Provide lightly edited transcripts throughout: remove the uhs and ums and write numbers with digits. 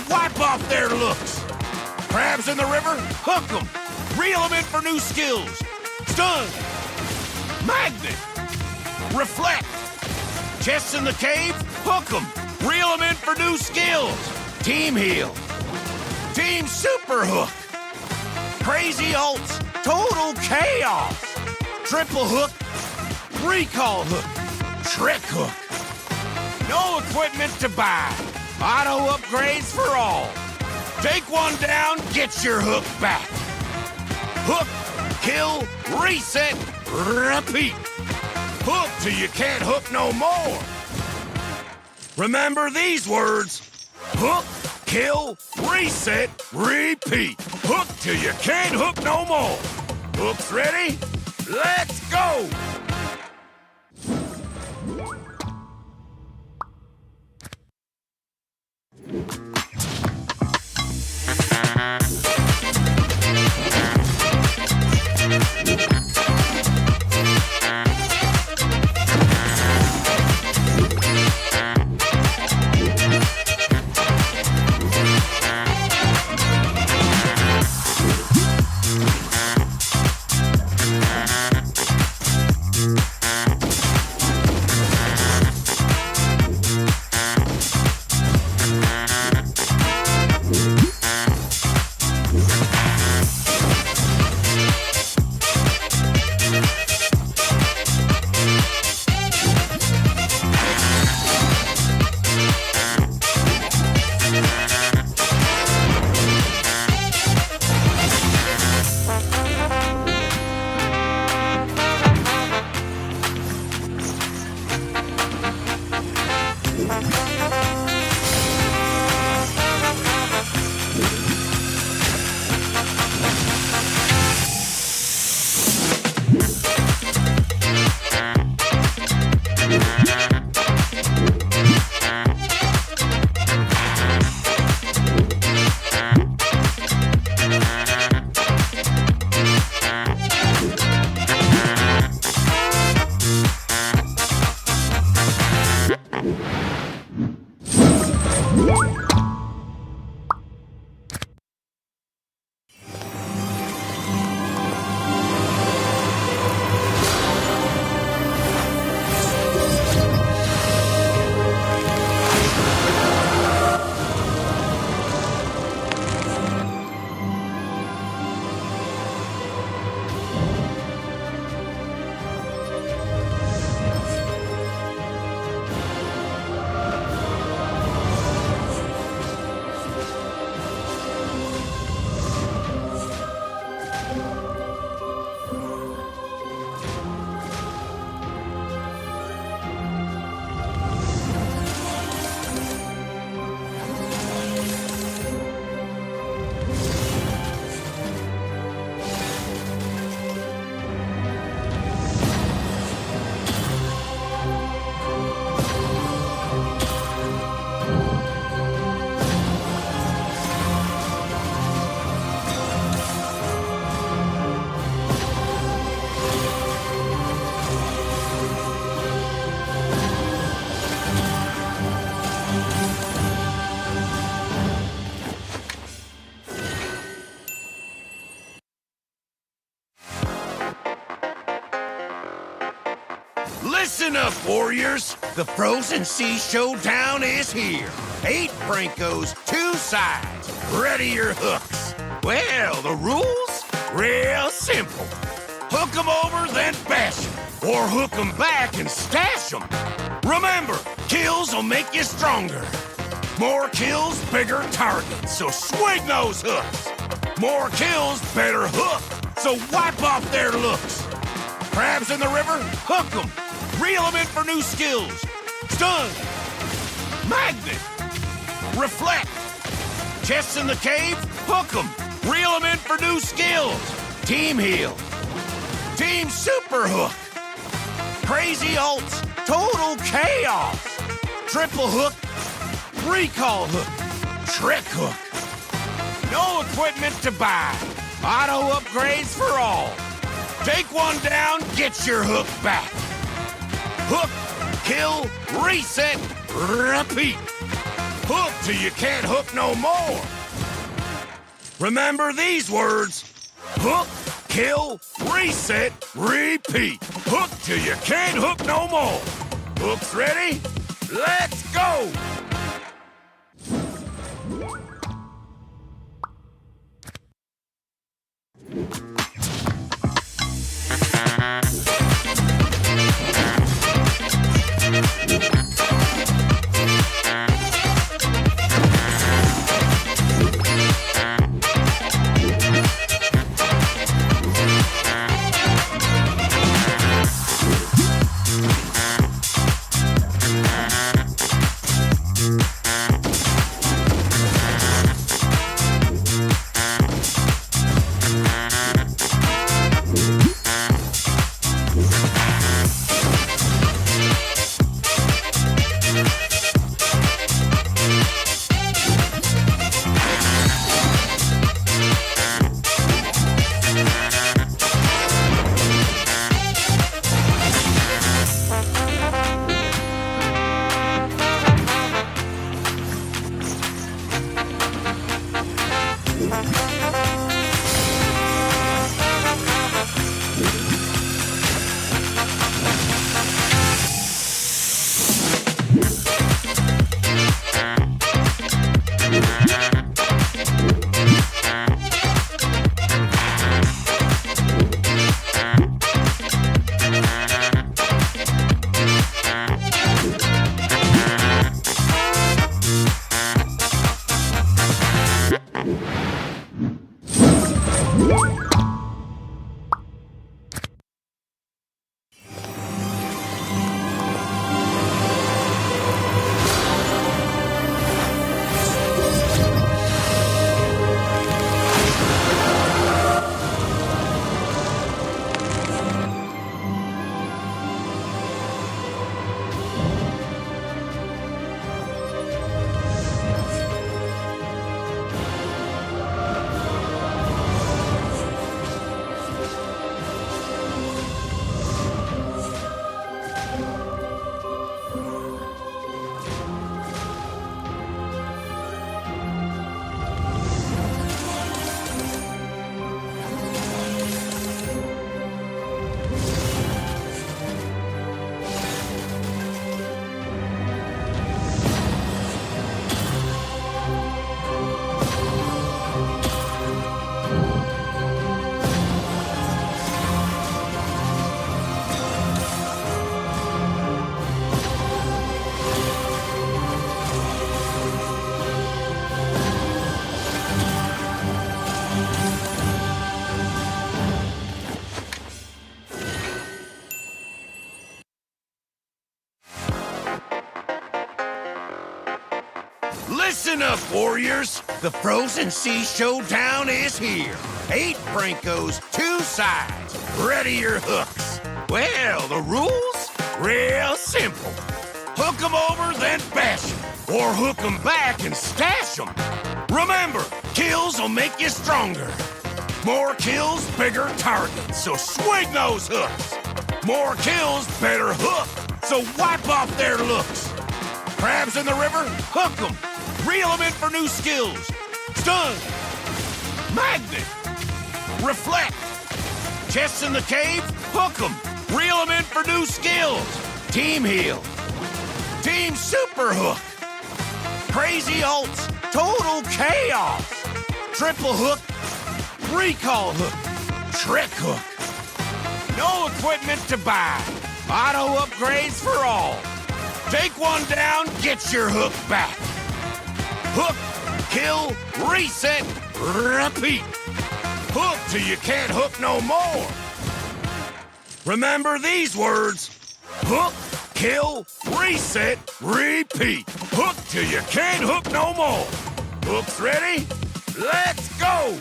wipe off their looks. Crabs in the river, hook them. Reel them in for new skills. Stun. Magnet. Reflect. Chests in the cave, hook them. Reel them in for new skills. Team heal. Team super hook. Crazy ults. Total chaos. Triple hook. Recall hook. Trick hook. No equipment to buy. Auto upgrades for all. Take one down, get your hook back. Hook, kill, reset, repeat. Hook till you can't hook no more. Remember these words. Hook, kill, reset, repeat. Hook till you can't hook no more. Hooks ready? Let's go! Listen up, warriors! The Frozen Sea Showdown is here. 8 Brancos, 2 sides. Ready your hooks. Well, the rules? Real simple. Hook 'em over, then bash 'em. Or hook 'em back and stash 'em. Remember, kills will make you stronger. More kills, bigger targets, so swing those hooks. More kills, better hook, so wipe off their looks. Crabs in the river, hook 'em. Reel them in for new skills. Stun. Magnet. Reflect. Chests in the cave, hook them. Reel them in for new skills. Team heal. Team super hook. Crazy ults. Total chaos. Triple hook. Recall hook. Trick hook. No equipment to buy. Auto upgrades for all. Take one down, get your hook back. Hook, kill, reset, repeat. Hook till you can't hook no more. Remember these words. Hook, kill, reset, repeat. Hook till you can't hook no more. Hooks ready? Let's go! Listen up, warriors! The Frozen Sea Showdown is here. 8 Brancos, 2 sides. Ready your hooks. Well, the rules? Real simple. Hook 'em over, then bash 'em. Or hook 'em back and stash 'em. Remember, kills will make you stronger. More kills, bigger targets, so swing those hooks. More kills, better hook, so wipe off their looks. Crabs in the river? Hook 'em. Reel 'em in for new skills. Stun. Magnet. Reflect. Chests in the cave? Hook 'em. Reel 'em in for new skills. Team heal. Team super hook. Crazy ults. Total chaos. Triple hook. Recall hook. Trick hook. No equipment to buy. Auto upgrades for all. Take one down, get your hook back. Hook, kill, reset, repeat. Hook till you can't hook no more. Remember these words. Hook, kill, reset, repeat. Hook till you can't hook no more. Hooks ready? Let's go!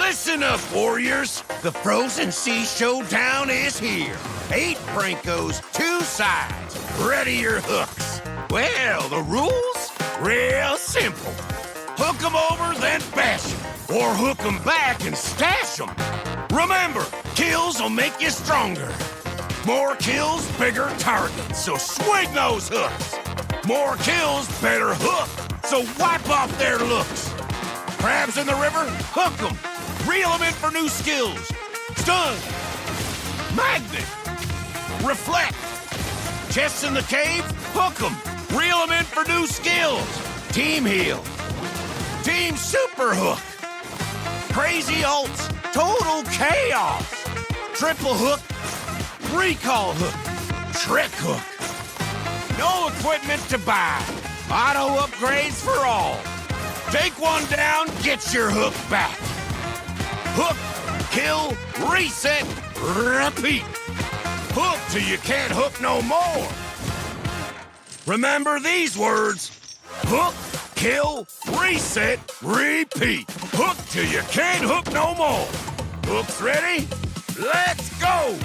Listen up, warriors. The Frozen Sea Showdown is here. 8 Brancos, 2 sides. Ready your hooks. Well, the rules? Real simple. Hook 'em over, then bash 'em. Or hook 'em back and stash 'em. Remember, kills will make you stronger. More kills, bigger targets, so swing those hooks. More kills, better hook, so wipe off their looks. Crabs in the river, hook 'em. Reel 'em in for new skills. Stun. Magnet. Reflect. Chests in the cave, hook 'em. Reel 'em in for new skills. Team heal. Team super hook. Crazy ults, total chaos. Triple hook. Recall hook. Trick hook. No equipment to buy. Auto upgrades for all. Take one down, get your hook back. Hook, kill, reset, repeat. Hook till you can't hook no more. Remember these words. Hook, kill, reset, repeat. Hook till you can't hook no more. Hooks ready? Let's go!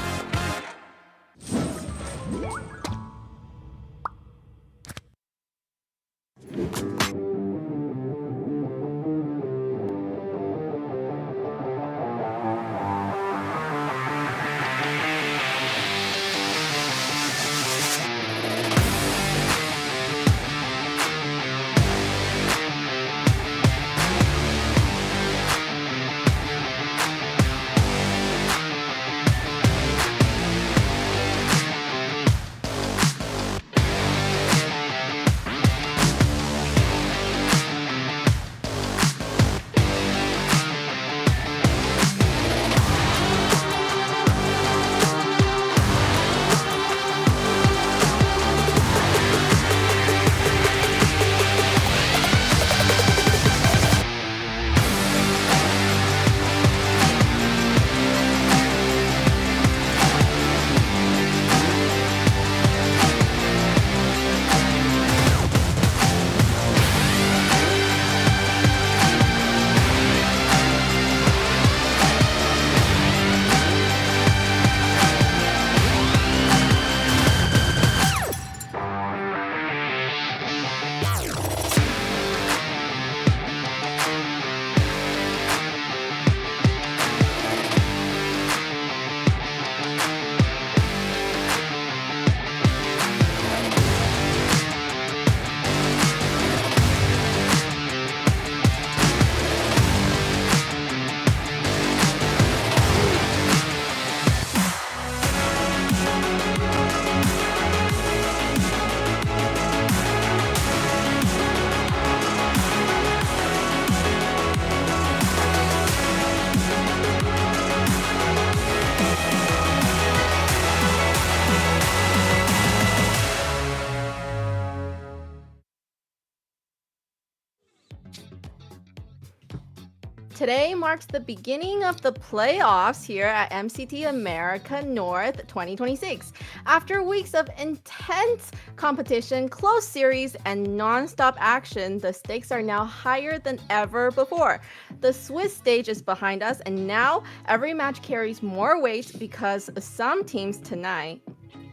Today marks the beginning of the playoffs here at MCT America North 2026. After weeks of intense competition, close series, and non-stop action, the stakes are now higher than ever before. The Swiss stage is behind us, and now every match carries more weight because some teams tonight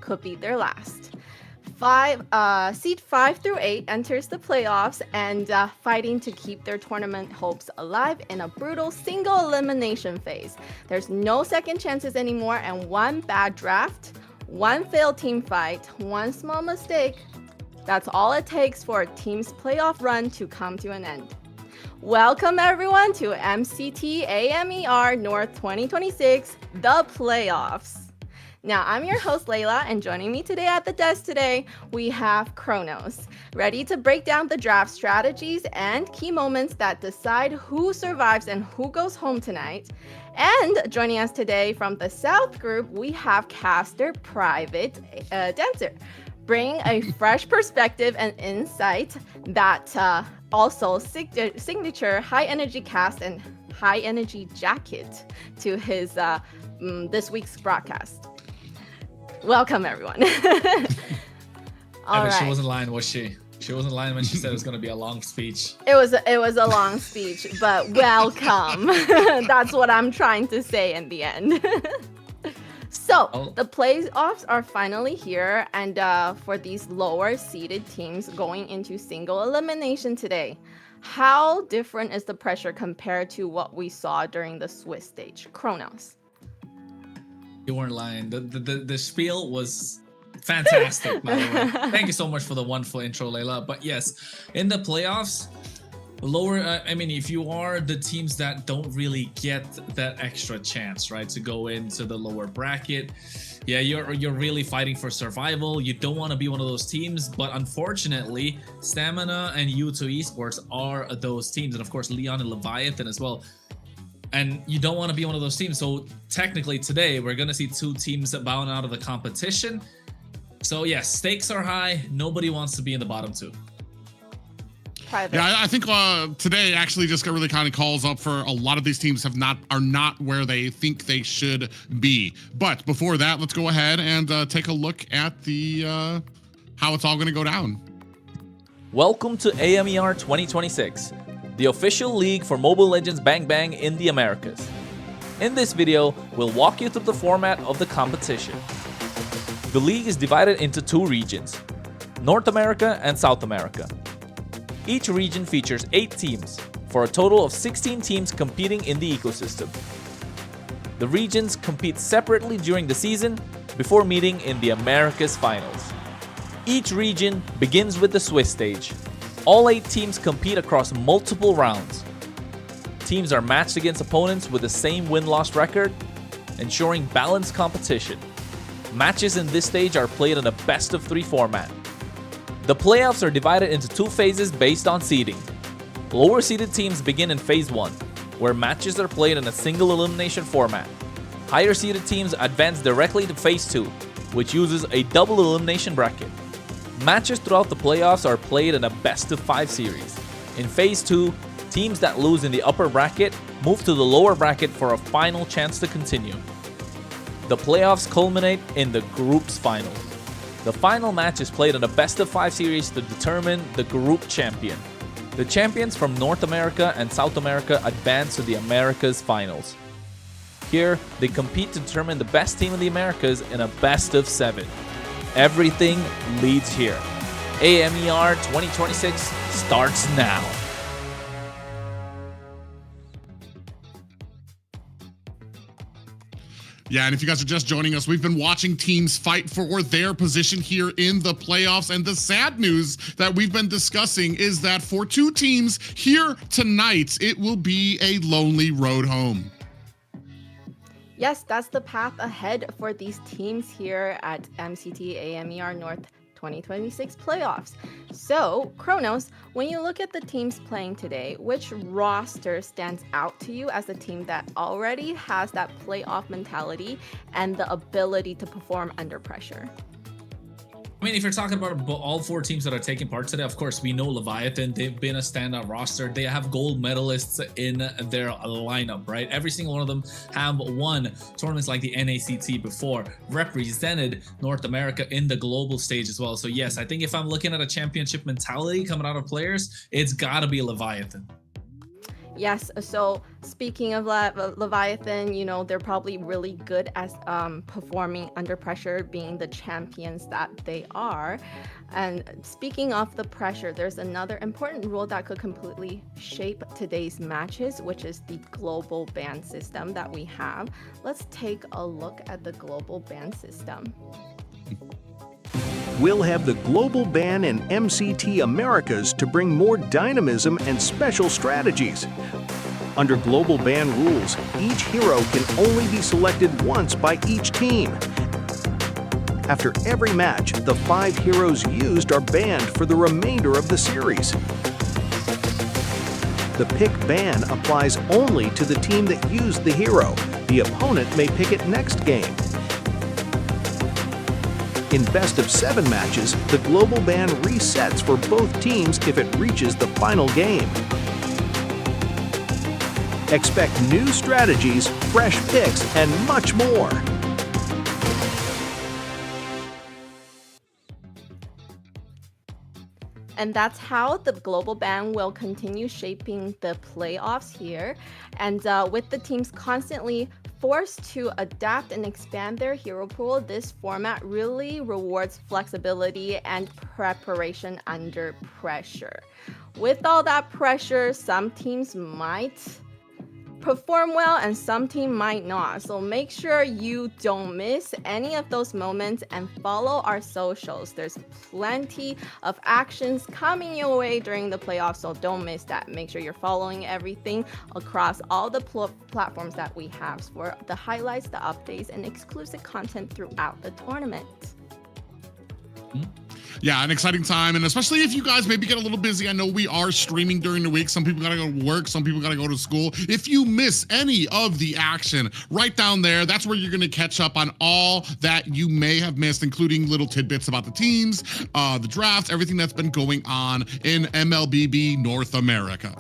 could be their last. Seed 5 through 8 enters the playoffs and fighting to keep their tournament hopes alive in a brutal single elimination phase. There's no second chances anymore, and one bad draft, one failed team fight, one small mistake, that's all it takes for a team's playoff run to come to an end. Welcome everyone to MCT AMER North 2026, the playoffs. Now, I'm your host, Layla, and joining me today at the desk today, we have Kronos, ready to break down the draft strategies and key moments that decide who survives and who goes home tonight. And joining us today from the South group, we have Caster Private Dancer, bringing a fresh perspective and insight that also signature high-energy cast and high-energy jacket to his this week's broadcast. Welcome, everyone. I bet she wasn't lying, was she? She wasn't lying when she said it was going to be a long speech. It was a long speech, but welcome. That's what I'm trying to say in the end. So the playoffs are finally here, and for these lower seeded teams going into single elimination today, how different is the pressure compared to what we saw during the Swiss stage? Kronos. You weren't lying. The spiel was fantastic, by the way. Thank you so much for the wonderful intro, Layla. But yes, in the playoffs, lower, I mean, if you are the teams that don't really get that extra chance, right, to go into the lower bracket, yeah, you're really fighting for survival. You don't want to be one of those teams, but unfortunately, Stamina and U2 Esports are those teams, and of course, Lyon and Leviathan as well. And you don't want to be one of those teams. So technically today, we're going to see two teams bowing out of the competition. So yes, stakes are high. Nobody wants to be in the bottom two. Private. Yeah, I think today actually just really kind of calls up for a lot of these teams are not where they think they should be. But before that, let's go ahead and take a look at the how it's all going to go down. Welcome to AMER 2026, the official league for Mobile Legends Bang Bang in the Americas. In this video, we'll walk you through the format of the competition. The league is divided into two regions, North America and South America. Each region features 8 teams, for a total of 16 teams competing in the ecosystem. The regions compete separately during the season before meeting in the Americas finals. Each region begins with the Swiss stage. All 8 teams compete across multiple rounds. Teams are matched against opponents with the same win-loss record, ensuring balanced competition. Matches in this stage are played in a best-of-3 format. The playoffs are divided into 2 phases based on seeding. Lower seeded teams begin in Phase 1, where matches are played in a single elimination format. Higher seeded teams advance directly to Phase 2, which uses a double elimination bracket. Matches throughout the playoffs are played in a best-of-5 series. In Phase 2, teams that lose in the upper bracket move to the lower bracket for a final chance to continue. The playoffs culminate in the group's finals. The final match is played in a best-of-5 series to determine the group champion. The champions from North America and South America advance to the Americas finals. Here, they compete to determine the best team in the Americas in a best-of-7. Everything leads here. AMER 2026 starts now. Yeah, and if you guys are just joining us, we've been watching teams fight for their position here in the playoffs. And the sad news that we've been discussing is that for 2 teams here tonight, it will be a lonely road home. Yes, that's the path ahead for these teams here at MCT AMER North 2026 playoffs. So, Kronos, when you look at the teams playing today, which roster stands out to you as a team that already has that playoff mentality and the ability to perform under pressure? I mean, if you're talking about all 4 teams that are taking part today, of course, we know Leviathan. They've been a standout roster. They have gold medalists in their lineup, right? Every single one of them have won tournaments like the NACT before, represented North America in the global stage as well. So yes, I think if I'm looking at a championship mentality coming out of players, it's got to be Leviathan. Yes, so speaking of Leviathan, you know, they're probably really good at performing under pressure, being the champions that they are. And speaking of the pressure, there's another important rule that could completely shape today's matches, which is the global ban system that we have. Let's take a look at the global ban system. We'll have the global ban in MCT Americas to bring more dynamism and special strategies. Under global ban rules, each hero can only be selected once by each team. After every match, the 5 heroes used are banned for the remainder of the series. The pick ban applies only to the team that used the hero. The opponent may pick it next game. In best-of-7 matches, the global ban resets for both teams if it reaches the final game. Expect new strategies, fresh picks, and much more. And that's how the global ban will continue shaping the playoffs here. And with the teams constantly forced to adapt and expand their hero pool, this format really rewards flexibility and preparation under pressure. With all that pressure, some teams might perform well and some team might not. So make sure you don't miss any of those moments and follow our socials. There's plenty of actions coming your way during the playoffs, so don't miss that. Make sure you're following everything across all the platforms that we have for the highlights, the updates, and exclusive content throughout the tournament. Yeah, an exciting time, and especially if you guys maybe get a little busy. I know we are streaming during the week. Some people gotta go to work, some people gotta go to school. If you miss any of the action, right down there, that's where you're gonna catch up on all that you may have missed, including little tidbits about the teams, the drafts, everything that's been going on in MLBB North America.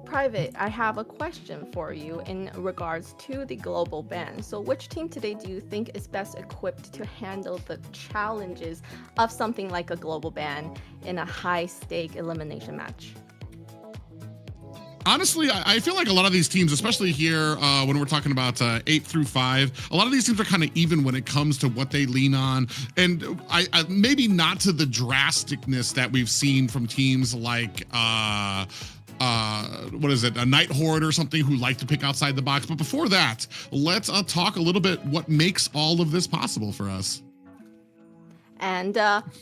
Private, I have a question for you in regards to the global ban. So which team today do you think is best equipped to handle the challenges of something like a global ban in a high-stake elimination match? Honestly, I feel like a lot of these teams, especially here when we're talking about 8 through 5, a lot of these teams are kind of even when it comes to what they lean on. And I maybe not to the drasticness that we've seen from teams like what is it, a Night Horde or something, who like to pick outside the box. But before that, let's talk a little bit what makes all of this possible for us. And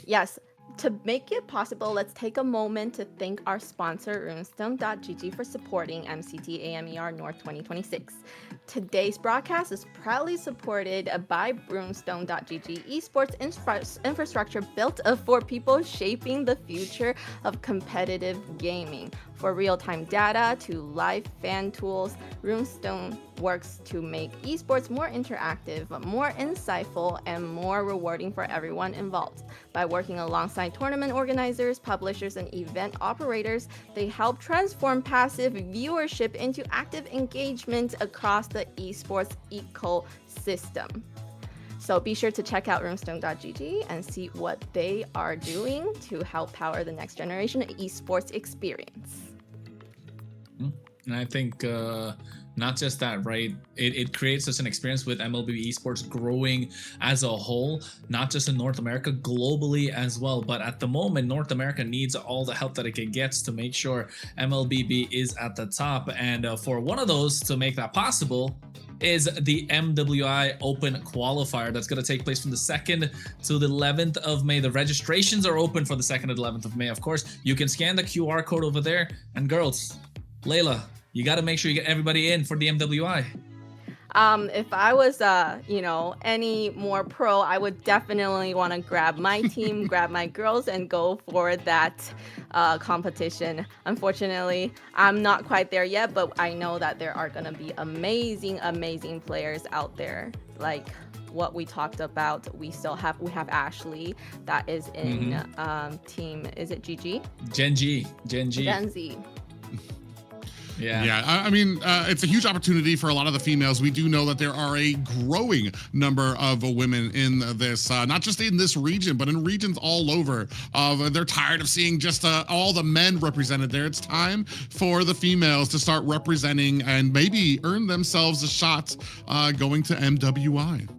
yes, to make it possible, let's take a moment to thank our sponsor, runestone.gg, for supporting MCT AMER North 2026. Today's broadcast is proudly supported by runestone.gg Esports infrastructure built for people shaping the future of competitive gaming. For real-time data to live fan tools, Runestone works to make esports more interactive, more insightful, and more rewarding for everyone involved. By working alongside tournament organizers, publishers, and event operators, they help transform passive viewership into active engagement across the esports ecosystem. So be sure to check out runestone.gg and see what they are doing to help power the next generation esports experience. And I think not just that, right? It creates such an experience with MLBB Esports growing as a whole, not just in North America, globally as well. But at the moment, North America needs all the help that it can get to make sure MLBB is at the top. And for one of those to make that possible is the MWI Open Qualifier that's going to take place from the 2nd to the 11th of May. The registrations are open for the 2nd to 11th of May. Of course, you can scan the QR code over there. And girls, Layla, you got to make sure you get everybody in for the MWI. If I was, any more pro, I would definitely want to grab my team, grab my girls, and go for that competition. Unfortunately, I'm not quite there yet, but I know that there are going to be amazing, amazing players out there. Like what we talked about, we have Ashley that is in team, is it GG? Gen Z. Yeah, I mean, it's a huge opportunity for a lot of the females. We do know that there are a growing number of women in this, not just in this region, but in regions all over. They're tired of seeing just all the men represented there. It's time for the females to start representing and maybe earn themselves a shot going to MWI.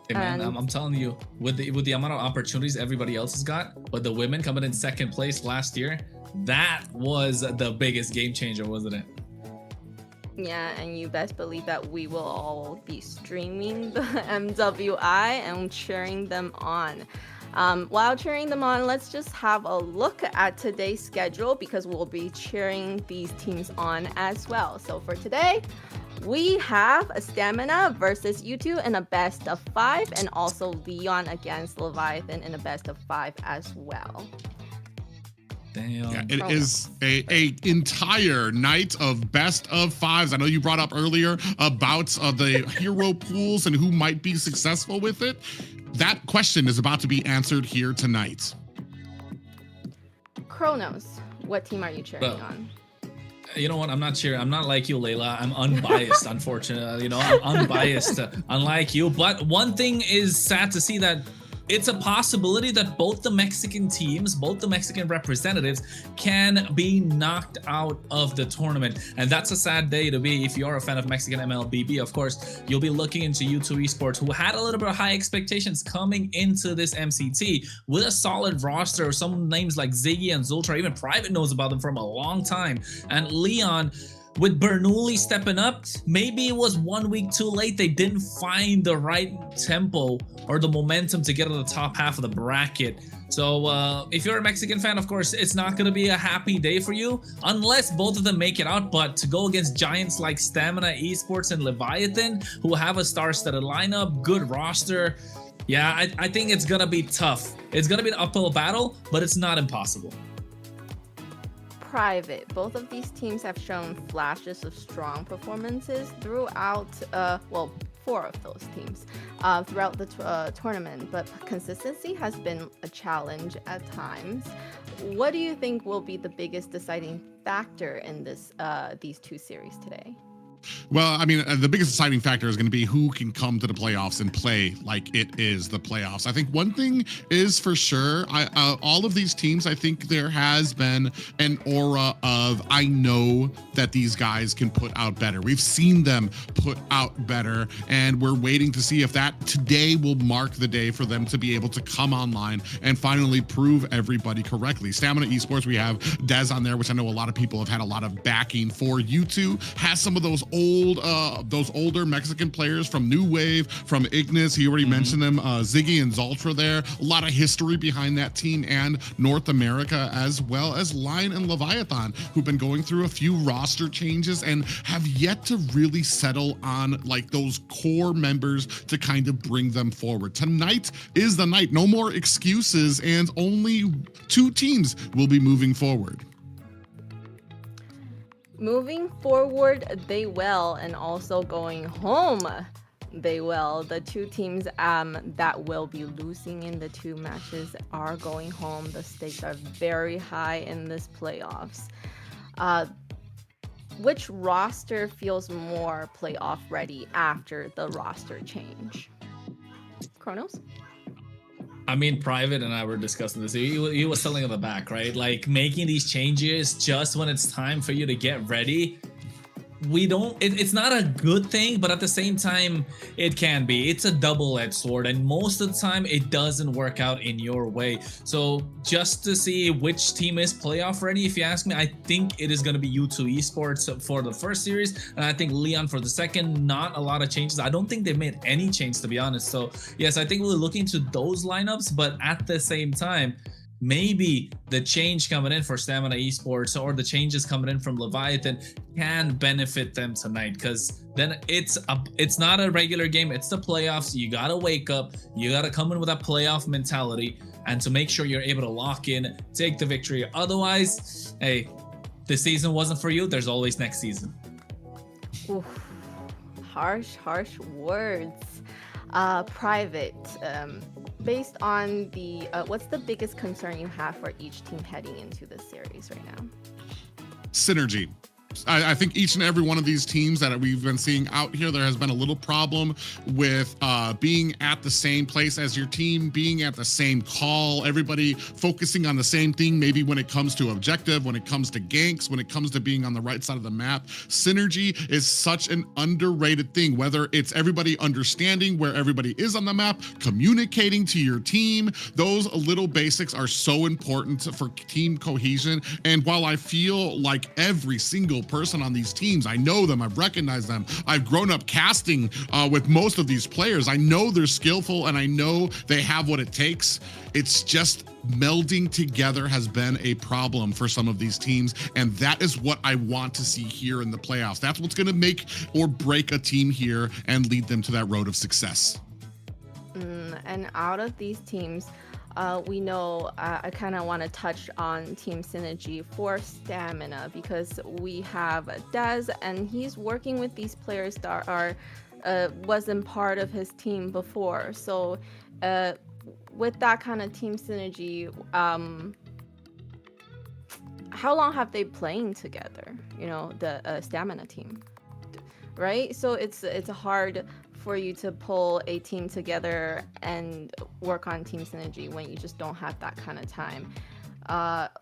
Hey man, I'm telling you, with the amount of opportunities everybody else has got, but the women coming in 2nd place last year, that was the biggest game changer, wasn't it? Yeah, and you best believe that we will all be streaming the MWI and cheering them on. While cheering them on, let's just have a look at today's schedule because we'll be cheering these teams on as well. So for today, we have a Stamina versus U2 in a best of 5, and also Lyon against Leviathan in a best of 5 as well. Damn. Yeah, it is a entire night of best of 5s. I know you brought up earlier about the hero pools and who might be successful with it. That question is about to be answered here tonight. Kronos, what team are you cheering on? You know what? I'm not cheering. I'm not like you, Layla. I'm unbiased, unfortunately. I'm unbiased, unlike you. But one thing is sad to see that it's a possibility that both the Mexican teams, both the Mexican representatives can be knocked out of the tournament. And that's a sad day to be if you're a fan of Mexican MLBB. Of course, you'll be looking into U2 Esports, who had a little bit of high expectations coming into this MCT with a solid roster. Some names like Ziggy and Zultra, even Private knows about them from a long time. And Lyon, with Bernoulli stepping up, maybe it was 1 week too late. They didn't find the right tempo or the momentum to get to the top half of the bracket. So if you're a Mexican fan, of course, it's not going to be a happy day for you unless both of them make it out. But to go against giants like Stamina Esports and Leviathan, who have a star-studded lineup, good roster, yeah, I think it's going to be tough. It's going to be an uphill battle, but it's not impossible. Private. Both of these teams have shown flashes of strong performances throughout, well, 4 of those teams throughout the tournament, but consistency has been a challenge at times. What do you think will be the biggest deciding factor in this these 2 series today? Well, I mean, the biggest deciding factor is going to be who can come to the playoffs and play like it is the playoffs. I think one thing is for sure, all of these teams, I think there has been an aura of, I know that these guys can put out better. We've seen them put out better, and we're waiting to see if that today will mark the day for them to be able to come online and finally prove everybody correctly. Stamina Esports, we have Dez on there, which I know a lot of people have had a lot of backing for. U2 has some of those older Mexican players from New Wave, from Ignis. He already mentioned them. Ziggy and Zultra there. A lot of history behind that team and North America, as well as Lyon and Leviathan, who've been going through a few roster changes and have yet to really settle on like those core members to kind of bring them forward. Tonight is the night. No more excuses, and only 2 teams will be moving forward. Moving forward, they will, and also going home, they will. The 2 teams that will be losing in the 2 matches are going home. The stakes are very high in this playoffs. Which roster feels more playoff ready after the roster change? Kronos? I mean, Private and I were discussing this. He was telling on the back, right? Like making these changes just when it's time for you to get ready. It's not a good thing, but at the same time, it can be. It's a double-edged sword, and most of the time, it doesn't work out in your way. So just to see which team is playoff ready, if you ask me, I think it is going to be U2 Esports for the first series, and I think Lyon for the second. Not a lot of changes. I don't think they've made any change, to be honest. So yes, I think we're looking to those lineups, but at the same time, maybe the change coming in for Stamina Esports or the changes coming in from Leviathan can benefit them tonight, because then it's not a regular game, it's the playoffs. You gotta wake up, you gotta come in with that playoff mentality, and to make sure you're able to lock in, take the victory. Otherwise, hey, this season wasn't for you. There's always next season. Oof. Harsh words. Private, based on the what's the biggest concern you have for each team heading into this series right now? Synergy. I think each and every one of these teams that we've been seeing out here, there has been a little problem with being at the same place as your team, being at the same call, everybody focusing on the same thing, maybe when it comes to objective, when it comes to ganks, when it comes to being on the right side of the map. Synergy is such an underrated thing, whether it's everybody understanding where everybody is on the map, communicating to your team. Those little basics are so important for team cohesion. And while I feel like every single person on these teams, I know them, I've recognized them, I've grown up casting with most of these players, I know they're skillful and I know they have what it takes. It's just melding together has been a problem for some of these teams, and that is what I want to see here in the playoffs. That's what's going to make or break a team here and lead them to that road of success. And out of these teams, we know I kind of want to touch on team synergy for Stamina, because we have Dez, and he's working with these players that wasn't part of his team before. So with that kind of team synergy, how long have they playing together? You know, the Stamina team, right? So it's hard for you to pull a team together and work on team synergy when you just don't have that kind of time.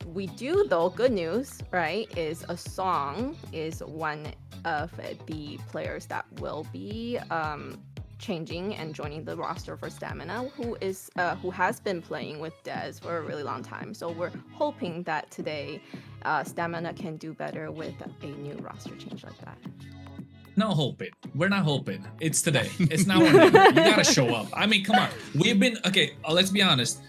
We do, though, good news, right, is a song is one of the players that will be changing and joining the roster for Stamina, who has been playing with Dez for a really long time. So we're hoping that today Stamina can do better with a new roster change like that. No hoping. We're not hoping. It's today. It's now or never. You gotta show up. I mean, come on. We've been okay. Let's be honest.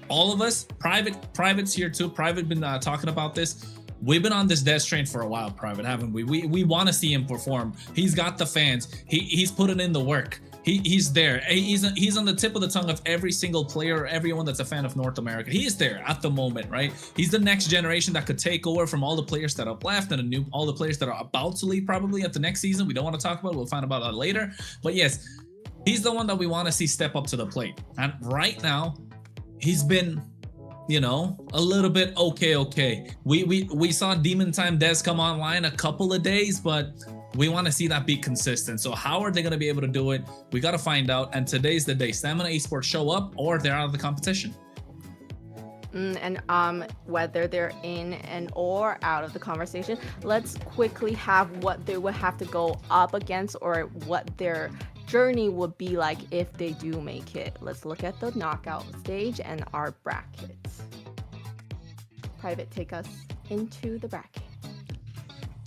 All of us, privates here too. Private been talking about this. We've been on this Dez train for a while, Private, haven't we? We want to see him perform. He's got the fans. He's putting in the work. He's there. He's on the tip of the tongue of every single player, everyone that's a fan of North America. He is there at the moment, right? He's the next generation that could take over from all the players that have left and all the players that are about to leave probably at the next season. We don't want to talk about it. We'll find about that later. But yes, he's the one that we want to see step up to the plate. And right now, he's been, you know, a little bit okay. We saw Demon Time Dez come online a couple of days, but we want to see that be consistent. So how are they going to be able to do it? We got to find out. And today's the day. Stamina Esports show up or they're out of the competition. And whether they're in and or out of the conversation, let's quickly have what they would have to go up against or what their journey would be like if they do make it. Let's look at the knockout stage and our brackets. Private, take us into the bracket.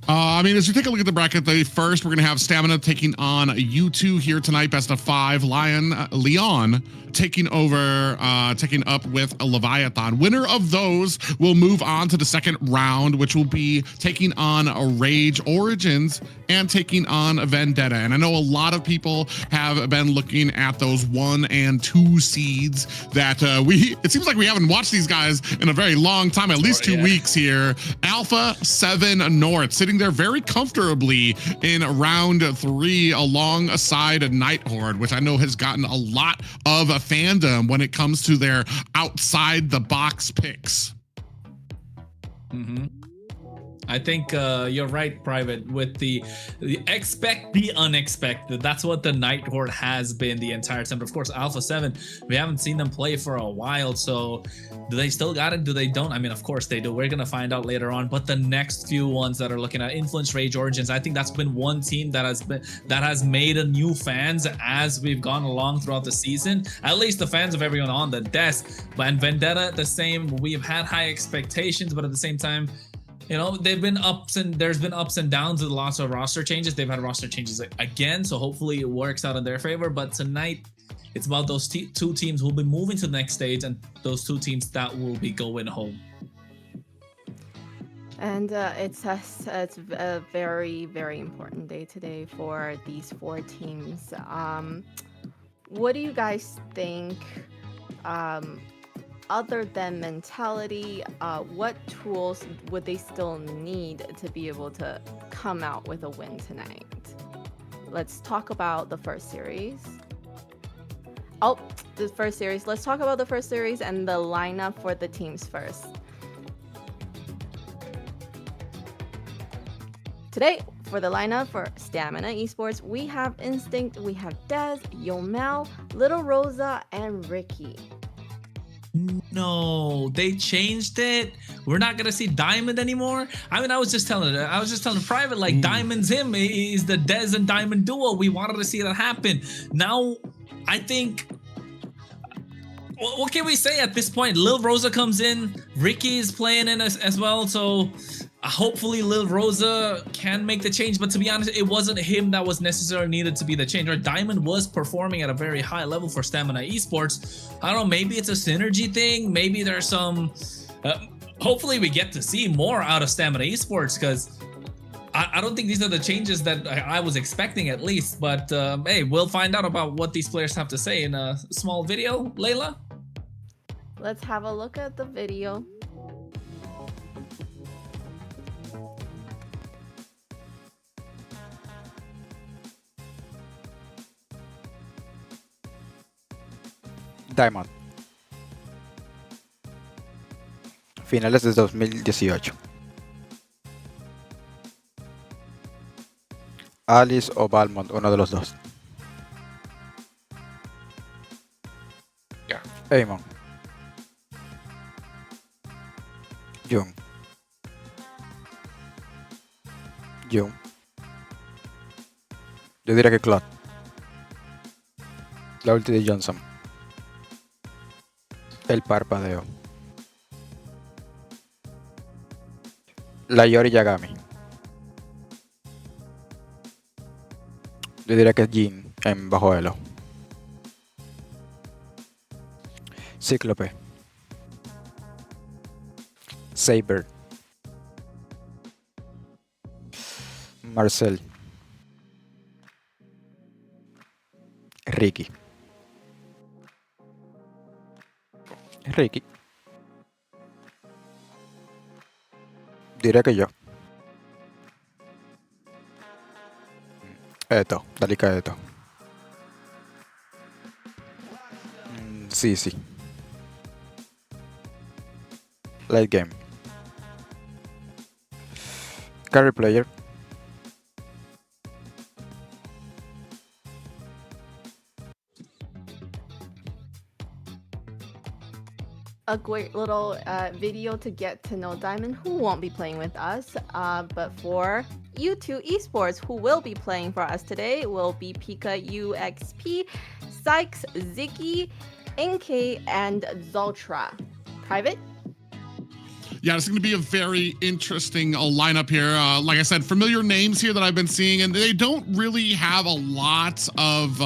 I mean, as we take a look at the bracket, first we're going to have Stamina taking on U2 here tonight, best of 5. Lyon taking up with a Leviathan. Winner of those will move on to the second round, which will be taking on a Rage Origins and taking on a Vendetta. And I know a lot of people have been looking at those 1 and 2 seeds that it seems like we haven't watched these guys in a very long time, at least 2 weeks here. Alpha 7 North sitting there very comfortably in round 3 alongside Nighthorde, which I know has gotten a lot of fandom when it comes to their outside the box picks. I think you're right, Private, with the expect the unexpected. That's what the Nighthorde has been the entire time. But of course, Alpha 7, we haven't seen them play for a while. So do they still got it? Do they don't? I mean, of course they do. We're going to find out later on. But the next few ones that are looking at Influence, Rage Origins, I think that's been one team that has made a new fans as we've gone along throughout the season. At least the fans of everyone on the desk. And Vendetta, the same. We've had high expectations, but at the same time, you know, there's been ups and downs with lots of roster changes. They've had roster changes again, so hopefully it works out in their favor. But tonight, it's about those 2 teams who will be moving to the next stage and those 2 teams that will be going home. And it's a very, very important day today for these 4 teams. What do you guys think? Other than mentality, what tools would they still need to be able to come out with a win tonight? Let's talk about the first series. Let's talk about the first series and the lineup for the teams first. Today, for the lineup for Stamina Esports, we have Instinct, we have Dez, Yomel, Little Rosa, and Ricky. No, they changed it. We're not gonna see Diamond anymore. I mean, I was just telling Private, like Diamond's him. He's the Dez and Diamond duo. We wanted to see that happen. Now, I think, what can we say at this point? Lil Rosa comes in. Ricky is playing in as well. So hopefully Lil Rosa can make the change. But to be honest, it wasn't him that was necessarily needed to be the change. Right? Diamond was performing at a very high level for Stamina Esports. I don't know, maybe it's a synergy thing. Maybe there's some... hopefully we get to see more out of Stamina Esports, because I don't think these are the changes that I was expecting, at least. But hey, we'll find out about what these players have to say in a small video. Layla? Let's have a look at the video. Diamond. Finales de 2018. Alice o Balmond, uno de los dos. Amon. Jung. Jung. Yo diría que Cloud. La ulti de Johnson. El parpadeo. La Yori Yagami. Yo diría que es Jin en Bajo Elo. Cíclope. Saber. Marcel. Ricky. Ricky. Diré que yo. Esto, Dalika Eto. Sí, sí. Late game. Carry player. A great little video to get to know Diamond, who won't be playing with us. But for U2 Esports, who will be playing for us today, will be Pika UXP, Sykes, Ziggy, NK, and Zoltra. Private? Yeah, it's going to be a very interesting lineup here. Like I said, familiar names here that I've been seeing, and they don't really have a lot of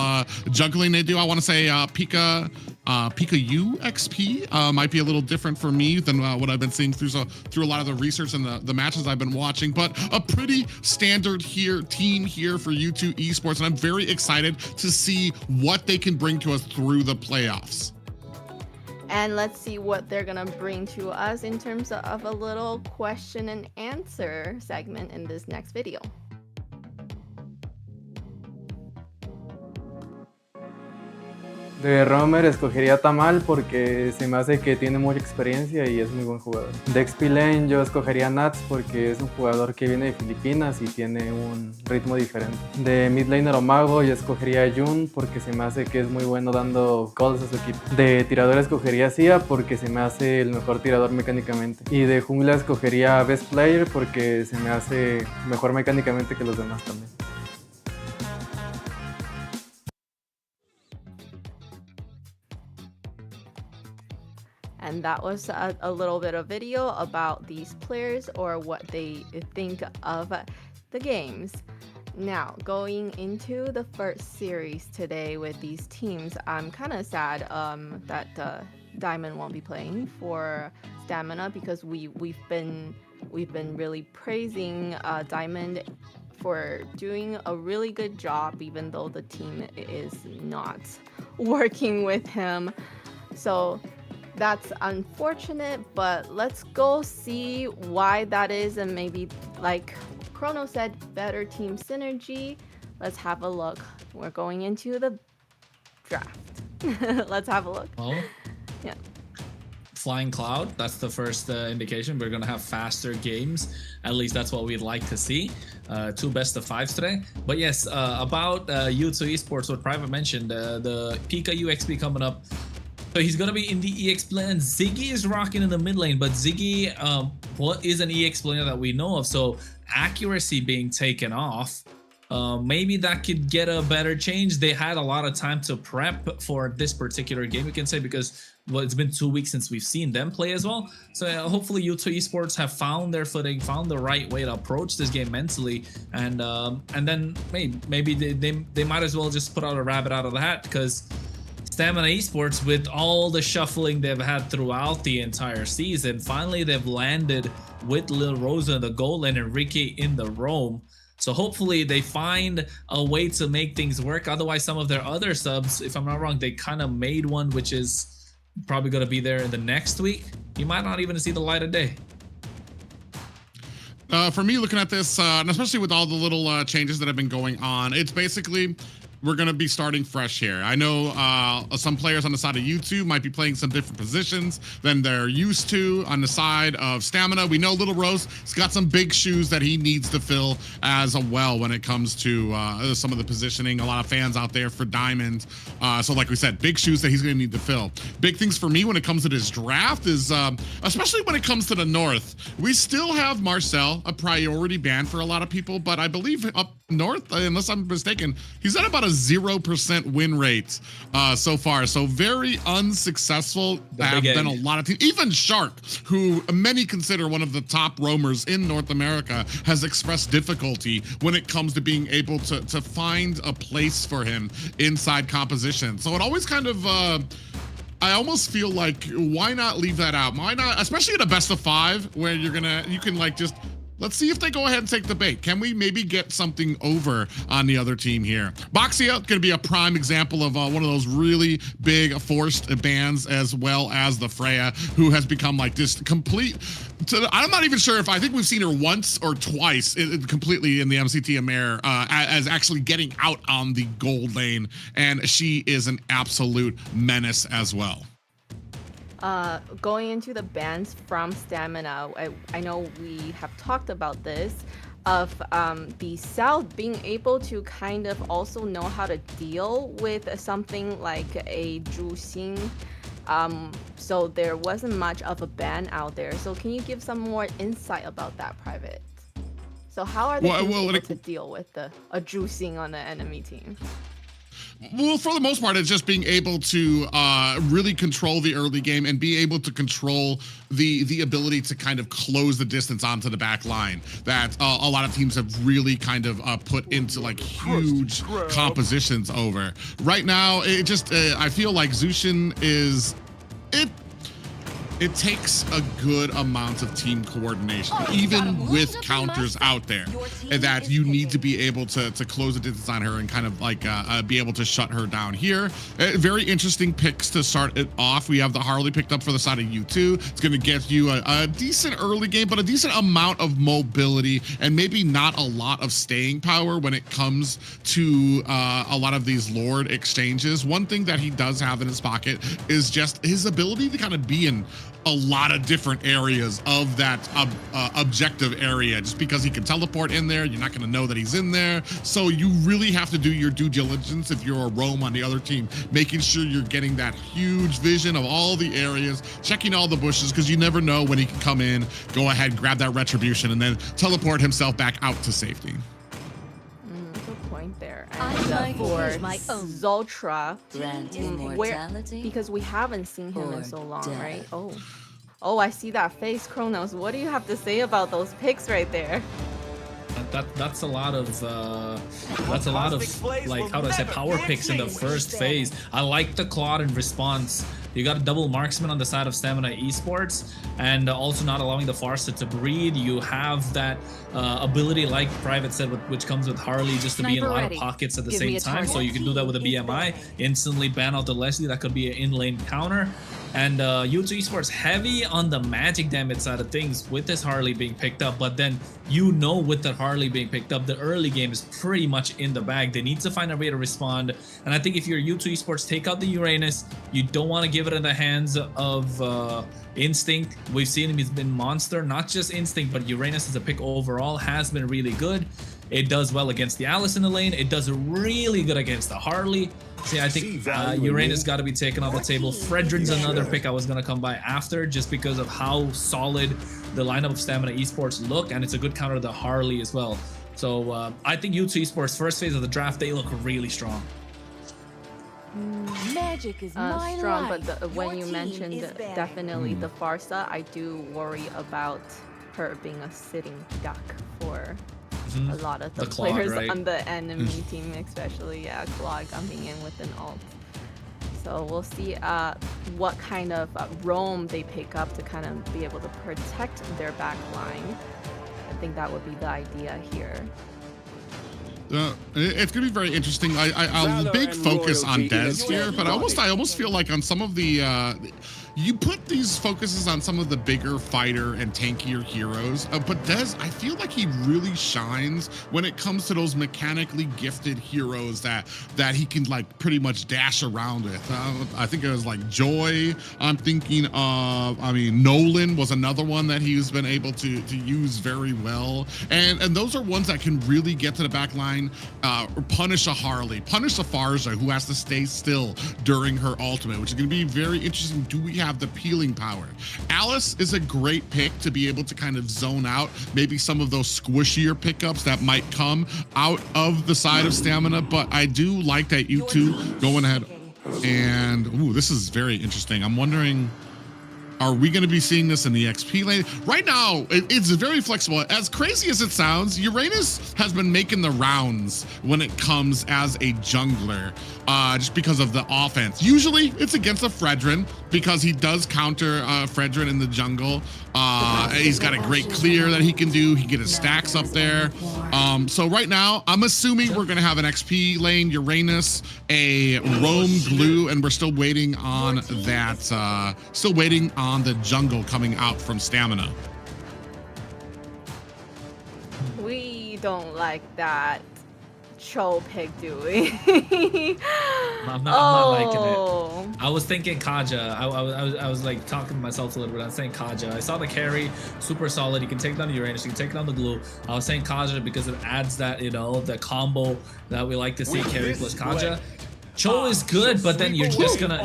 juggling they do. I want to say Pika UXP might be a little different for me than what I've been seeing through a lot of the research and the matches I've been watching, but a pretty standard team here for U2 Esports, and I'm very excited to see what they can bring to us through the playoffs. And let's see what they're gonna bring to us in terms of a little question and answer segment in this next video. De roamer escogería Tamal porque se me hace que tiene mucha experiencia y es muy buen jugador. De XP lane yo escogería Nats porque es un jugador que viene de Filipinas y tiene un ritmo diferente. De mid laner o mago yo escogería a Jun porque se me hace que es muy bueno dando calls a su equipo. De tirador escogería a Sia porque se me hace el mejor tirador mecánicamente. Y de jungla escogería a Best Player porque se me hace mejor mecánicamente que los demás también. And that was a little bit of video about these players or what they think of the games. Now, going into the first series today with these teams, I'm kind of sad that Diamond won't be playing for Stamina because we've been really praising Diamond for doing a really good job, even though the team is not working with him. So that's unfortunate, but let's go see why that is, and maybe, like Chrono said, better team synergy. Let's have a look. We're going into the draft. Let's have a look. Well, Yeah. Flying Cloud, that's the first indication. We're going to have faster games. At least that's what we'd like to see. 2 best of 5s today. But yes, about U2 Esports, what Private mentioned, the Pika UXP coming up. So he's gonna be in the EX plan. Ziggy is rocking in the mid lane, but Ziggy what is an EX player that we know of, so accuracy being taken off, maybe that could get a better change. They had a lot of time to prep for this particular game, we can say, because well, it's been 2 weeks since we've seen them play as well. So hopefully U2 Esports have found their footing, found the right way to approach this game mentally, and then maybe they might as well just put out a rabbit out of the hat, because Stamina Esports, with all the shuffling they've had throughout the entire season, finally they've landed with Lil Rosa in the goal lane and Ricky in the roam. So hopefully they find a way to make things work. Otherwise, some of their other subs, if I'm not wrong, they kind of made one, which is probably going to be there in the next week. You might not even see the light of day. For me, looking at this, and especially with all the little changes that have been going on, it's basically we're going to be starting fresh here. I know some players on the side of U2 might be playing some different positions than they're used to. On the side of Stamina, we know Little Rose has got some big shoes that he needs to fill as well when it comes to some of the positioning. A lot of fans out there for Diamond. So like we said, big shoes that he's going to need to fill. Big things for me when it comes to this draft is, especially when it comes to the North, we still have Marcel, a priority ban for a lot of people, but I believe up North, unless I'm mistaken, he's at about a 0% win rate so far. So very unsuccessful. There have been a lot of teams. Even Shark, who many consider one of the top roamers in North America, has expressed difficulty when it comes to being able to find a place for him inside composition. So it always kind of I almost feel like, why not leave that out? Why not, especially in a best of 5 where you can like just, let's see if they go ahead and take the bait. Can we maybe get something over on the other team here? Boxia going to be a prime example of one of those really big forced bans, as well as the Freya, who has become like this complete. I'm not even sure if I think we've seen her once or twice completely in the MCT AMER as actually getting out on the gold lane, and she is an absolute menace as well. Going into the bans from Stamina, I know we have talked about this, of the South being able to kind of also know how to deal with something like a Zhu Xing. So there wasn't much of a ban out there. So can you give some more insight about that, Private? So how are they able to deal with a Zhu Xing on the enemy team? Well, for the most part, it's just being able to really control the early game and be able to control the ability to kind of close the distance onto the back line that a lot of teams have really kind of put into like huge compositions over. Right now, it just I feel like Zushin is it takes a good amount of team coordination, even with counters out there, that you need to be able to close the distance on her and kind of like be able to shut her down here. Very interesting picks to start it off. We have the Harley picked up for the side of U2. It's going to get you a decent early game, but a decent amount of mobility and maybe not a lot of staying power when it comes to a lot of these Lord exchanges. One thing that he does have in his pocket is just his ability to kind of be in a lot of different areas of that objective area. Just because he can teleport in there, you're not going to know that he's in there. So you really have to do your due diligence if you're a roam on the other team, making sure you're getting that huge vision of all the areas, checking all the bushes, because you never know when he can come in, go ahead, grab that retribution, and then teleport himself back out to safety. Good point there. And for Zoltra, because we haven't seen him in so long, right? Oh, I see that face, Kronos. What do you have to say about those picks right there? That's a lot of like, how do I say, power picks in the first phase. I like the Claude in response. You got a double marksman on the side of Stamina Esports, and also not allowing the Farsa to breed. You have that ability, like Private said, which comes with Harley, just to be in a lot of pockets at the same time. So you can do that with a BMI, instantly ban out the Leslie. That could be an in-lane counter. And U2 Esports heavy on the magic damage side of things with this Harley being picked up. But then, you know, with the Harley being picked up, the early game is pretty much in the bag. They need to find a way to respond. And I think if you're U2 Esports, take out the Uranus. You don't want to give it in the hands of Instinct. We've seen him, he's been monster. Not just Instinct, but Uranus as a pick overall has been really good. It does well against the Alice in the lane. It does really good against the Harley. See, I think Uranus got to be taken off the table. Fredrin's another pick I was going to come by after, just because of how solid the lineup of Stamina Esports look, and it's a good counter to the Harley as well. So I think U2 Esports first phase of the draft, they look really strong. Magic is strong, but when you mentioned definitely the Farsa, I do worry about her being a sitting duck for a lot of the players on the enemy team, especially Claude coming in with an ult. So we'll see what kind of roam they pick up to kind of be able to protect their back line. I think that would be the idea here. It's gonna be very interesting. I'll big focus on Dez here, but I almost feel like on some of the you put these focuses on some of the bigger fighter and tankier heroes, but Dez, I feel like he really shines when it comes to those mechanically gifted heroes that he can like pretty much dash around with. I think it was like Joy. I'm thinking of, I mean, Nolan was another one that he's been able to use very well, and those are ones that can really get to the back line, punish a Harley, punish a Farza who has to stay still during her ultimate, which is going to be very interesting. Do we have the peeling power? Alice is a great pick to be able to kind of zone out maybe some of those squishier pickups that might come out of the side of Stamina, but I do like that U2 going ahead. And ooh, this is very interesting. I'm wondering, are we going to be seeing this in the XP lane? Right now, it's very flexible. As crazy as it sounds, Uranus has been making the rounds when it comes as a jungler, just because of the offense. Usually, it's against a Fredrin because he does counter Fredrin in the jungle. He's got a great clear that he can do. He can get his stacks up there. So right now, I'm assuming we're going to have an XP lane, Uranus, a roam glue, and we're still waiting on that. Still waiting on the jungle coming out from Stamina. We don't like that Cho pick, do we? I'm not liking it. I was thinking Kaja. I was like talking to myself a little bit. I was saying Kaja. I saw the carry, super solid. You can take down Uranus, you can take down the glue. I was saying Kaja because it adds that, you know, the combo that we like to see, carry plus Kaja. Cho is good, but then you're just gonna,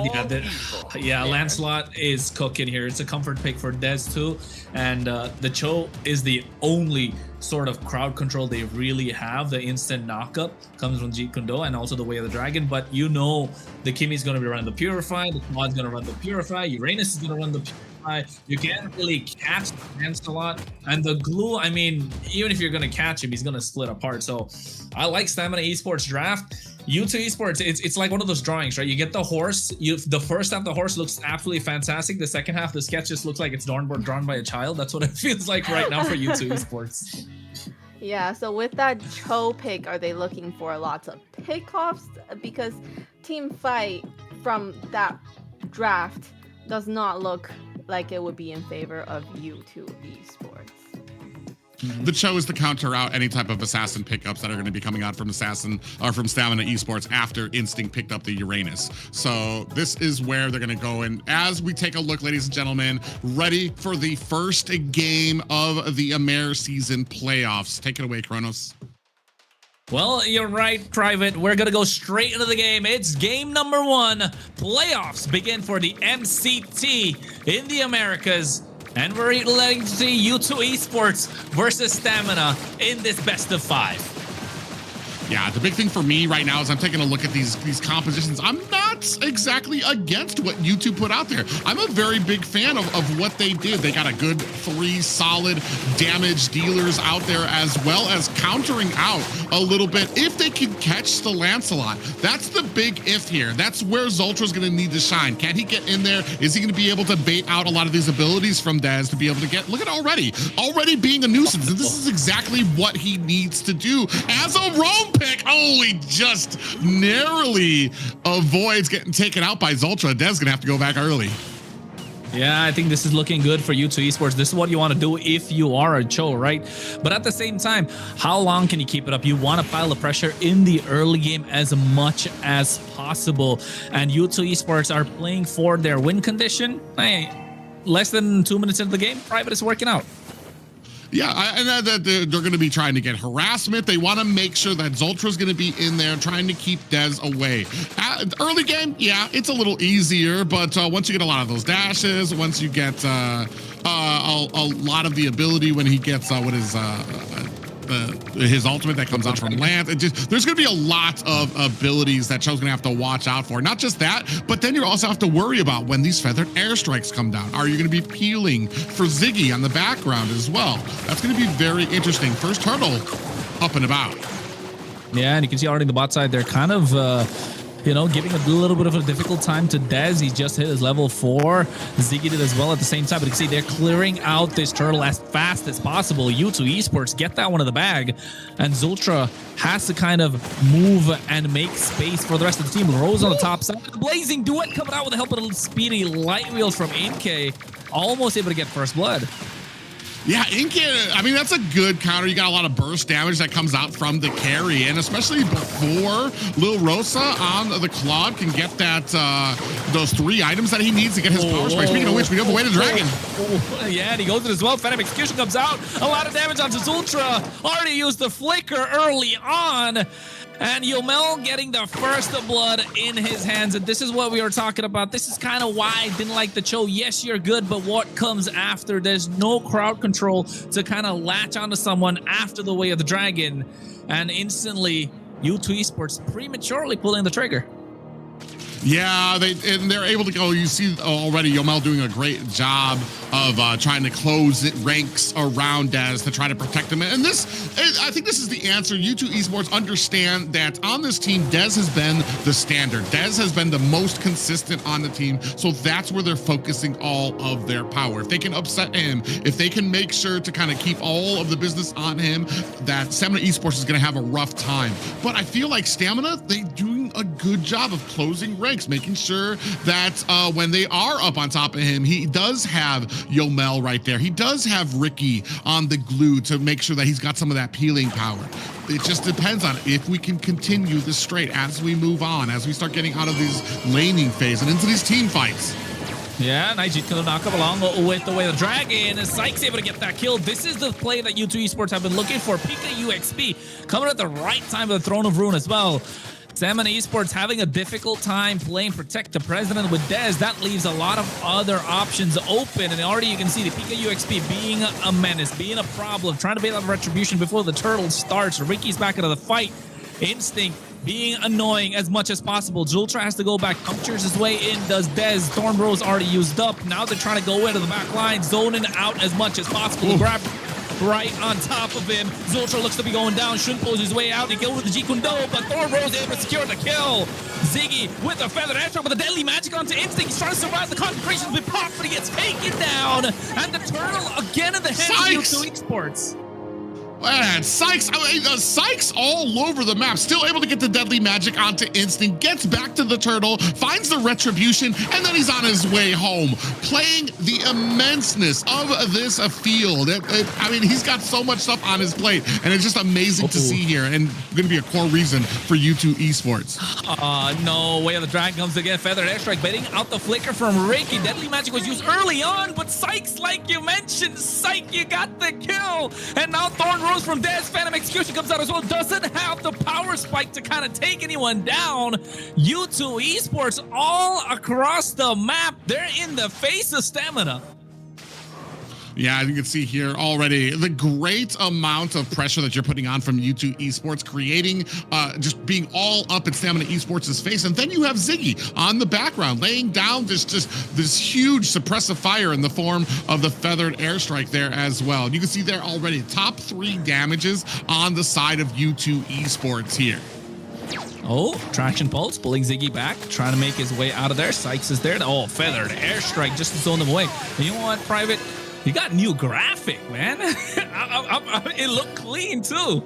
Lancelot is cooking here. It's a comfort pick for Dez too, and the Cho is the only sort of crowd control they really have. The instant knockup comes from Jeet Kune Do and also the Way of the Dragon, but you know the Kimmy's gonna be running the Purify, the Quad's gonna run the Purify, Uranus is gonna run the Purify. You can't really catch Lancelot, and the glue, I mean, even if you're gonna catch him, he's gonna split apart. So I like Stamina Esports draft. U2 Esports, it's like one of those drawings, right? You get the horse, the first half the horse looks absolutely fantastic. The second half the sketch just looks like it's drawn by a child. That's what it feels like right now for U2 Esports. Yeah, so with that Cho pick, are they looking for lots of pickoffs? Because team fight from that draft does not look like it would be in favor of U2 Esports. The Cho is to counter out any type of assassin pickups that are going to be coming out from Assassin or from Stamina Esports after Instinct picked up the Uranus. So this is where they're going to go. And as we take a look, ladies and gentlemen, ready for the first game of the AMER season playoffs. Take it away, Kronos. Well, you're right, Private. We're going to go straight into the game. It's game number 1. Playoffs begin for the MCT in the Americas. And we're letting to see U2 Esports versus Stamina in this best of 5. Yeah, the big thing for me right now is I'm taking a look at these compositions. I'm not exactly against what U2 put out there. I'm a very big fan of what they did. They got a good 3 solid damage dealers out there, as well as countering out a little bit if they can catch the Lancelot. That's the big if here. That's where Zoltra's going to need to shine. Can he get in there? Is he going to be able to bait out a lot of these abilities from Dez to be able to get, look at already being a nuisance. And this is exactly what he needs to do as a roam pick. Oh, he just narrowly avoids getting taken out by Zoltra. Dez gonna have to go back early. Yeah, I think this is looking good for U2 Esports. This is what you want to do if you are a Cho, right? But at the same time, how long can you keep it up? You want to pile the pressure in the early game as much as possible. And U2 Esports are playing for their win condition. Hey, less than 2 minutes into the game, Private is working out. Yeah, and they're going to be trying to get harassment. They want to make sure that Zoltra's going to be in there trying to keep Dez away. Early game, yeah, it's a little easier, but once you get a lot of those dashes, once you get a lot of the ability when he gets his ultimate that comes out from Lance, there's going to be a lot of abilities that Cho's going to have to watch out for. Not just that, but then you also have to worry about when these feathered airstrikes come down. Are you going to be peeling for Ziggy on the background as well? That's going to be very interesting. First turtle up and about. Yeah, and you can see already the bot side, they're kind of you know, giving a little bit of a difficult time to Dez. He just hit his level 4. Ziggy did as well at the same time, but you can see they're clearing out this turtle as fast as possible. U2 Esports get that one in the bag, and Zultra has to kind of move and make space for the rest of the team. Rose on the top side. Blazing Duet coming out with the help of the speedy light wheels from Inke. Almost able to get first blood. Yeah, Inke, I mean, that's a good counter. You got a lot of burst damage that comes out from the carry, and especially before Lil Rosa on the Claude can get that those 3 items that he needs to get his power spike. Speaking of which, we have a way to Dragon. Yeah, and he goes it as well. Phantom Execution comes out. A lot of damage onto Zultra. Already used the flicker early on. And Yomel getting the first blood in his hands. And this is what we were talking about. This is kind of why I didn't like the show. Yes, you're good, but what comes after? There's no crowd control to kind of latch onto someone after the Way of the Dragon. And instantly, U2 Esports prematurely pulling the trigger. Yeah, they're able to go. You see already Yomel doing a great job of trying to close ranks around Dez to try to protect him. And I think this is the answer. U2 Esports understand that on this team, Dez has been the standard. Dez has been the most consistent on the team. So that's where they're focusing all of their power. If they can upset him, if they can make sure to kind of keep all of the business on him, that Stamina Esports is going to have a rough time. But I feel like Stamina, they're doing a good job of closing ranks, making sure that when they are up on top of him, he does have Yomel right there. He does have Ricky on the glue to make sure that he's got some of that peeling power. It just depends on if we can continue this straight as we move on, as we start getting out of these laning phase and into these team fights. Yeah, Nigit gonna knock up along with the Way of the Dragon. And Sykes able to get that kill. This is the play that U2 Esports have been looking for. Pika UXP coming at the right time of the Throne of Ruin as well. Stamina Esports having a difficult time playing Protect the President with Dez. That leaves a lot of other options open. And already you can see the Pika UXP being a menace, being a problem, trying to bail out Retribution before the turtle starts. Ricky's back into the fight. Instinct being annoying as much as possible. Jultra has to go back, punctures his way in, does Dez. Thorn Rose already used up. Now they're trying to go into the back line, zoning out as much as possible. Grab right on top of him. Zultra looks to be going down. Shouldn't pose his way out. He killed with the Jeet Kune Do, but Thorn Rose able to secure the kill. Ziggy with a feathered airstrike with a deadly magic onto Instinct. He's trying to survive the concentration with pop, but he gets taken down. And the turtle again in the hands of U2 Esports. Man, Sykes, Sykes all over the map, still able to get the deadly magic onto Instinct, gets back to the turtle, finds the retribution, and then he's on his way home, playing the immenseness of this field. I mean, he's got so much stuff on his plate, and it's just amazing to see here, and going to be a core reason for U2 Esports. No, Way of the Dragon comes again, feathered airstrike, baiting out the flicker from Ricky. Deadly magic was used early on, but Sykes, like you mentioned, Syke, you got the kill, and now Thorn Rose from Dez. Phantom Execution comes out as well. Doesn't have the power spike to kind of take anyone down. U2 Esports all across the map. They're in the face of Stamina. Yeah, you can see here already the great amount of pressure that you're putting on from U2 Esports, creating, just being all up in Stamina Esports' face. And then you have Ziggy on the background, laying down this huge suppressive fire in the form of the feathered airstrike there as well. You can see there already top 3 damages on the side of U2 Esports here. Oh, Traction Pulse pulling Ziggy back, trying to make his way out of there. Sykes is there. Oh, feathered airstrike just to zone them away. And you know what, Private? You got new graphic, man. It looked clean too.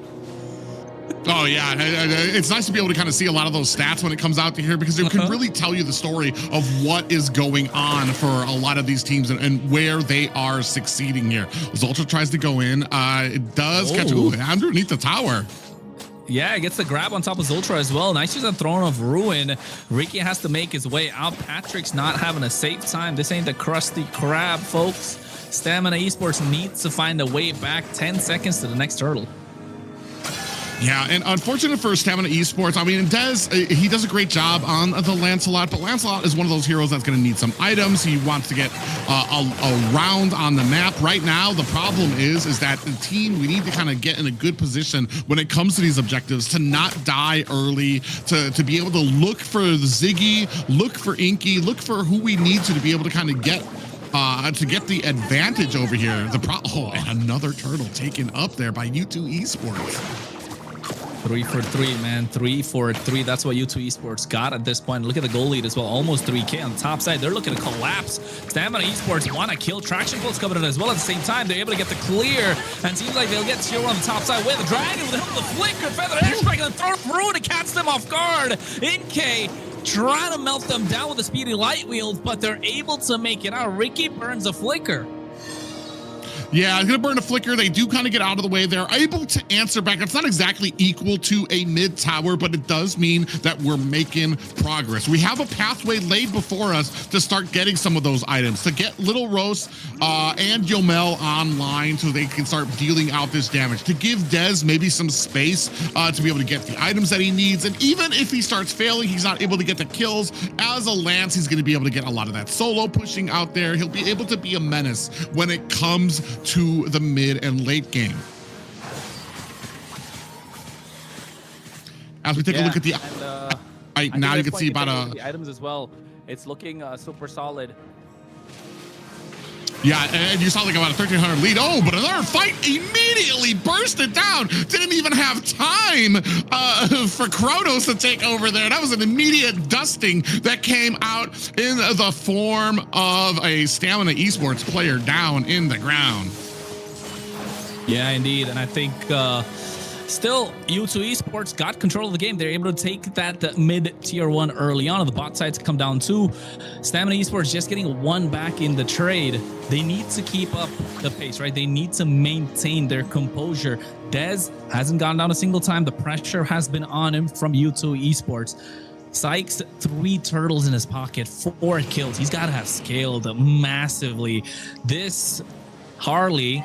Oh yeah, it's nice to be able to kind of see a lot of those stats when it comes out to here, because it can really tell you the story of what is going on for a lot of these teams and where they are succeeding here. Zultra tries to go in. It does catch underneath the tower. Yeah, it gets the grab on top of Zultra as well. Nice use on Throne of Ruin. Ricky has to make his way out. Patrick's not having a safe time. This ain't the Krusty Krab, folks. Stamina Esports needs to find a way back. 10 seconds to the next turtle. Yeah, and unfortunate for Stamina Esports. I mean, Dez, he does a great job on the Lancelot, but Lancelot is one of those heroes that's going to need some items. He wants to get a round on the map. Right now, the problem is that the team, we need to kind of get in a good position when it comes to these objectives, to not die early, to be able to look for the Ziggy, look for Inky, look for who we need to be able to kind of get the advantage over here. And another turtle taken up there by U2 Esports. 3 for 3, man. 3 for 3. That's what U2 Esports got at this point. Look at the goal lead as well. Almost 3K on top side. They're looking to collapse. Stamina Esports want to kill. Traction Pulse coming in as well at the same time. They're able to get the clear. And seems like they'll get tier 1 on the top side. With the Dragon with the help of the Flicker. Feather Airstrike and throw through to catch them off guard. NK trying to melt them down with the speedy light wheels, but they're able to make it out. Ricky burns a Flicker. Yeah, gonna burn a Flicker. They do kind of get out of the way. They're able to answer back. It's not exactly equal to a mid tower, but it does mean that we're making progress. We have a pathway laid before us to start getting some of those items, to get Little Rose and Yomel online so they can start dealing out this damage, to give Dez maybe some space to be able to get the items that he needs. And even if he starts failing, he's not able to get the kills. As a Lance, he's going to be able to get a lot of that solo pushing out there. He'll be able to be a menace when it comes to the mid and late game. As we take a look at the now you can see about the items as well. It's looking super solid. Yeah, and you saw like about a 1,300 lead. Oh, but another fight immediately bursted down. Didn't even have time for Kronos to take over there. That was an immediate dusting that came out in the form of a Stamina Esports player down in the ground. Yeah, indeed. And I think still U2 Esports got control of the game. They're able to take that mid tier 1 early on, and the bot sides come down too. Stamina Esports just getting 1 back in the trade. They need to keep up the pace, right? They need to maintain their composure. Dez hasn't gone down a single time. The pressure has been on him from U2 Esports. Sykes, 3 turtles in his pocket, 4 kills. He's got to have scaled massively. This Harley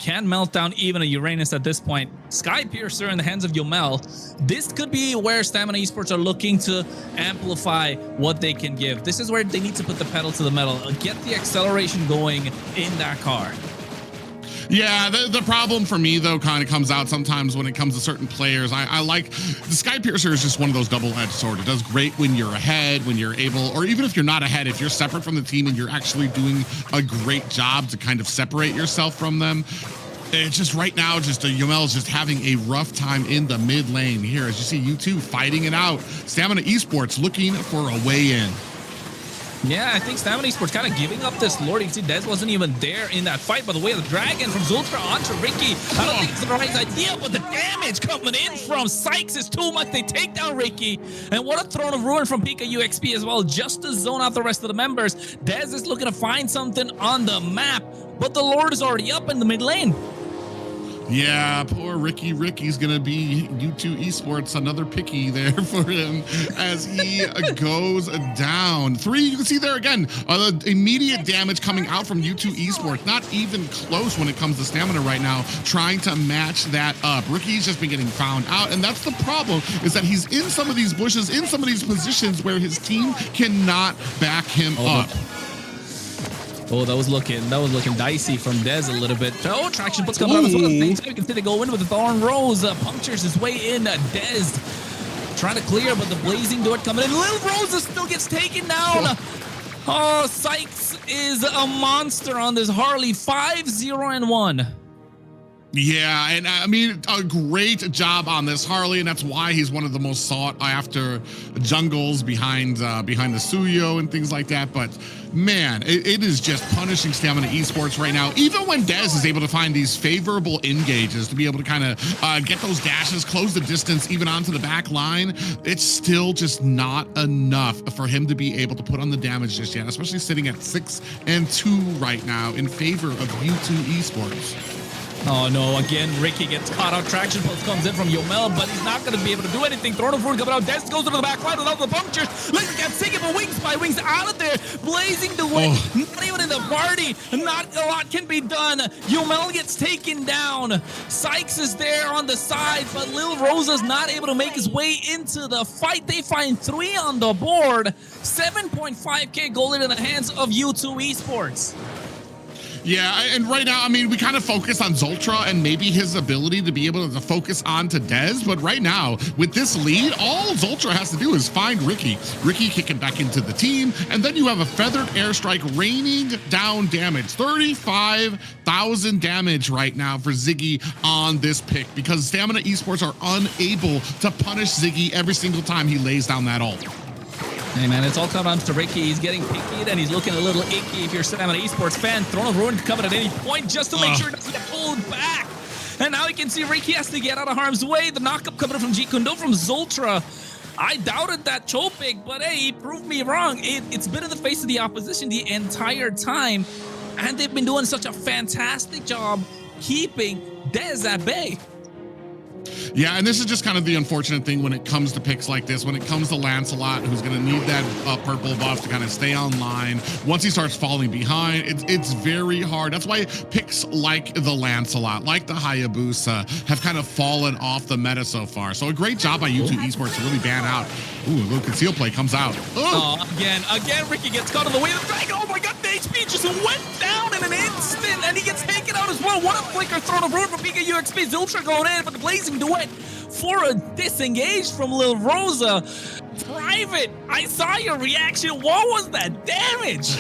can melt down even a Uranus at this point. Sky Piercer in the hands of Yomel. This could be where Stamina Esports are looking to amplify what they can give. This is where they need to put the pedal to the metal, get the acceleration going in that car. Yeah, the problem for me, though, kind of comes out sometimes when it comes to certain players. I like the Sky Piercer is just one of those double-edged swords. It does great when you're ahead, when you're able, or even if you're not ahead, if you're separate from the team and you're actually doing a great job to kind of separate yourself from them. It's just right now, Yomel's just having a rough time in the mid lane here. As you see U2 fighting it out. Stamina Esports looking for a way in. Yeah, I think Stamina Esports kind of giving up this Lord. You can see Dez wasn't even there in that fight. By the way, the Dragon from Zultra onto Ricky. I don't think it's the right idea, but the damage coming in from Sykes is too much. They take down Ricky. And what a Throne of Ruin from Pika UXP as well, just to zone out the rest of the members. Dez is looking to find something on the map, but the Lord is already up in the mid lane. Yeah, poor Ricky. Ricky's gonna be U2 Esports, another picky there for him as he goes down. 3, you can see there again, immediate damage coming out from U2 Esports. Not even close when it comes to stamina right now, trying to match that up. Ricky's just been getting found out, and that's the problem, is that he's in some of these bushes, in some of these positions where his team cannot back him up. Oh, that was looking dicey from Dez a little bit. Oh, Traction Pulse coming out as well. You can see they go in with the Thorn Rose. Punctures his way in. Dez trying to clear, but the Blazing Door coming in. Little Rose still gets taken down. Oh, Sykes is a monster on this Harley. 5-0-1. Yeah, and I mean, a great job on this Harley, and that's why he's one of the most sought after jungles behind the Suyo and things like that. But man, it is just punishing Stamina Esports right now. Even when Dez is able to find these favorable engages to be able to kind of get those dashes, close the distance, even onto the back line, it's still just not enough for him to be able to put on the damage just yet, especially sitting at 6-2 right now in favor of U2 Esports. Oh no, again, Ricky gets caught out. Traction Pulse comes in from Yomel, but he's not going to be able to do anything. Throne of Ruin coming out. Dez goes into the back line without the punctures. Leviathan sinking for Wings by Wings out of there. Blazing the way. Not even in the party. Not a lot can be done. Yomel gets taken down. Sykes is there on the side, but Lil Rosa's not able to make his way into the fight. They find 3 on the board. 7.5k gold in the hands of U2 Esports. Yeah, and right now, I mean, we kind of focus on Zoltra and maybe his ability to be able to focus on to Dez, but right now, with this lead, all Zoltra has to do is find Ricky. Ricky kicking back into the team, and then you have a feathered airstrike raining down damage. 35,000 damage right now for Ziggy on this pick because Stamina Esports are unable to punish Ziggy every single time he lays down that ult. Hey man, it's all coming down to Ricky. He's getting picky and he's looking a little icky if you're Stamina Esports fan. Throne of Ruin coming at any point just to make sure it doesn't get pulled back. And now you can see Ricky has to get out of harm's way. The knockup coming from G Kundo from Zoltra. I doubted that Cho pick, but hey, he proved me wrong. It's been in the face of the opposition the entire time. And they've been doing such a fantastic job keeping Dez at bay. Yeah, and this is just kind of the unfortunate thing when it comes to picks like this, when it comes to Lancelot, who's going to need that purple buff to kind of stay online. Once he starts falling behind, it's very hard. That's why picks like the Lancelot, like the Hayabusa, have kind of fallen off the meta so far. So a great job by U2 Esports to really ban out. Ooh, a little conceal play comes out. Again, Ricky gets caught in the way of the dragon. Oh my god, the HP just went down in an instant, and he gets taken out as well. What a flicker thrown of road from PK UXP. Zultra going in, but the Blazing Duet for a disengage from Lil Rosa. Private, I saw your reaction. What was that damage?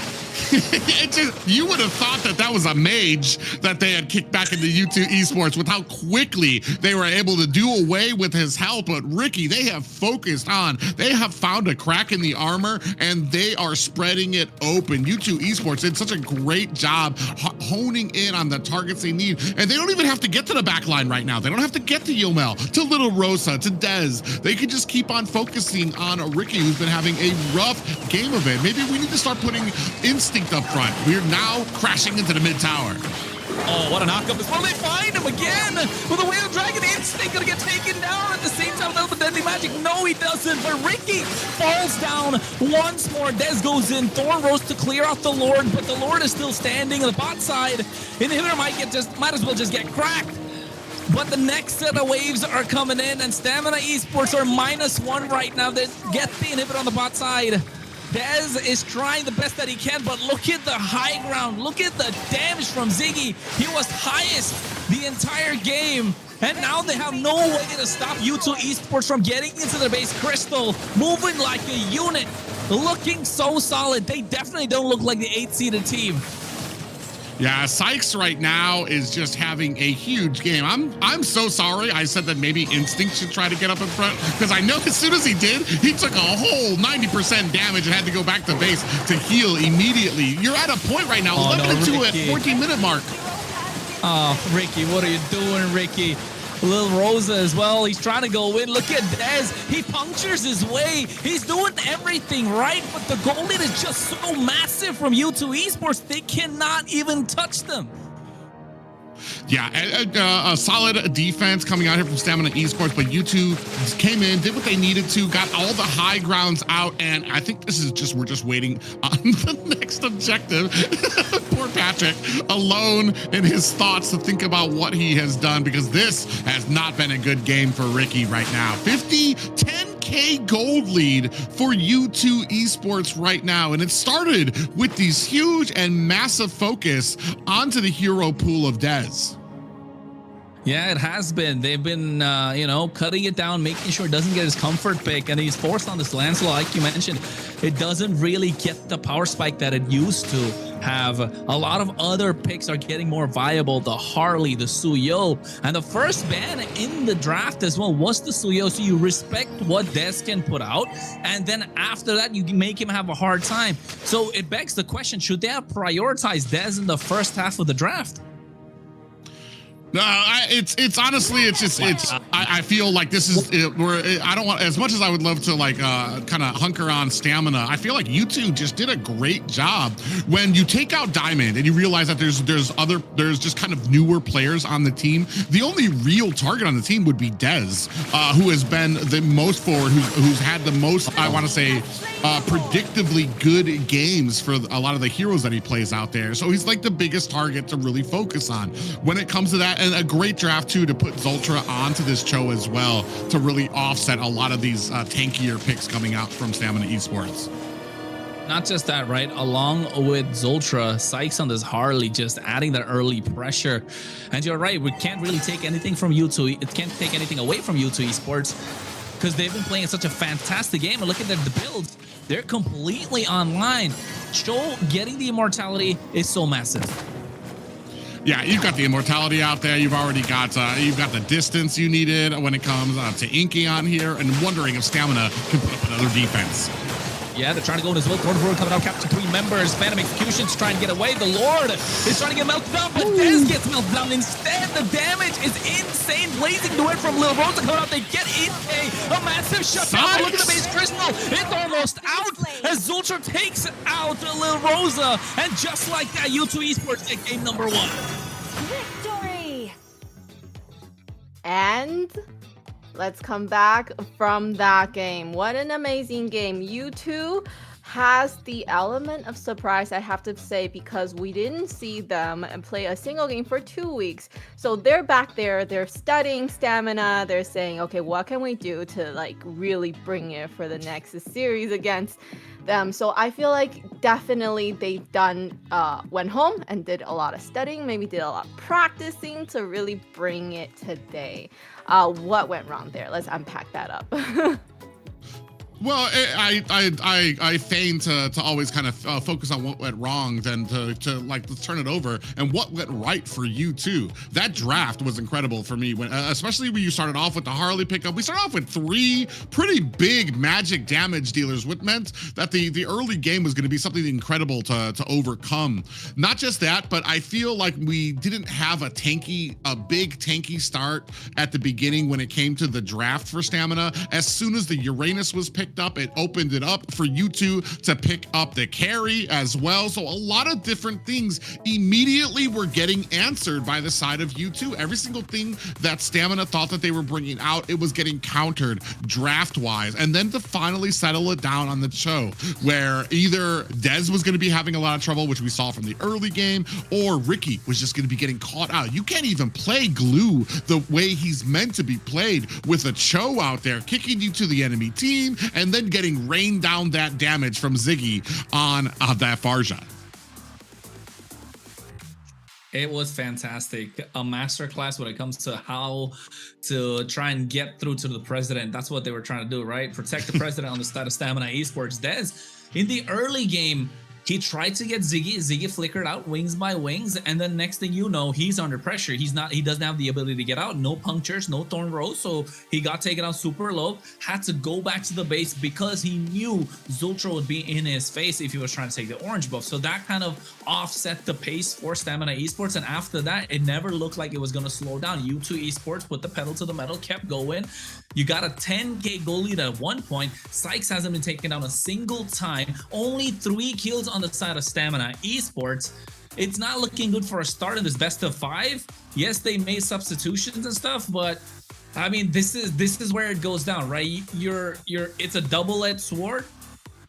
You would have thought that was a mage that they had kicked back into U2 Esports with how quickly they were able to do away with his help. But Ricky, they have focused on, they have found a crack in the armor and they are spreading it open. U2 Esports did such a great job honing in on the targets they need. And they don't even have to get to the back line right now. They don't have to get to Yomel, to Little Rosa, to Dez. They could just keep on focusing on Ricky, who's been having a rough game of it. Maybe we need to start putting Instinct up front. We're now crashing into the mid tower. Oh, what a knockup as well. They find him again with a Whale Dragon. Instinct gonna get taken down at the same time. With Deadly Magic. No, he doesn't. But Ricky falls down once more. Dez goes in. Thorn Rose to clear out the Lord, but the Lord is still standing on the bot side. Inhibitor might as well just get cracked. But the next set of waves are coming in, and Stamina Esports are -1 right now. They get the inhibitor on the bot side. Dez is trying the best that he can, but look at the high ground. Look at the damage from Ziggy. He was highest the entire game. And now they have no way to stop U2 Esports from getting into the base. Crystal moving like a unit, looking so solid. They definitely don't look like the 8-seeded team. Yeah, Sykes right now is just having a huge game. I'm so sorry I said that maybe Instinct should try to get up in front, because I know as soon as he did, he took a whole 90% damage and had to go back to base to heal immediately. You're at a point right now, 11-2 at 14-minute mark. Oh, Ricky, what are you doing, Ricky? Lil Rosa as well. He's trying to go in. Look at Dez. He punctures his way. He's doing everything right, but the goal lead is just so massive from U2 Esports. They cannot even touch them. Yeah, a solid defense coming out here from Stamina Esports, but U2 came in, did what they needed to, got all the high grounds out, and I think this is just, we're just waiting on the next objective. Poor Patrick, alone in his thoughts to think about what he has done, because this has not been a good game for Ricky right now. 10K gold lead for U2 Esports right now, and it started with these huge and massive focus onto the hero pool of Dez. Yeah, it has been. They've been, cutting it down, making sure it doesn't get his comfort pick, and he's forced on this Lancelot, like you mentioned. It doesn't really get the power spike that it used to have. A lot of other picks are getting more viable. The Harley, the Suyo, and the first ban in the draft as well was the Suyo, so you respect what Dez can put out, and then after that, you make him have a hard time. So it begs the question, should they have prioritized Dez in the first half of the draft? No, it's honestly, I feel like this is where I don't want, as much as I would love to like kind of hunker on Stamina, I feel like U2 just did a great job. When you take out Diamond and you realize that there's just kind of newer players on the team, the only real target on the team would be Dez, who has been the most forward, who's had the most, I want to say, predictably good games for a lot of the heroes that he plays out there. So he's like the biggest target to really focus on when it comes to that. And a great draft too to put Zoltra onto this Cho as well to really offset a lot of these tankier picks coming out from Stamina Esports. not just that, right? Along with Zoltra, Sykes on this Harley just adding that early pressure. And you're right, we can't really take anything from U2. It can't take anything away from U2 Esports because they've been playing such a fantastic game. And look at the builds. They're completely online. Show getting the immortality is so massive. Yeah, you've got the immortality out there. You've already got the distance you needed when it comes to Inky on here, and wondering if Stamina can put up another defense. Yeah, they're trying to go in as well. Thornford coming out, capture 3 members. Phantom Execution's trying to get away. The Lord is trying to get melted down, but Dez gets melted down instead. The damage is insane. Blazing to it from Lil Rosa coming out. They get Inky. A massive shutdown. Look at the base crystal. It's almost out as Zultra takes out Lil Rosa. And just like that, U2 Esports take game number 1. Victory! And let's come back from that game. What an amazing game. U2 has the element of surprise, I have to say, because we didn't see them play a single game for 2 weeks. So they're back there, they're studying Stamina, they're saying, okay, what can we do to like really bring it for the next series against them? So I feel like definitely they've done, went home and did a lot of studying, maybe did a lot of practicing to really bring it today. What went wrong there? Let's unpack that up. Well, I feign to always kind of focus on what went wrong than to like let's turn it over and what went right for you too. That draft was incredible for me, when especially when you started off with the Harley pickup. We started off with 3 pretty big magic damage dealers, which meant that the early game was going to be something incredible to overcome. Not just that, but I feel like we didn't have a big tanky start at the beginning when it came to the draft for Stamina. As soon as the Uranus was picked up, it opened it up for U2 to pick up the carry as well. So a lot of different things immediately were getting answered by the side of U2. Every single thing that Stamina thought that they were bringing out, it was getting countered draft-wise. And then to finally settle it down on the show, where either Dez was going to be having a lot of trouble, which we saw from the early game, or Ricky was just going to be getting caught out. You can't even play Glue the way he's meant to be played with a Cho out there kicking you to the enemy team and then getting rained down that damage from Ziggy on that Farja. It was fantastic. A masterclass when it comes to how to try and get through to the president. That's what they were trying to do, right? Protect the president on the side of Stamina Esports. Dez, in the early game, he tried to get Ziggy. Ziggy flickered out wings by wings, and then next thing you know, he's under pressure. He doesn't have the ability to get out. No punctures, no thorn rose, so he got taken out super low. Had to go back to the base because he knew Zultra would be in his face if he was trying to take the orange buff. So that kind of offset the pace for Stamina Esports, and after that, it never looked like it was going to slow down. U2 Esports put the pedal to the metal, kept going. You got a 10k goal lead at one point. Sykes hasn't been taken down a single time. Only 3 kills on the side of Stamina Esports. It's not looking good for a start in this best of 5. Yes, they made substitutions and stuff, but I mean, this is where it goes down, right? It's a double-edged sword,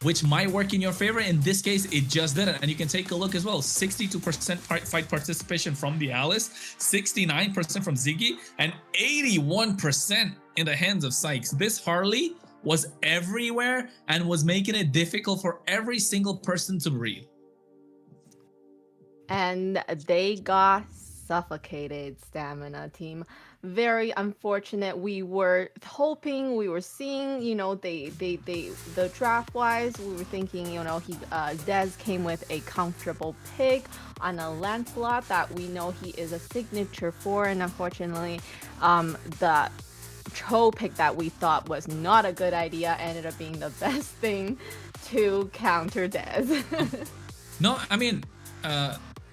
which might work in your favor. In this case, it just didn't. And you can take a look as well. 62% fight participation from the Alice, 69% from Ziggy, and 81% in the hands of Sykes. This Harley was everywhere and was making it difficult for every single person to breathe. And they got suffocated, Stamina team. Very unfortunate. We were hoping, we were seeing, you know, the draft wise, we were thinking, you know, Dez came with a comfortable pick on a Lancelot that we know he is a signature for, and unfortunately, the Cho pick that we thought was not a good idea ended up being the best thing to counter Dez. No, I mean,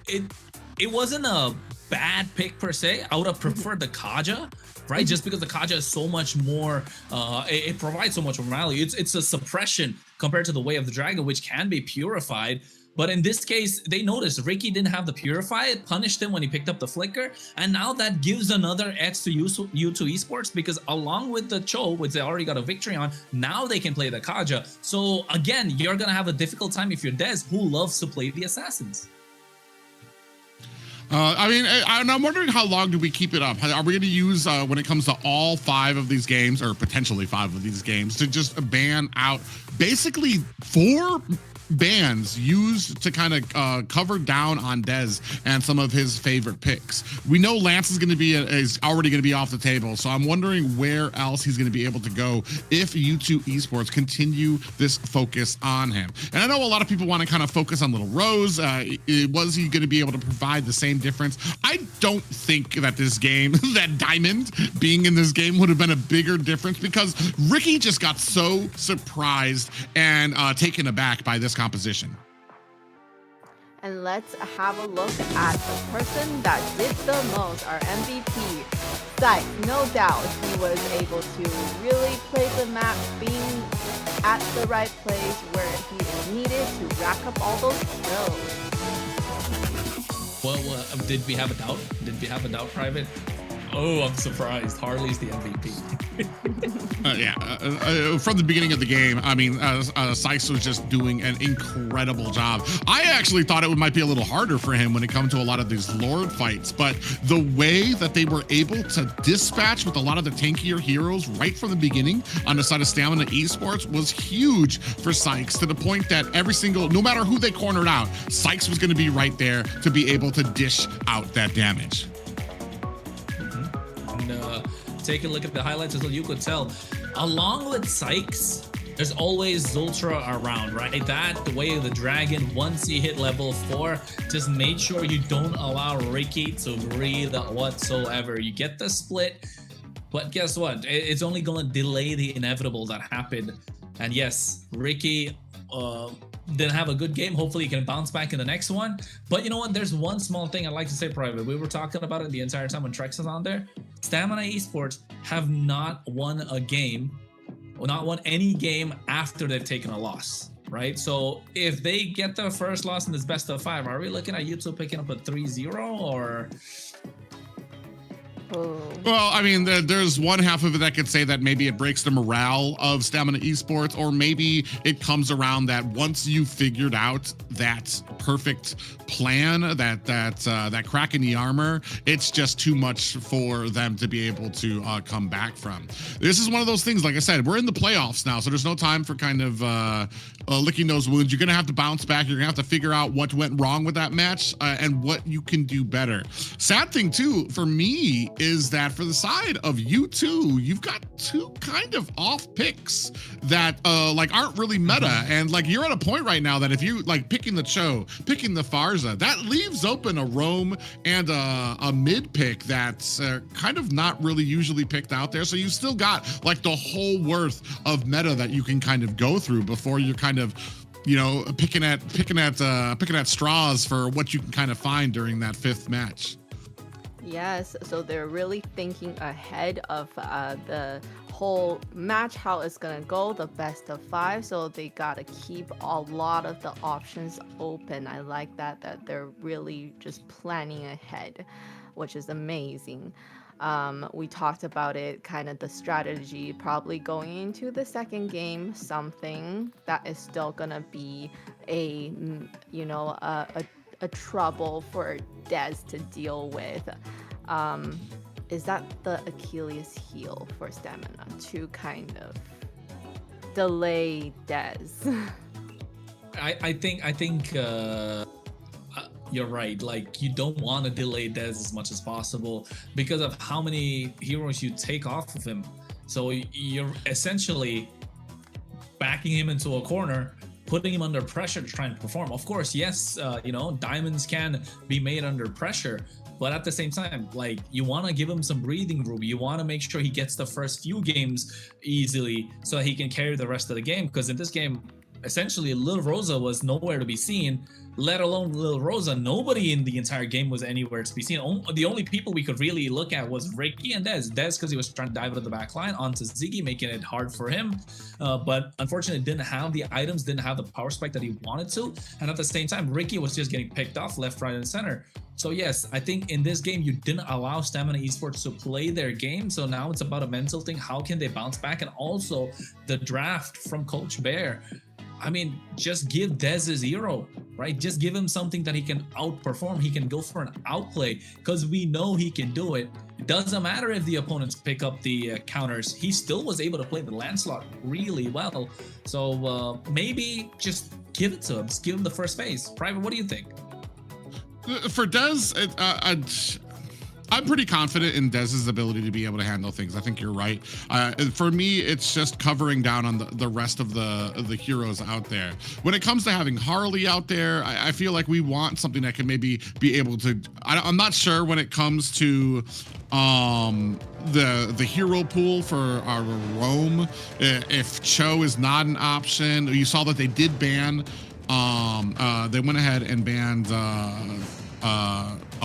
it wasn't a bad pick per se. I would have preferred the Kaja, right? Just because the Kaja is so much more, it provides so much more value. It's a suppression compared to the Way of the Dragon, which can be purified. But in this case, they noticed Ricky didn't have the Purify. It punished him when he picked up the Flicker. And now that gives another edge to U2 Esports, because along with the Cho, which they already got a victory on, now they can play the Kaja. So again, you're going to have a difficult time if you're Dez, who loves to play the Assassins. I mean, I'm wondering how long do we keep it up? Are we going to use, when it comes to all 5 of these games, or potentially 5 of these games, to just ban out basically 4 bans used to kind of cover down on Dez and some of his favorite picks. We know Lance is already going to be off the table, so I'm wondering where else he's going to be able to go if U2 Esports continue this focus on him. And I know a lot of people want to kind of focus on Little Rose. Was he going to be able to provide the same difference? I don't think that this game, that Diamond being in this game would have been a bigger difference, because Ricky just got so surprised and taken aback by this composition. And let's have a look at the person that did the most, our MVP. Sykes, no doubt he was able to really play the map, being at the right place where he is needed to rack up all those kills. Well, did we have a doubt? Did we have a doubt, Private? Oh, I'm surprised. Harley's the MVP. From the beginning of the game, I mean, Sykes was just doing an incredible job. I actually thought it might be a little harder for him when it comes to a lot of these Lord fights, but the way that they were able to dispatch with a lot of the tankier heroes right from the beginning on the side of Stamina Esports was huge for Sykes, to the point that no matter who they cornered out, Sykes was going to be right there to be able to dish out that damage. Take a look at the highlights as well. You could tell, along with Sykes, there's always Zultra around, right? The way of the dragon, once you hit level 4, just make sure you don't allow Ricky to breathe whatsoever. You get the split, but guess what? It's only going to delay the inevitable that happened. And yes, Ricky didn't have a good game. Hopefully he can bounce back in the next one. But you know what? There's one small thing I'd like to say, Private. We were talking about it the entire time when Trex is on there. Stamina Esports have not won a game, or not won any game after they've taken a loss, right? So if they get their first loss in this best of 5, are we looking at U2 picking up a 3-0 or... Well, I mean, there's one half of it that could say that maybe it breaks the morale of Stamina Esports, or maybe it comes around that once you figured out that perfect plan, that crack in the armor, it's just too much for them to be able to come back from. This is one of those things, like I said, we're in the playoffs now, so there's no time for kind of licking those wounds. You're going to have to bounce back. You're going to have to figure out what went wrong with that match and what you can do better. Sad thing, too, for me, is that for the side of U2, you've got two kind of off picks that like aren't really meta. And like you're at a point right now that if you like picking the Cho, picking the Farza, that leaves open a roam and a mid pick that's kind of not really usually picked out there. So you've still got like the whole worth of meta that you can kind of go through before you're kind of, you know, picking at straws for what you can kind of find during that 5th match. Yes, so they're really thinking ahead of the whole match, how it's gonna go, the best of 5. So they gotta keep a lot of the options open. I like that they're really just planning ahead, which is amazing. We talked about it, kind of the strategy, probably going into the 2nd game, something that is still gonna be a trouble for Dez to deal with. Is that the Achilles heel for Stamina, to kind of delay Dez? I think you're right. Like, you don't want to delay Dez as much as possible because of how many heroes you take off of him. So you're essentially backing him into a corner, putting him under pressure to try and perform. Of course, yes, diamonds can be made under pressure, but at the same time, like, you want to give him some breathing room. You want to make sure he gets the first few games easily so that he can carry the rest of the game. Because in this game, essentially, Lil Rosa was nowhere to be seen, let alone Lil Rosa. Nobody in the entire game was anywhere to be seen. The only people we could really look at was Ricky and Dez. Dez, because he was trying to dive out of the back line onto Ziggy, making it hard for him. But unfortunately, didn't have the items, didn't have the power spike that he wanted to. And at the same time, Ricky was just getting picked off left, right, and center. So yes, I think in this game, you didn't allow Stamina Esports to play their game. So now it's about a mental thing. How can they bounce back? And also the draft from Coach Bear. I mean, just give Dez his hero, right? Just give him something that he can outperform. He can go for an outplay because we know he can do it. It doesn't matter if the opponents pick up the counters. He still was able to play the Lancelot really well. So maybe just give it to him. Just give him the first phase. Private, what do you think? For Dez, I'm pretty confident in Dez's ability to be able to handle things. I think you're right. For me, it's just covering down on the rest of the heroes out there. When it comes to having Harley out there, I feel like we want something that can maybe be able to. I'm not sure when it comes to the hero pool for our Roam. If Cho is not an option, you saw that they did ban. They went ahead and banned.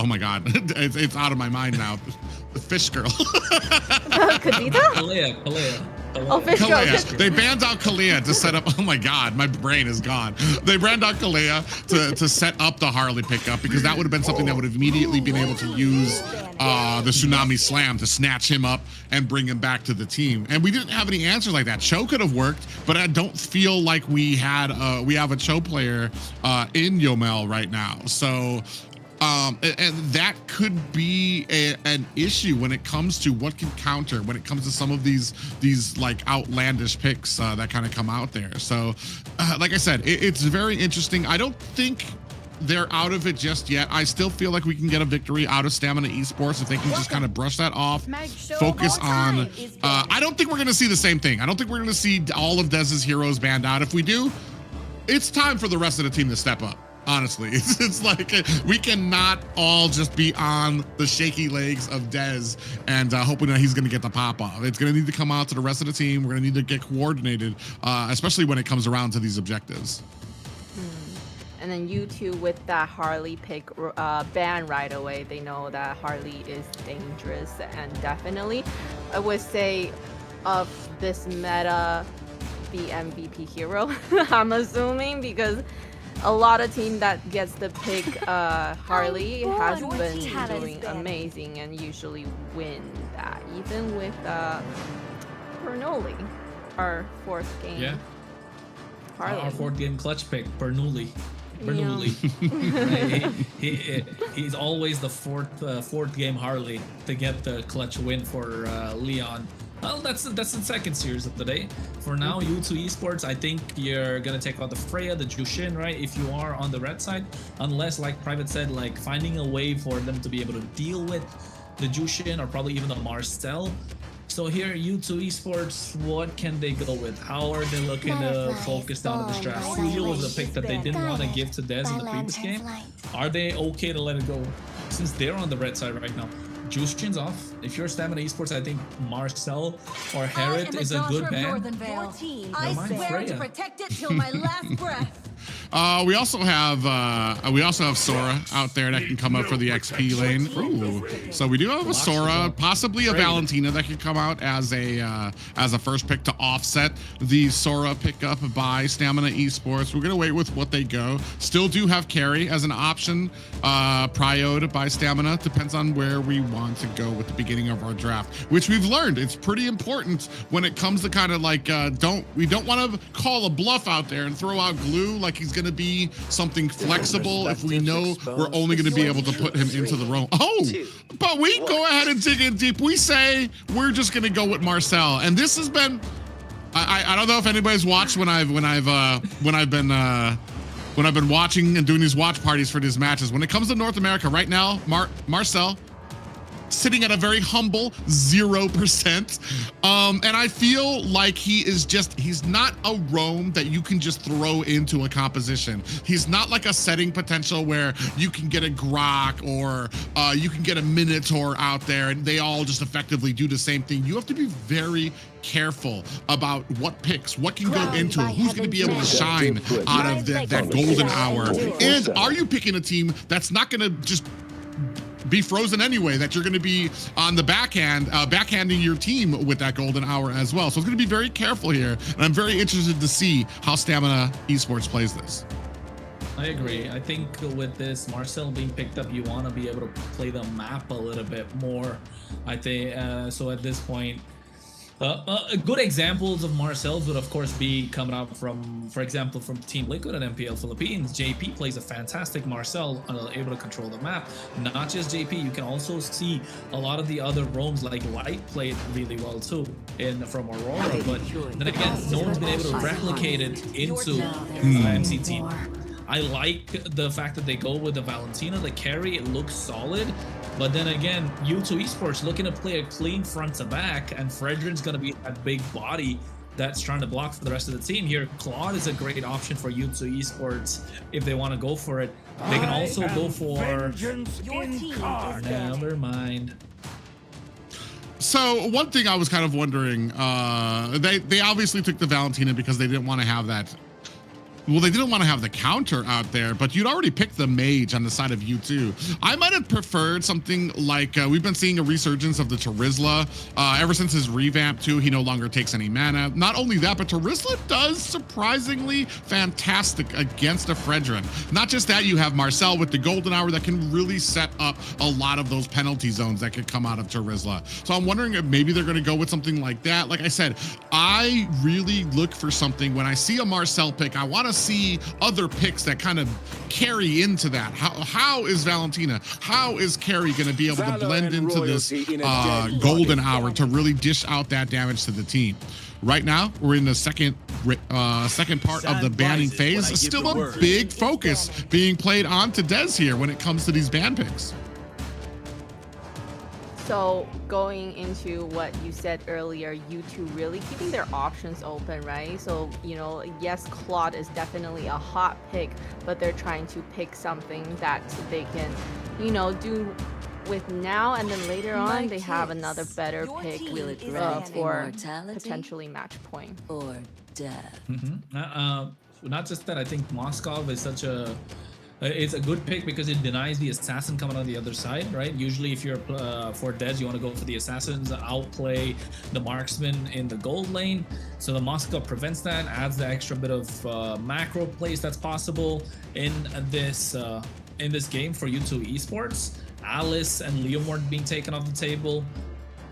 Oh my God, it's out of my mind now. The fish girl. Kadita? Kalea. Oh, fish girl. Kalea. They banned out Kalea to set up. Oh my God, my brain is gone. They banned out Kalea to set up the Harley pickup because that would have been something that would have immediately been able to use the Tsunami Slam to snatch him up and bring him back to the team. And we didn't have any answers like that. Cho could have worked, but I don't feel like we have a Cho player in Yomel right now. So. And that could be an issue when it comes to what can counter, when it comes to some of these like outlandish picks that kind of come out there. So, like I said, it's very interesting. I don't think they're out of it just yet. I still feel like we can get a victory out of Stamina Esports if they can just kind of brush that off, focus on. I don't think we're going to see the same thing. I don't think we're going to see all of Dez's heroes banned out. If we do, it's time for the rest of the team to step up. Honestly, it's like we cannot all just be on the shaky legs of Dez and hoping that he's going to get the pop off. It's going to need to come out to the rest of the team. We're going to need to get coordinated, especially when it comes around to these objectives. And then U2 with that Harley pick ban right away. They know that Harley is dangerous, and definitely, I would say, of this meta, the MVP hero. I'm assuming because. A lot of team that gets the pick Harley has been doing amazing and usually win that, even with Bernoulli, our fourth game. Yeah. Harley. Our fourth game clutch pick, Bernoulli. He's always the fourth game Harley to get the clutch win for Lyon. Well, that's the second series of the day. For now, U2 Esports, I think you're gonna take out the Freya, the Jushin, right? If you are on the red side, unless, like Private said, like finding a way for them to be able to deal with the Jushin or probably even the Marcel. So here, U2 Esports, what can they go with? How are they looking to focus down on this draft? Julio was a pick that they didn't want to give to Dez in the previous game. Are they okay to let it go since they're on the red side right now? Jushin's off. If you're Stamina Esports, I think Marcel or Herod is a good ban. I swear to protect it till my last breath. We also have Sora out there that can come up for the XP lane. Ooh. So we do have a Sora, possibly a Valentina that can come out as a first pick to offset the Sora pickup by Stamina Esports. We're gonna wait with what they go. Still do have Carry as an option, prioed by Stamina. Depends on where we want to go with the beginning of our draft, which we've learned it's pretty important when it comes to kind of like we don't want to call a bluff out there and throw out Glue like he's going to be something flexible if we know we're only going to be able to put him into the roam. Oh, but we go ahead and dig in deep. We say we're just going to go with Marcel, and this has been. I don't know if anybody's watched when I've been watching and doing these watch parties for these matches. When it comes to North America right now, Marcel sitting at a very humble 0%. And I feel like he's not a roam that you can just throw into a composition. He's not like a setting potential where you can get a Grok or you can get a Minotaur out there and they all just effectively do the same thing. You have to be very careful about what picks, what can go into it, who's going to be able to shine out of that golden hour. And are you picking a team that's not going to just be frozen anyway, that you're going to be on the backhand, backhanding your team with that golden hour as well. So it's going to be very careful here. And I'm very interested to see how Stamina Esports plays this. I agree. I think with this Marcel being picked up, you want to be able to play the map a little bit more. I think so at this point, Good examples of Marcel's would of course be coming out from, for example, from Team Liquid and MPL Philippines. JP plays a fantastic Marcel, able to control the map. Not just JP, you can also see a lot of the other roams like Light played really well too from Aurora, but then again, no one's been able to replicate it into MCT. I like the fact that they go with the Valentina, the carry, it looks solid. But then again, U2 Esports looking to play a clean front to back, and Fredrin's going to be that big body that's trying to block for the rest of the team here. Claude is a great option for U2 Esports if they want to go for it. They can also go for... Never mind. So one thing I was kind of wondering, they obviously took the Valentina because they didn't want to have that. Well, they didn't want to have the counter out there, but you'd already picked the mage on the side of U2. I might have preferred something like, we've been seeing a resurgence of the Terizla. Ever since his revamp too, he no longer takes any mana. Not only that, but Terizla does surprisingly fantastic against a Fredrin. Not just that, you have Marcel with the Golden Hour that can really set up a lot of those penalty zones that could come out of Terizla. So I'm wondering if maybe they're going to go with something like that. Like I said, I really look for something when I see a Marcel pick. I want to see other picks that kind of carry into that. How is Valentina, how is Carrie going to be able to blend into this Golden Hour to really dish out that damage to the team? Right now, we're in the second part of the banning phase. Still a big focus being played onto Dez here when it comes to these ban picks. So going into what you said earlier, U2 really keeping their options open, right? So, you know, yes, Claude is definitely a hot pick, but they're trying to pick something that they can, you know, do with now, and then later on they have another better pick for potentially match point. Or death. Not just that, I think Moskov is such a... it's a good pick because it denies the assassin coming on the other side, right? Usually if you're for Dez, you want to go for the assassins, outplay the marksman in the gold lane. So the Moskov prevents that, adds the extra bit of macro plays that's possible in this game for U2 Esports. Alice and Leomord being taken off the table.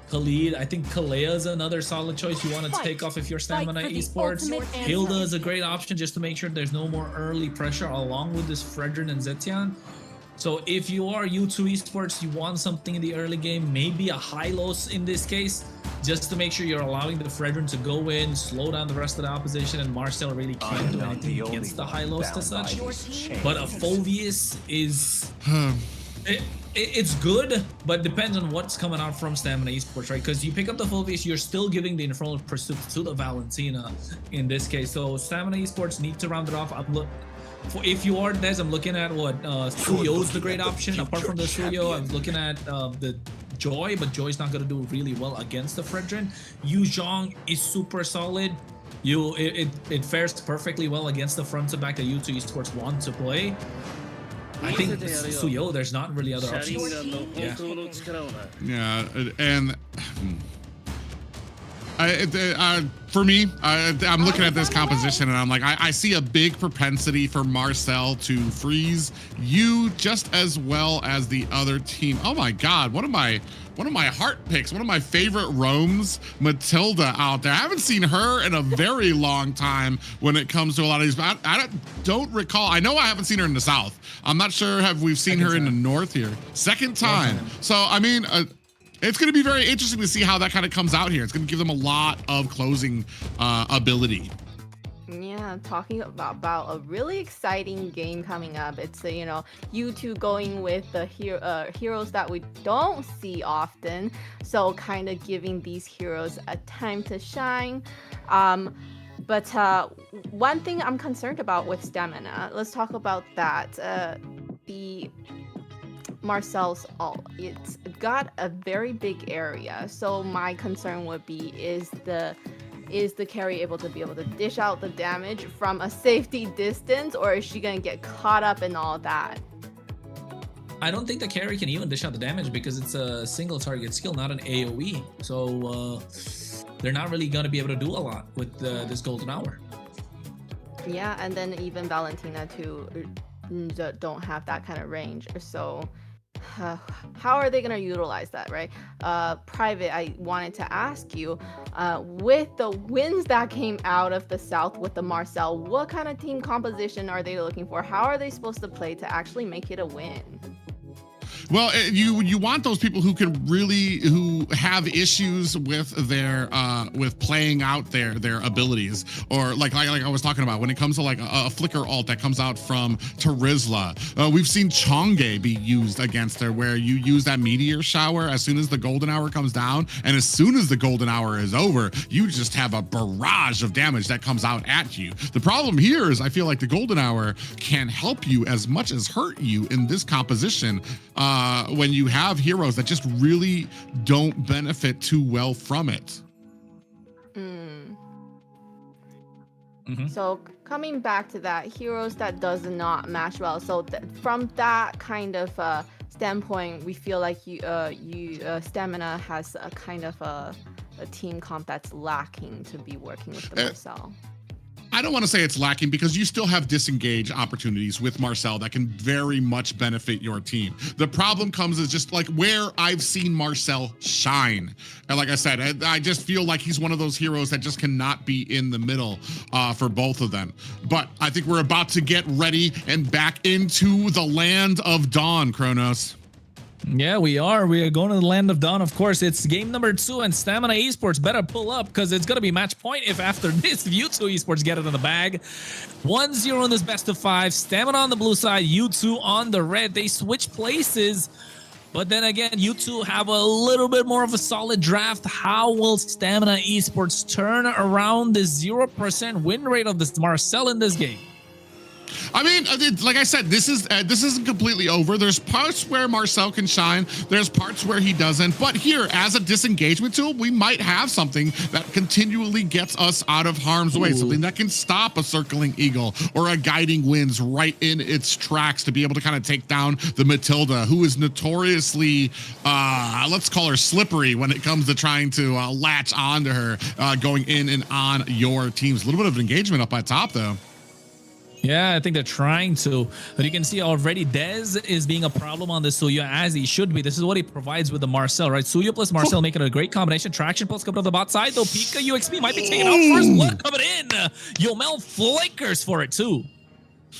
Khalid, I think Kalea is another solid choice you want to take off if you're Stamina Esports. Hilda is a great option just to make sure there's no more early pressure along with this Fredrin and Zetian. So if you are U2 Esports, you want something in the early game, maybe a Hylos in this case, just to make sure you're allowing the Fredrin to go in, slow down the rest of the opposition, and Marcel really can't do anything against the Hylos as such. But a Phoveus is... It's good, but depends on what's coming out from Stamina Esports, right? Because you pick up the Phoveus, you're still giving the Infernal Pursuit to the Valentina in this case. So Stamina Esports need to round it off. If you are Dez, I'm looking at what Suyo is the great option. Apart from the Suyo, I'm looking at the Joy, but Joy's not going to do really well against the Fredrin. Yu Zhong is super solid. It fares perfectly well against the front to back that U2 Esports want to play. I think Suyo, there's not really other options. Yeah, and for me, I'm looking at this composition and I'm like, I see a big propensity for Marcel to freeze you just as well as the other team. Oh my God, one of my heart picks, one of my favorite roams, Matilda out there. I haven't seen her in a very long time when it comes to a lot of these, but I don't recall. I know I haven't seen her in the South. I'm not sure we've seen her in the North here. Second time. So, I mean, it's going to be very interesting to see how that kind of comes out here. It's going to give them a lot of closing ability. Yeah, talking about a really exciting game coming up. It's you know, U2 going with the heroes that we don't see often, so kind of giving these heroes a time to shine. But one thing I'm concerned about with Stamina, let's talk about that. The Marcel's ult, it's got a very big area, so my concern would be is the carry able to dish out the damage from a safety distance, or is she gonna get caught up in all that? I don't think the carry can even dish out the damage because it's a single target skill, not an AoE. So they're not really gonna be able to do a lot with this golden hour. Yeah, and then even Valentina too don't have that kind of range. So how are they going to utilize that, right? Private, I wanted to ask you, with the wins that came out of the South with the Marcel, what kind of team composition are they looking for? How are they supposed to play to actually make it a win? Well, you want those people who have issues with their with playing out their abilities, or like I was talking about when it comes to like a flicker ult that comes out from Terizla. We've seen Chonge be used against her, where you use that meteor shower as soon as the golden hour comes down, and as soon as the golden hour is over, you just have a barrage of damage that comes out at you. The problem here is I feel like the golden hour can help you as much as hurt you in this composition. When you have heroes that just really don't benefit too well from it. So coming back to that, heroes that does not match well. So from that kind of standpoint, we feel like Stamina has a kind of a team comp that's lacking to be working with the Marcel. I don't want to say it's lacking, because you still have disengage opportunities with Marcel that can very much benefit your team. The problem comes is just like where I've seen Marcel shine. And like I said, I just feel like he's one of those heroes that just cannot be in the middle for both of them. But I think we're about to get ready and back into the land of Dawn, Kronos. Yeah, we are. We are going to the land of Dawn, of course. It's game number 2, and Stamina Esports better pull up, because it's going to be match point if after this U2 Esports get it in the bag. 1-0 in this best of 5. Stamina on the blue side, U2 on the red. They switch places, but then again, U2 have a little bit more of a solid draft. How will Stamina Esports turn around the 0% win rate of this Marcel in this game? I mean, like I said, this isn't completely over. There's parts where Marcel can shine. There's parts where he doesn't. But here, as a disengagement tool, we might have something that continually gets us out of harm's way. Something that can stop a circling eagle or a guiding winds right in its tracks to be able to kind of take down the Matilda, who is notoriously, let's call her slippery when it comes to trying to latch onto her, going in and on your teams. A little bit of engagement up at top, though. Yeah, I think they're trying to, but you can see already Dez is being a problem on the Suyo, as he should be. This is what he provides with the Marcel, right? Suyo plus Marcel making a great combination. Traction plus coming to the bot side, though. Pika UXP might be taking out first blood coming in. Yomel flickers for it too.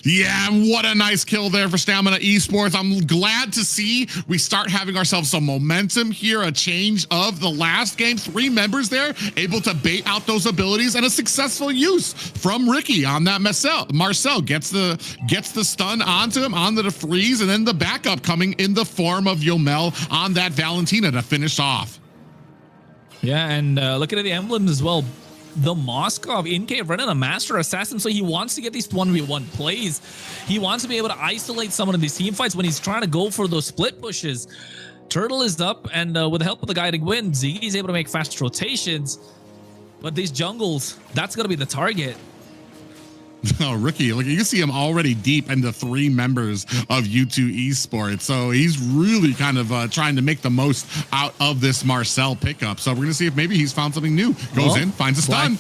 Yeah, what a nice kill there for Stamina Esports. I'm glad to see we start having ourselves some momentum here, a change of the last game. 3 members there able to bait out those abilities, and a successful use from Ricky on that Marcel gets the stun onto him, onto the freeze, and then the backup coming in the form of Yomel on that Valentina to finish off. Yeah, and looking at the emblems as well. The Moskov in-cave running a Master Assassin, so he wants to get these 1v1 plays. He wants to be able to isolate someone in these team fights when he's trying to go for those split pushes. Turtle is up, and with the help of the guiding wind, Ziggy's able to make fast rotations. But these jungles, that's going to be the target. Oh, Ricky, look, you can see him already deep into 3 members of U2 Esports. So he's really kind of trying to make the most out of this Marcel pickup. So we're going to see if maybe he's found something new. Goes in, finds a stun.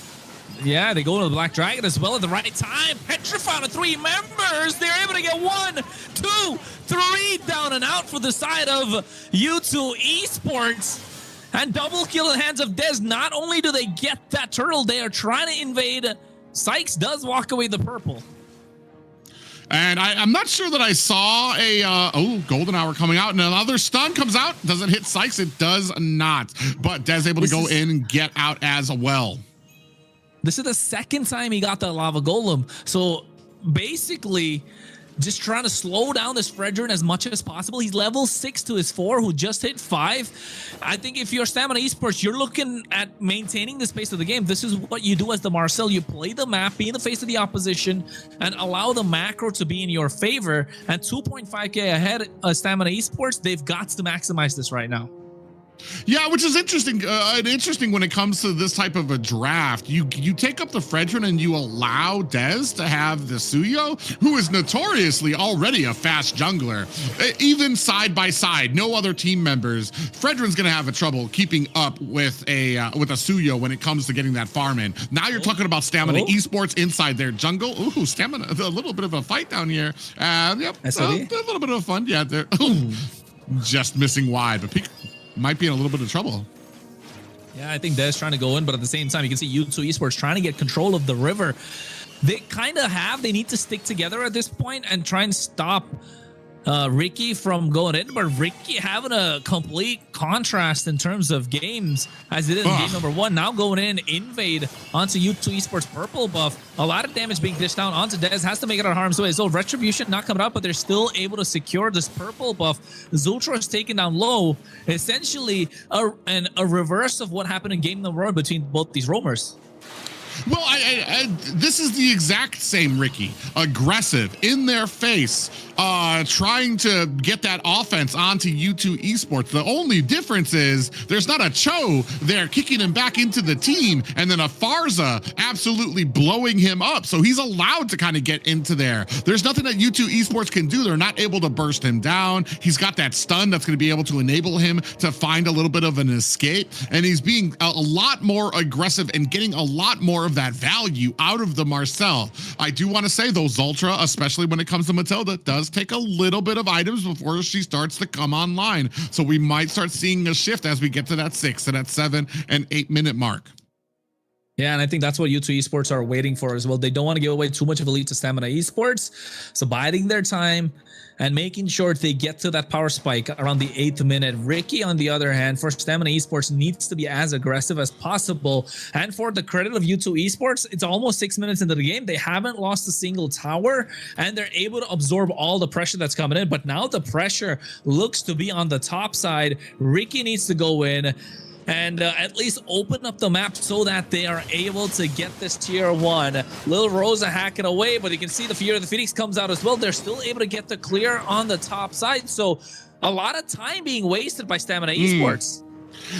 Yeah, they go to the Black Dragon as well at the right time. Petra found 3 members. They're able to get 1, 2, 3 down and out for the side of U2 Esports. And double kill in the hands of Dez. Not only do they get that turtle, they are trying to invade. Sykes does walk away the purple. And I'm not sure that I saw a, golden hour coming out, and another stun comes out. Does it hit Sykes? It does not. But Dez able to go in and get out as well. This is the 2nd time he got that lava golem. So basically, just trying to slow down this Fredrin as much as possible. He's level 6 to his 4, who just hit 5. I think if you're Stamina Esports, you're looking at maintaining the pace of the game. This is what you do as the Marcel. You play the map, be in the face of the opposition, and allow the macro to be in your favor. And 2.5k ahead of Stamina Esports, they've got to maximize this right now. Yeah, which is interesting. Interesting when it comes to this type of a draft. You take up the Fredrin and you allow Dez to have the Suyo, who is notoriously already a fast jungler. Even side by side, no other team members. Fredrin's gonna have a trouble keeping up with a Suyo when it comes to getting that farm in. Now you're talking about Stamina Esports inside their jungle. Ooh, Stamina, a little bit of a fight down here. Yep, a little bit of fun. Yeah, there. just missing wide, but Peak might be in a little bit of trouble. Yeah, I think Dez trying to go in, but at the same time, you can see U2 Esports trying to get control of the river. They kind of they need to stick together at this point and try and stop Ricky from going in, but Ricky having a complete contrast in terms of games as it is in game number 1. Now going in, invade onto U2 Esports purple buff. A lot of damage being dished down onto Dez. Has to make it out of harm's way. So Retribution not coming up, but they're still able to secure this purple buff. Zultra is taken down low. Essentially a reverse of what happened in game number 1 between both these roamers. Well, this is the exact same Ricky. Aggressive, in their face, trying to get that offense onto U2 Esports. The only difference is there's not a Cho there kicking him back into the team, and then a Farza absolutely blowing him up. So he's allowed to kind of get into there. There's nothing that U2 Esports can do. They're not able to burst him down. He's got that stun that's going to be able to enable him to find a little bit of an escape. And he's being a lot more aggressive and getting a lot more of that value out of the Marcel. I do want to say though, Zultra, especially when it comes to Matilda, does take a little bit of items before she starts to come online. So we might start seeing a shift as we get to that 6 to that 7 and 8 minute mark. Yeah, and I think that's what U2 Esports are waiting for as well. They don't want to give away too much of a lead to Stamina Esports. So biding their time and making sure they get to that power spike around the 8th minute. Ricky, on the other hand, for Stamina Esports, needs to be as aggressive as possible. And for the credit of U2 Esports, it's almost 6 minutes into the game. They haven't lost a single tower, and they're able to absorb all the pressure that's coming in. But now the pressure looks to be on the top side. Ricky needs to go in and at least open up the map so that they are able to get this tier 1. Lil Rosa hacking away, but you can see the Fear of the Phoenix comes out as well. They're still able to get the clear on the top side. So a lot of time being wasted by Stamina Esports.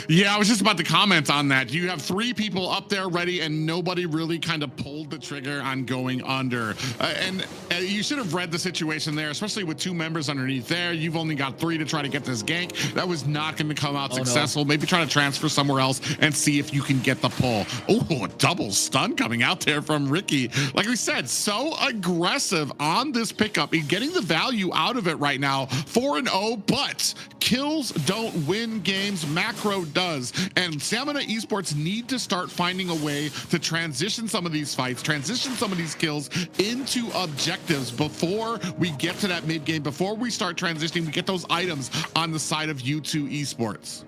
Yeah, I was just about to comment on that. You have 3 people up there ready, and nobody really kind of pulled the trigger on going under. And you should have read the situation there, especially with 2 members underneath there. You've only got 3 to try to get this gank. That was not going to come out successful. No. Maybe try to transfer somewhere else and see if you can get the pull. Oh, a double stun coming out there from Ricky. Like we said, so aggressive on this pickup. He's getting the value out of it right now. 4-0, but kills don't win games. Macro does, and Stamina Esports need to start finding a way to transition some of these fights, transition some of these kills into objectives before we get to that mid game, before we start transitioning, we get those items on the side of U2 Esports.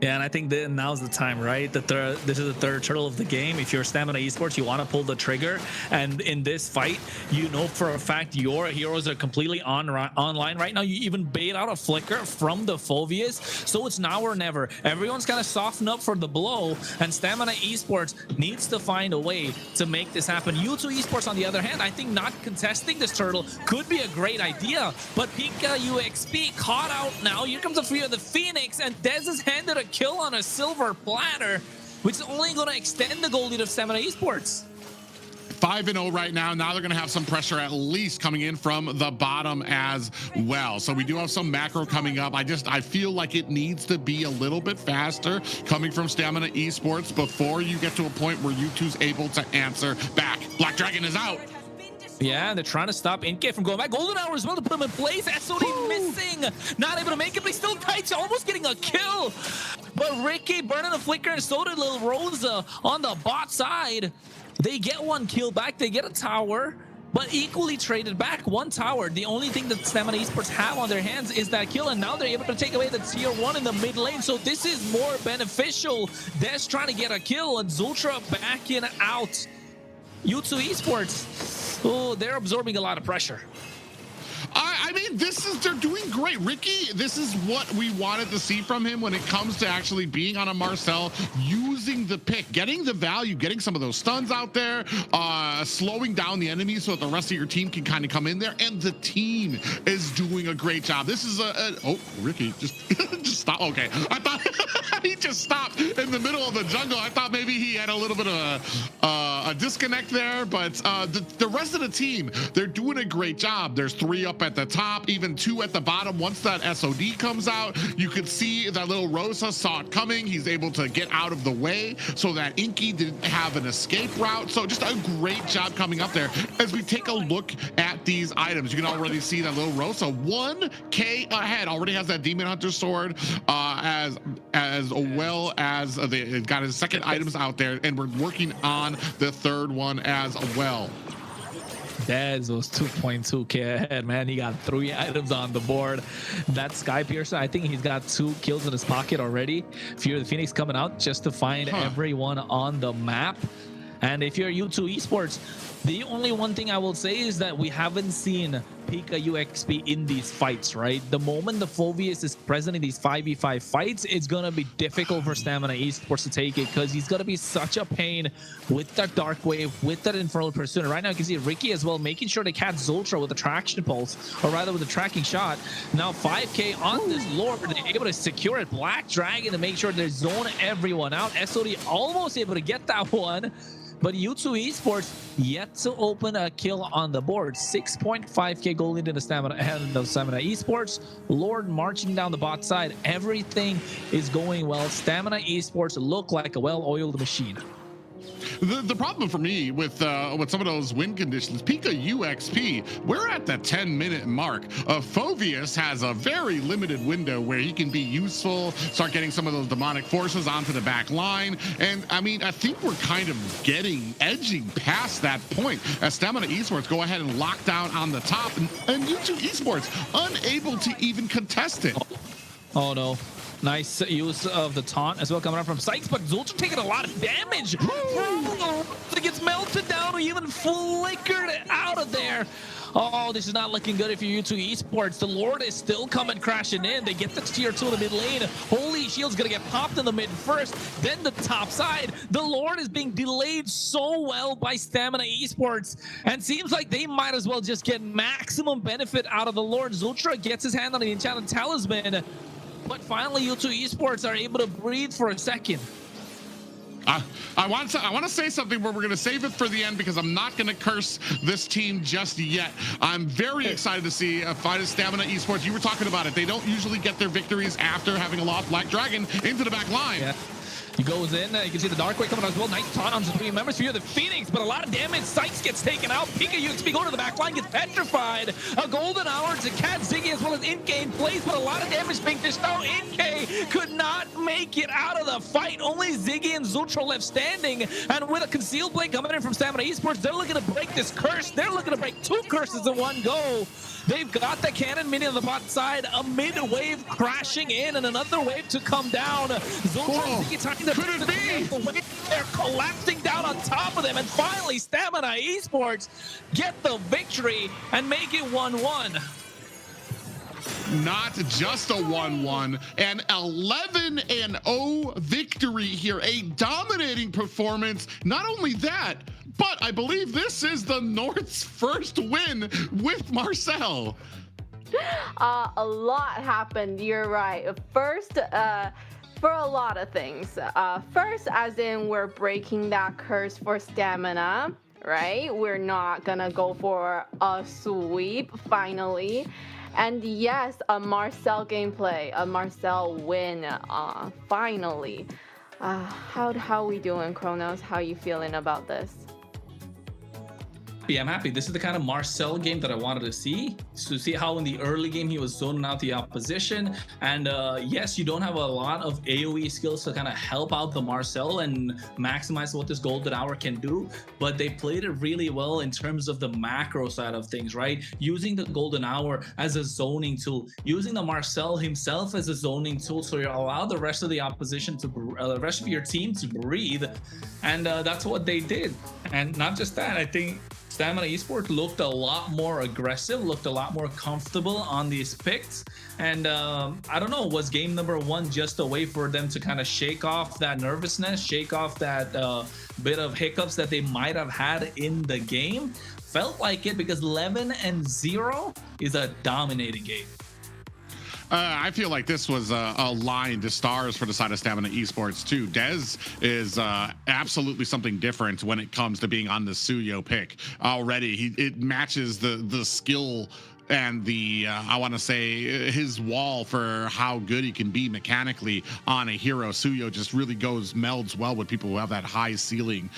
Yeah, and I think that now's the time, right? This is the third turtle of the game. If you're Stamina Esports, you want to pull the trigger. And in this fight, you know for a fact your heroes are completely online right now. You even bait out a flicker from the Phobias. So it's now or never. Everyone's got to soften up for the blow. And Stamina Esports needs to find a way to make this happen. U2 Esports, on the other hand, I think not contesting this turtle could be a great idea. But Pika UXP caught out now. Here comes the Fear of the Phoenix. And Dez is handed a kill on a silver platter, which is only going to extend the goal lead of Stamina Esports. 5-0 right now. Now they're going to have some pressure at least coming in from the bottom as well. So we do have some macro coming up. I feel like it needs to be a little bit faster coming from Stamina Esports before you get to a point where U2's able to answer back. Black Dragon is out. Yeah, they're trying to stop Inke from going back. Golden Hour as well to put him in place. SOD missing. Not able to make it, but he's still tight. Almost getting a kill. But Ricky burning a flicker, and so did Lil Rosa on the bot side. They get 1 kill back. They get a tower, but equally traded back 1 tower. The only thing that Stamina Esports have on their hands is that kill, and now they're able to take away the tier 1 in the mid lane. So this is more beneficial. Des trying to get a kill, and Zultra backing out. U2 Esports, oh, they're absorbing a lot of pressure. I mean, they're doing great. Ricky, this is what we wanted to see from him when it comes to actually being on a Marcel, using the pick, getting the value, getting some of those stuns out there, slowing down the enemies so that the rest of your team can kind of come in there, and the team is doing a great job. This is oh, Ricky, just stop. Okay, I thought He just stopped in the middle of the jungle. I thought maybe he had a little bit of a disconnect there, but the rest of the team, they're doing a great job. There's 3 up at the top, even 2 at the bottom. Once that SOD comes out, you could see that little Rosa saw it coming. He's able to get out of the way so that Inky didn't have an escape route. So just a great job coming up there. As we take a look at these items, you can already see that little Rosa 1K ahead, already has that Demon Hunter sword, as well as they got his second items out there, and we're working on the third one as well. Dez was 2.2k ahead, man. He got 3 items on the board. That Sky Piercer, I think he's got 2 kills in his pocket already. Fear the Phoenix coming out just to find everyone on the map. And if you're U2 Esports, the only one thing I will say is that we haven't seen Pika UXP in these fights, right? The moment the Phoveus is present in these 5v5 fights, it's gonna be difficult for Stamina Esports to take it, because he's gonna be such a pain with that Dark Wave, with that Infernal Pursuit. Right now you can see Ricky as well making sure to catch Zultra with the traction pulse, or rather with the tracking shot. Now 5k on this Lord, they're able to secure it. Black Dragon to make sure they zone everyone out. SOD almost able to get that one. But U2 Esports yet to open a kill on the board. 6.5k gold into the Stamina ahead of Stamina Esports. Lord marching down the bot side. Everything is going well. Stamina Esports look like a well-oiled machine. The problem for me with some of those win conditions, Pika UXP, we're at the 10-minute mark. Phoveus has a very limited window where he can be useful, start getting some of those demonic forces onto the back line. And I mean, I think we're kind of edging past that point as Stamina Esports go ahead and lock down on the top, and U2 Esports unable to even contest it. Oh no. Nice use of the taunt as well coming out from Sykes, but Zultra taking a lot of damage. It gets melted down or even flickered out of there. Oh, this is not looking good if you're U2 Esports. The Lord is still coming crashing in. They get the tier 2 in the mid lane. Holy Shield's gonna get popped in the mid first, then the top side. The Lord is being delayed so well by Stamina Esports, and seems like they might as well just get maximum benefit out of the Lord. Zultra gets his hand on the Enchanted Talisman, but finally U2 Esports are able to breathe for a second. I want to say something, but we're going to save it for the end because I'm not going to curse this team just yet. I'm very excited to see fight Stamina Esports. You were talking about it. They don't usually get their victories after having a lost Black Dragon into the back line. Yeah. He goes in, you can see the Dark Wave coming out as well. Nice taunt on the 3 members for the Phoenix, but a lot of damage. Sykes gets taken out. Pika UXP going to the back line, gets petrified. A golden hour to catch Ziggy as well as Inkay in place, but a lot of damage being dished out. Inkay could not make it out of the fight. Only Ziggy and Zultra left standing, and with a concealed blade coming in from Stamina Esports, they're looking to break this curse. They're looking to break 2 curses in one go. They've got the cannon minion on the bot side, a mid wave crashing in, and another wave to come down. Zultra and Ziggy trying to could it be? They're collapsing down on top of them, and finally Stamina Esports get the victory and make it 1-1. Not just a 1-1, an 11-0 victory here, a dominating performance. Not only that, but I believe this is the North's first win with Marcel. A lot happened, you're right. First, for a lot of things. First, as in we're breaking that curse for Stamina, right? We're not gonna go for a sweep, finally. And yes, a Marcel gameplay, a Marcel win, finally. How we doing, Kronos? How you feeling about this? Yeah, I'm happy. This is the kind of Marcel game that I wanted to see how in the early game he was zoning out the opposition. And yes, you don't have a lot of AoE skills to kind of help out the Marcel and maximize what this golden hour can do, but they played it really well in terms of the macro side of things, right? Using the golden hour as a zoning tool, using the Marcel himself as a zoning tool, so you allow the rest of the opposition to the rest of your team to breathe, and that's what they did. And not just that, I think Stamina Esports looked a lot more aggressive, looked a lot more comfortable on these picks. And I don't know, was game number 1 just a way for them to kind of shake off that nervousness, shake off that bit of hiccups that they might have had in the game? Felt like it, because 11-0 is a dominating game. I feel like this was a line to stars for the side of Stamina Esports too. Dez is absolutely something different when it comes to being on the Suyo pick already. It matches the skill and the I want to say his wall for how good he can be mechanically on a hero. Suyo just really melds well with people who have that high ceiling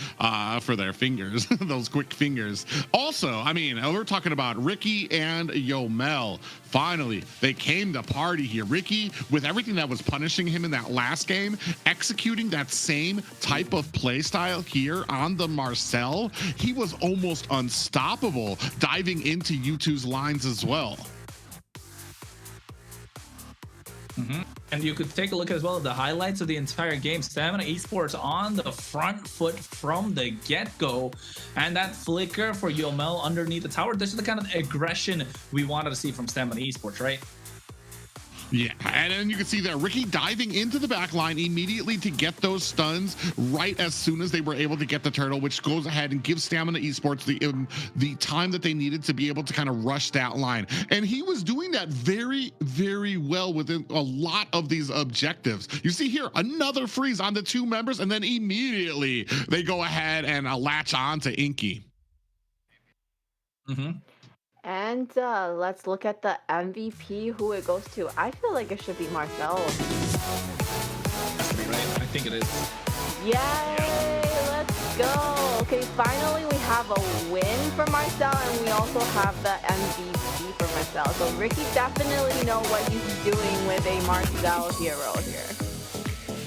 for their fingers, those quick fingers. Also, I mean, we're talking about Ricky and Yomel. Finally, they came to party here. Ricky, with everything that was punishing him in that last game, executing that same type of play style here on the Marcel, he was almost unstoppable, diving into U2's lines as well. And you could take a look as well at the highlights of the entire game. Stamina Esports on the front foot from the get-go, and that flicker for Yomel underneath the tower. This is the kind of aggression we wanted to see from Stamina Esports, right? Yeah, and then you can see there Ricky diving into the back line immediately to get those stuns right as soon as they were able to get the turtle, which goes ahead and gives Stamina Esports the time that they needed to be able to kind of rush that line. And he was doing that very, very well within a lot of these objectives. You see here another freeze on the two members, and then immediately they go ahead and latch on to Inky. And let's look at the MVP, who it goes to. I feel like it should be Marcel. Right? I think it is. Yay! Let's go! Okay, finally we have a win for Marcel, and we also have the MVP for Marcel. So Ricky definitely know what he's doing with a Marcel hero here.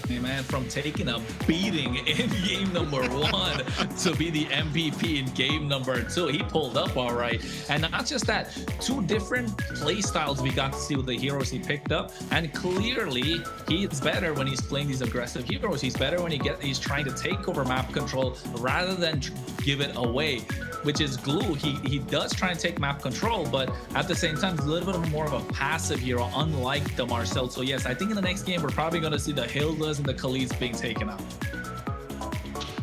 Hey man, from taking a beating in game number 1 to be the MVP in game number 2, he pulled up all right. And not just that, 2 different play styles we got to see with the heroes he picked up, and clearly he's better when he's playing these aggressive heroes. He's better when he's trying to take over map control rather than give it away, which is Glue. He does try and take map control, but at the same time, it's a little bit more of a passive hero, unlike the Marcel. So yes, I think in the next game, we're probably going to see the Hildas and the Khaleeds being taken out.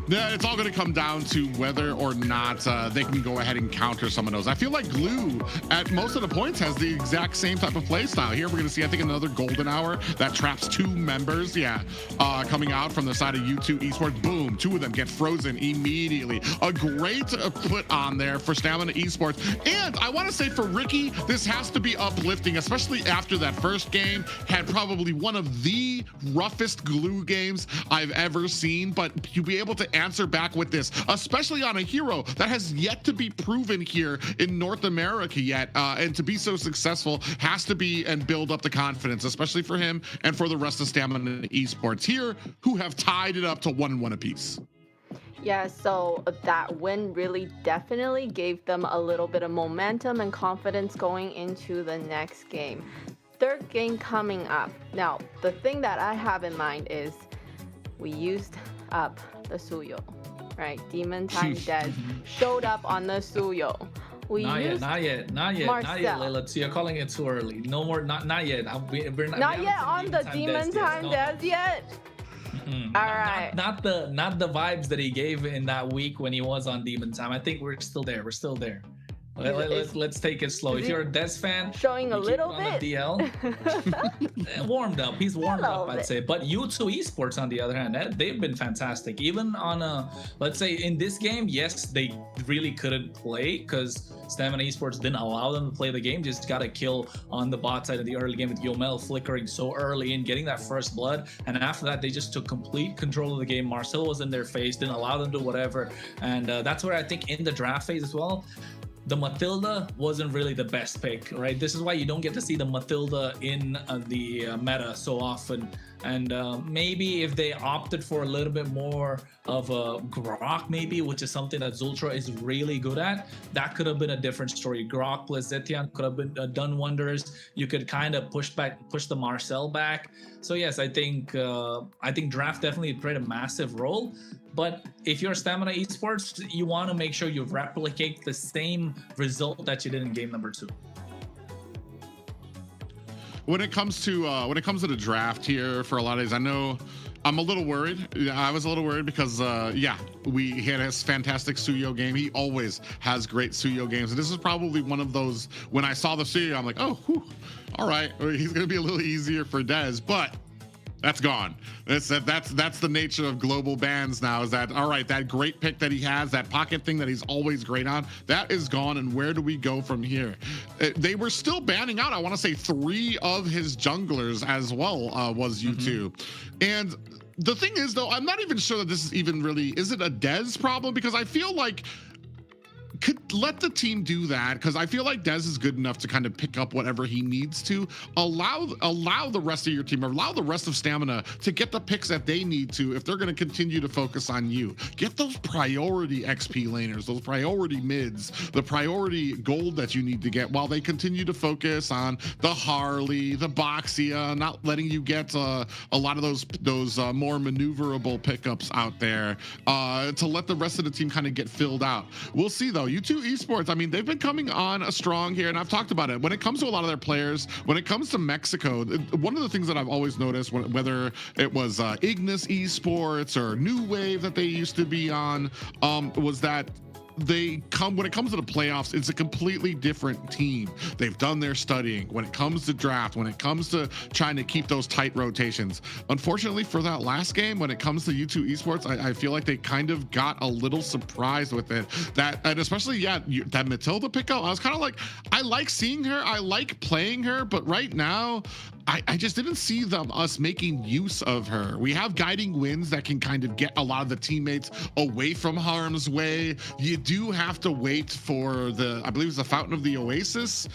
Yeah, it's all going to come down to whether or not they can go ahead and counter some of those. I feel like Glue, at most of the points, has the exact same type of play style. Here, we're going to see, I think, another golden hour that traps 2 members. Yeah, coming out from the side of U2 Esports. Boom, 2 of them get frozen immediately. A great put on there for Stamina Esports. And I want to say for Ricky, this has to be uplifting, especially after that first game had probably one of the roughest Glue games I've ever seen. But to be able to answer back with this, especially on a hero that has yet to be proven here in North America yet, and to be so successful has to be and build up the confidence, especially for him and for the rest of Stamina Esports here, who have tied it up to 1-1 apiece. Yeah, so that win really definitely gave them a little bit of momentum and confidence going into the next game. Third game coming up. Now, the thing that I have in mind is we used up the Suyo, right? Demon Time Dead showed up on the Suyo. Not yet, Layla. So you're calling it too early. No more, not yet. We're not yet on the Demon Time Dead yet. All right. Not the vibes that he gave in that week when he was on Demon Time. I think we're still there. Let's take it slow. If you're a Des fan, showing a little bit. DL, warmed up. He's warmed up, I'd say. But U2 Esports, on the other hand, they've been fantastic. Even on let's say in this game, yes, they really couldn't play because Stamina Esports didn't allow them to play the game. Just got a kill on the bot side of the early game with Yomel flickering so early and getting that first blood. And after that, they just took complete control of the game. Marcel was in their face, didn't allow them to do whatever. And that's where I think in the draft phase as well, the Matilda wasn't really the best pick, right? This is why you don't get to see the Matilda in the meta so often. And maybe if they opted for a little bit more of a Grok, maybe, which is something that Zultra is really good at, that could have been a different story. Grok plus Zetian could have been done wonders. You could kind of push the Marcel back. So yes, I think draft definitely played a massive role. But if you're Stamina Esports, you want to make sure you replicate the same result that you did in game number 2. When it comes to the draft here for a lot of days, I know I'm a little worried. I was a little worried because, yeah, he had his fantastic Suyo game. He always has great Suyo games. And this is probably one of those, when I saw the Suyo, I'm like, oh, whew, all right, he's going to be a little easier for Dez. But that's gone. That's the nature of global bans now, is that, all right, that great pick that he has, that pocket thing that he's always great on, that is gone. And where do we go from here? They were still banning out, I want to say, 3 of his junglers as well, was U2. And the thing is, though, I'm not even sure that this is even really, is it a Dez problem? Because I feel like, could let the team do that, because I feel like Dez is good enough to kind of pick up whatever he needs to. Allow the rest of your team, or allow the rest of Stamina to get the picks that they need to if they're going to continue to focus on you. Get those priority XP laners, those priority mids, the priority gold that you need to get, while they continue to focus on the Harley, the Boxia, not letting you get a lot of those more maneuverable pickups out there, to let the rest of the team kind of get filled out. We'll see, though. U2 Esports, I mean, they've been coming on strong here, and I've talked about it. When it comes to a lot of their players, when it comes to Mexico, one of the things that I've always noticed, whether it was Ignis Esports or New Wave that they used to be on, was that when it comes to the playoffs, it's a completely different team. They've done their studying when it comes to draft, when it comes to trying to keep those tight rotations. Unfortunately, for that last game, when it comes to U2 Esports, I feel like they kind of got a little surprised with it. And especially, yeah, that Matilda pickup, I was kind of like, I like seeing her, I like playing her, but right now, I just didn't see us making use of her. We have guiding winds that can kind of get a lot of the teammates away from harm's way. You do have to wait for I believe it's the Fountain of the Oasis,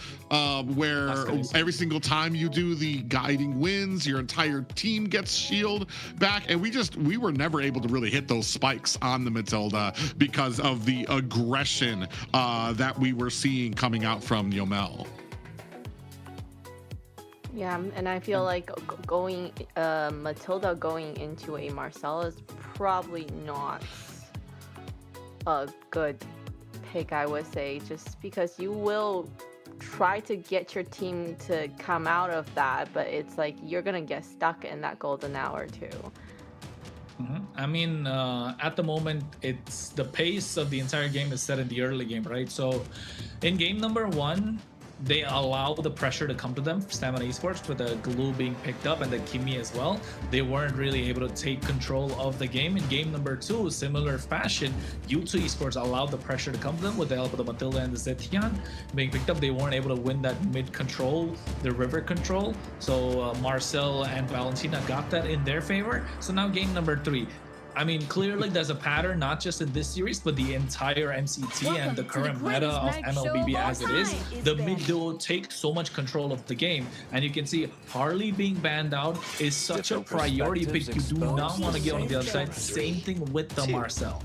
where every single time you do the guiding winds, your entire team gets shield back. And we were never able to really hit those spikes on the Matilda because of the aggression that we were seeing coming out from Yomel. Yeah, and I feel like Matilda going into a Marcel is probably not a good pick, I would say, just because you will try to get your team to come out of that, but it's like you're gonna get stuck in that golden hour too. I mean, at the moment, it's the pace of the entire game is set in the early game, right? So in game number 1, they allow the pressure to come to them, Stamina Esports, with the glue being picked up and the Kimi as well. They weren't really able to take control of the game. In game number 2, similar fashion, U2 Esports allowed the pressure to come to them with the help of the Matilda and the Zetian being picked up. They weren't able to win that mid control, the river control. So Marcel and Valentina got that in their favor. So now game number 3. I mean, clearly there's a pattern, not just in this series, but the entire MCT and the current meta of MLBB as it is. The mid duo take so much control of the game, and you can see Harley being banned out is such a priority pick. You do not want to get on the other side. Same thing with the Marcel.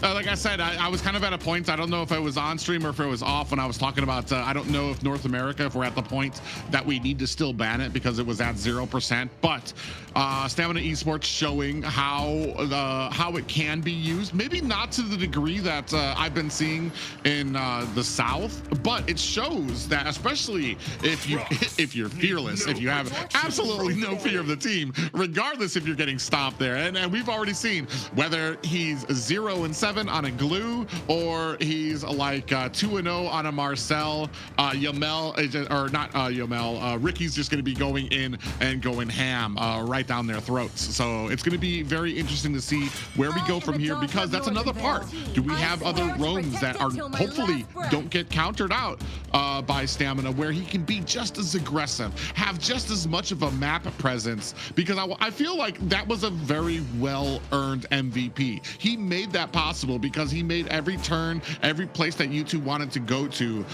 Like I said, I was kind of at a point, I don't know if I was on stream or if it was off, when I was talking about, I don't know if North America, if we're at the point that we need to still ban it because it was at 0%, but Stamina Esports showing how it can be used, maybe not to the degree that I've been seeing in the South, but it shows that, especially if you're fearless, if you have absolutely no fear of the team, regardless if you're getting stopped there, and we've already seen whether he's 0-7 on a glue, or he's like 2-0 on a Marcel. Yomel, or not Yomel, Ricky's just going to be going in and going ham right down their throats. So it's going to be very interesting to see where we go from here, because that's another part. Do we have other roams that are hopefully don't get countered out by Stamina, where he can be just as aggressive, have just as much of a map presence? Because I feel like that was a very well-earned MVP. He made that possible because he made every turn, every place that U2 wanted to go to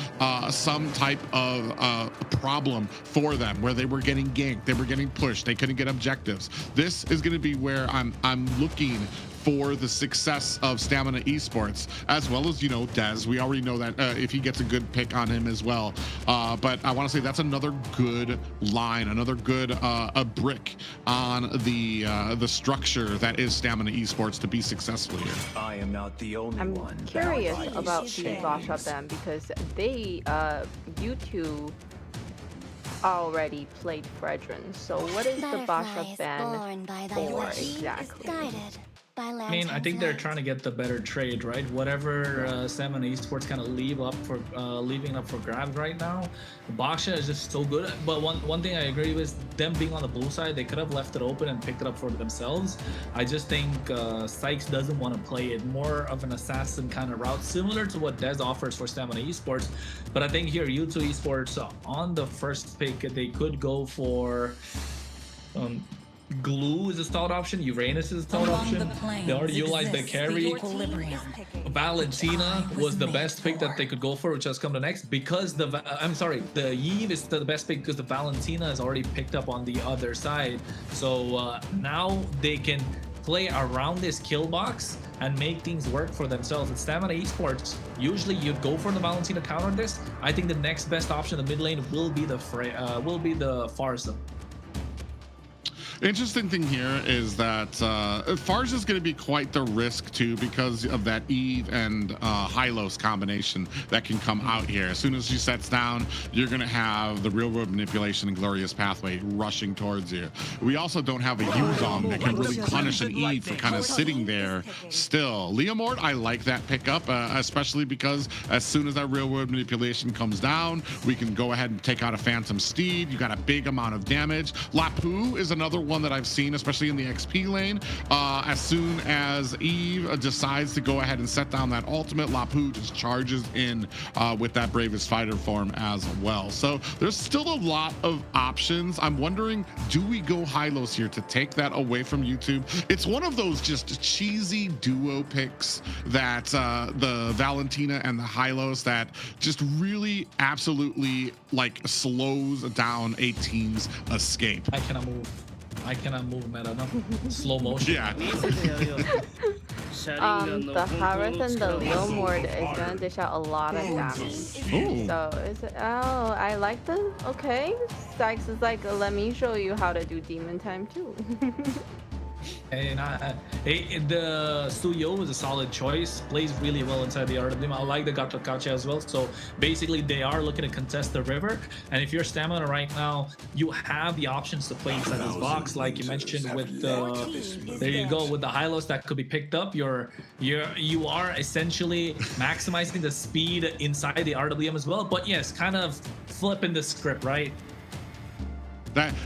some type of problem for them, where they were getting ganked, they were getting pushed, they couldn't get objectives. This is going to be where I'm looking for the success of Stamina Esports, as well as, you know, Dez. We already know that if he gets a good pick on him as well. But I want to say that's another good line, another good a brick on the structure that is Stamina Esports to be successful here. I am not the only one. I'm curious about the Basha then, because they U2 already played Fredrin. So what is the Basha Butterflies ban born by thy for will is exactly? guided by I mean, I think they're trying to get the better trade, right? Whatever Salmon Esports kind of leaving up for grabs right now. Basha is just so good. But one thing I agree with, them being on the blue side, they could have left it open and picked it up for themselves. I just think Sykes doesn't want to play it more of an assassin kind of route, similar to what Dez offers for Stamina Esports. But I think here U2 Esports on the first pick, they could go for Glue is a stout option. Uranus is a stout option. They already utilized the carry. Valentina was the best pick that they could go for, which has come to next, because the Eve is the best pick because the Valentina is already picked up on the other side. So now they can play around this kill box and make things work for themselves. At Stamina Esports, usually you'd go for the Valentina counter this. I think the next best option in the mid lane will be the Farsa. Interesting thing here is that Farge is going to be quite the risk too, because of that Eve and Hylos combination that can come out here. As soon as she sets down, you're going to have the real world manipulation and glorious pathway rushing towards you. We also don't have a Yuzong that can really punish an Eve for kind of sitting there still. Leomord, I like that pickup, especially because as soon as that real world manipulation comes down, we can go ahead and take out a Phantom Steed. You got a big amount of damage. Lapu is another one that I've seen, especially in the XP lane. As soon as Eve decides to go ahead and set down that ultimate, Lapu just charges in with that Bravest Fighter form as well. So there's still a lot of options. I'm wondering, do we go Hylos here to take that away from YouTube? It's one of those just cheesy duo picks that the Valentina and the Hylos that just really absolutely like slows down a team's escape. I cannot move meta, no. Slow motion. Yeah. The Harith and the Leomord is gonna dish out a lot of damage. Ooh. So is it? Oh, I like the. Okay, Sykes is like, let me show you how to do Demon Time too. And the Suyo is a solid choice. Plays really well inside the RWM. I like the Gacha as well. So basically, they are looking to contest the river. And if you're Stamina right now, you have the options to play inside this box, like you mentioned with the. There you go with the Hylos that could be picked up. You are essentially maximizing the speed inside the RWM as well. But yes, kind of flipping the script, right?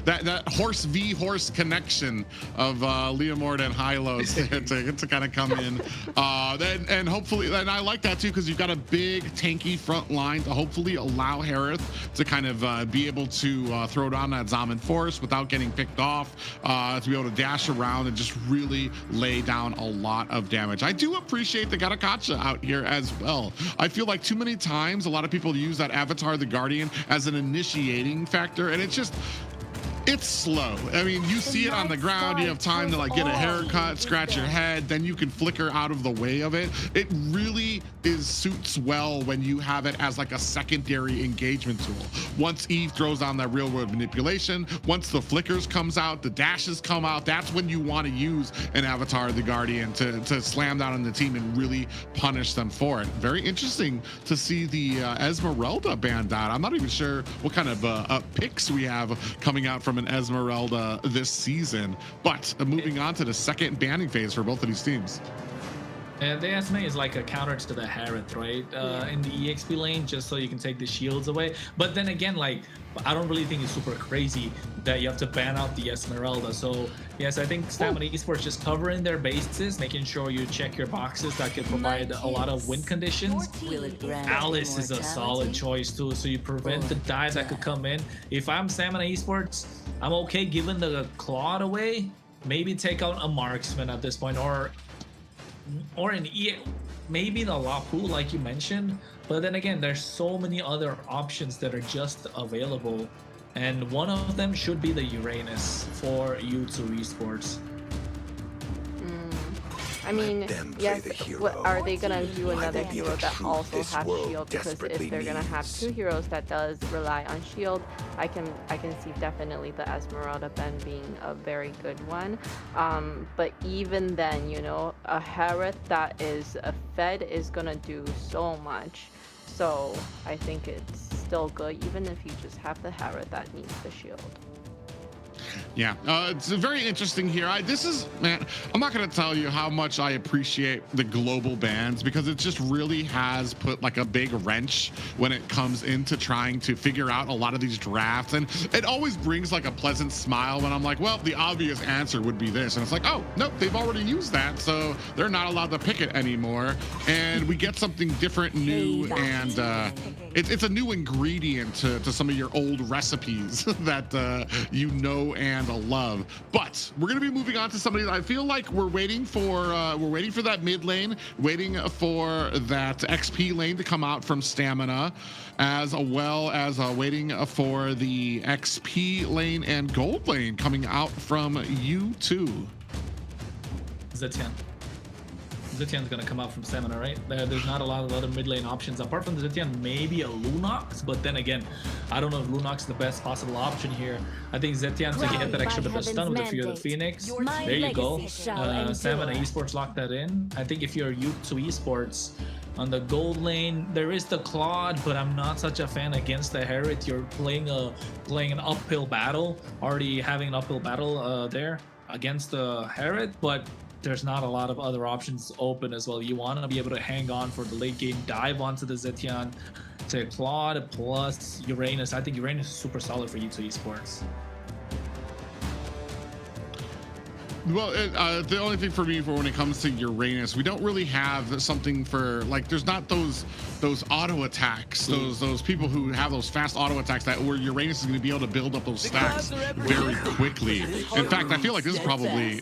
That horse v horse connection of Leomord and Hylos to kind of come in, and hopefully, and I like that too, because you've got a big tanky front line to hopefully allow Harith to kind of be able to throw down that Zaman Force without getting picked off, to be able to dash around and just really lay down a lot of damage. I do appreciate the Garakacha out here as well. I feel like too many times a lot of people use that Avatar the Guardian as an initiating factor, and it's slow. I mean, you see it on the ground, you have time to like get a haircut, scratch your head, then you can flicker out of the way of it. It really suits well when you have it as like a secondary engagement tool. Once Eve throws on that real world manipulation, once the flickers comes out, the dashes come out, that's when you want to use an Avatar the Guardian to slam down on the team and really punish them for it. Very interesting to see the Esmeralda banned out. I'm not even sure what kind of picks we have coming out from an Esmeralda this season, but moving on to the second banning phase for both of these teams. The Esme is like a counter to the Harith, right? In the EXP lane, just so you can take the shields away. But then again, like, I don't really think it's super crazy that you have to ban out the Esmeralda. So yes, I think Stamina Esports just covering their bases, making sure you check your boxes that can provide a lot of win conditions. Alice is a solid choice too, so you prevent the dive that could come in. If I'm Stamina Esports, I'm okay giving the Claude away. Maybe take out a marksman at this point, or maybe the Lapu, like you mentioned. But then again, there's so many other options that are just available, and one of them should be the Uranus for U2 Esports. I mean, yes, are they gonna do another hero that also has shield? Because if they're gonna have two heroes that does rely on shield, I can see definitely the Esmeralda Ben being a very good one. But even then, you know, a Harith that is a Fed is gonna do so much. So I think it's still good, even if you just have the Herod that needs the shield. Yeah, it's very interesting here. This is, man, I'm not going to tell you how much I appreciate the global bans, because it just really has put like a big wrench when it comes into trying to figure out a lot of these drafts. And it always brings like a pleasant smile when I'm like, well, the obvious answer would be this. And it's like, oh, nope, they've already used that, so they're not allowed to pick it anymore. And we get something different, new, and it's a new ingredient to some of your old recipes that you know and love. But we're going to be moving on to somebody that I feel like we're waiting for that mid lane, waiting for that XP lane to come out from Stamina, as well as waiting for the XP lane and gold lane coming out from U2. Zetian. Zetian's gonna come out from Stamina, right? There's not a lot of other mid lane options apart from the Zetian, maybe a Lunox, but then again, I don't know if Lunox is the best possible option here. I think Zetian to get that extra bit of stun with a few of the Phoenix. There you go. Stamina Esports locked that in. I think if you're U2 Esports on the gold lane, there is the Claude, but I'm not such a fan against the Herod. You're playing an uphill battle, already having an uphill battle there against the Herod, but there's not a lot of other options open as well. You want to be able to hang on for the late game, dive onto the Zetian, to Claude plus Uranus. I think Uranus is super solid for U2 Esports. Well, the only thing for me for when it comes to Uranus, we don't really have something for, like, there's not those auto attacks, those people who have those fast auto attacks that where Uranus is going to be able to build up those stacks very quickly. In fact, I feel like this is probably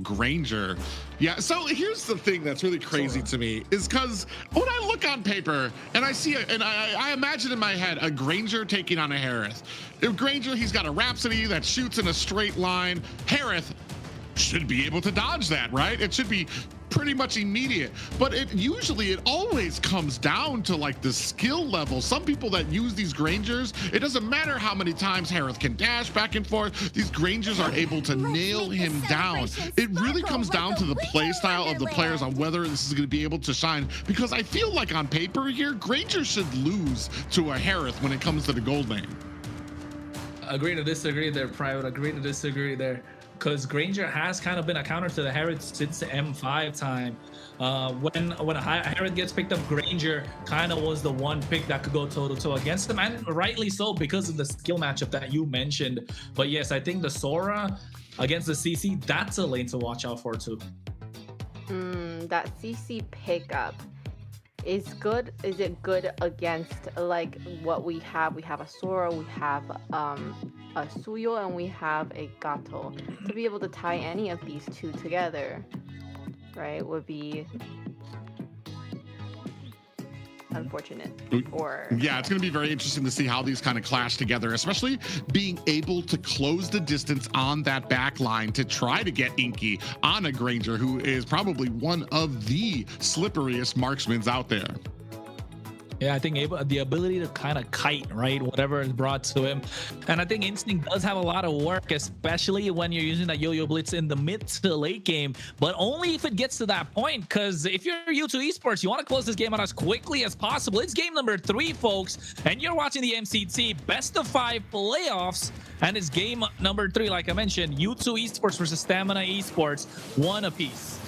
Granger. Yeah, so here's the thing that's really crazy to me is because when I look on paper and I see and I imagine in my head a Granger taking on a Harith. If Granger, he's got a Rhapsody that shoots in a straight line. Harith should be able to dodge that, right? It should be pretty much immediate, but it always comes down to like the skill level. Some people that use these Grangers, it doesn't matter how many times Harith can dash back and forth, these Grangers are able to nail him down. It really comes down to the play style of the players on whether this is going to be able to shine, because I feel like on paper here, Granger should lose to a Harith when it comes to the gold lane. Agree to disagree there, Private. Agree to disagree there. Because Granger has kind of been a counter to the Herod since the M5 time. When a Herod gets picked up, Granger kind of was the one pick that could go toe-to-toe against him, and rightly so because of the skill matchup that you mentioned. But yes, I think the Sora against the CC, that's a lane to watch out for too. That CC pickup is good. Is it good against like what we have? We have a Sora, we have a Suyo, and we have a Gato. To be able to tie any of these two together, right, would be unfortunate. Or yeah, it's going to be very interesting to see how these kind of clash together, especially being able to close the distance on that back line to try to get Inky on a Granger, who is probably one of the slipperiest marksmen out there. Yeah, I think the ability to kind of kite, right, whatever is brought to him. And I think Instinct does have a lot of work, especially when you're using that yo-yo blitz in the mid to late game, but only if it gets to that point, because if you're U2 Esports, you want to close this game out as quickly as possible. It's game number 3, folks, and you're watching the MCT best of 5 playoffs, and it's game number 3, like I mentioned, U2 Esports versus Stamina Esports, 1 apiece.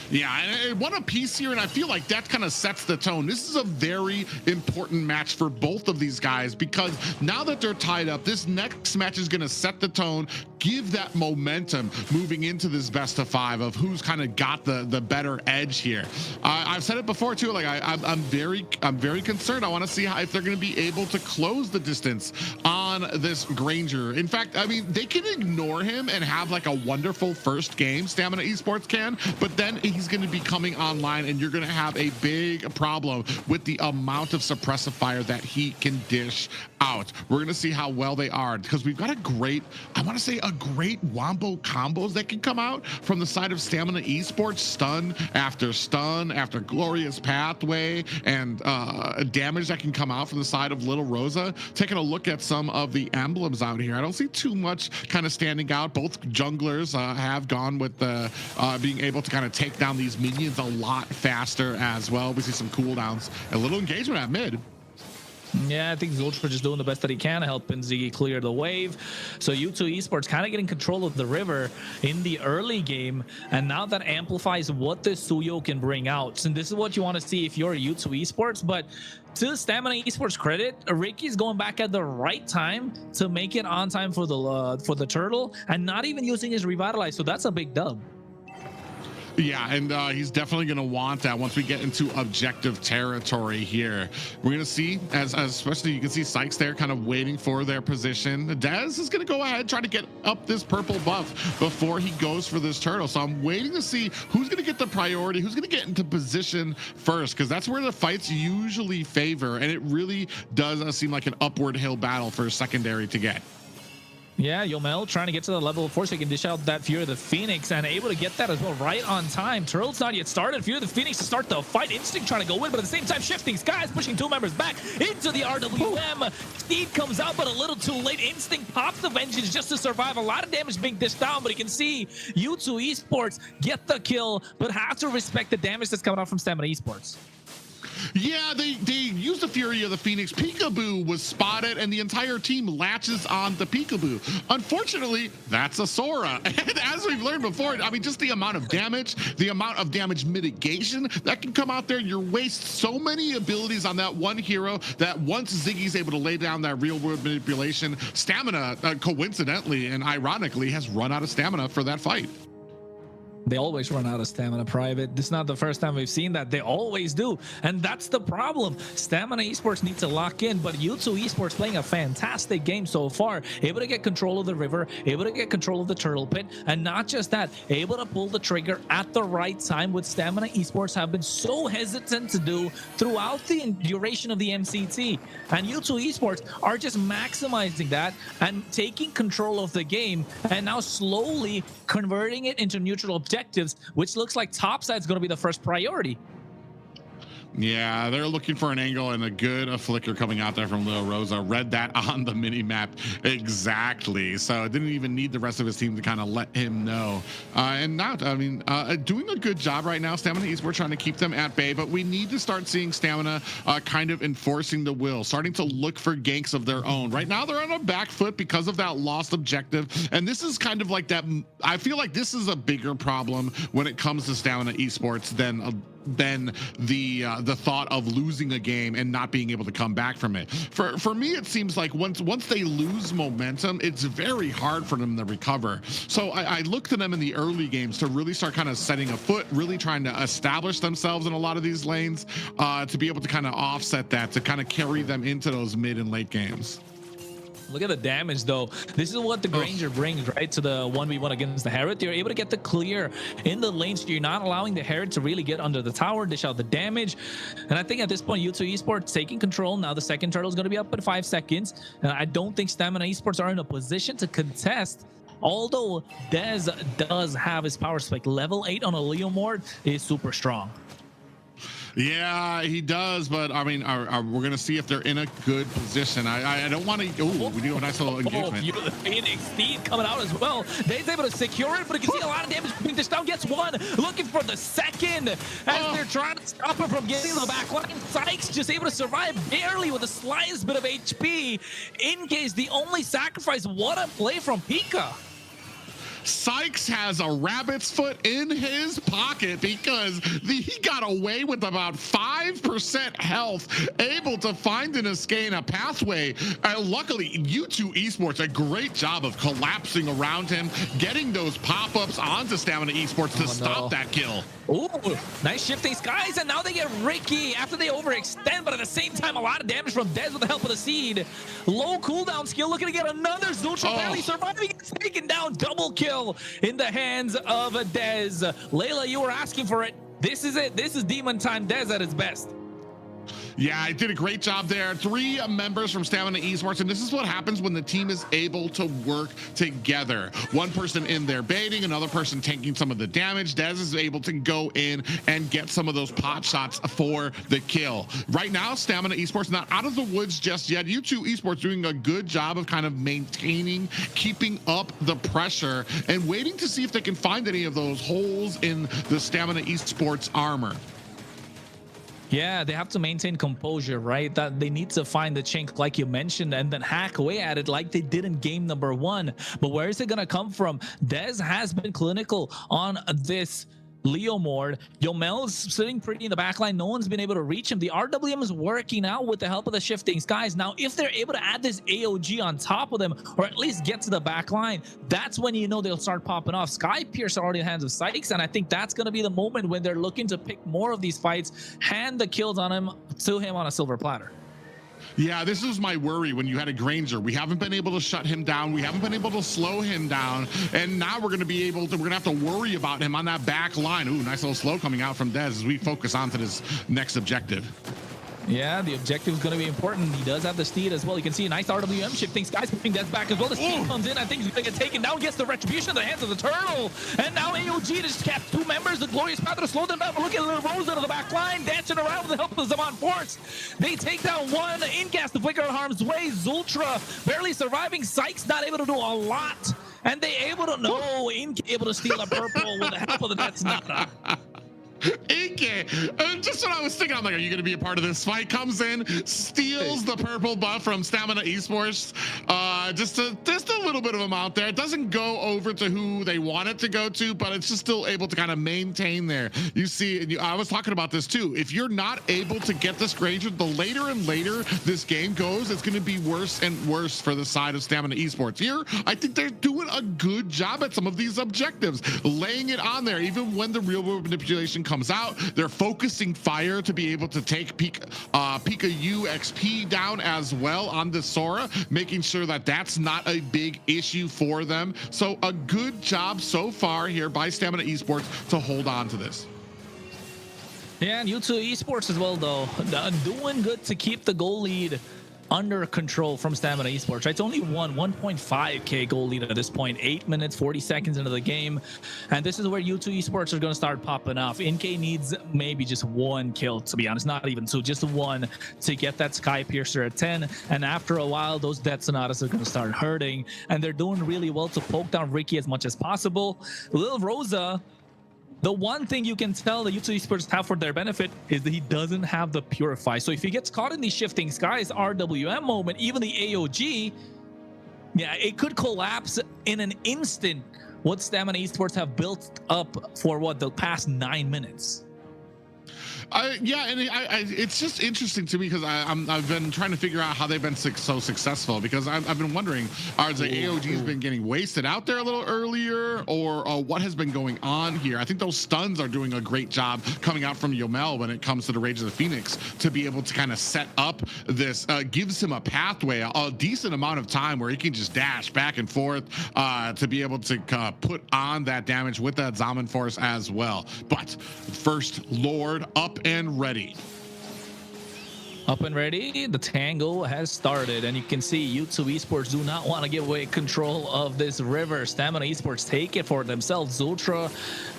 Yeah, and one apiece here, and I feel like that kind of sets the tone. This is a very important match for both of these guys, because now that they're tied up, this next match is going to set the tone, give that momentum moving into this best of 5 of who's kind of got the better edge here. I've said it before too, like I'm very concerned. I want to see if they're going to be able to close the distance on this Granger. In fact, I mean, they can ignore him and have like a wonderful first game, Stamina Esports can, but then he's going to be coming online and you're going to have a big problem with the amount of suppressive fire that he can dish out. We're going to see how well they are, because we've got a great wombo combos that can come out from the side of Stamina Esports, stun after glorious pathway, and damage that can come out from the side of Little Rosa. Taking a look at some of the emblems out here, I don't see too much kind of standing out. Both junglers have gone with being able to kind of take down these minions a lot faster as well. We see some cooldowns, a little engagement at mid. Yeah, I think Zultra just doing the best that he can, helping Ziggy clear the wave. So U2 Esports kind of getting control of the river in the early game, and now that amplifies what the Suyo can bring out. And this is what you want to see if you're U2 Esports. But to Stamina Esports credit, Ricky's going back at the right time to make it on time for the turtle, and not even using his revitalize. So that's a big dub. Yeah, and he's definitely going to want that once we get into objective territory here. We're going to see, as especially you can see Sykes there kind of waiting for their position. Dez is going to go ahead, try to get up this purple buff before he goes for this turtle. So I'm waiting to see who's going to get the priority, who's going to get into position first, because that's where the fights usually favor. And it really does seem like an upward hill battle for a secondary to get. Yeah, Yomel trying to get to the level of 4 so he can dish out that Fury of the Phoenix, and able to get that as well right on time. Turtle's not yet started. Fury of the Phoenix to start the fight. Instinct trying to go in, but at the same time shifting. Skies pushing 2 members back into the RWM. Steed comes out, but a little too late. Instinct pops the Vengeance just to survive. A lot of damage being dished down, but you can see U2 Esports get the kill, but have to respect the damage that's coming out from Stamina Esports. Yeah, they used the Fury of the Phoenix. Peekaboo was spotted, and the entire team latches on the Peekaboo. Unfortunately, that's a Sora. And as we've learned before, I mean, just the amount of damage mitigation that can come out there, you waste so many abilities on that one hero that once Ziggy's able to lay down that real-world manipulation, Stamina, coincidentally and ironically, has run out of stamina for that fight. They always run out of stamina, Private. This is not the first time we've seen that. They always do. And that's the problem. Stamina Esports needs to lock in, but U2 Esports playing a fantastic game so far. Able to get control of the river, able to get control of the turtle pit, and not just that, able to pull the trigger at the right time, which Stamina Esports have been so hesitant to do throughout the duration of the MCT. And U2 Esports are just maximizing that and taking control of the game, and now slowly converting it into neutral objectives, which looks like topside's going to be the first priority. Yeah, they're looking for an angle, and a good flicker coming out there from Lil Rosa. Read that on the mini map exactly, so it didn't even need the rest of his team to kind of let him know. And not, I mean, doing a good job right now. Stamina Esports trying to keep them at bay, but we need to start seeing Stamina kind of enforcing the will, starting to look for ganks of their own. Right now, they're on a back foot because of that lost objective, and this is kind of like that. I feel like this is a bigger problem when it comes to Stamina Esports than the thought of losing a game and not being able to come back from it. For me, it seems like once they lose momentum, it's very hard for them to recover. So I look to them in the early games to really start kind of setting a foot, really trying to establish themselves in a lot of these lanes, to be able to kind of offset that, to kind of carry them into those mid and late games. Look at the damage, though. This is what the Granger brings, right, to the 1v1 against the Herod. You're able to get the clear in the lane, so you're not allowing the Herod to really get under the tower, dish out the damage. And I think at this point, U2 Esports taking control. Now the second turtle is going to be up in 5 seconds. And I don't think Stamina Esports are in a position to contest. Although Dez does have his power spike. Level 8 on a Leo Mord is super strong. Yeah, he does, but I mean, we're gonna see if they're in a good position. I don't want to. Oh, we do a nice little engagement. Oh, the Phoenix Steed coming out as well. They's able to secure it, but you can see a lot of damage being dished down. Gets one, looking for the second as they're trying to stop him from getting to the back line. Sykes just able to survive barely with the slightest bit of HP. In case the only sacrifice. What a play from Pika. Sykes has a rabbit's foot in his pocket because he got away with about 5% health, able to find an escape, a pathway. Luckily, U2 Esports, a great job of collapsing around him, getting those pop-ups onto Stamina Esports to stop that kill. Ooh, nice shifting Skies, and now they get Ricky after they overextend, but at the same time, a lot of damage from Dez with the help of the Seed. Low cooldown skill, looking to get another Zultra, barely surviving, taken down, double kill in the hands of Dez. Layla, you were asking for it. This is it. This is Demon Time Dez at its best. Yeah, I did a great job there. 3 members from Stamina Esports, and this is what happens when the team is able to work together. One person in there baiting, another person taking some of the damage. Dez is able to go in and get some of those pot shots for the kill. Right now, Stamina Esports not out of the woods just yet. U2 Esports doing a good job of kind of maintaining, keeping up the pressure, and waiting to see if they can find any of those holes in the Stamina Esports armor. Yeah, they have to maintain composure, right? That they need to find the chink, like you mentioned, and then hack away at it like they did in game number 1. But where is it going to come from? Dez has been clinical on this Leo Mord. Yomel's sitting pretty in the back line. No one's been able to reach him. The RWM is working out with the help of the shifting skies. Now, if they're able to add this AOG on top of them, or at least get to the back line, that's when you know they'll start popping off. Sky Pierce are already in the hands of Sykes, and I think that's going to be the moment when they're looking to pick more of these fights, hand the kills on him to him on a silver platter. Yeah, this is my worry when you had a Granger. We haven't been able to shut him down. We haven't been able to slow him down. And now we're going to be able to, we're going to have to worry about him on that back line. Ooh, nice little slow coming out from Dez as we focus on to this next objective. Yeah, the objective is going to be important. He does have the steed as well. You can see a nice RWM shifting. Sky's putting Dez back as well. The steed comes in. I think he's going to get taken down. Gets the retribution in the hands of the turtle. And now AOG just kept 2 members. The Glorious Path to slow them down. But look at little Rosa to the back line, dancing around with the help of Zaman Force. They take down one. Incast the flicker in harm's way. Zultra barely surviving. Sykes not able to do a lot. And they able to able to steal a purple with the help of the Netsnata. Inke, just what I was thinking. I'm like, are you going to be a part of this fight? Comes in, steals the purple buff from Stamina Esports. Just a little bit of amount there. It doesn't go over to who they want it to go to, but it's just still able to kind of maintain there. You see, and I was talking about this too. If you're not able to get this Granger, the later and later this game goes, it's going to be worse and worse for the side of Stamina Esports. Here, I think they're doing a good job at some of these objectives, laying it on there, even when the real world manipulation comes out. They're focusing fire to be able to take Pika U XP down as well on the Sora, making sure that that's not a big issue for them. So a good job so far here by Stamina Esports to hold on to this. Yeah, and U2 Esports as well, though. Doing good to keep the goal lead under control from Stamina Esports. It's only 1.5k goal lead at this point, 8 minutes 40 seconds into the game, and this is where U2 Esports are going to start popping off. NK needs maybe just 1 kill, to be honest, not even 2, just 1 to get that Sky Piercer at 10, and after a while those Death Sonatas are going to start hurting, and they're doing really well to poke down Ricky as much as possible. Lil Rosa, the one thing you can tell the U2 Esports have for their benefit is that he doesn't have the Purify. So if he gets caught in these shifting skies RWM moment, even the AOG, yeah, it could collapse in an instant what Stamina Esports have built up for what, the past 9 minutes. Yeah, and it's just interesting to me because I've been trying to figure out how they've been so successful, because I've been wondering, are the AOGs been getting wasted out there a little earlier, or what has been going on here? I think those stuns are doing a great job coming out from Yomel when it comes to the Rage of the Phoenix to be able to kind of set up this, gives him a pathway, a decent amount of time where he can just dash back and forth to be able to put on that damage with that Zaman Force as well. But first Lord up and ready. Up and ready, the tango has started, and you can see U2 Esports do not want to give away control of this river. Stamina Esports take it for themselves. Zultra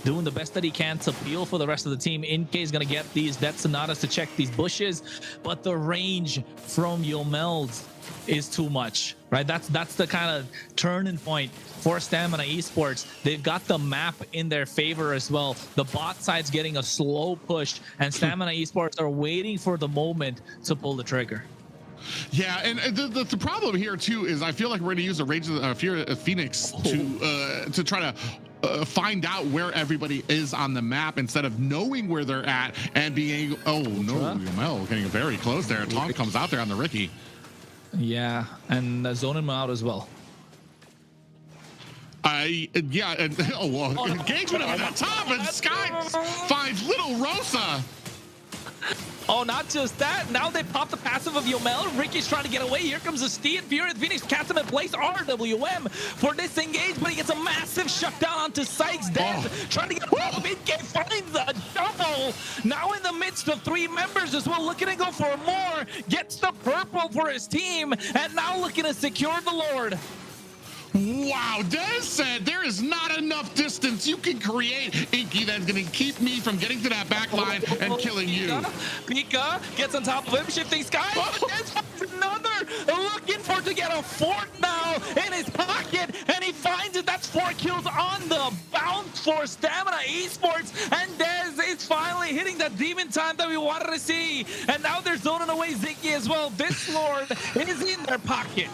doing the best that he can to peel for the rest of the team. NK is going to get these Death Sonatas to check these bushes, but the range from Yomeld is too much, right? That's the kind of turning point for Stamina Esports. They've got the map in their favor as well. The bot side's getting a slow push, and Stamina Esports are waiting for the moment to pull the trigger. Yeah, and the problem here too is I feel like we're going to use a Rage of the Phoenix to try to find out where everybody is on the map instead of knowing where they're at and being Yomel getting very close there. Tom comes out there on the Ricky. Yeah, and zoning him out as well. Yeah, and engagement on the top, and Sky finds little Rosa. Oh, not just that. Now they pop the passive of Yomel. Ricky's trying to get away. Here comes the Steed. Fury of the Phoenix cats him in place. RWM for disengage, but he gets a massive shutdown onto Sykes. Death trying to get off. NK finds a double. Now in the midst of 3 members as well, looking to go for more. Gets the purple for his team, and now looking to secure the Lord. Wow, Dez said there is not enough distance you can create, Inky, that's going to keep me from getting to that back line and killing you. Pika gets on top of him, shifting Sky. Dez finds another looking for to get a fourth now in his pocket, and he finds it. That's 4 kills on the bounce for Stamina Esports, and Dez is finally hitting that demon time that we wanted to see. And now they're zoning away Ziggy as well. This Lord is in their pocket.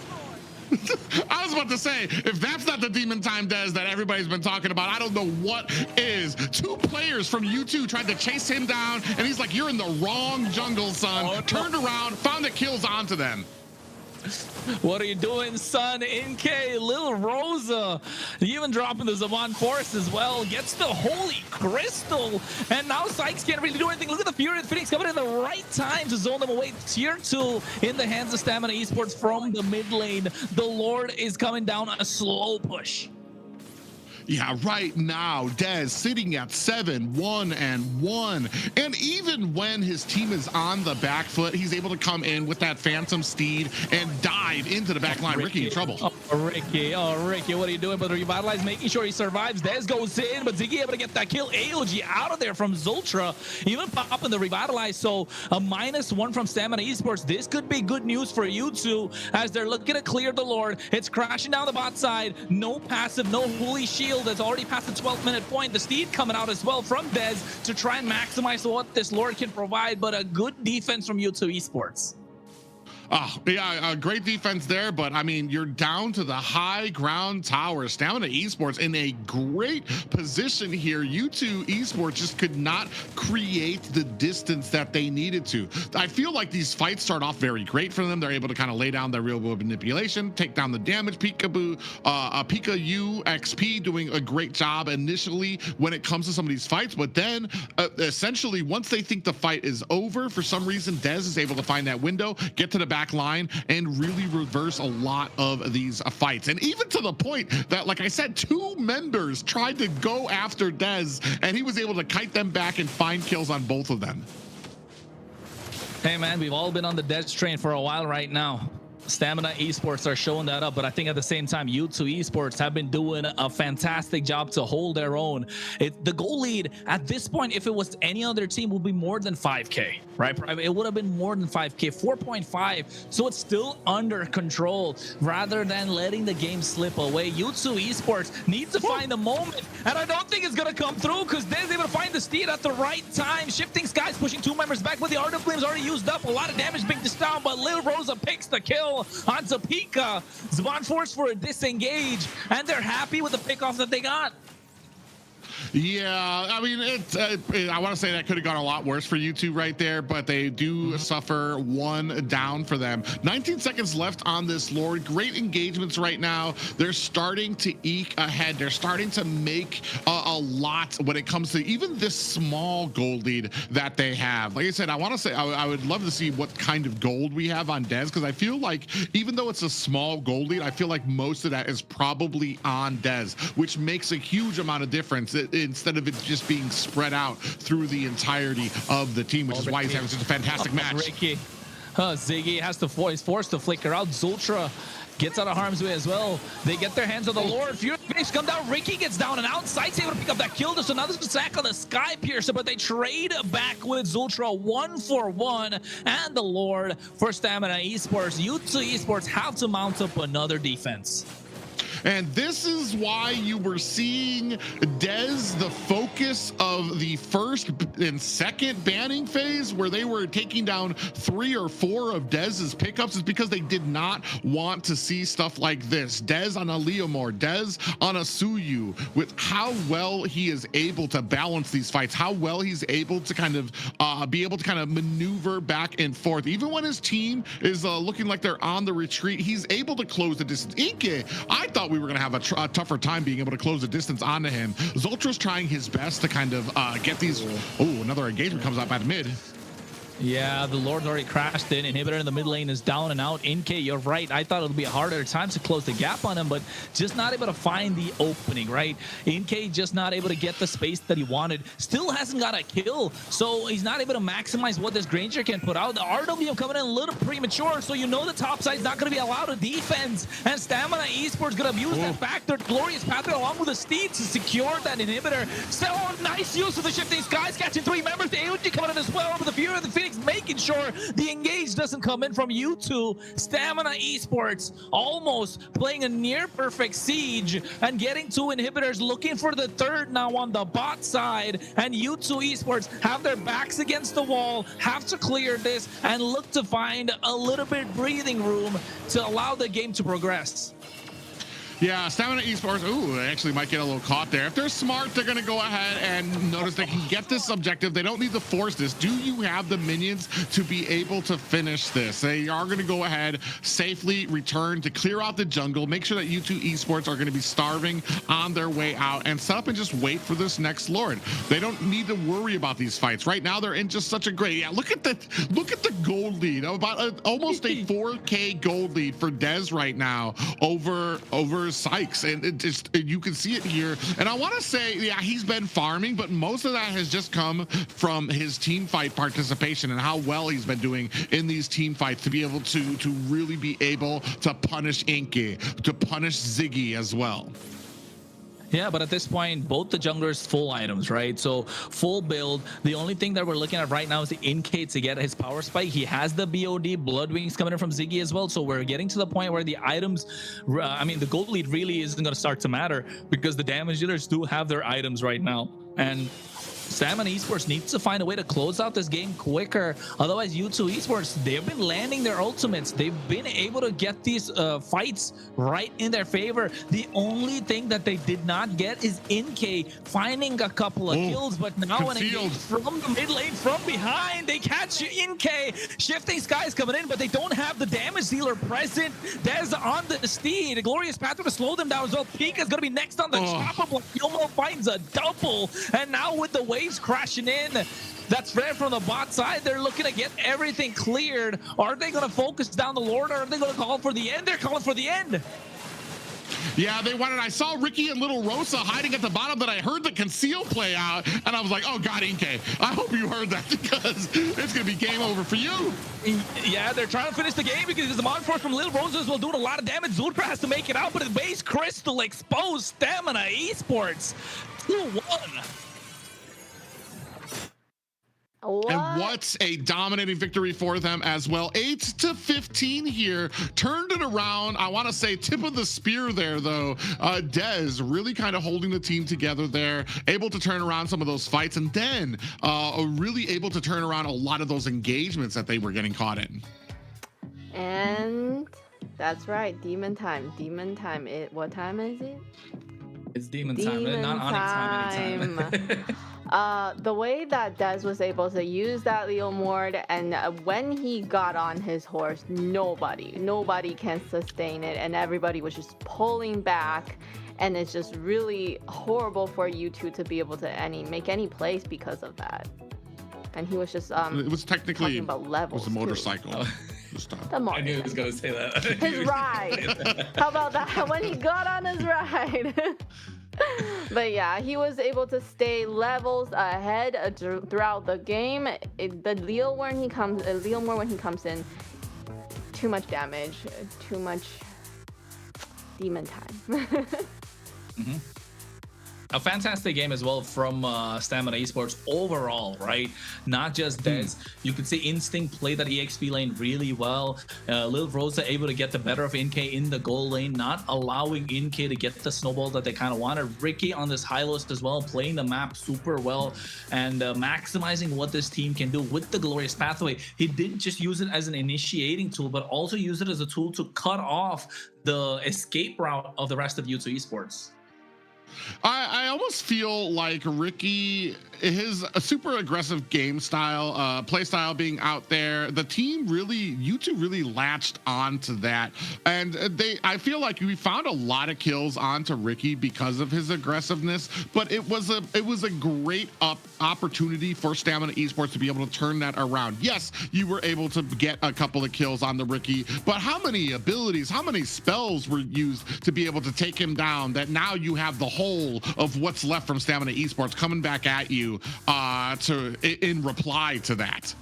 I was about to say, if that's not the demon time Dez that everybody's been talking about, I don't know what is. 2 players from U2 tried to chase him down, and he's like, you're in the wrong jungle, son. Oh, no. Turned around, found the kills onto them. What are you doing, son? NK, Lil Rosa, even dropping the Zaman Force as well. Gets the Holy Crystal, and now Sykes can't really do anything. Look at the Fury of Phoenix coming in the right time to zone them away. Tier 2 in the hands of Stamina Esports from the mid lane. The Lord is coming down a slow push. Yeah, right now, Dez sitting at 7-1-1. And even when his team is on the back foot, he's able to come in with that Phantom Steed and dive into the back line. Ricky in trouble. Oh, Ricky, what are you doing? But Revitalize making sure he survives. Dez goes in, but Ziggy able to get that kill. AOG out of there from Zultra, even popping the Revitalize. So a -1 from Stamina Esports. This could be good news for U2 as they're looking to clear the Lord. It's crashing down the bot side. No passive, no holy shield. That's already past the 12-minute point. The Steed coming out as well from Dez to try and maximize what this Lord can provide, but a good defense from U2 Esports. Oh, yeah, great defense there, but I mean, you're down to the high ground tower. Stamina Esports in a great position here. U2 Esports just could not create the distance that they needed to. I feel like these fights start off very great for them. They're able to kind of lay down their real world manipulation, take down the damage. Peekaboo, Pika-U XP doing a great job initially when it comes to some of these fights, but then essentially once they think the fight is over, for some reason, Dez is able to find that window, get to the back line, and really reverse a lot of these fights. And even to the point that, like I said, 2 members tried to go after Dez, and he was able to kite them back and find kills on both of them. Hey man, we've all been on the Dez train for a while right now. Stamina Esports are showing that up, but I think at the same time, U2 Esports have been doing a fantastic job to hold their own. The goal lead at this point, if it was any other team, would be more than 5K, right? It would have been more than 5K, 4.5. So it's still under control rather than letting the game slip away. U2 Esports need to find a moment, and I don't think it's going to come through because they're able to find the Steed at the right time. Shifting Skies pushing 2 members back, but the Art of Gleam's already used up. A lot of damage being dished down, but Lil Rosa picks the kill onto Pika. Zaman Force for a disengage, and they're happy with the pickoff that they got. Yeah, I mean, I want to say that could have gone a lot worse for U2 right there, but they do suffer 1 down for them. 19 seconds left on this Lord. Great engagements right now. They're starting to eke ahead. They're starting to make a lot when it comes to even this small gold lead that they have. Like I said, I want to say I would love to see what kind of gold we have on Dez, because I feel like even though it's a small gold lead, I feel like most of that is probably on Dez, which makes a huge amount of difference. Instead of it just being spread out through the entirety of the team, which is why he's having such a fantastic match. Ricky, Ziggy has to forced to flicker out. Zultra gets out of harm's way as well. They get their hands on the Lord. Fury Phoenix come down. Ricky gets down and outside. Able to pick up that kill. Just another sack on the Sky Piercer, but they trade back with Zultra 1-for-1 and the Lord for Stamina Esports. U2 Esports have to mount up another defense. And this is why you were seeing Dez the focus of the first and second banning phase, where they were taking down 3 or 4 of Dez's pickups, is because they did not want to see stuff like this. Dez on a Leomore, Dez on a Suyu, with how well he is able to balance these fights, how well he's able to kind of be able to kind of maneuver back and forth. Even when his team is looking like they're on the retreat, he's able to close the distance. Inke, I thought we were going to have a tougher time being able to close the distance onto him. Zultra's trying his best to kind of get these. Oh, another engagement comes up at mid. Yeah, the Lord's already crashed in. Inhibitor in the mid lane is down and out. NK, you're right. I thought it would be a harder time to close the gap on him, but just not able to find the opening, right? NK just not able to get the space that he wanted. Still hasn't got a kill, so he's not able to maximize what this Granger can put out. The RWM coming in a little premature, so you know the top side's not going to be allowed to defense, and Stamina Esports going to abuse that factor. Glorious Pathway along with the Steed to secure that inhibitor. So nice use of the Shifting Skies, catching 3 members. The AOG coming in as well, but the Fury of the Phoenix making sure the engage doesn't come in from U2. Stamina Esports almost playing a near perfect siege and getting 2 inhibitors, looking for the third now on the bot side. And U2 Esports have their backs against the wall, have to clear this and look to find a little bit breathing room to allow the game to progress. Yeah, Stamina Esports, ooh, they actually might get a little caught there. If they're smart, they're going to go ahead and notice they can get this objective. They don't need to force this. Do you have the minions to be able to finish this? They are going to go ahead, safely return to clear out the jungle, make sure that U2 Esports are going to be starving on their way out, and set up and just wait for this next Lord. They don't need to worry about these fights. Right now, they're in just such a great, yeah, look at the gold lead, about almost a 4K gold lead for Dez right now over Sykes, and you can see it here. And I want to say, yeah, he's been farming, but most of that has just come from his team fight participation and how well he's been doing in these team fights to be able to really be able to punish Inke, to punish Ziggy as well. Yeah, but at this point, both the junglers full items, right? So full build. The only thing that we're looking at right now is the Inke to get his power spike. He has the BOD Blood Wings coming in from Ziggy as well. So we're getting to the point where the items, I mean, the gold lead really isn't going to start to matter because the damage dealers do have their items right now. And Stamina Esports needs to find a way to close out this game quicker. Otherwise, U2 Esports, they've been landing their ultimates. They've been able to get these fights right in their favor. The only thing that they did not get is Inke finding a couple of kills, but now when it from the mid lane, from behind, they catch Inke. Shifting Skies coming in, but they don't have the damage dealer present. Dez on the steed. A glorious pathway to slow them down as well. Pika's going to be next on the chopper block. Yomo finds a double, and now with the waves crashing in, that's fair from the bot side. They're looking to get everything cleared. Are they going to focus down the Lord, or are they going to call for the end? They're calling for the end. Yeah, they wanted. I saw Ricky and Little Rosa hiding at the bottom, that I heard the conceal play out, and I was like, oh God, Inke, I hope you heard that, because it's going to be game over for you. Yeah, they're trying to finish the game because the Mod Force from Little Roses will do a lot of damage. Zultra has to make it out, but the base crystal exposed Stamina Esports 2-1. And what's a dominating victory for them as well. 8-15 here, turned it around. I want to say tip of the spear there, though. Dez really kind of holding the team together there, able to turn around some of those fights, and then really able to turn around a lot of those engagements that they were getting caught in. And that's right, demon time. Demon time. What time is it? It's demon time, not Onyx time anytime. The way that Dez was able to use that Leo Mord, and when he got on his horse, nobody can sustain it, and everybody was just pulling back, and it's just really horrible for U2 to be able to make any plays because of that. And he was just it was technically about levels. It was a motorcycle. I knew he was going to say that. His ride. How about that? When he got on his ride. But yeah, he was able to stay levels ahead throughout the game. The Leo when he comes in, too much damage, too much demon time. A fantastic game as well from Stamina Esports overall, right? Not just Dez. You could see Instinct play that EXP lane really well. Lil Rosa able to get the better of Inke in the goal lane, not allowing Inke to get the snowball that they kind of wanted. Ricky on this high list as well, playing the map super well and maximizing what this team can do with the glorious pathway. He didn't just use it as an initiating tool, but also use it as a tool to cut off the escape route of the rest of U2 Esports. I almost feel like Ricky, his super aggressive game style, play style being out there, the team really, U2 really latched onto that. And I feel like we found a lot of kills onto Ricky because of his aggressiveness, but it was a great opportunity for Stamina Esports to be able to turn that around. Yes, you were able to get a couple of kills on the Ricky, but how many abilities, how many spells were used to be able to take him down, that now you have the whole of what's left from Stamina Esports coming back at you in reply to that.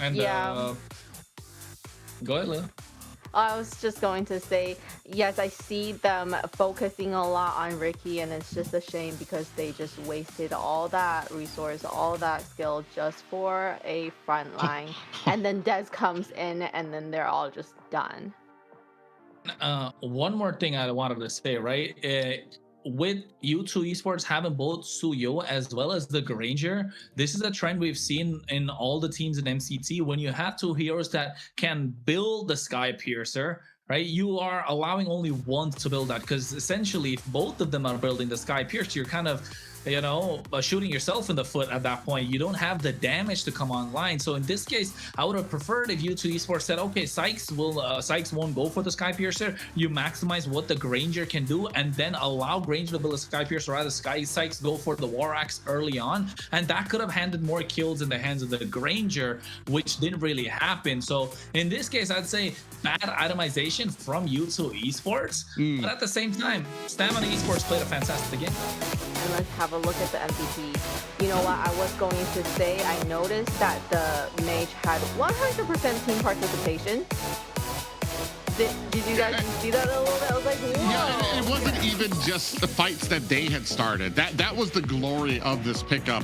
And yeah. Go ahead, Leila. I was just going to say, yes, I see them focusing a lot on Ricky, and it's just a shame because they just wasted all that resource, all that skill just for a front line. And then Des comes in, and then they're all just done. One more thing I wanted to say, right? With U2 Esports having both Suyo as well as the Granger, this is a trend we've seen in all the teams in MCT. When you have two heroes that can build the Sky Piercer, right, you are allowing only one to build that, because essentially if both of them are building the Sky Piercer, you're kind of, you know, shooting yourself in the foot at that point. You don't have the damage to come online. So in this case, I would have preferred if U2 Esports said, okay, Sykes won't go for the Sky Piercer. You maximize what the Granger can do, and then allow Granger to build a Sky Piercer, rather Sykes go for the War Axe early on, and that could have handed more kills in the hands of the Granger, which didn't really happen. So in this case, I'd say bad itemization from U2 Esports, but at the same time, Stamina Esports played a fantastic game. And let's have a look at the MVP. You know what I was going to say? I noticed that the mage had 100% team participation. Did you guys see that a little bit? I was like, whoa. Yeah, it wasn't even just the fights that they had started. That was the glory of this pickup,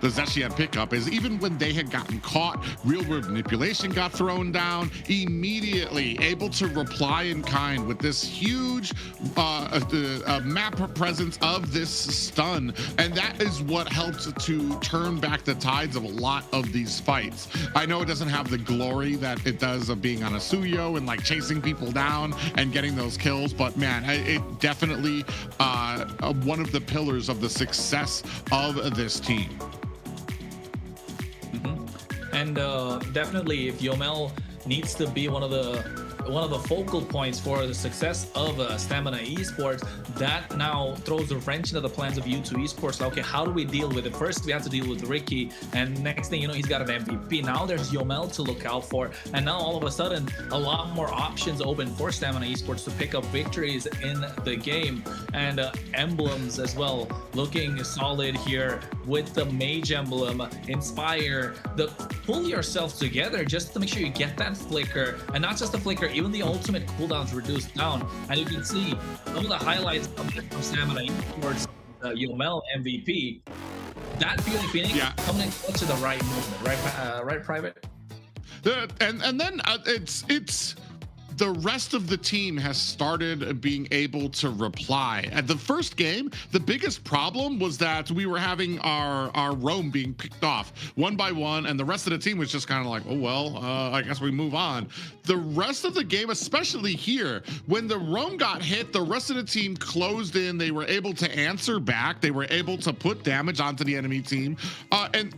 the Zeshian pickup, is even when they had gotten caught, real world manipulation got thrown down, immediately able to reply in kind with this huge map presence of this stun. And that is what helped to turn back the tides of a lot of these fights. I know it doesn't have the glory that it does of being on a Suyo and like chasing people down and getting those kills, but man, it definitely one of the pillars of the success of this team. And definitely, if Yomel needs to be one of the focal points for the success of Stamina Esports, that now throws a wrench into the plans of U2 Esports. Like, okay, how do we deal with it? First, we have to deal with Ricky, and next thing you know, he's got an MVP. Now there's Yomel to look out for, and now all of a sudden, a lot more options open for Stamina Esports to pick up victories in the game. And emblems as well, looking solid here with the Mage emblem, Inspire, pull yourself together just to make sure you get that flicker, and not just the flicker, even the ultimate cooldowns reduced down. And you can see some of the highlights of Stamina Esports, Yomel MVP. That Beauty Phoenix coming in clutch to the right movement, right, Private? And then it's the rest of the team has started being able to reply. At the first game, the biggest problem was that we were having our roam being picked off one by one, and the rest of the team was just kind of like, oh, well, I guess we move on. The rest of the game, especially here, when the roam got hit, the rest of the team closed in. They were able to answer back. They were able to put damage onto the enemy team. And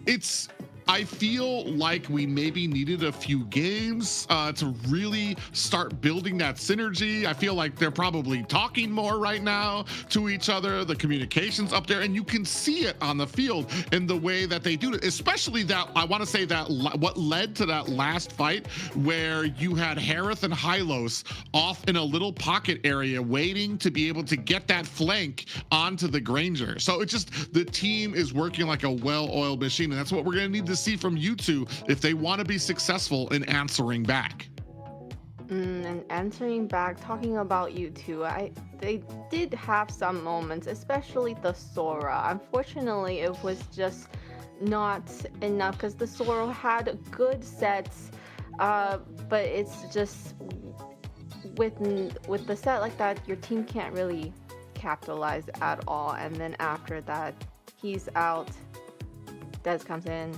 I feel like we maybe needed a few games to really start building that synergy. I feel like they're probably talking more right now to each other. The communication's up there, and you can see it on the field in the way that they do it. Especially that, I want to say that what led to that last fight where you had Harith and Hylos off in a little pocket area waiting to be able to get that flank onto the Granger. So it's just, the team is working like a well-oiled machine, and that's what we're going to need to see from U2 if they want to be successful in answering back. And answering back, talking about U2, they did have some moments, especially the Sora. Unfortunately, it was just not enough because the Sora had good sets, but it's just with the set like that, your team can't really capitalize at all. And then after that, he's out, Des comes in,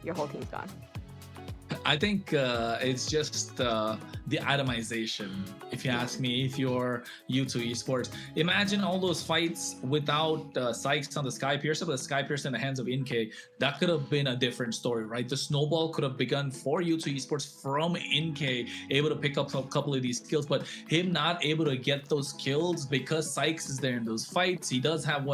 your whole team's gone. I think it's just the itemization. If you ask me, if you're U2 Esports, imagine all those fights without Sykes on the Sky Piercer, but the Sky Piercer in the hands of Inkay. That could have been a different story, right? The snowball could have begun for U2 Esports from Inkay, able to pick up a couple of these kills, but him not able to get those kills because Sykes is there in those fights. He does have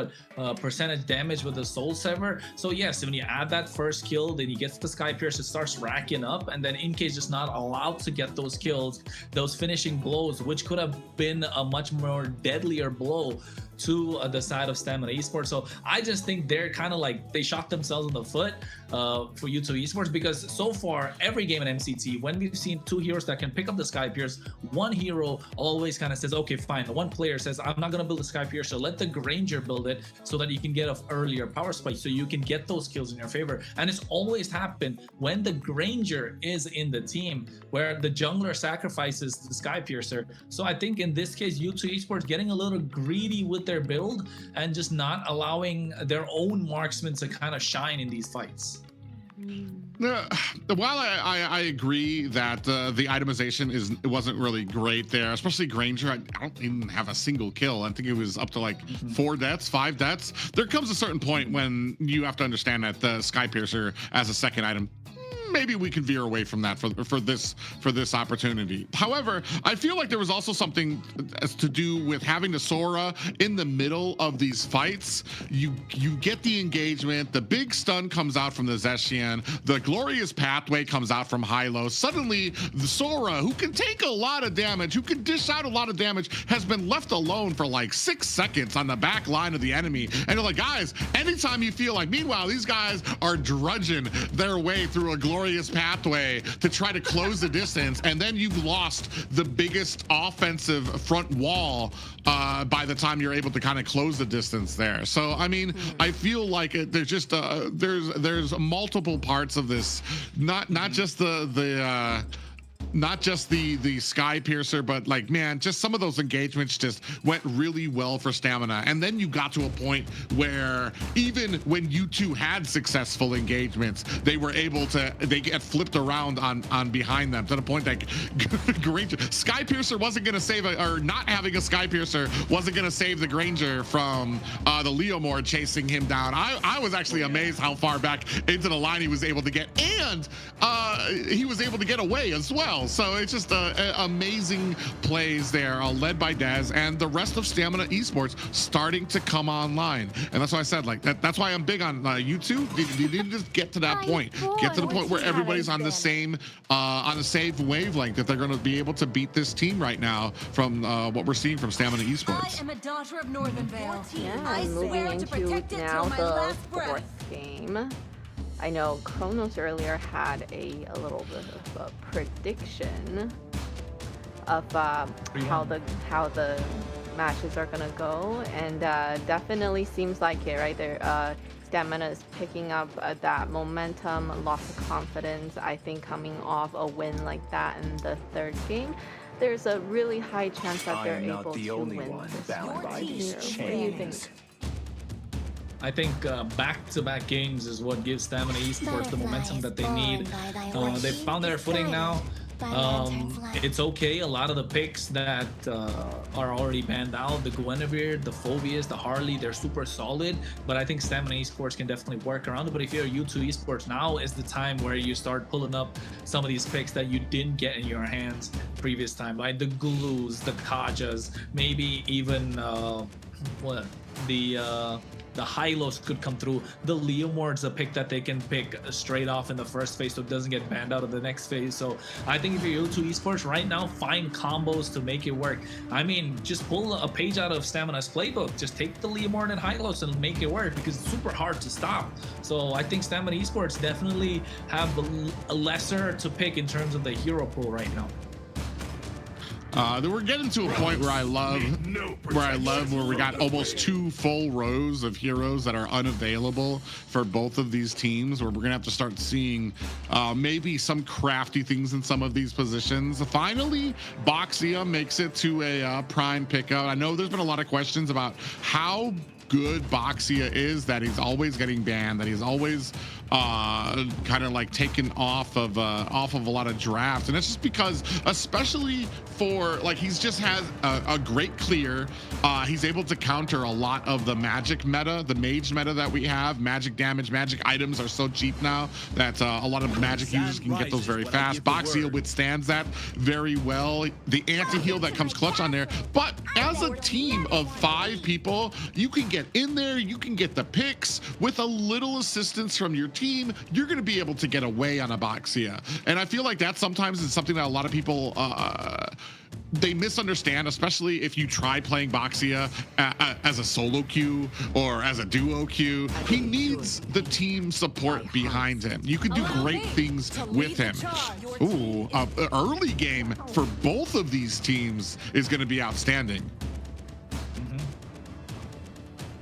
percentage damage with the Soul Sever. So yes, when you add that first kill, then he gets the Sky Piercer, starts racking up, and then Inkay is just not allowed to get those kills those finishing blows, which could have been a much more deadlier blow to the side of Stamina Esports. So I just think they're kind of like, they shot themselves in the foot for U2 Esports, because so far every game in MCT, when we've seen two heroes that can pick up the Sky Pierce, one hero always kind of says, okay, fine, the one player says, I'm not going to build a Sky Pierce, so let the Granger build it so that you can get an earlier power spike, so you can get those kills in your favor. And it's always happened when the Granger is in the team, where the jungler sacrifices the Sky Piercer. So I think in this case, U2 Esports getting a little greedy with their build and just not allowing their own marksmen to kind of shine in these fights. While I agree that the itemization wasn't really great there, especially Granger. I don't even have a single kill. I think it was up to like 4 deaths, 5 deaths. There comes a certain point when you have to understand that the Sky Piercer as a second item, maybe we can veer away from that for this opportunity. However, I feel like there was also something to do with having the Sora in the middle of these fights. You get the engagement, the big stun comes out from the Zeshian, the glorious pathway comes out from Hylo. Suddenly, the Sora, who can take a lot of damage, who can dish out a lot of damage, has been left alone for like 6 seconds on the back line of the enemy. And you're like, guys, anytime you feel like, meanwhile, these guys are drudging their way through a glorious pathway to try to close the distance, and then you've lost the biggest offensive front wall by the time you're able to kind of close the distance there. So I mean, I feel like there's just there's multiple parts of this, not just not just the Sky Piercer, but like, man, just some of those engagements just went really well for Stamina. And then you got to a point where even when U2 had successful engagements, they were able to, they get flipped around on behind them to the point that Granger, Sky Piercer wasn't going to save, or not having a Sky Piercer wasn't going to save the Granger from the Leomord chasing him down. I was actually amazed how far back into the line he was able to get, and he was able to get away as well. So it's just amazing plays there, led by Dez and the rest of Stamina Esports starting to come online. And that's why I said, like, that's why I'm big on U2. You need to just get to that point, get to the point where everybody's on the same wavelength, that they're going to be able to beat this team right now from what we're seeing from Stamina Esports. I am a daughter of Northern Vale. Yeah, I moving swear to into protect it now till my the last breath. 4th game. I know Kronos earlier had a little bit of a prediction of how the matches are gonna go, and definitely seems like it right there. Stamina is picking up that momentum, loss of confidence. I think coming off a win like that in the 3rd game, there's a really high chance that they're able to win this one. What do you think? I think back-to-back games is what gives Stamina Esports the momentum that they need. They've found their footing now. It's okay. A lot of the picks that are already banned out, the Guinevere, the Phobias, the Harley, they're super solid. But I think Stamina Esports can definitely work around it. But if you're U2 Esports, now is the time where you start pulling up some of these picks that you didn't get in your hands previous time, like the Glues, the Kajas, maybe even the Hylos could come through. The Leomord's a pick that they can pick straight off in the first phase so it doesn't get banned out of the next phase. So I think if you're U2 Esports right now, find combos to make it work. I mean, just pull a page out of Stamina's playbook. Just take the Leomord and Hylos and make it work, because it's super hard to stop. So I think Stamina Esports definitely have a lesser to pick in terms of the hero pool right now. We're getting to a point where I love where we got almost 2 full rows of heroes that are unavailable for both of these teams, where we're gonna have to start seeing maybe some crafty things in some of these positions. Finally, Boxia makes it to a prime pickup. I know there's been a lot of questions about how good Boxia is, that he's always getting banned, that he's always kind of like taken off of a lot of drafts, and it's just because, especially for like, he's just has a great clear. He's able to counter a lot of the magic meta, the mage meta that we have. Magic damage, magic items are so cheap now that a lot of magic users can get those very fast. Boxia withstands that very well. The anti-heal that comes clutch on there, but as a team of 5 people, you can get get in there, you can get the picks. With a little assistance from your team, you're going to be able to get away on Abaxia. And I feel like that sometimes is something that a lot of people they misunderstand, especially if you try playing Boxia as a solo queue or as a duo queue. He needs the team support behind him. You can do great things with him. Ooh, early game for both of these teams is going to be outstanding.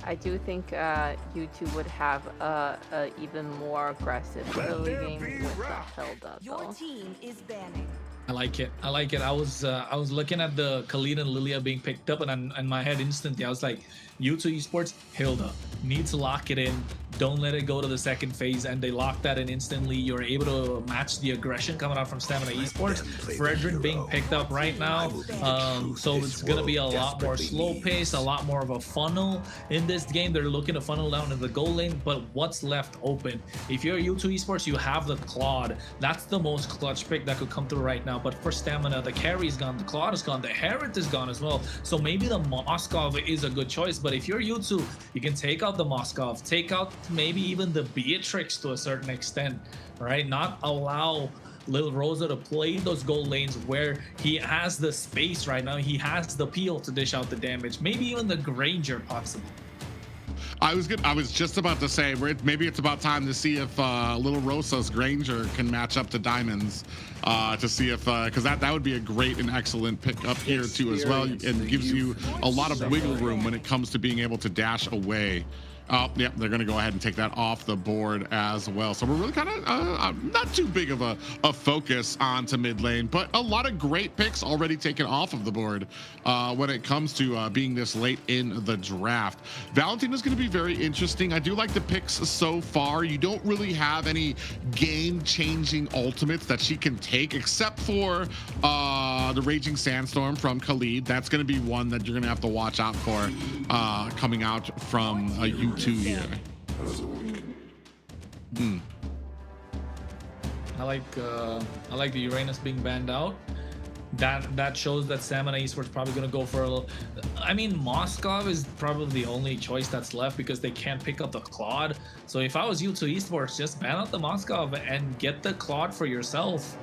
I do think U2 would have a even more aggressive early game with the Hilda, Your though. team is banning. I like it. I like it. I was looking at the Khalid and Lilia being picked up, and in my head instantly I was like, U2 Esports, Hilda, need to lock it in. Don't let it go to the second phase, and they locked that in instantly. You're able to match the aggression coming out from Stamina Esports. Fredrin being picked up right now, so it's gonna be a lot more slow pace, a lot more of a funnel in this game. They're looking to funnel down in the goal lane, but what's left open? If you're U2 Esports, you have the Claude. That's the most clutch pick that could come through right now. But for Stamina, the carry's gone, the Claude is gone, the Herod is gone as well. So maybe the Moskov is a good choice. But if you're U2, you can take out the Moskov, take out maybe even the Beatrix to a certain extent, right? Not allow Lil Rosa to play those goal lanes where he has the space right now. He has the peel to dish out the damage. Maybe even the Granger possibly. I was just about to say maybe it's about time to see if Little Rosa's Granger can match up to Diamonds to see if because that would be a great and excellent pick up here too as well, and gives you a lot of wiggle room when it comes to being able to dash away. Oh, yeah, they're going to go ahead and take that off the board as well. So we're really kind of not too big of a focus onto mid lane, but a lot of great picks already taken off of the board when it comes to being this late in the draft. Valentina is going to be very interesting. I do like the picks so far. You don't really have any game-changing ultimates that she can take, except for the Raging Sandstorm from Khalid. That's going to be one that you're going to have to watch out for coming out from U2 here. I like the Uranus being banned out. That shows that Stamina Esports probably gonna go for a little. I mean, Moskov is probably the only choice that's left because they can't pick up the Claude. So if I was U2 Esports, just ban out the Moskov and get the Claude for yourself.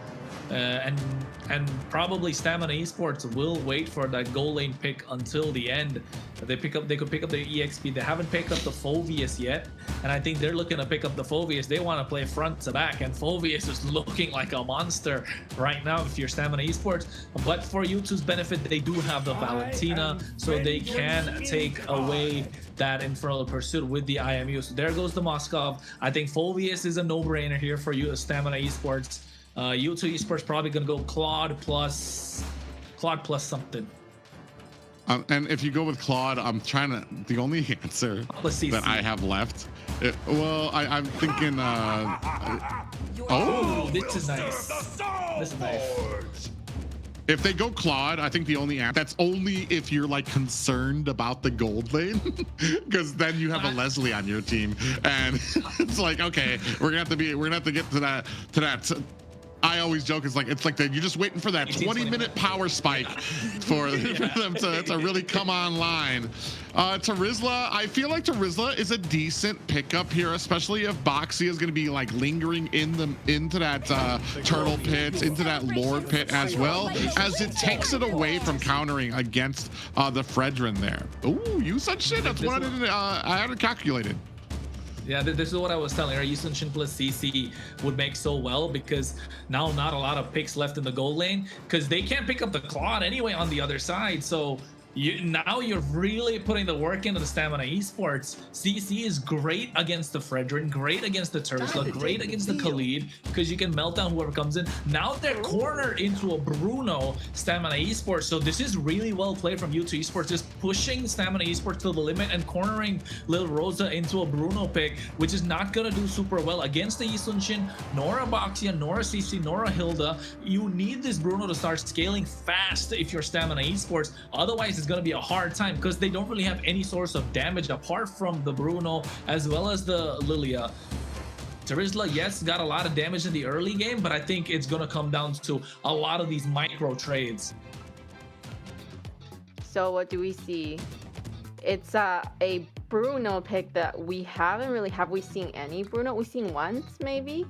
And probably Stamina Esports will wait for that goal lane pick until the end. They could pick up the EXP. They haven't picked up the Phoveus yet, and I think they're looking to pick up the Phoveus. They want to play front to back, and Phoveus is looking like a monster right now if you're Stamina Esports. But for U2's benefit, they do have the Valentina, so they can take away that Infernal Pursuit with the IMU. So there goes the Moskov. I think Phoveus is a no-brainer here for you, Stamina Esports. U2 Esports probably gonna go Claude plus something. And if you go with Claude, I'm trying to. The only answer that I have left. I'm thinking. This is nice. This is nice. If they go Claude, I think the only answer, that's only if you're like concerned about the gold lane, because then you have a Leslie on your team, and it's like, okay, we're gonna have to get to that. I always joke, it's like you're just waiting for that 20-minute power spike for them to really come online. Tarizla, I feel like Tarizla is a decent pickup here, especially if Boxy is going to be like lingering into that turtle pit, into that Lord pit, as well as it takes it away from countering against the Fredrin there. Ooh, you said shit. That's what I hadn't calculated. Yeah, this is what I was telling her. Yusunshin plus CC would make so well, because now not a lot of picks left in the goal lane, because they can't pick up the Claude anyway on the other side. So now you're really putting the work into the Stamina Esports. CC is great against the Fredrin, great against the Tursla, great against the Khalid, because you can melt down whoever comes in. Now they're cornered into a Bruno Stamina Esports. So this is really well played from U2 Esports, just pushing Stamina Esports to the limit and cornering Lil Rosa into a Bruno pick, which is not going to do super well against the Yisunshin, nor a Boxia, nor a CC, nor a Hilda. You need this Bruno to start scaling fast if you're Stamina Esports. Otherwise, it's going to be a hard time, because they don't really have any source of damage apart from the Bruno as well as the Lilia. Tarizla, yes, got a lot of damage in the early game, but I think it's going to come down to a lot of these micro trades. So what do we see? it's a Bruno pick that we haven't really. Have we seen any Bruno? We've seen once, maybe.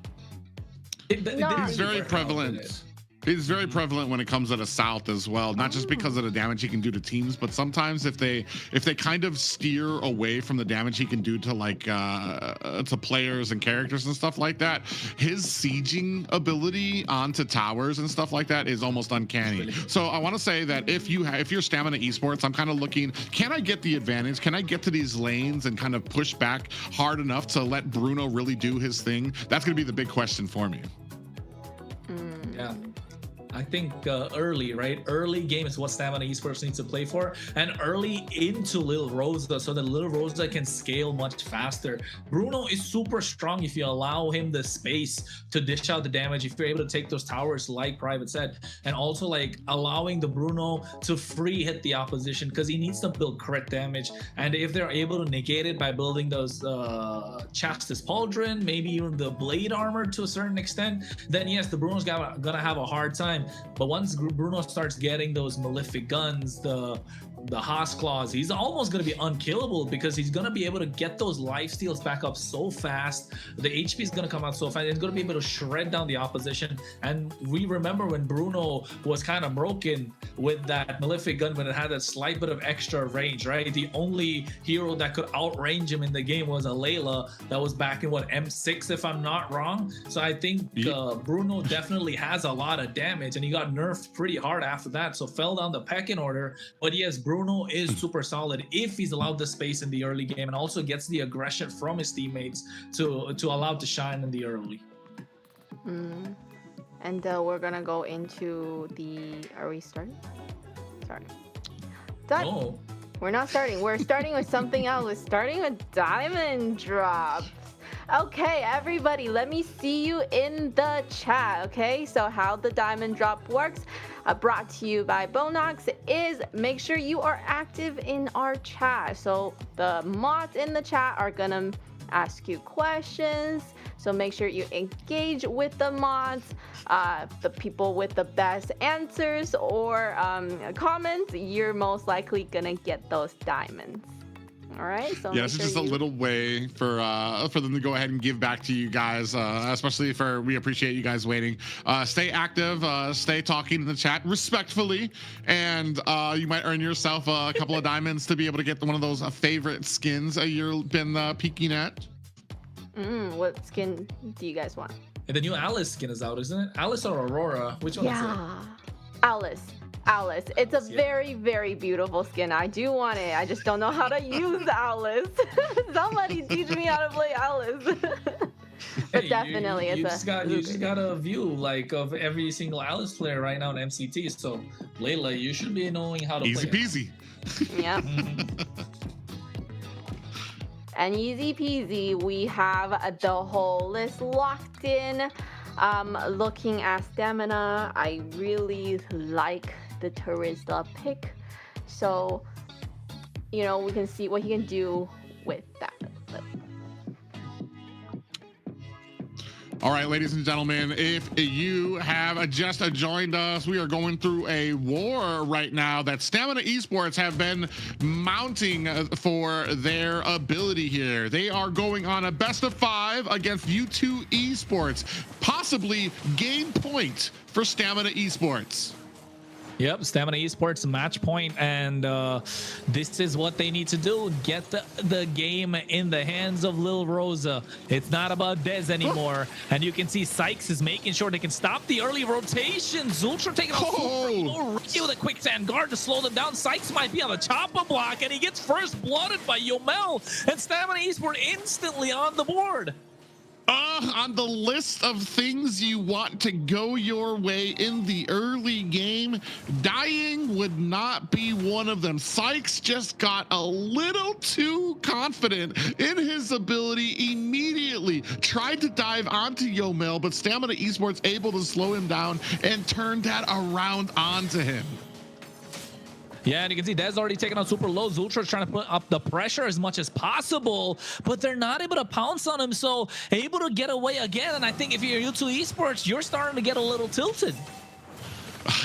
He's very prevalent. He's very prevalent when it comes to the South as well, not just because of the damage he can do to teams, but sometimes if they kind of steer away from the damage he can do to like to players and characters and stuff like that, his sieging ability onto towers and stuff like that is almost uncanny. So I want to say that if you're Stamina Esports, I'm kind of looking, can I get the advantage? Can I get to these lanes and kind of push back hard enough to let Bruno really do his thing? That's going to be the big question for me. Yeah. I think early, right? Early game is what Stamina Esports needs to play for, and early into Lil Rosa so that Lil Rosa can scale much faster. Bruno is super strong if you allow him the space to dish out the damage, if you're able to take those towers like Private said, and also like allowing the Bruno to free hit the opposition because he needs to build crit damage. And if they're able to negate it by building those Chastis Pauldron, maybe even the blade armor to a certain extent, then yes, the Bruno's gonna have a hard time. But once Bruno starts getting those malefic guns, the Haas claws, he's almost going to be unkillable because he's going to be able to get those life steals back up so fast. The HP is going to come out so fast. He's going to be able to shred down the opposition. And we remember when Bruno was kind of broken with that malefic gun, when it had a slight bit of extra range, right? The only hero that could outrange him in the game was a Layla that was back in what, M6 if I'm not wrong. So I think Bruno definitely has a lot of damage, and he got nerfed pretty hard after that, so fell down the pecking order. But yes, Bruno is super solid if he's allowed the space in the early game and also gets the aggression from his teammates to allow to shine in the early. And we're gonna go into the. Are we starting? Sorry. Done. Oh. We're not starting. We're starting with something else. We're starting with diamond drops. Okay, everybody, let me see you in the chat. Okay, so how the diamond drop works, brought to you by Bonox, is make sure you are active in our chat. So the mods in the chat are gonna ask you questions, so make sure you engage with the mods. The people with the best answers or comments, you're most likely gonna get those diamonds. All right. So yeah, this is just a little way for them to go ahead and give back to you guys, especially we appreciate you guys waiting. Stay active, stay talking in the chat respectfully, and you might earn yourself a couple of diamonds to be able to get one of those favorite skins you've been peeking at. What skin do you guys want? And the new Alice skin is out, isn't it? Alice or Aurora? Which one is it? Alice. It's a very, very beautiful skin. I do want it. I just don't know how to use Alice. Somebody teach me how to play Alice. But definitely, you just got a view like of every single Alice player right now in MCT. So Layla, you should be knowing how to easy play. Easy peasy. Yep. And easy peasy, we have the whole list locked in. Looking at stamina, I really like the Teresa pick, so we can see what he can do with that. All right, ladies and gentlemen, if you have just joined us, we are going through a war right now that Stamina Esports have been mounting for their ability here. They are going on a best of 5 against U2 Esports, possibly game point for Stamina Esports. Yep, Stamina Esports match point, and this is what they need to do: get the game in the hands of Lil Rosa. It's not about Dez anymore, and you can see Sykes is making sure they can stop the early rotation. Zultra taking out Super with a quick sand guard to slow them down. Sykes might be on the chopper block, and he gets first blooded by Yomel, and Stamina Esports instantly on the board. On the list of things you want to go your way in the early game, dying would not be one of them. Sykes just got a little too confident in his ability immediately. Tried to dive onto Yomel, but Stamina Esports able to slow him down and turn that around onto him. Yeah, and you can see Dez already taking out super low. Zultra's trying to put up the pressure as much as possible, but they're not able to pounce on him, so able to get away again. And I think if you're U2 Esports, you're starting to get a little tilted.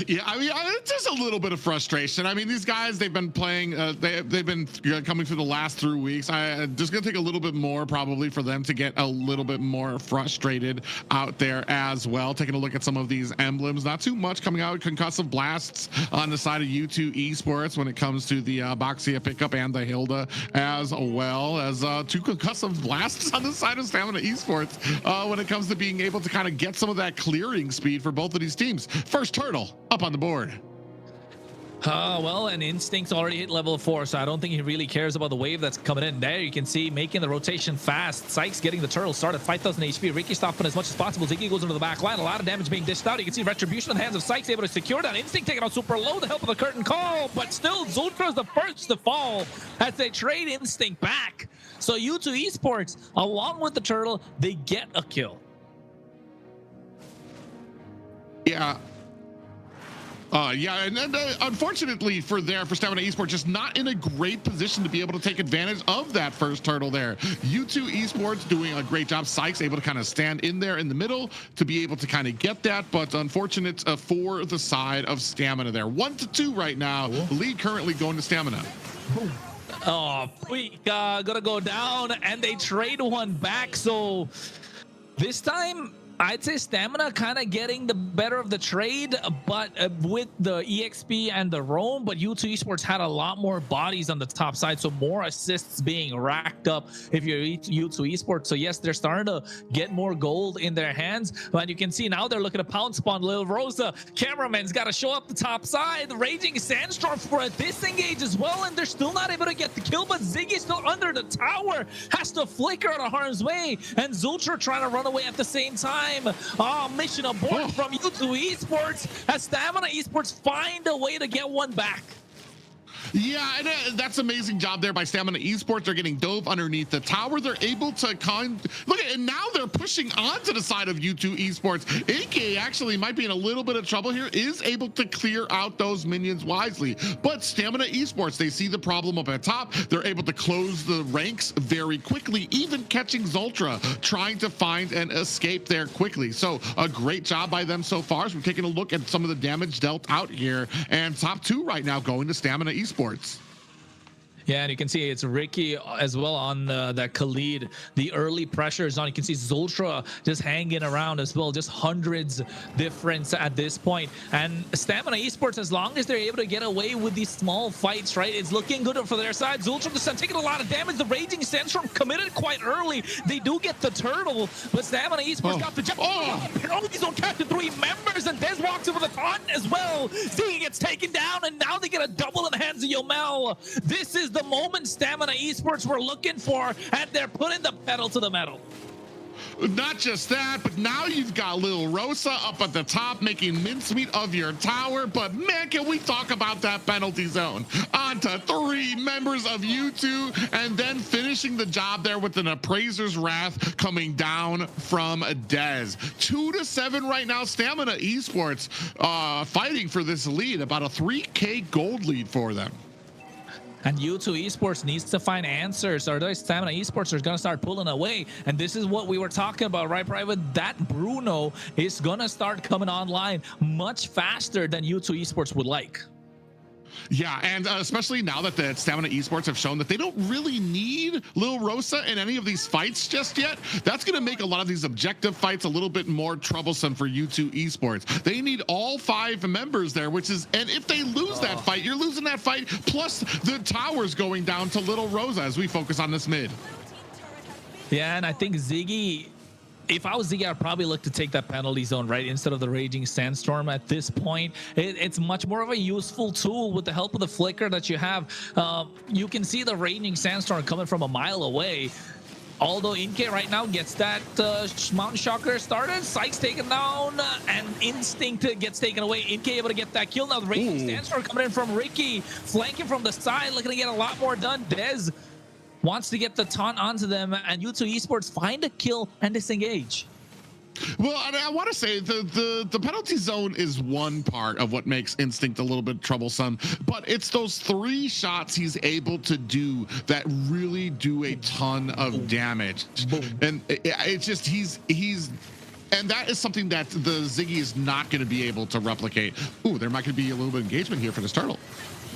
Yeah, I mean, it's just a little bit of frustration. I mean, these guys, they've been playing, they've been coming through the last 3 weeks. Just gonna take a little bit more probably for them to get a little bit more frustrated out there as well. Taking a look at some of these emblems, not too much coming out. Concussive blasts on the side of U2 Esports when it comes to the Boxia pickup and the Hilda, as well as 2 concussive blasts on the side of Stamina Esports when it comes to being able to kind of get some of that clearing speed for both of these teams. First turtle up on the board. Well, and Instinct's already hit level 4, so I don't think he really cares about the wave that's coming in. There you can see making the rotation fast. Sykes getting the turtle started, 5,000 HP. Ricky stopping as much as possible. Ziggy goes into the back line. A lot of damage being dished out. You can see Retribution in the hands of Sykes, able to secure that. Instinct taking out super low, the help of the curtain call, but still Zultra's the first to fall as they trade Instinct back. So U2 Esports, along with the turtle, they get a kill. Yeah. And then unfortunately for Stamina Esports, just not in a great position to be able to take advantage of that first turtle there. U2 Esports doing a great job. Sykes able to kind of stand in there in the middle to be able to kind of get that, but unfortunate for the side of Stamina there. 1-2 right now. The lead currently going to Stamina. Oh, we gonna go down, and they trade one back. So this time, I'd say Stamina kind of getting the better of the trade, but with the EXP and the roam, but U2 Esports had a lot more bodies on the top side, so more assists being racked up if you're U2 Esports. So yes, they're starting to get more gold in their hands, but you can see now they're looking to pounce upon Lil Rosa. Cameraman's got to show up the top side. The Raging Sandstorm for a disengage as well, and they're still not able to get the kill, but Ziggy's still under the tower, has to flicker out of harm's way, and Zultra trying to run away at the same time. Mission abort from U2 Esports as Stamina Esports find a way to get one back. Yeah, and that's amazing job there by Stamina Esports. They're getting dove underneath the tower. They're able to look at, and now they're pushing onto the side of U2 Esports. AK actually might be in a little bit of trouble here, is able to clear out those minions wisely. But Stamina Esports, they see the problem up at top. They're able to close the ranks very quickly, even catching Zultra, trying to find an escape there quickly. So a great job by them so far. So we're taking a look at some of the damage dealt out here, and top 2 right now going to Stamina Esports. Yeah, and you can see it's Ricky as well on that Khalid. The early pressure is on. You can see Zultra just hanging around as well. Just hundreds difference at this point. And Stamina Esports, as long as they're able to get away with these small fights, right, it's looking good for their side. Zultra just taking a lot of damage. The Raging Sandstorm committed quite early. They do get the turtle, but Stamina Esports got the jump. Penalties don't catch the 3 members, and Dez walks over the taunt as well. Z gets taken down, and now they get a double in the hands of Yomel. This is the moment Stamina Esports were looking for, and they're putting the pedal to the metal. Not just that, but now you've got Lil Rosa up at the top making mincemeat of your tower. But man, can we talk about that penalty zone? On to 3 members of U2, and then finishing the job there with an Appraiser's Wrath coming down from Dez. 2-7 right now. Stamina Esports fighting for this lead, about a 3K gold lead for them. And U2 Esports needs to find answers, or those Stamina Esports are going to start pulling away. And this is what we were talking about, right, Private? That Bruno is going to start coming online much faster than U2 Esports would like. Yeah, and especially now that the Stamina Esports have shown that they don't really need Lil Rosa in any of these fights just yet, that's going to make a lot of these objective fights a little bit more troublesome for U2 Esports. They need all 5 members there, which is, and if they lose that fight, you're losing that fight, plus the towers going down to Lil Rosa as we focus on this mid. Yeah, and I think Ziggy, if I was Ziggy, I'd probably look to take that penalty zone, right, instead of the Raging Sandstorm at this point. It's much more of a useful tool with the help of the flicker that you have. You can see the Raging Sandstorm coming from a mile away. Although Inke right now gets that Mountain Shocker started, Sykes taken down, and Instinct gets taken away. Inke able to get that kill. Now the Raging Sandstorm coming in from Ricky, flanking from the side, looking to get a lot more done. Dez wants to get the taunt onto them, and U2 Esports find a kill and disengage. Well, I want to say the penalty zone is one part of what makes Instinct a little bit troublesome, but it's those 3 shots he's able to do that really do a ton of damage. And it's just he's And that is something that the Ziggy is not going to be able to replicate. Ooh, there might be a little bit of engagement here for this turtle.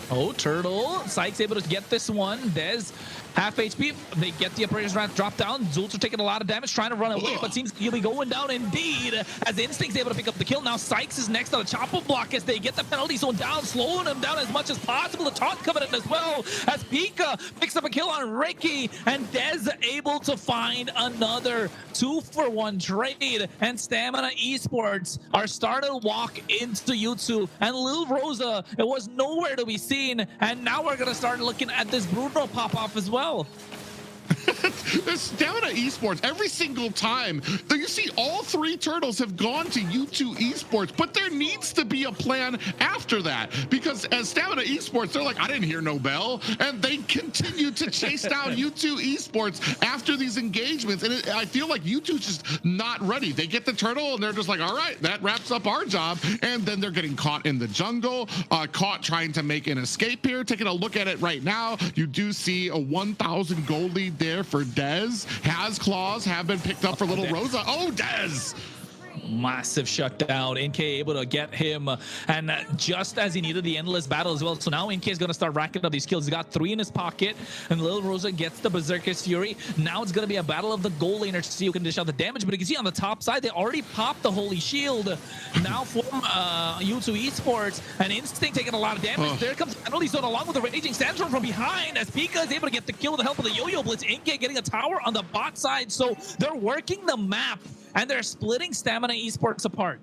Oh, Turtle. Sykes able to get this one. Dez, half HP. They get the Operator's Wrath drop down. Zulter taking a lot of damage, trying to run away, but seems he'll be going down indeed. As Instinct's able to pick up the kill. Now Sykes is next on the chop-up block as they get the penalty zone down, slowing him down as much as possible. The taunt coming in as well as Pika picks up a kill on Ricky, and Dez able to find another 2-for-1 trade. And Stamina Esports are starting to walk into U2, and Lil Rosa, it was nowhere to be seen. And now we're gonna start looking at this Bruno pop off as well. Stamina Esports, every single time you see all 3 turtles have gone to U2 Esports, but there needs to be a plan after that, because as Stamina Esports, they're like, I didn't hear no bell, and they continue to chase down U2 Esports after these engagements. And I feel like U2's just not ready. They get the turtle and they're just like, all right, that wraps up our job. And then they're getting caught in the jungle, caught trying to make an escape here. Taking a look at it right now, you do see a 1,000 gold lead there for Dez. Has claws have been picked up for Little Rosa. Oh, Dez! Massive shutdown. NK able to get him, and just as he needed the endless battle as well. So now NK is going to start racking up these kills. He's got 3 in his pocket, and Lil Rosa gets the Berserker's Fury. Now it's going to be a battle of the goal laners to see who can dish out the damage. But you can see on the top side, they already popped the Holy Shield. Now from U2 Esports, and Instinct taking a lot of damage. There comes the penalty zone along with the Raging Sandstorm from behind, as Pika is able to get the kill with the help of the Yo-Yo Blitz. NK getting a tower on the bot side. So they're working the map, and they're splitting Stamina Esports apart.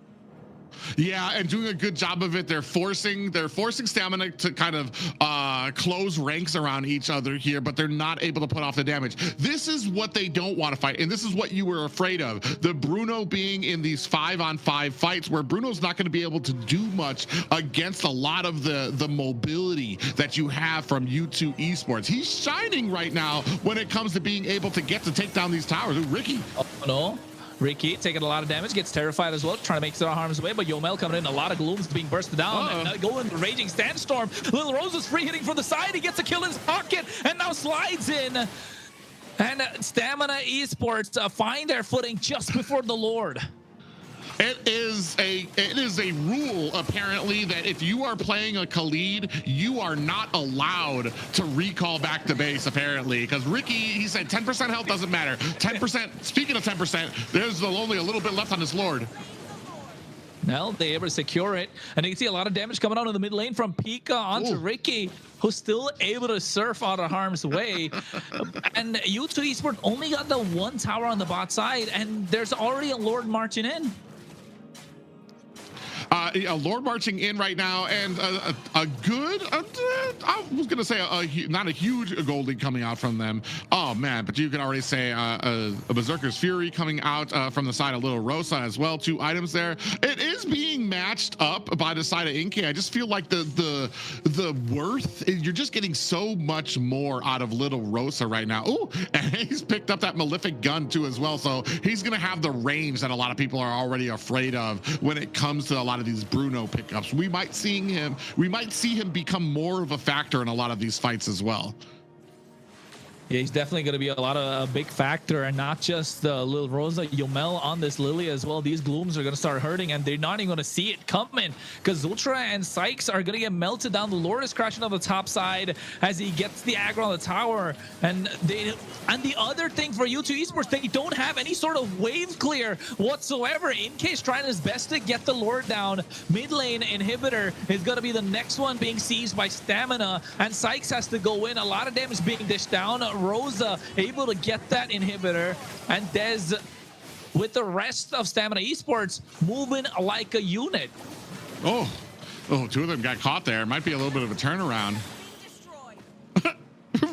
Yeah, and doing a good job of it. They're forcing Stamina to kind of close ranks around each other here, but they're not able to put off the damage. This is what they don't want to fight, and this is what you were afraid of. The Bruno being in these 5-on-5 fights where Bruno's not going to be able to do much against a lot of the mobility that you have from U2 Esports. He's shining right now when it comes to being able to take down these towers. Ooh, Ricky. Oh, no. Ricky taking a lot of damage, gets terrified as well, trying to make it out of harm's way, but Yomel coming in, a lot of glooms being bursted down, and going the Raging Sandstorm. Lil Rosa's free hitting from the side, he gets a kill in his pocket, and now slides in. And Stamina Esports find their footing just before the Lord. It is a rule, apparently, that if you are playing a Khalid, you are not allowed to recall back to base, apparently. Because Ricky, he said 10% health doesn't matter. 10%, speaking of 10%, there's only a little bit left on this Lord. Now they're able to secure it, and you can see a lot of damage coming out of the mid lane from Pika onto Ricky, who's still able to surf out of harm's way. And U2 Esports only got the 1 tower on the bot side, and there's already a Lord marching in. Lord marching in right now, and a good, I was gonna say not a huge gold lead coming out from them. Oh man, but you can already say a Berserker's Fury coming out from the side of Little Rosa as well. 2 items there. It is being matched up by the side of Inke. I just feel like the worth, you're just getting so much more out of Little Rosa right now. Ooh, and he's picked up that Malefic gun too as well, so he's gonna have the range that a lot of people are already afraid of when it comes to a lot of these Bruno pickups. We might see him become more of a factor in a lot of these fights as well. Yeah, he's definitely going to be a big factor, and not just Lil Rosa, Yomel on this Lily as well. These glooms are going to start hurting, and they're not even going to see it coming, because Ultra and Sykes are going to get melted down. The Lord is crashing on the top side as he gets the aggro on the tower, and the other thing for U2 Esports, they don't have any sort of wave clear whatsoever. InK's trying his best to get the Lord down. Mid lane inhibitor is going to be the next one being seized by Stamina, and Sykes has to go in. A lot of damage being dished down. Rosa able to get that inhibitor, and Dez with the rest of Stamina Esports moving like a unit. Oh, 2 of them got caught there. Might be a little bit of a turnaround.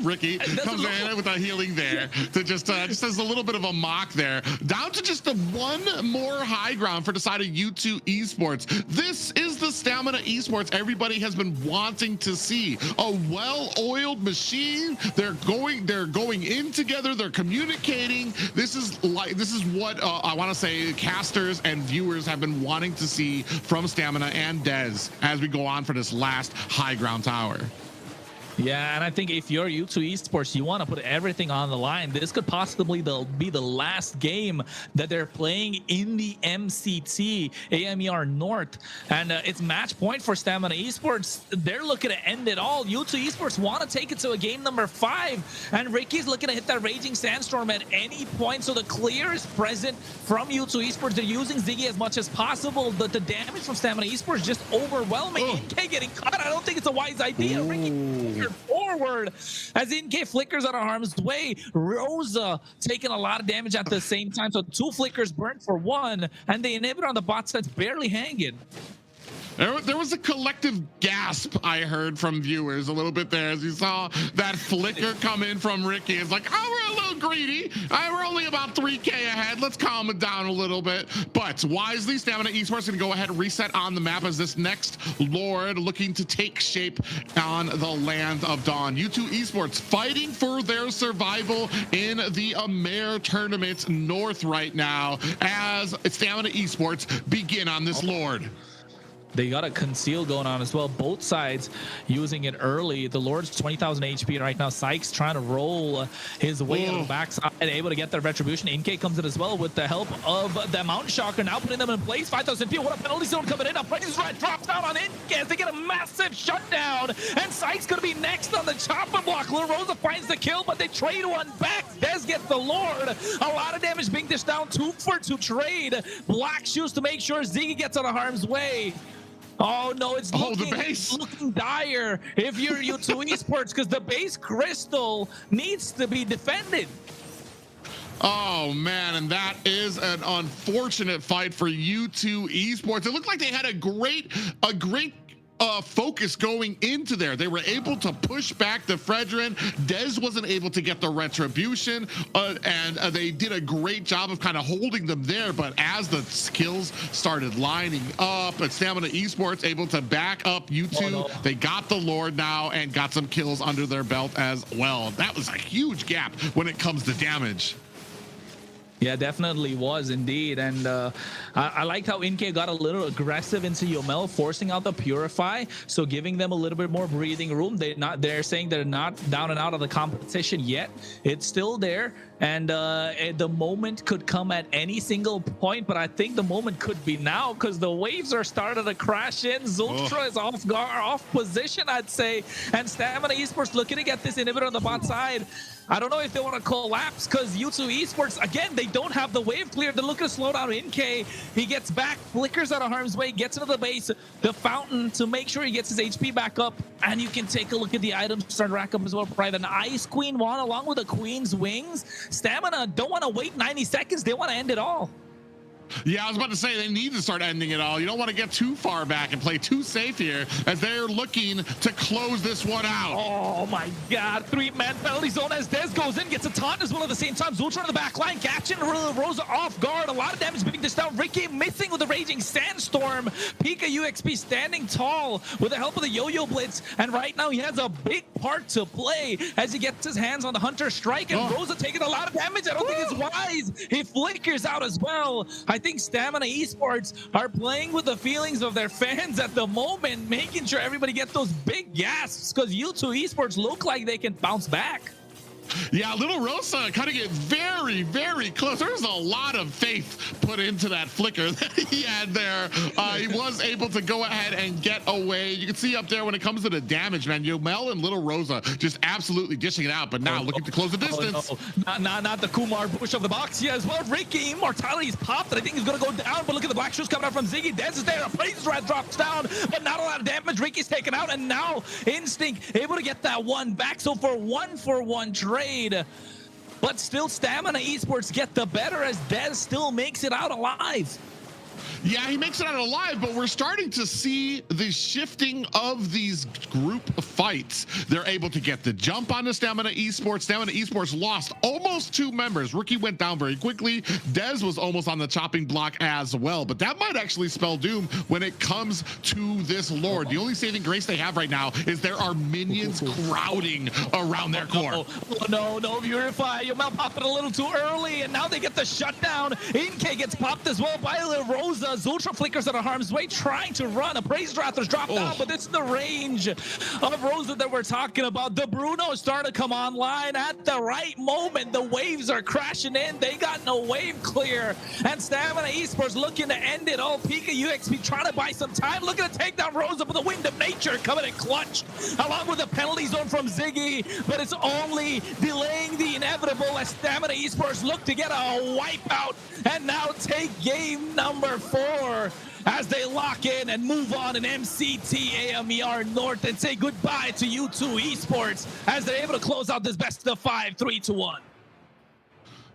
Ricky comes in with a healing there to just as a little bit of a mock there. Down to just the 1 more high ground for the side of U2 Esports. This is the Stamina Esports everybody has been wanting to see. A well-oiled machine. They're going in together. They're communicating. This is what I want to say casters and viewers have been wanting to see from Stamina and Dez as we go on for this last high ground tower. Yeah, and I think if you're U2 Esports, you want to put everything on the line. This could possibly be the last game that they're playing in the MCT AMER North, and it's match point for Stamina Esports. They're looking to end it all. U2 Esports want to take it to a game number 5, and Ricky's looking to hit that Raging Sandstorm at any point, so the clear is present from U2 Esports. They're using Ziggy as much as possible, but the damage from Stamina Esports is just overwhelming. NK getting caught. I don't think it's a wise idea. Ricky forward as NK flickers out of harm's way. Rosa taking a lot of damage at the same time, so 2 flickers burnt for 1, and the inhibitor on the bot side's barely hanging. There was a collective gasp I heard from viewers a little bit there as you saw that flicker come in from Ricky. It's like, oh, we're a little greedy. We're only about 3K ahead. Let's calm it down a little bit. But wisely, Stamina Esports going to go ahead and reset on the map as this next Lord looking to take shape on the land of Dawn. U2 Esports fighting for their survival in the AMER tournament North right now as Stamina Esports begin on this Lord. They got a conceal going on as well. Both sides using it early. The Lord's 20,000 HP right now. Sykes trying to roll his way on the backside, able to get their retribution. NK comes in as well with the help of the Mountain Shocker, now putting them in place. 5,000 people. What a penalty zone coming in. Now Price Right drops down on NK as they get a massive shutdown. And Sykes going to be next on the chopper block. Lil Rosa finds the kill, but they trade one back. Dez gets the Lord. A lot of damage being dished down. 2 for 2 trade. Black Shoes to make sure Ziggy gets out of harm's way. Oh no, it's looking dire if you're U2 Esports, because the base crystal needs to be defended. Oh man, and that is an unfortunate fight for U2 Esports. It looked like they had a great focus going into there. They were able to push back the Fredrin. Dez wasn't able to get the retribution, and they did a great job of kind of holding them there. But as the skills started lining up, and Stamina Esports able to back up U2, they got the Lord now and got some kills under their belt as well. That was a huge gap when it comes to damage. Yeah, definitely was indeed. And I liked how NK got a little aggressive into Yomel, forcing out the Purify, so giving them a little bit more breathing room. They're saying they're not down and out of the competition yet. It's still there, and the moment could come at any single point, but I think the moment could be now, because the waves are starting to crash in. Zultra is off guard, off position, I'd say, and Stamina Esports looking to get this inhibitor on the bot side. I don't know if they want to collapse, because U2 Esports, again, they don't have the wave clear. They're looking to slow down NK. He gets back, flickers out of harm's way, gets into the base, the fountain, to make sure he gets his HP back up. And you can take a look at the items, start to rack up as well. Private an Ice Queen wand along with the Queen's Wings. Stamina don't want to wait 90 seconds. They want to end it all. Yeah, I was about to say they need to start ending it all. You don't want to get too far back and play too safe here as they're looking to close this one out. Oh my god, 3-man penalty zone as Dez goes in, gets a taunt as well at the same time. Zultra on the back line, catching Rosa off guard. A lot of damage being dished out. Ricky missing with the Raging Sandstorm. Pika UXP standing tall with the help of the Yo-Yo Blitz, and right now he has a big part to play as he gets his hands on the Hunter Strike, and Rosa taking a lot of damage. I don't think it's wise. He flickers out as well. I think Stamina Esports are playing with the feelings of their fans at the moment, making sure everybody gets those big gasps, because U2 Esports look like they can bounce back. Yeah, Little Rosa kind of get very, very close. There's a lot of faith put into that flicker that he had there. He was able to go ahead and get away. You can see up there when it comes to the damage, man, Yomel and Little Rosa just absolutely dishing it out, but now looking to close the distance. Not the Kumar push of the box here as well. Ricky, Immortality's popped, and I think he's going to go down, but look at the Black Shoes coming out from Ziggy. Dez is there, a Praise Red drops down, but not a lot of damage. Ricky's taken out, and now Instinct able to get that one back. So for 1-for-1 trade, but still Stamina Esports get the better as Dez still makes it out alive. Yeah, he makes it out alive, but we're starting to see the shifting of these group fights. They're able to get the jump on the Stamina Esports. Stamina Esports lost almost 2 members. Ricky went down very quickly. Dez was almost on the chopping block as well, but that might actually spell doom when it comes to this Lord. The only saving grace they have right now is there are minions crowding around their core. No, Purify. Yomel popped it a little too early, and now they get the shutdown. NK gets popped as well by Lil Rose. Rosa's Ultra Flickers out of harm's way, trying to run. Appraised Raptors drop down, but this is the range of Rosa that we're talking about. The Bruno is starting to come online at the right moment. The waves are crashing in. They got no wave clear. And Stamina Esports looking to end it all. Pika UXP trying to buy some time, looking to take down Rosa, but the Wind of Nature coming in clutch, along with the penalty zone from Ziggy, but it's only delaying the inevitable as Stamina Esports look to get a wipeout and now take game number 4 as they lock in and move on in MCT AMER North and say goodbye to U2 Esports as they're able to close out this best of 5, 3-1.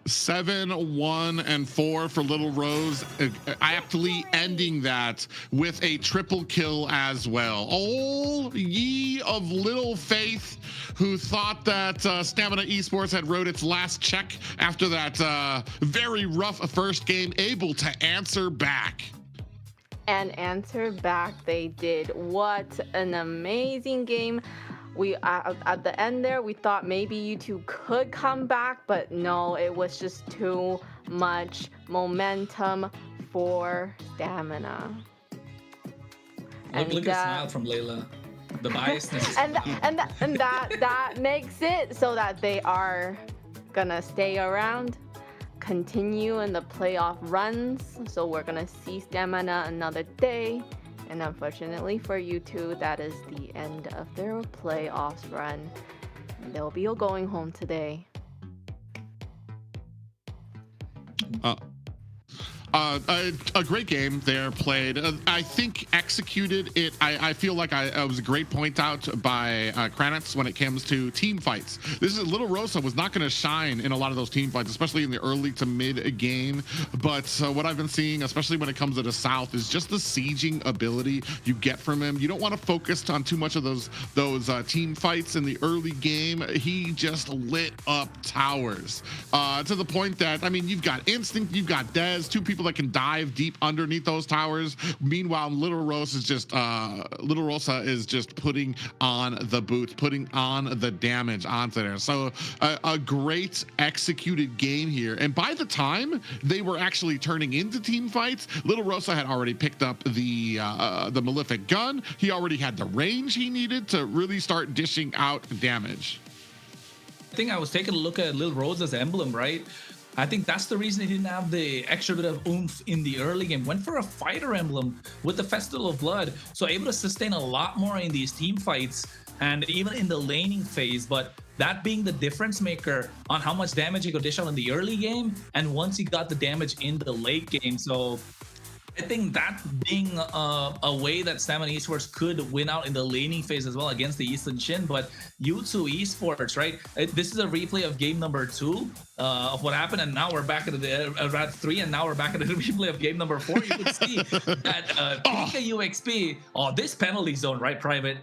7-1-4 for Little Rose, aptly ending that with a triple kill as well. All ye of little faith who thought that Stamina Esports had wrote its last check after that very rough first game, able to answer back. And answer back they did. What an amazing game. We at the end there, we thought maybe U2 could come back, but no, it was just too much momentum for Stamina. Look at the smile from Layla. The biasness. and that makes it so that they are gonna stay around, continue in the playoff runs. So we're gonna see Stamina another day. And unfortunately for U2, that is the end of their playoffs run. They'll be going home today. A great game there played. I think executed it. I feel like it was a great point out by Kranitz when it comes to team fights. This is Little Rosa was not going to shine in a lot of those team fights, especially in the early to mid game. But what I've been seeing, especially when it comes to the South, is just the sieging ability you get from him. You don't want to focus on too much of those team fights in the early game. He just lit up towers to the point that, I mean, you've got Instinct, you've got Dez, two people that can dive deep underneath those towers. Meanwhile, Little Rosa is just putting on the boots, putting on the damage onto there. So a great executed game here. And by the time they were actually turning into team fights, Little Rosa had already picked up the Malefic gun. He already had the range he needed to really start dishing out damage. I think I was taking a look at Lil Rosa's emblem, right? I think that's the reason he didn't have the extra bit of oomph in the early game. Went for a fighter emblem with the Festival of Blood, so able to sustain a lot more in these team fights and even in the laning phase. But that being the difference maker on how much damage he could dish out in the early game and once he got the damage in the late game. So I think that being a way that Stamina Esports could win out in the laning phase as well against the Eastern Shin. But U2 Esports, right? This is a replay of game number 2 of what happened, and now we're back at the round 3, and now we're back at the replay of game number 4. You could see that Pika UXP, this penalty zone, right, Private?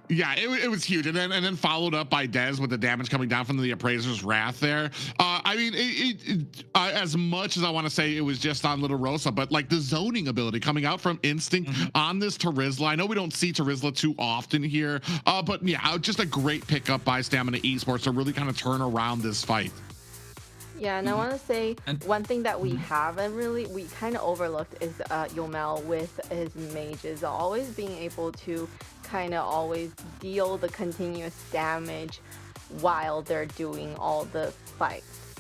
Yeah, it was huge, and then followed up by Dez with the damage coming down from the Appraiser's Wrath there. I mean, as much as I want to say it was just on Little Rosa, but like the zoning ability coming out from Instinct on this Terizla. I know we don't see Terizla too often here, but yeah, just a great pickup by Stamina Esports to really kind of turn around this fight. Yeah, and I want to say one thing that we haven't we kind of overlooked is Yomel with his mages always being able to kind of always deal the continuous damage while they're doing all the fights.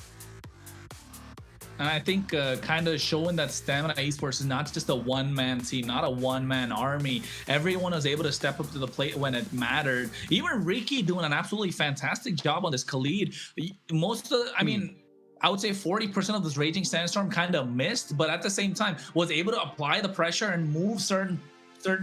And I think kind of showing that Stamina Esports is not just a one-man team, not a one-man army. Everyone was able to step up to the plate when it mattered. Even Ricky doing an absolutely fantastic job on this Khalid. I mean, I would say 40% of this Raging Sandstorm kind of missed, but at the same time was able to apply the pressure and move certain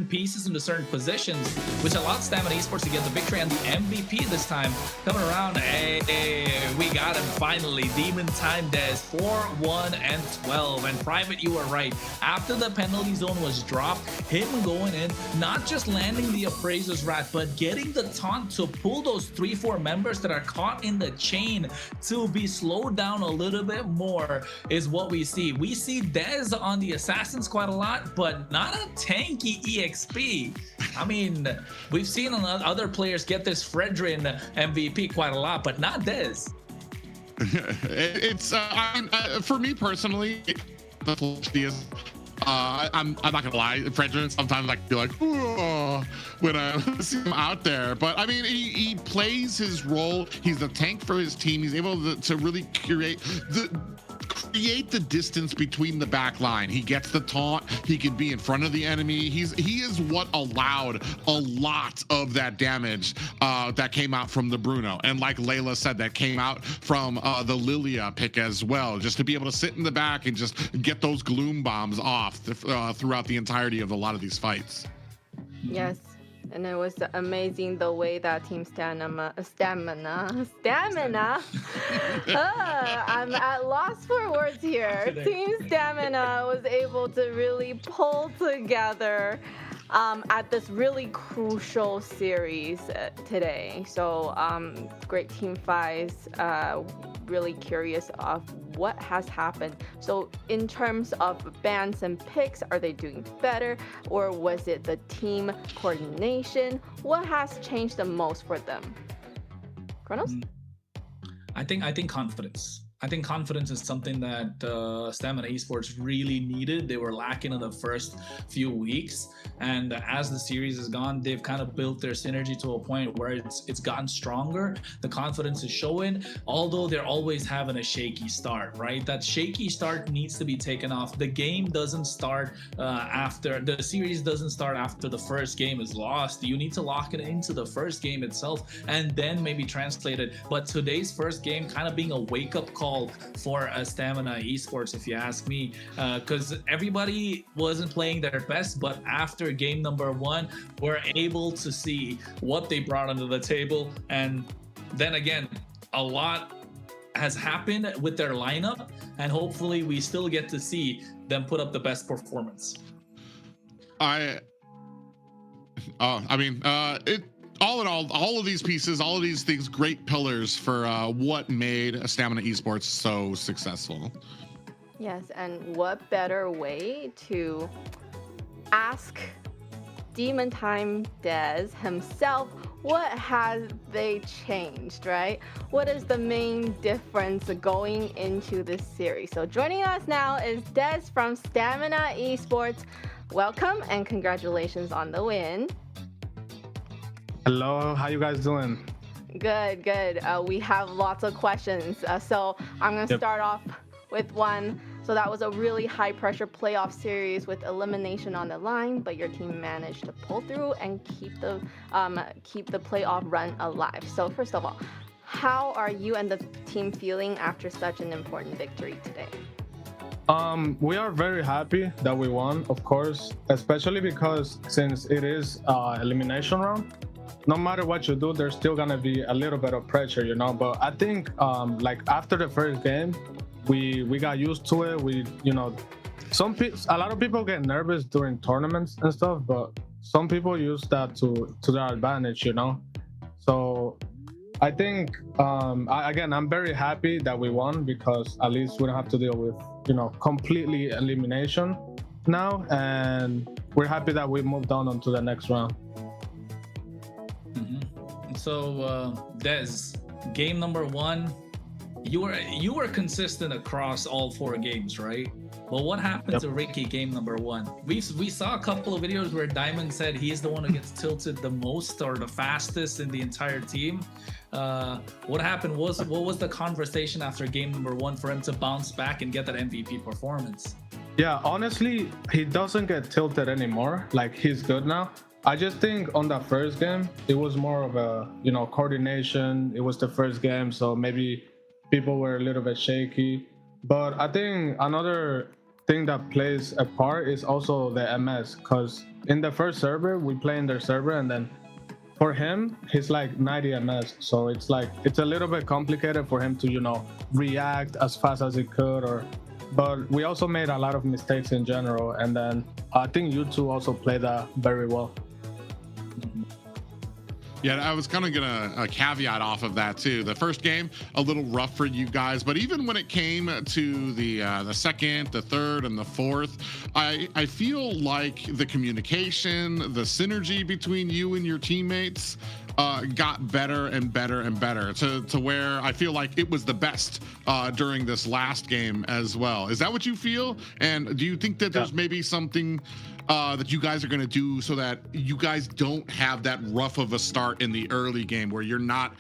pieces into certain positions, which allowed Stamina Esports to get the victory and the MVP this time. Coming around, hey, we got him finally. Demon Time Des, 4-1-12. And Private, you were right. After the penalty zone was dropped, him going in, not just landing the Appraiser's Wrath, but getting the taunt to pull those 3-4 members that are caught in the chain to be slowed down a little bit more is what we see. We see Dez on the Assassins quite a lot, but not a tanky EXP. I mean, we've seen other players get this Fredrin MVP quite a lot, but not Dez. It's for me personally, the flashiest. I'm not gonna lie, Frederick, sometimes I feel like, "Ooh," when I see him out there. But I mean, he plays his role. He's a tank for his team. He's able to really create the distance between the back line. He gets the taunt. He can be in front of the enemy. He is what allowed a lot of that damage that came out from the Bruno. And like Layla said, that came out from the Lilia pick as well. Just to be able to sit in the back and just get those gloom bombs off throughout the entirety of a lot of these fights. Yes. And it was amazing the way that Team Stamina. I'm at loss for words here. Team Stamina was able to really pull together at this really crucial series today. So great team fights. Really curious of what has happened. So in terms of bans and picks, are they doing better, or was it the team coordination? What has changed the most for them? Kronos? I think confidence. I think confidence is something that Stamina Esports really needed. They were lacking in the first few weeks, and as the series has gone, they've kind of built their synergy to a point where it's gotten stronger. The confidence is showing, although they're always having a shaky start, right? That shaky start needs to be taken off. The game doesn't start after the series doesn't start after the first game is lost. You need to lock it into the first game itself and then maybe translate it. But today's first game kind of being a wake-up call for Stamina Esports, if you ask me, because everybody wasn't playing their best, but after game number 1, we're able to see what they brought onto the table. And then again, a lot has happened with their lineup, and hopefully we still get to see them put up the best performance. All in all of these pieces, all of these things, great pillars for what made Stamina Esports so successful. Yes, and what better way to ask Demon Time Dez himself, what has they changed, right? What is the main difference going into this series? So joining us now is Dez from Stamina Esports. Welcome and congratulations on the win. Hello, how you guys doing? Good. We have lots of questions. So I'm going to start off with one. So that was a really high pressure playoff series with elimination on the line, but your team managed to pull through and keep the playoff run alive. So first of all, how are you and the team feeling after such an important victory today? We are very happy that we won, of course, especially because since it is elimination round, no matter what you do, there's still gonna be a little bit of pressure, you know. But I think like after the first game, we got used to it. A lot of people get nervous during tournaments and stuff, but some people use that to their advantage, you know. So I think I'm very happy that we won, because at least we don't have to deal with, completely elimination now, and we're happy that we moved on to the next round. So Dez, game number 1, you were consistent across all 4 games, right? Well, what happened to Ricky game number 1? We saw a couple of videos where Diamond said he's the one who gets tilted the most or the fastest in the entire team. What happened? What was the conversation after game number 1 for him to bounce back and get that MVP performance? Yeah, honestly, he doesn't get tilted anymore. Like, he's good now. I just think on that first game, it was more of a, coordination. It was the first game, so maybe people were a little bit shaky. But I think another thing that plays a part is also the MS, because in the first server, we play in their server, and then for him, he's like 90 MS. So it's a little bit complicated for him to, react as fast as he could, but we also made a lot of mistakes in general. And then I think U2 also played that very well. Yeah, I was kind of gonna caveat off of that too. The first game a little rough for you guys, but even when it came to the second, the third, and the fourth, I feel like the communication, the synergy between you and your teammates got better and better and better to where I feel like it was the best during this last game as well. Is that what you feel? And do you think that there's maybe something that you guys are going to do so that you guys don't have that rough of a start in the early game where you're not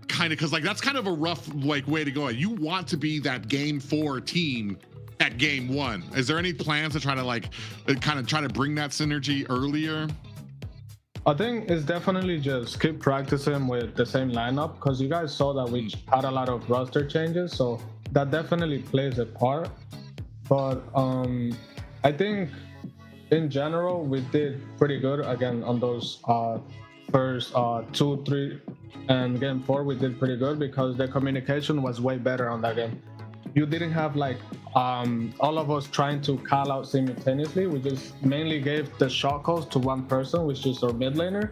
kind of, because like that's kind of a rough like way to go. You want to be that game 4 team at game 1. Is there any plans to try to like kind of try to bring that synergy earlier? I think it's definitely just keep practicing with the same lineup, because you guys saw that we had a lot of roster changes, so that definitely plays a part. But I think in general we did pretty good again on those first 2, 3, and game 4 we did pretty good because the communication was way better on that game. You didn't have like all of us trying to call out simultaneously. We just mainly gave the shot calls to one person, which is our mid laner,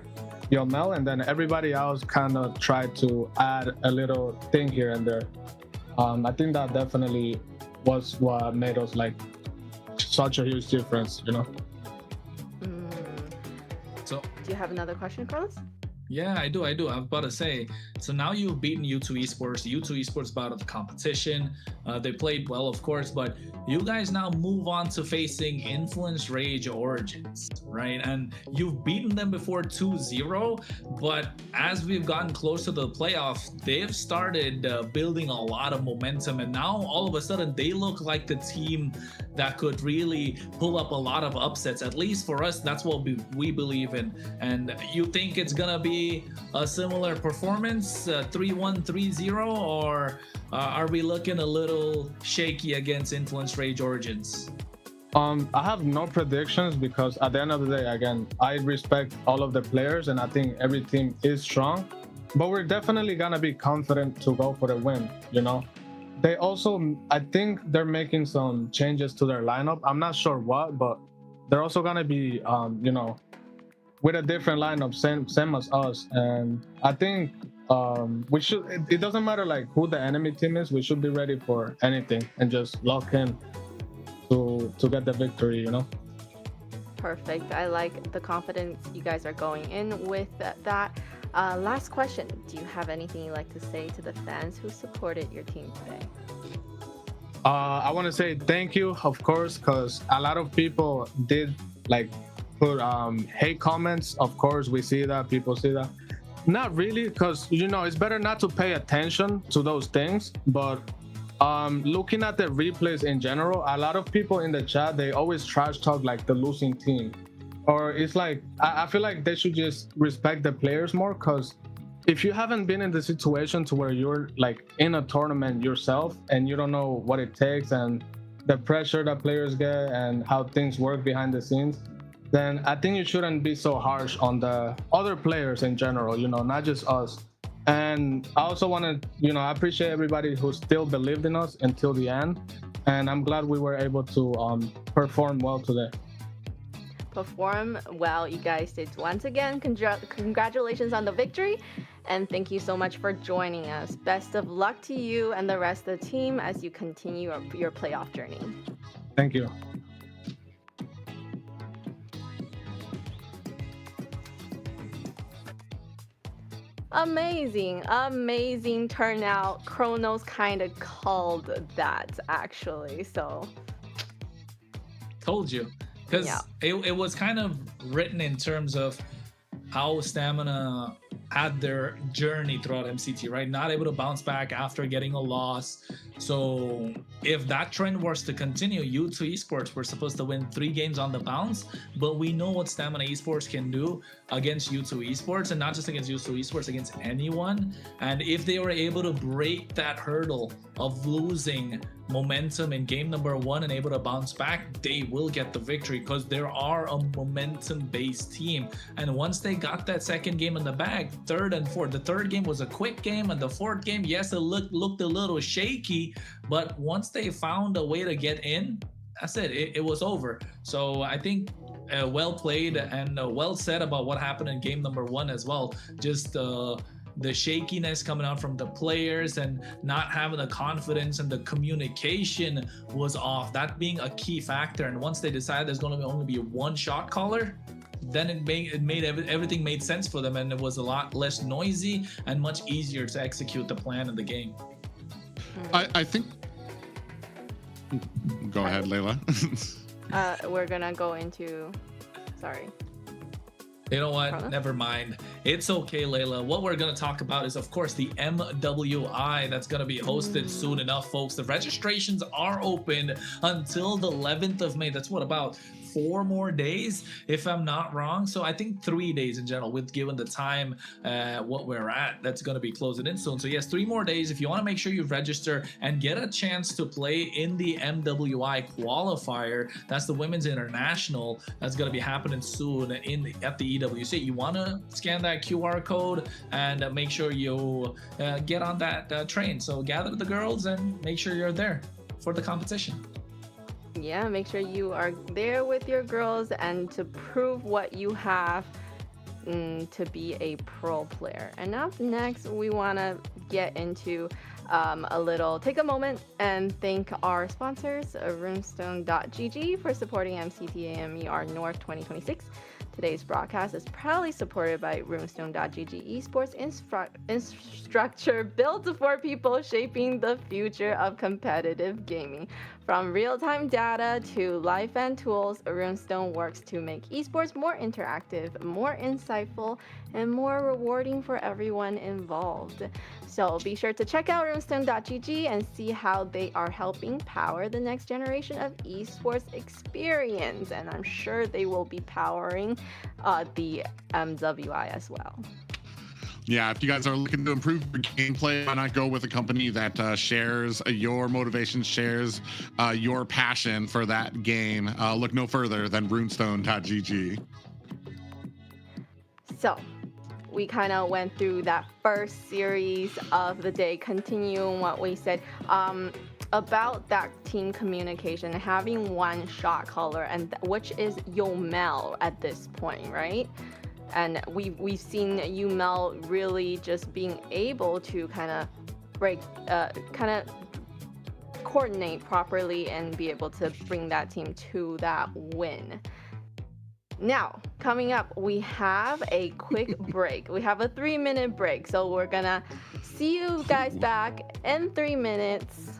Yomel, and then everybody else kind of tried to add a little thing here and there. I think that definitely was what made us like such a huge difference, you know. So Do you have another question, Carlos? yeah, I do. I'm about to say, so now you've beaten U2 Esports. U2 Esports out of the competition. They played well, of course, but you guys now move on to facing Influence Rage Origins, right? And you've beaten them before 2-0, but as we've gotten closer to the playoffs, they've started building a lot of momentum, and now all of a sudden they look like the team that could really pull up a lot of upsets. At least for us, that's what we believe in. And you think it's gonna be a similar performance, 3-1, 3-0, or are we looking a little shaky against Influence Rage Origins? I have no predictions because at the end of the day, again, I respect all of the players and I think every team is strong, but we're definitely gonna be confident to go for the win, you know. They also, I think they're making some changes to their lineup. I'm not sure what, but they're also gonna be, you know, with a different lineup, same as us. And I think we should, it doesn't matter like who the enemy team is, we should be ready for anything and just lock in to get the victory, you know. Perfect. I like the confidence you guys are going in with that. Last question. Do you have anything you'd like to say to the fans who supported your team today? I want to say thank you, of course, because a lot of people did like put hate comments. Of course, we see that, people see that. Not really, because you know it's better not to pay attention to those things, but looking at the replays in general, a lot of people in the chat, they always trash talk like the losing team, or it's like I feel like they should just respect the players more, because if you haven't been in the situation to where you're like in a tournament yourself and you don't know what it takes and the pressure that players get and how things work behind the scenes, then I think you shouldn't be so harsh on the other players in general, you know, not just us. And I also want to, you know, I appreciate everybody who still believed in us until the end. And I'm glad we were able to perform well today. Perform well, you guys did once again. Congratulations on the victory, and thank you so much for joining us. Best of luck to you and the rest of the team as you continue your playoff journey. Thank you. Amazing turnout. Chronos kind of called that actually, so Told you. Because it was kind of written in terms of how Stamina had their journey throughout MCT, right? Not able to bounce back after getting a loss. So if that trend was to continue, U2 Esports were supposed to win 3 games on the bounce, but we know what Stamina Esports can do against U2 Esports, and not just against U2 Esports, against anyone. And if they were able to break that hurdle of losing momentum in game number 1 and able to bounce back, they will get the victory, because there are a momentum based team. And once they got that second game in the bag, third and fourth, the third game was a quick game, and the fourth game, yes, it looked a little shaky, but once they found a way to get in, that's it was over. So I think well played and well said about what happened in game number 1 as well. Just the shakiness coming out from the players and not having the confidence, and the communication was off. That being a key factor. And once they decided there's going to only be one shot caller, then everything made sense for them, and it was a lot less noisy and much easier to execute the plan in the game. I think. Go ahead, Layla. We're gonna go into. Sorry. You know what? Never mind. It's okay, Layla. What we're going to talk about is, of course, the MWI that's going to be hosted soon enough, folks. The registrations are open until the 11th of May. That's what, about 4 more days, if I'm not wrong. So I think 3 days in general, with given the time what we're at, that's going to be closing in soon. So yes, 3 more days. If you want to make sure you register and get a chance to play in the MWI qualifier, that's the Women's International, that's going to be happening soon at the EWC. You want to scan that QR code and make sure you get on that train. So gather the girls and make sure you're there for the competition. Yeah, make sure you are there with your girls and to prove what you have to be a pro player. And up next, we want to get into take a moment and thank our sponsors, runestone.gg, for supporting MCT AMER North 2026. Today's broadcast is proudly supported by runestone.gg Esports, infrastructure built for people shaping the future of competitive gaming. From real-time data to Leviathan tools, Runestone works to make esports more interactive, more insightful, and more rewarding for everyone involved. So be sure to check out runestone.gg and see how they are helping power the next generation of esports experience. And I'm sure they will be powering the MWI as well. Yeah, if you guys are looking to improve your gameplay, why not go with a company that shares your motivation, shares your passion for that game? Look no further than runestone.gg. So we kind of went through that first series of the day, continuing what we said about that team communication, having one shot caller, and which is Yomel at this point, right? And we've seen Yumel really just being able to kind of coordinate properly and be able to bring that team to that win. Now, coming up, we have a quick break. We have a 3-minute break, so we're gonna see you guys back in 3 minutes.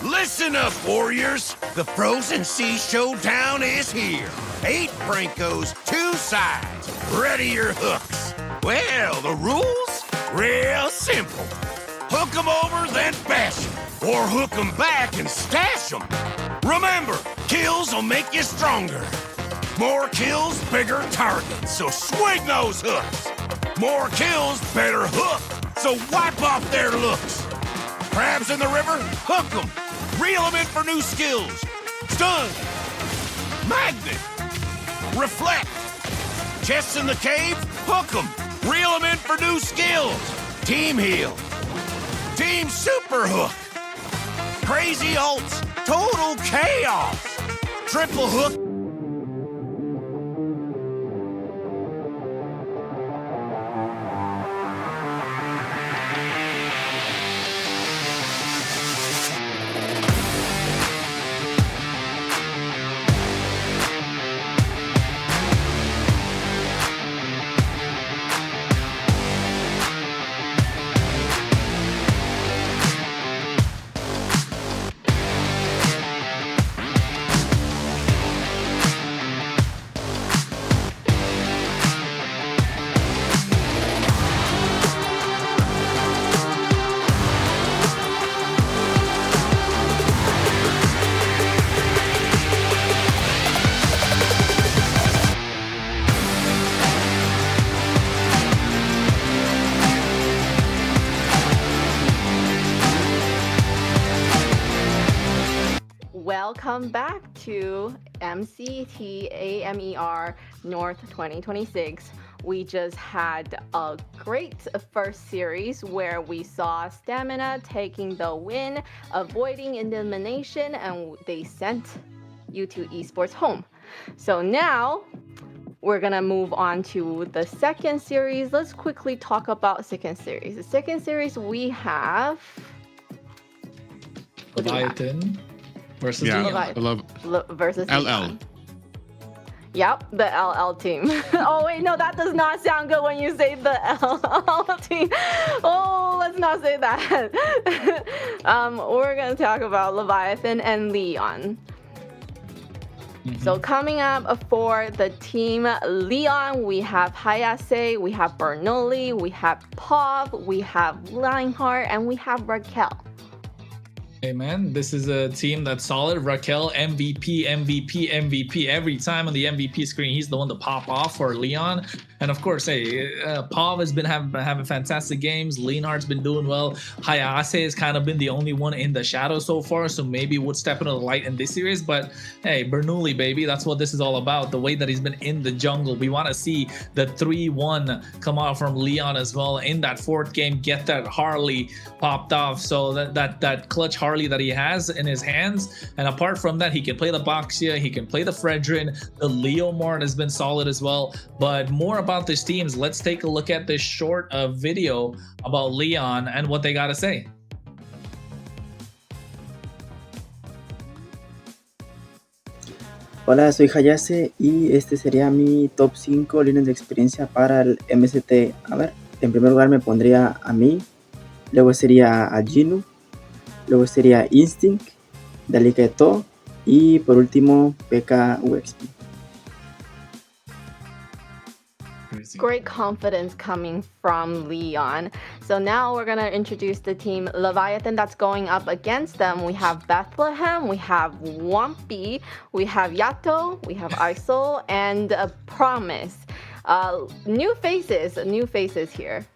Listen up, warriors! The Frozen Sea Showdown is here. 8 Brancos, 2 sides. Ready your hooks. Well, the rules? Real simple. Hook 'em over, then bash 'em. Or hook 'em back and stash 'em. Remember, kills will make you stronger. More kills, bigger targets, so swing those hooks. More kills, better hook, so wipe off their looks. Crabs in the river? Hook 'em. Reel them in for new skills. Stun. Magnet. Reflect. Chests in the cave? Hook 'em. Reel them in for new skills. Team heal. Team Superhook. Crazy ults. Total chaos. Triple hook. Welcome back to MCT AMER North 2026. We just had a great first series where we saw Stamina taking the win, avoiding elimination, and they sent U2 Esports home. So now we're gonna move on to the second series. Let's quickly talk about second series. The second series we have Leviathan versus Yeah, Leon. I love versus LL. Leon. Yep, the LL team. Oh wait, no, that does not sound good when you say the LL team. Oh, let's not say that. We're gonna talk about Leviathan and Leon. So coming up for the team Leon, we have Hayase, we have Bernoulli, we have Pov, we have Lionheart, and we have Raquel. Hey man, this is a team that's solid. Raquel, MVP, MVP, MVP. Every time on the MVP screen, he's the one to pop off for Leon. And of course, hey, Pav has been having fantastic games. Leonard's been doing well. Hayase has kind of been the only one in the shadow so far, so maybe would step into the light in this series. But hey, Bernoulli, baby, that's what this is all about. The way that he's been in the jungle. We want to see the 3-1 come out from Leon as well in that fourth game. Get that Harley popped off. So that clutch Harley that he has in his hands. And apart from that, he can play the Boxia, he can play the Fredrin. The Leo Mart has been solid as well. But more about this teams, let's take a look at this short video about Leon and what they got to say. Hola, soy Hayase y este sería mi top 5 líneas de experiencia para el MCT AMER. En primer lugar me pondría a mí, luego sería a Ginu, luego sería Instinct, Delicato y por último PK UXP. Great confidence coming from Leon. So now we're gonna introduce the team Leviathan that's going up against them. We have Bethlehem, we have Wampy, we have Yato, we have Isol, and Promise. New faces here.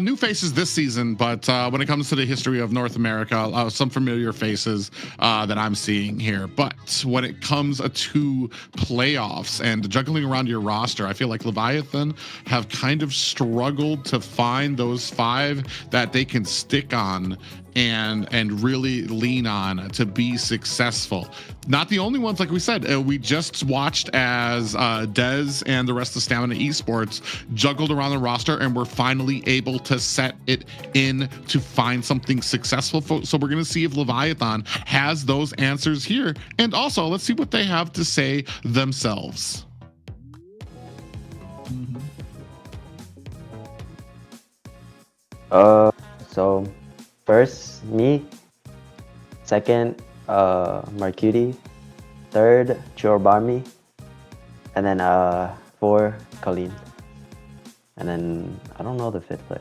New faces this season, but when it comes to the history of North America, some familiar faces that I'm seeing here. But when it comes to playoffs and juggling around your roster, I feel like Leviathan have kind of struggled to find those 5 that they can stick on and really lean on to be successful. Not the only ones, like we said, we just watched as Dez and the rest of Stamina Esports juggled around the roster and were finally able to set it in to find something successful. So we're going to see if Leviathan has those answers here. And also, let's see what they have to say themselves. So first, me. Second, Marcuti. Third, Chorbarmi. And then 4, Colleen. And then I don't know the 5th player.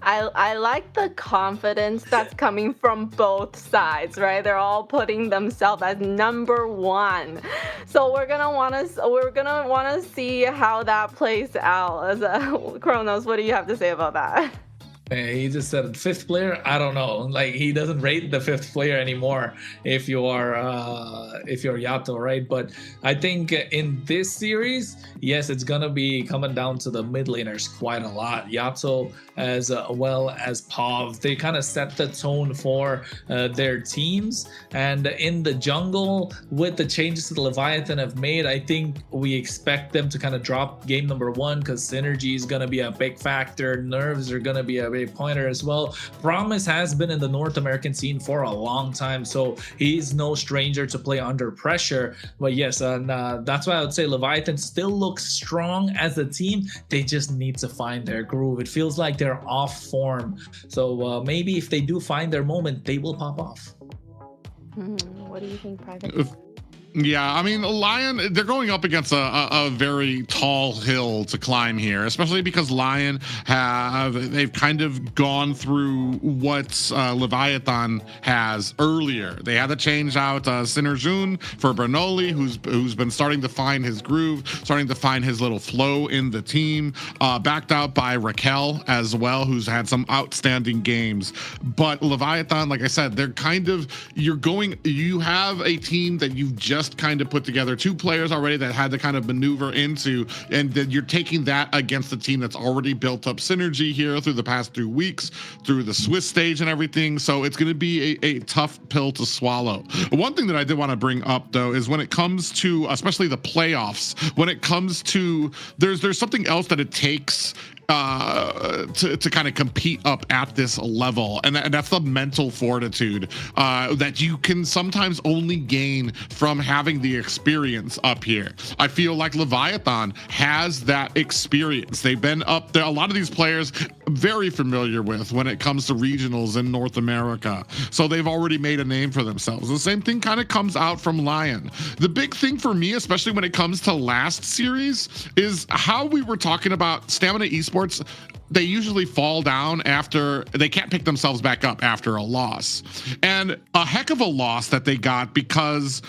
I like the confidence that's coming from both sides, right? They're all putting themselves as number 1. So we're gonna wanna see how that plays out. Kronos, what do you have to say about that? He just said fifth player. I don't know. Like he doesn't rate the fifth player anymore. If you're Yato, right? But I think in this series, yes, it's gonna be coming down to the mid laners quite a lot. Yato as well as Pav, they kind of set the tone for their teams. And in the jungle, with the changes that the Leviathan have made, I think we expect them to kind of drop game number 1 because synergy is gonna be a big factor. Nerves are gonna be a big pointer as well. Promise has been in the North American scene for a long time, so he's no stranger to play under pressure. But yes, and that's why I would say Leviathan still looks strong as a team. They just need to find their groove. It feels like they're off form, so maybe if they do find their moment, they will pop off. What do you think, Private? Yeah, I mean, Lyon, they're going up against a very tall hill to climb here, especially because Lyon they've kind of gone through what Leviathan has earlier. They had to change out Synerjun for Bernoulli, who's been starting to find his groove, starting to find his little flow in the team, backed out by Raquel as well, who's had some outstanding games. But Leviathan, like I said, they're kind of, you have a team that you've just kind of put together 2 players already that had to kind of maneuver into, and then you're taking that against the team that's already built up synergy here through the past 2 weeks, through the Swiss stage and everything. So it's going to be a tough pill to swallow. One thing that I did want to bring up though is when it comes to especially the playoffs, when it comes to there's something else that it takes to kind of compete up at this level, and that's the mental fortitude that you can sometimes only gain from having the experience up here. I feel like Leviathan has that experience. They've been up there, a lot of these players very familiar with when it comes to regionals in North America, so they've already made a name for themselves. The same thing kind of comes out from Lyon. The big thing for me, especially when it comes to last series, is how we were talking about Stamina Esports. They usually fall down after, they can't pick themselves back up after a loss, and a heck of a loss that they got because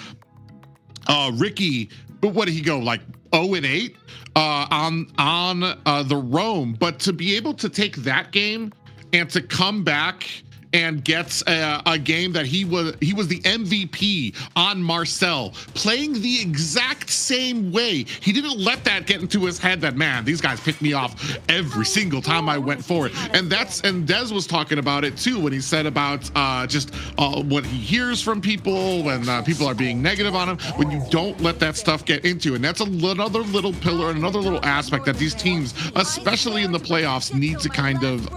Ricky, what did he go, like 0-8 on the Rome? But to be able to take that game and to come back and gets a game that he was the MVP on Marcel, playing the exact same way. He didn't let that get into his head that, man, these guys picked me off every single time I went forward. And Dez was talking about it too when he said about just what he hears from people when people are being negative on him, when you don't let that stuff get into. And that's another little pillar, another little aspect that these teams, especially in the playoffs, need to kind of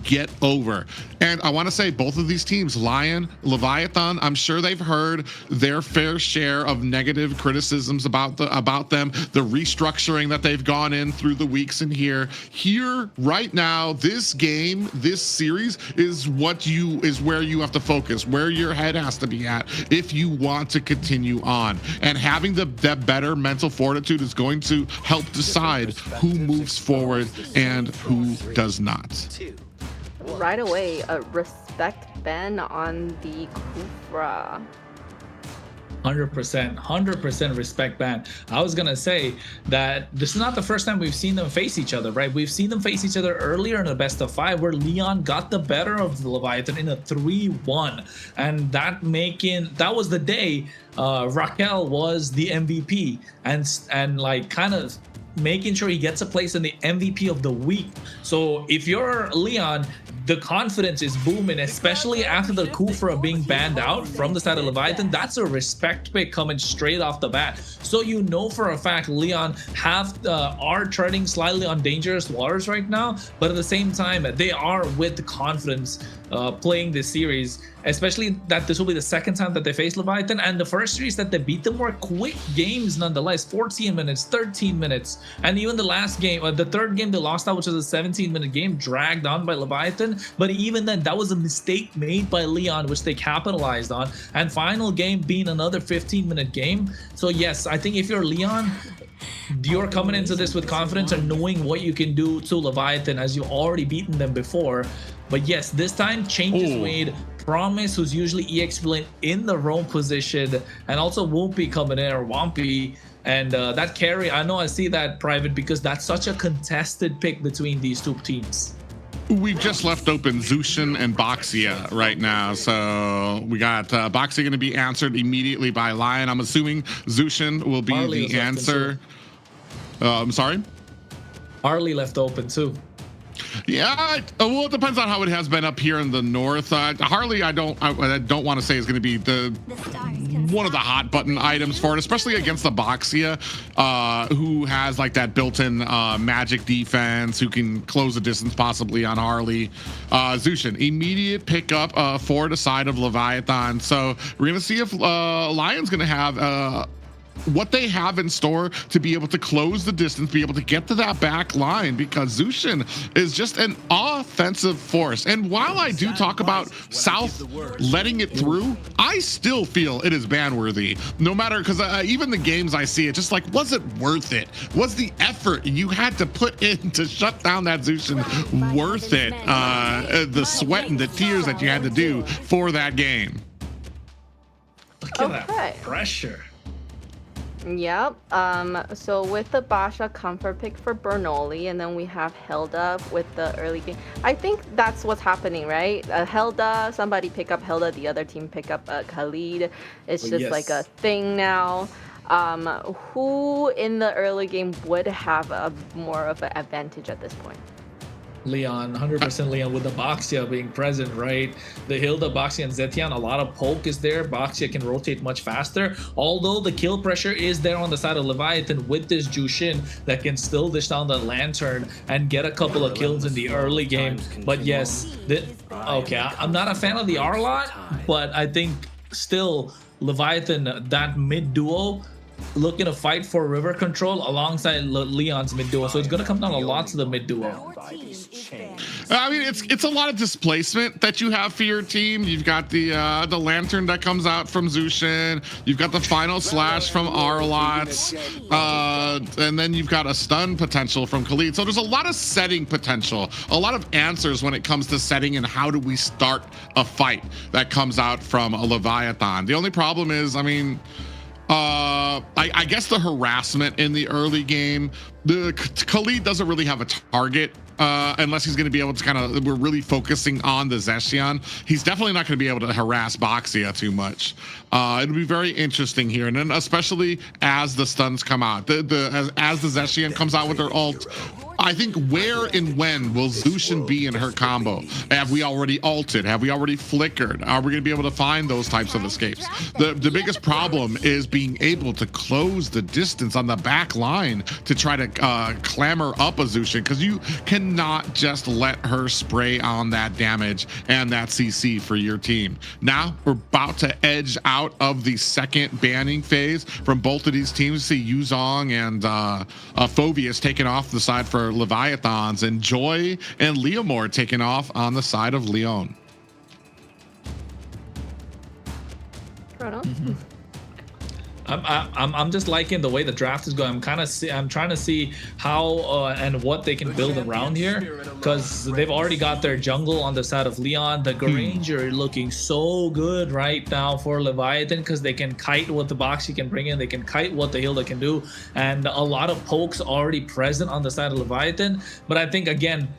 get over. And I want to say both of these teams, Lyon, Leviathan, I'm sure they've heard their fair share of negative criticisms about them, the restructuring that they've gone in through the weeks in here. Here, right now, this game, this series is where you have to focus, where your head has to be at if you want to continue on. And having that better mental fortitude is going to help decide who moves forward and who does not. Right away, respect Ben on the Kufra. 100% respect Ben. I was gonna say that this is not the first time we've seen them face each other, right? We've seen them face each other earlier in the best of 5 where Lyon got the better of the Leviathan in a 3-1, and that was the day Raquel was the MVP and like kind of making sure he gets a place in the MVP of the week. So if you're Lyon, the confidence is booming, especially after the Kufra being banned out from the side of Leviathan. That's a respect pick coming straight off the bat. So you know for a fact Lyon are treading slightly on dangerous waters right now, but at the same time, they are with confidence playing this series, especially that this will be the second time that they face Leviathan, and the first series that they beat them were quick games nonetheless, 14 minutes, 13 minutes, and even the last game, the third game they lost out, which was a 17-minute game, dragged on by Leviathan, but even then that was a mistake made by Lyon which they capitalized on, and final game being another 15-minute game. So yes, I think if you're Lyon, you're coming into this with confidence and knowing what you can do to Leviathan as you've already beaten them before. But yes, this time changes made. Promise, who's usually EX playing in the Rome position, and also Wumpy coming in, or Wampy, and that carry, I know I see that, Private, because that's such a contested pick between these two teams. We've just left open Zushin and Boxia right now. So we got Boxia going to be answered immediately by Lyon. I'm assuming Zushin will be Harley the answer. I'm sorry? Harley left open too. Yeah, well, it depends on how it has been up here in the north. Harley, I don't want to say is going to be one of the hot button items for it, especially against the Boxia, who has like that built-in magic defense, who can close the distance possibly on Harley. Zushin, immediate pickup for the side of Leviathan. So we're going to see if Lyon's going to have what they have in store to be able to close the distance, be able to get to that back line, because Zushin is just an offensive force. And while I do talk about South letting it through, I still feel it is ban worthy. No matter, because even the games I see, it just like, was it worth it? Was the effort you had to put in to shut down that Zushin worth it? The sweat and the tears that you had to do for that game. Look at that pressure. Yep. So with the Basha comfort pick for Bernoulli, and then we have Hilda with the early game. I think that's what's happening, right? Hilda, somebody pick up Hilda, the other team pick up Khalid. It's just like a thing now. Who in the early game would have a more of an advantage at this point? Leon, 100% Leon, with the Boxia being present, right? The Hilda, Boxia, and Zetian, a lot of poke is there. Boxia can rotate much faster, although the kill pressure is there on the side of Leviathan with this Jushin that can still dish down the Lantern and get a couple of kills in the early game. But yes, okay, I'm not a fan of the R-Lot, but I think still Leviathan, that mid duo, looking to fight for river control alongside Leon's mid duo, so it's going to come down a lot to the mid duo. I mean, it's a lot of displacement that you have for your team. You've got the Lantern that comes out from Zushin. You've got the final slash from Arlots, and then you've got a stun potential from Khalid. So there's a lot of setting potential, a lot of answers when it comes to setting and how do we start a fight that comes out from a Leviathan. The only problem is, I mean, I guess the harassment in the early game, the Khalid doesn't really have a target unless he's going to be able to kind of, we're really focusing on the Zetian. He's definitely not going to be able to harass Boxia too much. It'll be very interesting here, and then especially as the stuns come out, as the Zetian comes out with their ult. I think where and when will Zushin be in her combo? Have we already ulted? Have we already flickered? Are we going to be able to find those types of escapes? The biggest problem is being able to close the distance on the back line to try to clamor up a Zushin, because you cannot just let her spray on that damage and that CC for your team. Now we're about to edge out of the second banning phase from both of these teams. See Yuzong and Phobius taking off the side for Leviathans, and Joy and Leomore taking off on the side of Lyon. Right on. I'm just liking the way the draft is going. I'm trying to see how and what they can build around here, because they've already got their jungle on the side of Leon. The Granger looking so good right now for Leviathan, because they can kite what the Boxy can bring in, they can kite what the Hilda can do, and a lot of pokes already present on the side of Leviathan. But I think again,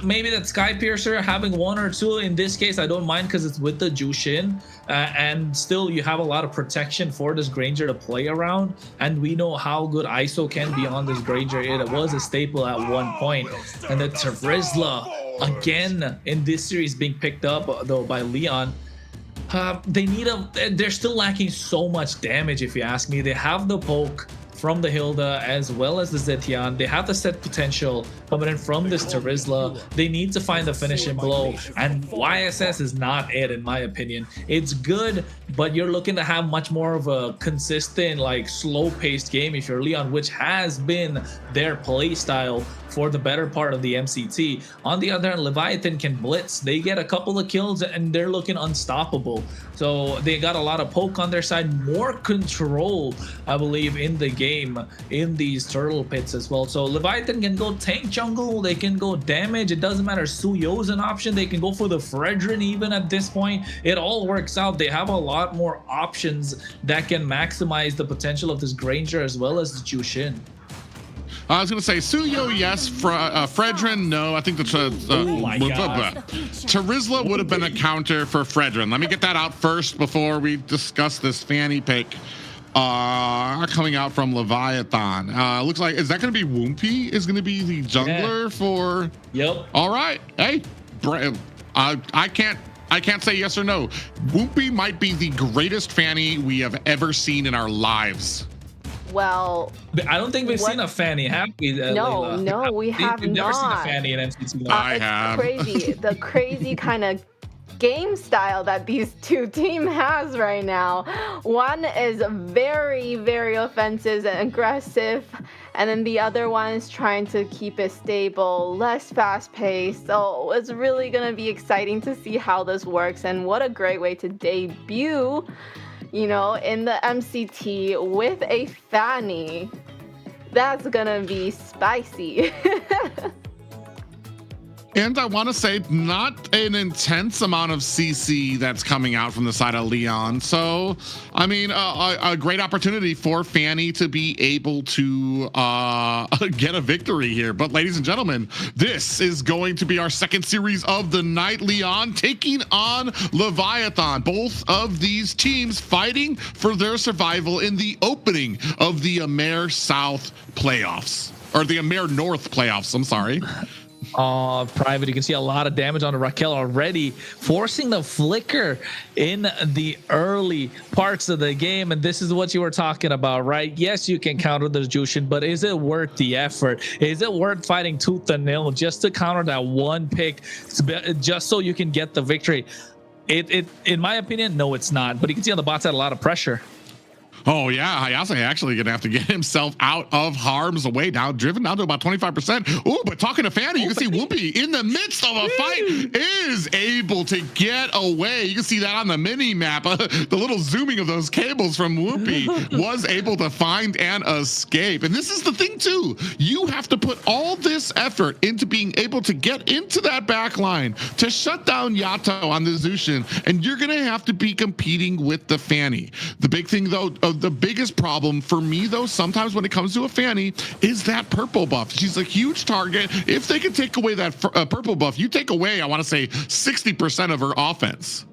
maybe that Sky Piercer having one or two in this case, I don't mind, because it's with the Jushin, and still you have a lot of protection for this Granger to play around, and we know how good ISO can be on this Granger. It was a staple at one point, and the Terizla again in this series being picked up though by Leon. They're still lacking so much damage, if you ask me. They have the poke from the Hilda as well as the Zetian. They have the set potential coming in from this Terizla. They need to find the finishing blow, and YSS is not it, in my opinion. It's good, but you're looking to have much more of a consistent, like slow-paced game if you're Leon, which has been their play style for the better part of the MCT. On the other hand, Leviathan can blitz. They get a couple of kills and they're looking unstoppable. So they got a lot of poke on their side, more control, I believe, in the game in these turtle pits as well. So Leviathan can go tank jungle, they can go damage, it doesn't matter. Suyo's an option, they can go for the Fredrin even at this point. It all works out. They have a lot more options that can maximize the potential of this Granger as well as the Jushin. I was going to say Suyo, yes. Fredrin, no. I think the Charizla would have been a counter for Fredrin. Let me get that out first before we discuss this Fanny pick. Coming out from Leviathan. Looks like, is that going to be Woompy? Is going to be the jungler for? Yep. All right. Hey, I can't say yes or no. Woompy might be the greatest Fanny we have ever seen in our lives. Well, I don't think we've seen a Fanny, have we? No, we have We've never seen a not. Fanny in MCT. I it's have. crazy. The crazy kind of game style that these two teams has right now. One is very, very offensive and aggressive, and then the other one is trying to keep it stable, less fast-paced. So it's really gonna be exciting to see how this works, and what a great way to debut, you know, in the MCT with a Fanny. That's gonna be spicy. And I want to say not an intense amount of CC that's coming out from the side of Lyon. So, I mean, a great opportunity for Fanny to be able to get a victory here. But ladies and gentlemen, this is going to be our second series of the night. Lyon taking on Leviathan. Both of these teams fighting for their survival in the opening of the AMER South playoffs. Or the AMER North playoffs, I'm sorry. Private, you can see a lot of damage on Raquel already, forcing the flicker in the early parts of the game. And this is what you were talking about, right? Yes, you can counter the Jushin, but is it worth the effort? Is it worth fighting tooth and nail just to counter that one pick, just so you can get the victory? It in my opinion, no, it's not. But you can see on the bot side a lot of pressure. Oh yeah, Hayase actually gonna have to get himself out of harm's way now, driven down to about 25%. Ooh, but talking to Fanny, you can see Whoopi in the midst of a fight is able to get away. You can see that on the mini map. The little zooming of those cables from Whoopi was able to find and escape. And this is the thing too. You have to put all this effort into being able to get into that back line to shut down Yato on the Zushin, and you're gonna have to be competing with the Fanny. The big thing though, the biggest problem for me though, sometimes when it comes to a Fanny, is that purple buff. She's a huge target. If they can take away that purple buff, you take away, I want to say 60% of her offense.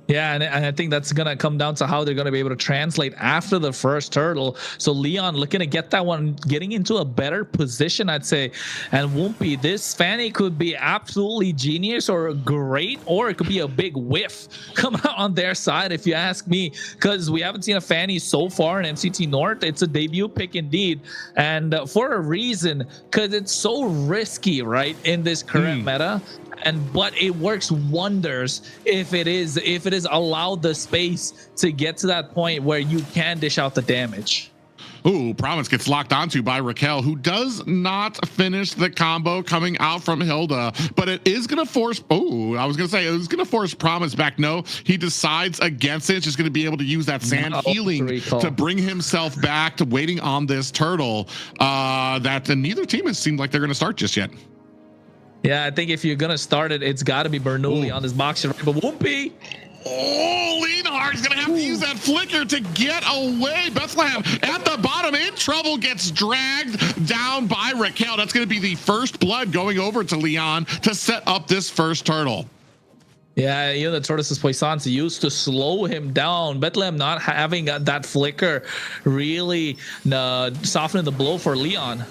Yeah, and I think that's going to come down to how they're going to be able to translate after the first turtle. So Lyon looking to get that one, getting into a better position, I'd say. And Whoopi, this Fanny could be absolutely genius or great, or it could be a big whiff come out on their side, if you ask me, because we haven't seen a Fanny so far in MCT North. It's a debut pick indeed, and for a reason, because it's so risky, right, in this current meta. But it works wonders if it is allowed the space to get to that point where you can dish out the damage. Ooh, Promise gets locked onto by Raquel, who does not finish the combo coming out from Hilda, but it is going to force, I was going to say it was going to force Promise back. No, he decides against it. It's just going to be able to use that sand healing to bring himself back to waiting on this turtle that neither team has seemed like they're going to start just yet. Yeah, I think if you're going to start it, it's got to be Bernoulli on this box. But Whoopi. Oh, Leonhardt's going to have to use that flicker to get away. Bethlehem at the bottom in trouble, gets dragged down by Raquel. That's going to be the first blood going over to Lyon to set up this first turtle. Yeah, you know, the Tortoise's Poissons used to slow him down. Bethlehem not having that flicker really softening the blow for Lyon.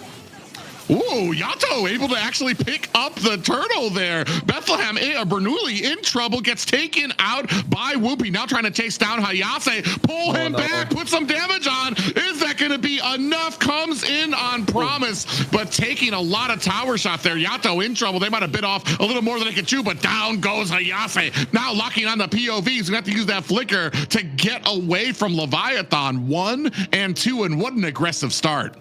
Ooh, Yato able to actually pick up the turtle there. Bethlehem, Bernoulli in trouble, gets taken out by Whoopi. Now trying to chase down Hayase. Pull him back, put some damage on. Is that going to be enough? Comes in on Promise, but taking a lot of tower shots there. Yato in trouble. They might have bit off a little more than they could chew, but down goes Hayase. Now locking on the POVs. We have to use that flicker to get away from Leviathan. 1 and 2, and what an aggressive start.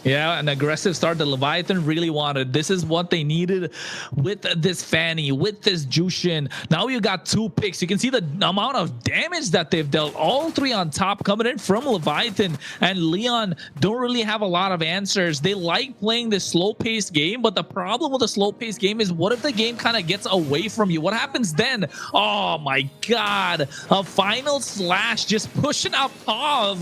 Yeah, an aggressive start that Leviathan really wanted. This is what they needed with this Fanny, with this Jushin. Now you got 2 picks. You can see the amount of damage that they've dealt. All 3 on top coming in from Leviathan, and Lyon don't really have a lot of answers. They like playing this slow-paced game, but the problem with a slow-paced game is, what if the game kind of gets away from you? What happens then? Oh my God, a final slash just pushing out Pav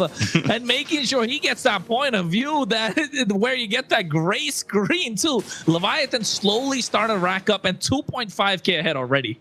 and making sure he gets that point of view that where you get that gray screen too. Leviathan slowly started to rack up and 2.5k ahead already.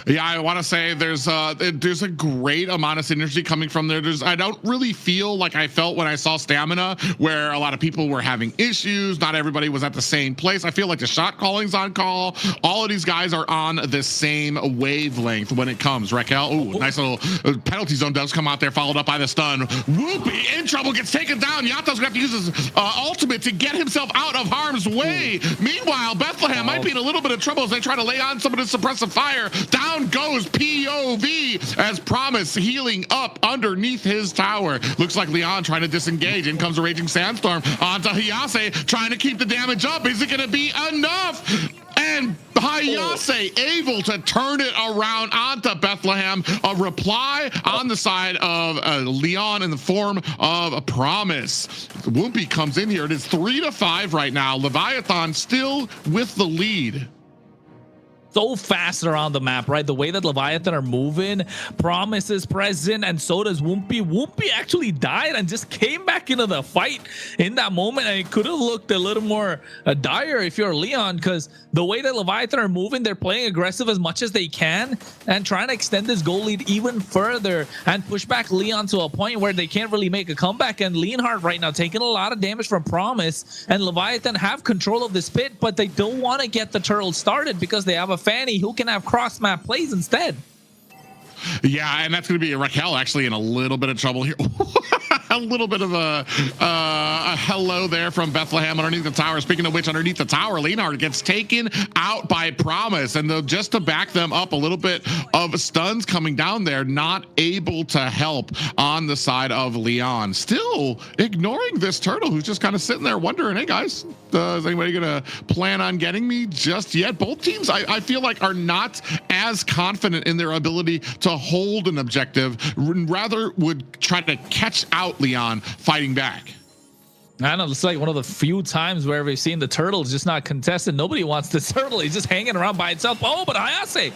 Yeah, I want to say there's a great amount of synergy coming from there. I don't really feel like I felt when I saw Stamina, where a lot of people were having issues. Not everybody was at the same place. I feel like the shot calling's on call. All of these guys are on the same wavelength when it comes. Raquel, ooh, nice little penalty zone does come out there, followed up by the stun. Whoopie in trouble, gets taken down. Yato's gonna have to use his ultimate to get himself out of harm's way. Meanwhile, Bethlehem might be in a little bit of trouble as they try to lay on some of the suppressive fire. Down goes POV as Promise healing up underneath his tower. Looks like Lyon trying to disengage. In comes a Raging Sandstorm onto Hayase, trying to keep the damage up. Is it going to be enough? And Hayase able to turn it around onto Bethlehem. A reply on the side of Lyon in the form of a Promise. Whoopi comes in here. It is 3-5 right now. Leviathan still with the lead. So fast around the map, right? The way that Leviathan are moving, Promise is present, and so does Whoopi. Whoopi actually died and just came back into the fight in that moment, and it could have looked a little more dire if you're Leon, because the way that Leviathan are moving, they're playing aggressive as much as they can and trying to extend this goal lead even further and push back Leon to a point where they can't really make a comeback. And Leonhardt right now taking a lot of damage from Promise, and Leviathan have control of this pit, but they don't want to get the turtle started because they have a Fanny who can have cross map plays instead. Yeah, and that's going to be Raquel actually in a little bit of trouble here. A little bit of a hello there from Bethlehem underneath the tower. Speaking of which, underneath the tower, Leonard gets taken out by Promise, and just to back them up, a little bit of stuns coming down there, not able to help on the side of Leon. Still ignoring this turtle who's just kind of sitting there wondering, hey guys, is anybody gonna plan on getting me just yet? Both teams, I feel like, are not as confident in their ability to hold an objective, rather would try to catch out Leon fighting back. I know, it's like one of the few times where we've seen the turtle just not contested. Nobody wants the turtle. He's just hanging around by itself. Oh, but Hayase,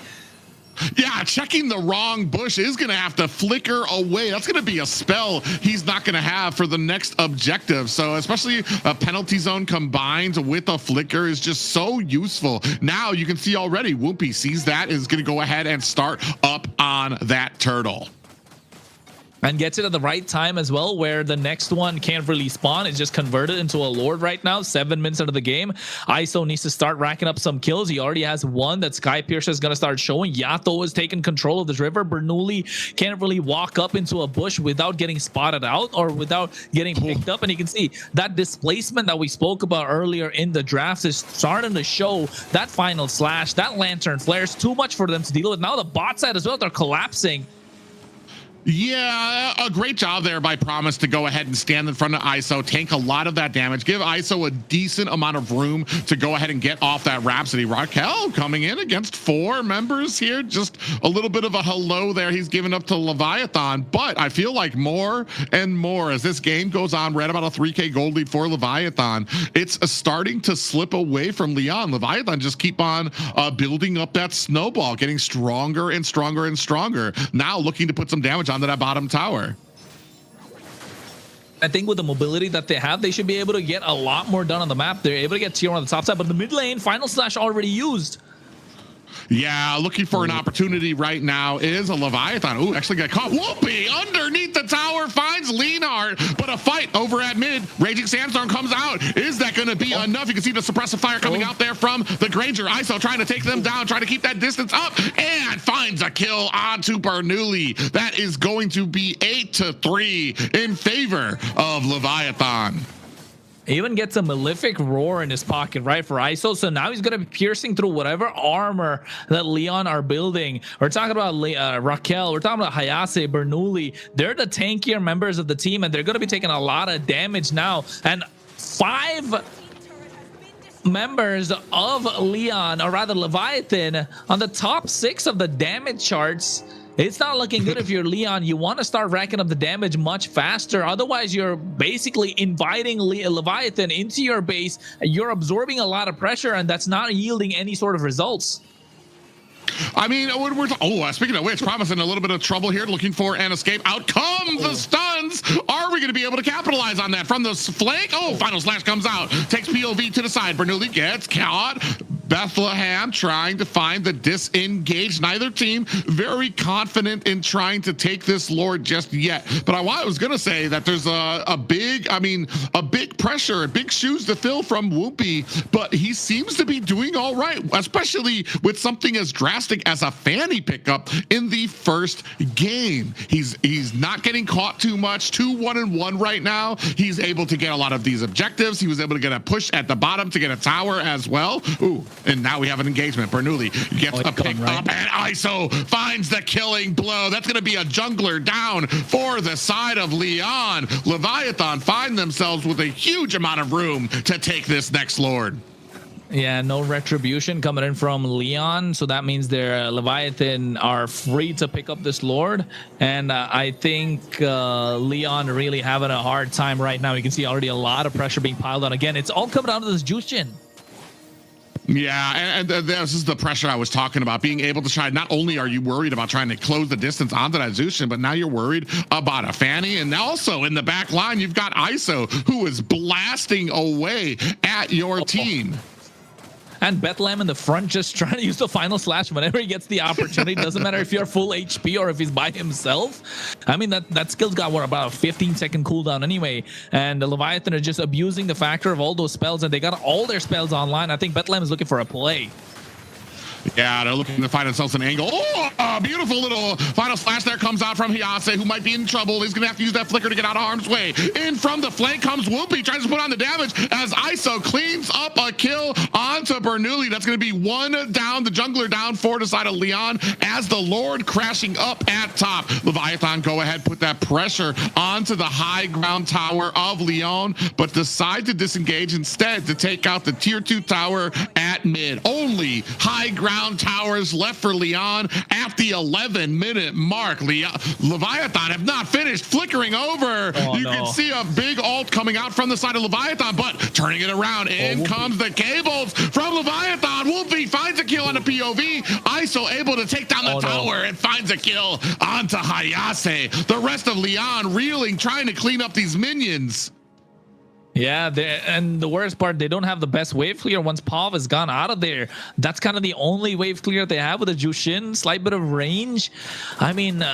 yeah, checking the wrong bush is going to have to flicker away. That's going to be a spell he's not going to have for the next objective. So especially a penalty zone combined with a flicker is just so useful. Now you can see already Whoopi sees that, is going to go ahead and start up on that turtle. And gets it at the right time as well, where the next one can't really spawn. It's just converted into a Lord right now, 7 minutes into the game. ISO needs to start racking up some kills. He already has one that Skypiercer is going to start showing. Yato is taking control of this river. Bernoulli can't really walk up into a bush without getting spotted out or without getting picked up. And you can see that displacement that we spoke about earlier in the drafts is starting to show. That final slash, that lantern flare is too much for them to deal with. Now the bot side as well, they're collapsing. Yeah, a great job there by Promise to go ahead and stand in front of ISO, tank a lot of that damage, give ISO a decent amount of room to go ahead and get off that Rhapsody. Raquel coming in against 4 members here, just a little bit of a hello there he's given up to Leviathan, but I feel like more and more as this game goes on, we're at about a 3k gold lead for Leviathan. It's starting to slip away from Leon. Leviathan just keep on building up that snowball, getting stronger and stronger and stronger. Now looking to put some damage on to that bottom tower. I think with the mobility that they have, they should be able to get a lot more done on the map. They're able to get tier on the top side, but the mid lane, final slash already used. Yeah, looking for an opportunity right now is a Leviathan. Ooh, actually got caught. Whoopi underneath the tower finds Leonard, but a fight over at mid. Raging Sandstorm comes out. Is that going to be enough? You can see the suppressive fire coming out there from the Granger. ISO trying to take them down, trying to keep that distance up, and finds a kill onto Bernoulli. That is going to be 8-3 in favor of Leviathan. Even gets a Malefic Roar in his pocket, right, for ISO. So now he's going to be piercing through whatever armor that Leon are building. We're talking about Raquel. We're talking about Hayase, Bernoulli. They're the tankier members of the team, and they're going to be taking a lot of damage now. And 5 members of Leon, or rather Leviathan, on the top 6 of the damage charts. It's not looking good if you're Leon. You want to start racking up the damage much faster. Otherwise, you're basically inviting Leviathan into your base. You're absorbing a lot of pressure, and that's not yielding any sort of results. I mean, speaking of which, promising a little bit of trouble here, looking for an escape. Out come the stuns. Are we going to be able to capitalize on that from the flank? Oh, final slash comes out. Takes POV to the side. Bernoulli gets caught. Bethlehem trying to find the disengaged. Neither team very confident in trying to take this Lord just yet. But I was going to say that there's a big pressure, big shoes to fill from Whoopi, but he seems to be doing all right, especially with something as drastic as a Fanny pickup in the first game. He's not getting caught too much. 2-1-1 right now. He's able to get a lot of these objectives. He was able to get a push at the bottom to get a tower as well. Ooh, and now we have an engagement. Bernoulli gets a pick up, and ISO finds the killing blow. That's going to be a jungler down for the side of Lyon. Leviathan find themselves with a huge amount of room to take this next Lord. Yeah, no retribution coming in from Lyon, so that means their Leviathan are free to pick up this Lord, and I think Lyon really having a hard time right now. You can see already a lot of pressure being piled on. Again, it's all coming down to this Jushin. Yeah, and this is the pressure I was talking about. Being able to try, not only are you worried about trying to close the distance onto that Zushin, but now you're worried about a Fanny. And also in the back line, you've got ISO, who is blasting away at your team. And Bethlehem in the front just trying to use the final slash whenever he gets the opportunity. Doesn't matter if you're full HP or if he's by himself. I mean, that skill's got, what, about a 15-second cooldown anyway. And the Leviathan are just abusing the factor of all those spells, and they got all their spells online. I think Bethlehem is looking for a play. Yeah, they're looking to find themselves an angle. Oh, a beautiful little final slash there comes out from Hyase, who might be in trouble. He's going to have to use that flicker to get out of harm's way. In from the flank comes Whoopi, tries to put on the damage as ISO cleans up a kill onto Bernoulli. That's going to be one down, the jungler down for the side of Lyon as the Lord crashing up at top. Leviathan go ahead, put that pressure onto the high ground tower of Lyon, but decide to disengage instead to take out the tier 2 tower at mid. Only high ground towers left for Lyon at the 11-minute mark. Leviathan have not finished, flickering over. You can see a big ult coming out from the side of Leviathan, but turning it around, in comes the cables from Leviathan. Whoopi finds a kill on a POV. ISO able to take down the tower and finds a kill onto Hyase. The rest of Lyon reeling, trying to clean up these minions. Yeah, and the worst part, they don't have the best wave clear once Pav has gone out of there. That's kind of the only wave clear they have with the Jushin. Slight bit of range. I mean,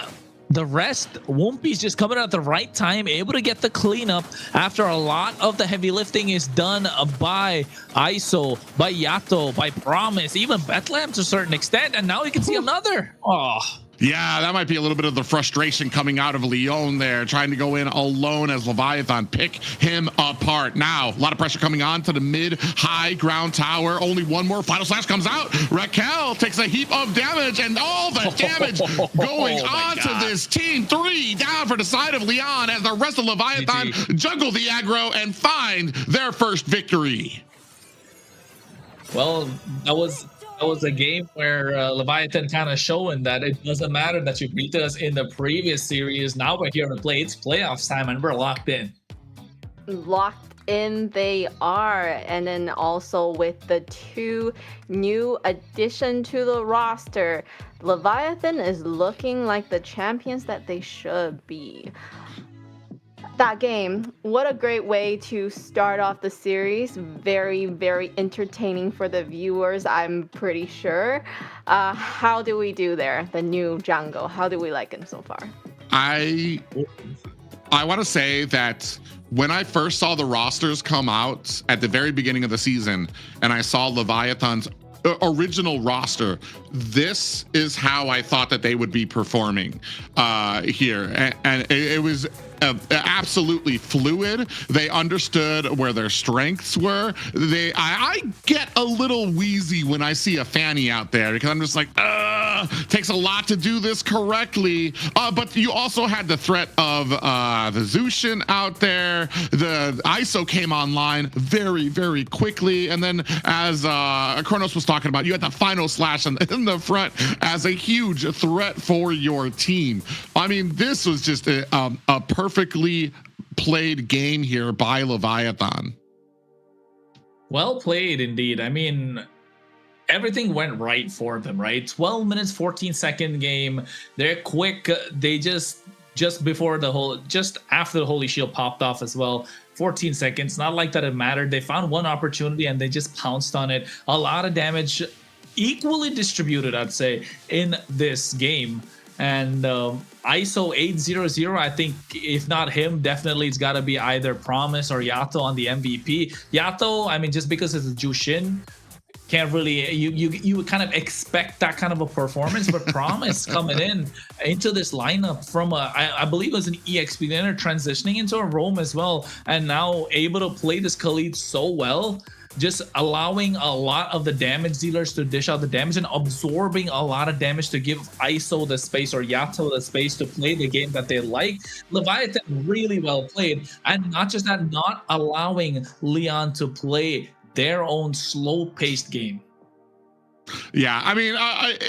the rest, Whoopi's just coming at the right time, able to get the cleanup after a lot of the heavy lifting is done by ISO, by Yato, by Promise, even Bethlehem to a certain extent. And now you can see another. Oh. Yeah, that might be a little bit of the frustration coming out of Lyon there, trying to go in alone as Leviathan pick him apart. Now, a lot of pressure coming on to the mid-high ground tower. Only one more final slash comes out. Raquel takes a heap of damage, and all the damage going on to this team. 3 down for the side of Lyon as the rest of Leviathan juggle the aggro and find their first victory. Well, that was a game where Leviathan kind of showing that it doesn't matter that you beat us in the previous series. Now we're here to play. It's playoffs time and we're locked in. Locked in they are. And then also with the 2 new addition to the roster, Leviathan is looking like the champions that they should be. That game, what a great way to start off the series. Very, very entertaining for the viewers, I'm pretty sure. How do we do there, the new Django? How do we like him so far? I want to say that when I first saw the rosters come out at the very beginning of the season, and I saw Leviathan's original roster, this is how I thought that they would be performing here. And it was absolutely fluid. They understood where their strengths were. I get a little wheezy when I see a Fanny out there because I'm just like, takes a lot to do this correctly. But you also had the threat of the Zushin out there. The ISO came online very, very quickly. And then as Kronos was talking about, you had the final slash in the front as a huge threat for your team. I mean, this was just a perfectly played game here by Leviathan. Well played indeed. I mean, everything went right for them, right? 12 minutes, 14-second game. They're quick. They just after the Holy Shield popped off as well, 14 seconds. Not like that it mattered. They found one opportunity and they just pounced on it. A lot of damage, equally distributed, I'd say, in this game. And ISO 800, I think if not him, definitely it's got to be either Promise or Yato on the MVP. Yato, I mean, just because it's a Jushin, can't really, you would kind of expect that kind of a performance, but Promise coming into this lineup from I believe it was an EXP laner transitioning into a roam as well, and now able to play this Khalid so well, just allowing a lot of the damage dealers to dish out the damage and absorbing a lot of damage to give ISO the space or Yato the space to play the game that they like. Leviathan really well played, and not just that, not allowing Lyon to play their own slow-paced game. Yeah, I mean,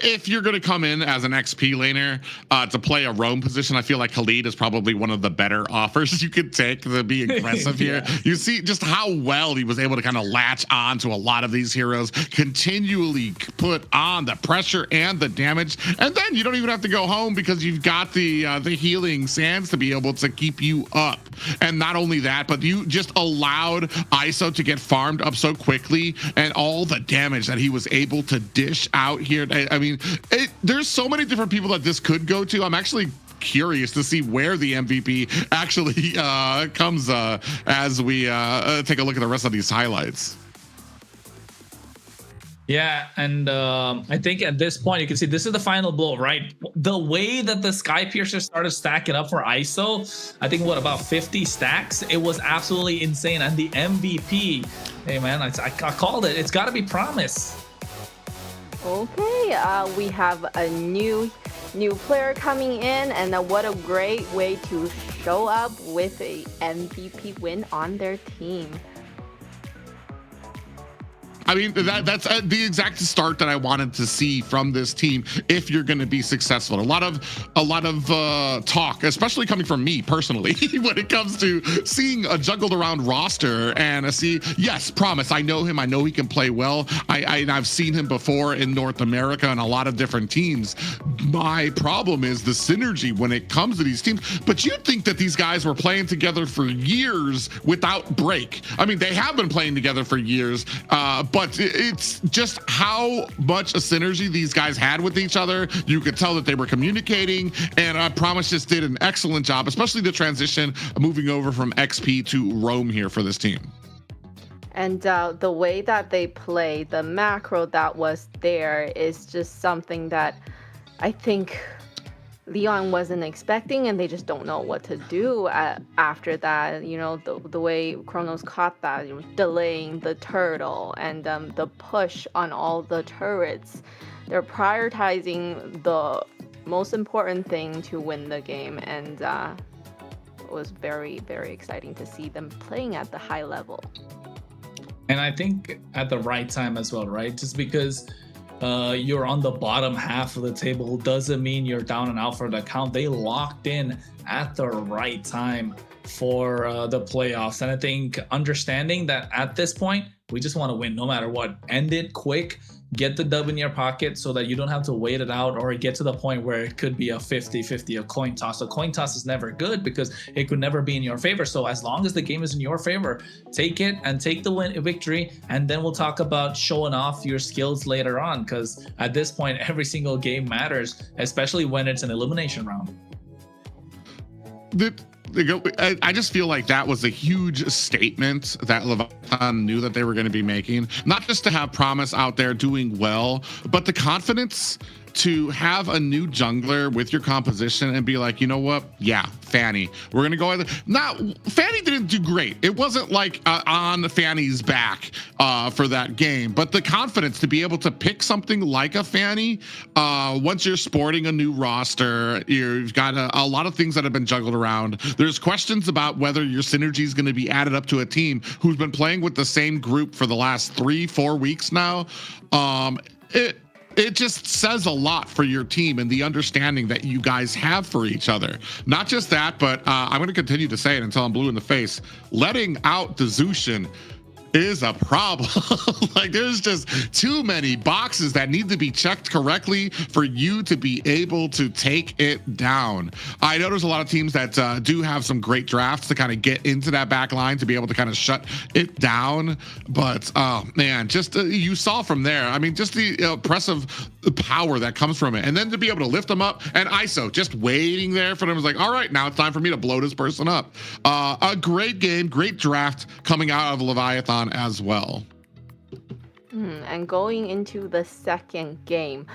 if you're going to come in as an XP laner to play a roam position, I feel like Khalid is probably one of the better offers you could take to be aggressive here. You see just how well he was able to kind of latch on to a lot of these heroes, continually put on the pressure and the damage, and then you don't even have to go home because you've got the healing sands to be able to keep you up. And not only that, but you just allowed ISO to get farmed up so quickly, and all the damage that he was able to dish out here. I mean, there's so many different people that this could go to. I'm actually curious to see where the MVP actually comes as we take a look at the rest of these highlights. Yeah, and I think at this point you can see this is the final blow, right? The way that the Sky Piercer started stacking up for ISO, I think what, about 50 stacks? It was absolutely insane. And the MVP, hey man, I called it. It's got to be Promise. Okay, we have a new player coming in, and what a great way to show up with a MVP win on their team. I mean, that's the exact start that I wanted to see from this team if you're going to be successful. A lot of talk, especially coming from me personally, when it comes to seeing a juggled around roster and yes, Promise, I know him. I know he can play well. I've seen him before in North America and a lot of different teams. My problem is the synergy when it comes to these teams. But you'd think that these guys were playing together for years without break. I mean, they have been playing together for years, but it's just how much a synergy these guys had with each other. You could tell that they were communicating, and Promise just did an excellent job, especially the transition moving over from XP to roam here for this team. And the way that they play, the macro that was there is just something that I think Lyon wasn't expecting, and they just don't know what to do after that. You know, the way Kronos caught that, delaying the turtle and the push on all the turrets. They're prioritizing the most important thing to win the game, and it was very, very exciting to see them playing at the high level. And I think at the right time as well, right? Just because you're on the bottom half of the table doesn't mean you're down and out for the count. They locked in at the right time for the playoffs. And I think understanding that at this point, we just want to win no matter what. End it quick, get the dub in your pocket so that you don't have to wait it out or get to the point where it could be a 50-50, a coin toss. A coin toss is never good because it could never be in your favor. So as long as the game is in your favor, take it and take the victory, and then we'll talk about showing off your skills later on, because at this point every single game matters, especially when it's an elimination round. I just feel like that was a huge statement that Leviathan knew that they were going to be making. Not just to have Promise out there doing well, but the confidence to have a new jungler with your composition and be like, you know what? Yeah, Fanny. We're going to go with it. Now, Fanny didn't do great. It wasn't like on Fanny's back for that game, but the confidence to be able to pick something like a Fanny, once you're sporting a new roster, you've got a lot of things that have been juggled around. There's questions about whether your synergy is going to be added up to a team who's been playing with the same group for the last 3-4 weeks now. It just says a lot for your team and the understanding that you guys have for each other. Not just that, but I'm going to continue to say it until I'm blue in the face. Letting out the Zushin is a problem. Like, there's just too many boxes that need to be checked correctly for you to be able to take it down. I know there's a lot of teams that do have some great drafts to kind of get into that back line to be able to kind of shut it down. But oh man, just you saw from there, I mean, just the impressive power that comes from it. And then to be able to lift them up and ISO, just waiting there for them, was like, all right, now it's time for me to blow this person up. A great game, great draft coming out of Leviathan as well. And going into the second game,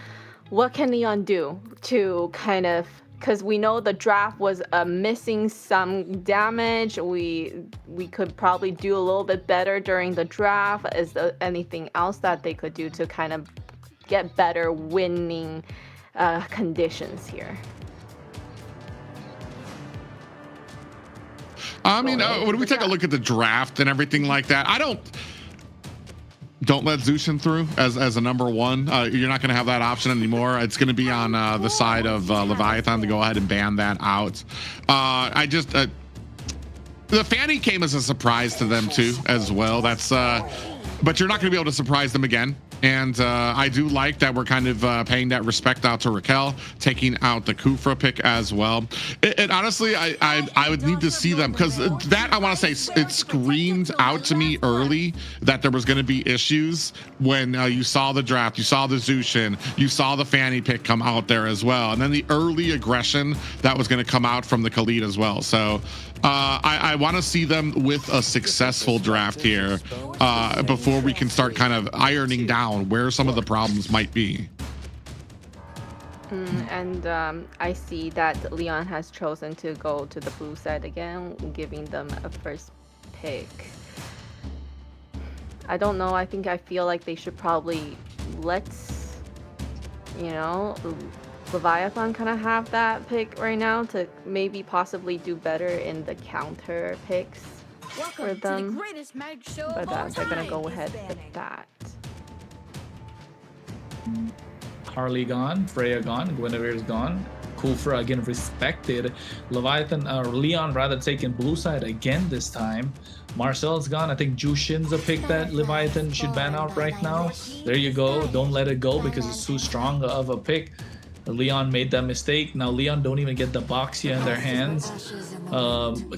what can Leon do to kind of, because we know the draft was missing some damage. We could probably do a little bit better during the draft. Is there anything else that they could do to kind of get better winning conditions here? I mean, when we take a look at the draft and everything like that, don't let Zushin through as a number one. You're not going to have that option anymore. It's going to be on the side of Leviathan to go ahead and ban that out. The Fanny came as a surprise to them too as well. That's but you're not going to be able to surprise them again. And I do like that we're kind of paying that respect out to Raquel, taking out the Kufra pick as well. And honestly, I would need to see them, because that, I want to say, it screamed out to me early that there was going to be issues when you saw the draft, you saw the Zushin, you saw the Fanny pick come out there as well. And then the early aggression that was going to come out from the Khalid as well. So I want to see them with a successful draft here before we can start kind of ironing down where some of the problems might be. And I see that Leon has chosen to go to the blue side again, giving them a first pick. I don't know. I feel like they should probably let, Leviathan kind of have that pick right now to maybe possibly do better in the counter picks for them. But they're gonna go ahead with that. Harley gone, Freya gone, Guinevere's gone. Kufra again respected. Leon rather taking blue side again this time. Marcel's gone. I think Jushin's a pick that Leviathan should ban out right now. There you go. Don't let it go because it's too strong of a pick. Leon made that mistake. Now Leon don't even get the Boxia in their hands.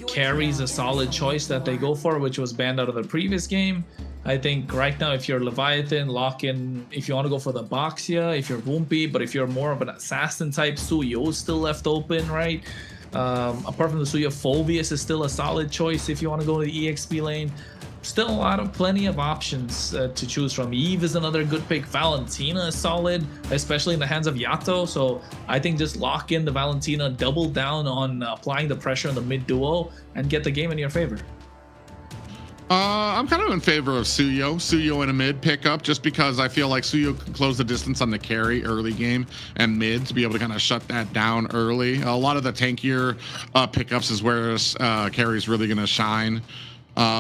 Carry's a solid choice that they go for, which was banned out of the previous game. I think right now, if you're Leviathan, lock in. If you want to go for the Boxia, if you're Woompy, but if you're more of an assassin type, Suyo's still left open, right? Apart from the Suyo, Phobius is still a solid choice if you want to go to the EXP lane. Still plenty of options to choose from. Eve is another good pick. Valentina is solid, especially in the hands of Yato. So I think just lock in the Valentina, double down on applying the pressure on the mid duo, and get the game in your favor. I'm kind of in favor of Suyo in a mid pickup, just because I feel like Suyo can close the distance on the carry early game and mid to be able to kind of shut that down early. A lot of the tankier pickups is where carry is really going to shine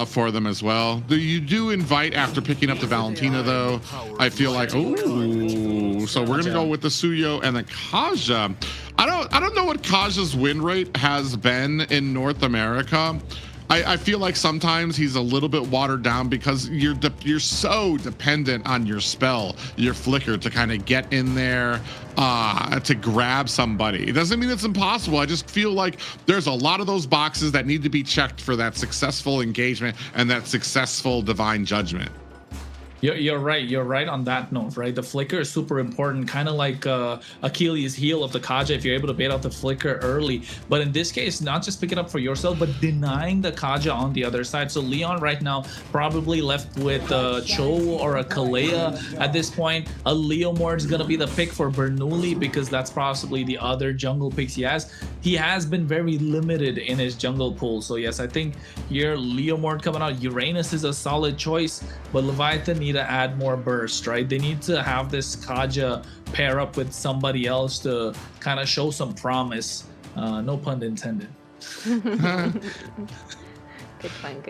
for them as well. You do invite after picking up the Valentina though. I feel like, ooh, so we're gonna go with the Suyo and the Kaja. I don't know what Kaja's win rate has been in North America. I feel like sometimes he's a little bit watered down because you're so dependent on your spell, your flicker, to kind of get in there to grab somebody. It doesn't mean it's impossible. I just feel like there's a lot of those boxes that need to be checked for that successful engagement and that successful divine judgment. You're right on that note, right? The flicker is super important, kind of like Achilles' heel of the Kaja if you're able to bait out the flicker early. But in this case, not just pick it up for yourself, but denying the Kaja on the other side. So Leon right now probably left with a Cho or a Kalea at this point. A Leomord is going to be the pick for Bernoulli because that's possibly the other jungle picks he has. He has been very limited in his jungle pool. So yes, I think here Leomord coming out. Uranus is a solid choice, but Leviathan need to add more burst, right? They need to have this Kaja pair up with somebody else to kind of show some promise. No pun intended. Good fun.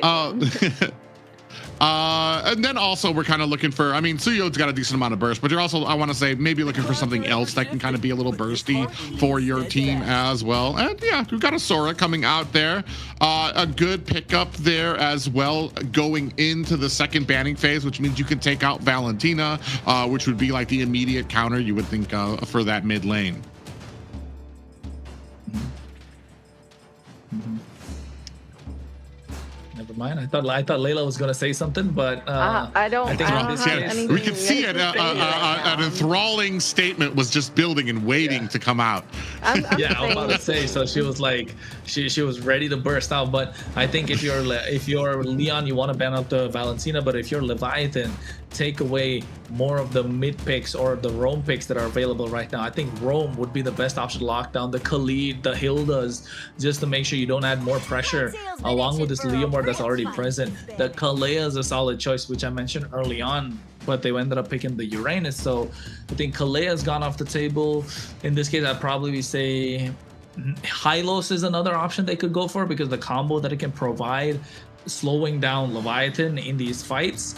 And then also we're kind of looking for, I mean, Suyo's got a decent amount of burst, but you're also, I want to say, maybe looking for something else that can kind of be a little bursty for your team as well. And yeah, we've got a Sora coming out there. A good pickup there as well going into the second banning phase, which means you can take out Valentina, which would be like the immediate counter you would think for that mid lane. Never mind. I thought Layla was gonna say something, but I don't have anything we could see it. An enthralling statement was just building and waiting to come out. I'm yeah, I was about to say. So she was like, she was ready to burst out. But I think if you're Leon, you want to ban out the Valentina. But if you're Leviathan, take away more of the mid picks or the roam picks that are available right now. I think roam would be the best option to lock down the Khalid, the Hildas, just to make sure you don't add more pressure along with this Leomord that's already present. The Kalea is a solid choice, which I mentioned early on, but they ended up picking the Uranus. So I think Kalea has gone off the table. In this case, I'd probably say Hylos is another option they could go for because the combo that it can provide, slowing down Leviathan in these fights.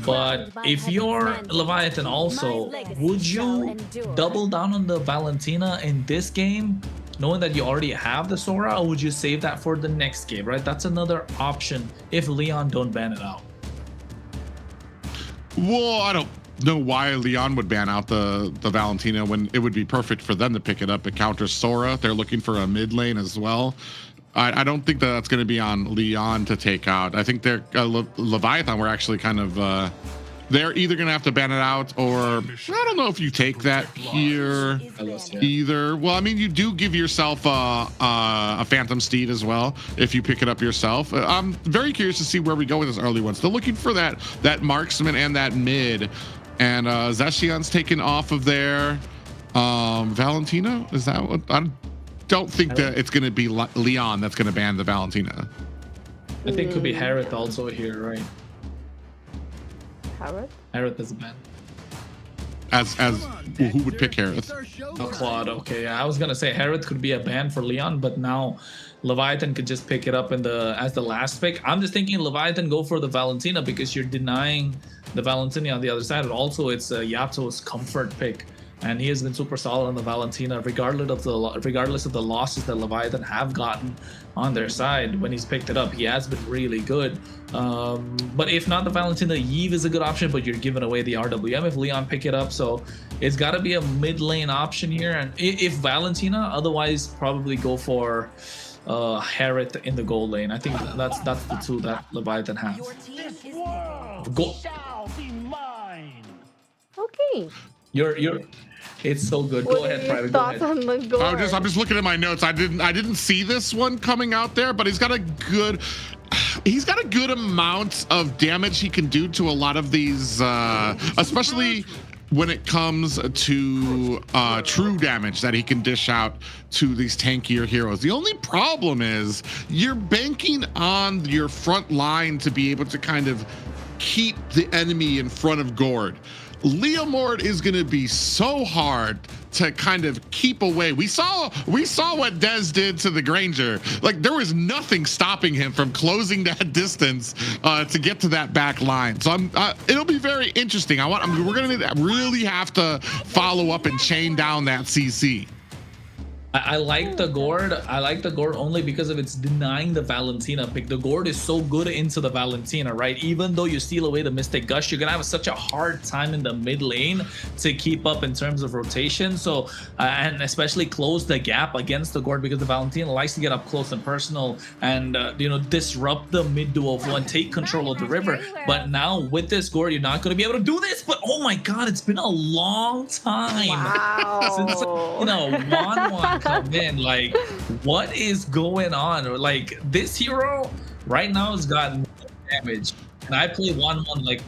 But if you're Leviathan also, would you double down on the Valentina in this game, knowing that you already have the Sora, or would you save that for the next game, right? That's another option if Leon don't ban it out. Well, I don't know why Leon would ban out the Valentina when it would be perfect for them to pick it up. It counters Sora. They're looking for a mid lane as well. I don't think that that's going to be on Leon to take out. I think they're Leviathan were actually kind of they're either going to have to ban it out, or I don't know if you take that here either. Well, I mean, you do give yourself a Phantom Steed as well if you pick it up yourself. I'm very curious to see where we go with this early one. Still looking for that marksman and that mid, and Zeshian's taken off of there. Valentina, is that what? I don't think that it's going to be Leon that's going to ban the Valentina. I think it could be Harith also here, right? Harith is a ban. As who would pick Harith? Oh, Claude. Okay, yeah, I was gonna say Harith could be a ban for Leon, but now Leviathan could just pick it up as the last pick. I'm just thinking Leviathan go for the Valentina because you're denying the Valentina on the other side, and also it's Yato's comfort pick. And he has been super solid on the Valentina, regardless of the losses that Leviathan have gotten on their side. When he's picked it up, he has been really good. But if not the Valentina, Yve is a good option, but you're giving away the RWM if Leon pick it up. So it's got to be a mid lane option here. And if Valentina, otherwise probably go for Harith in the gold lane. I think that's the two that Leviathan has. Go. Okay. It's so good. Go ahead, Private. Go ahead. On the goal? I'm just looking at my notes. I didn't see this one coming out there, but he's got a good amount of damage he can do to a lot of these, especially when it comes to true damage that he can dish out to these tankier heroes. The only problem is you're banking on your front line to be able to kind of keep the enemy in front of Gord. Leomord is going to be so hard to kind of keep away. We saw what Dez did to the Granger. Like, there was nothing stopping him from closing that distance to get to that back line. So it'll be very interesting. We're going to really have to follow up and chain down that CC. I like the Gord. I like the Gord only because of its denying the Valentina pick. The Gord is so good into the Valentina, right? Even though you steal away the Mystic Gush, you're gonna have such a hard time in the mid lane to keep up in terms of rotation. So and especially close the gap against the Gord, because the Valentina likes to get up close and personal and disrupt the mid duo flow and take control of the river. But now with this Gord, you're not gonna be able to do this. But oh my God, it's been a long time since Juan come in. Like, what is going on? Like, this hero right now has gotten damage, and I play 1-1 like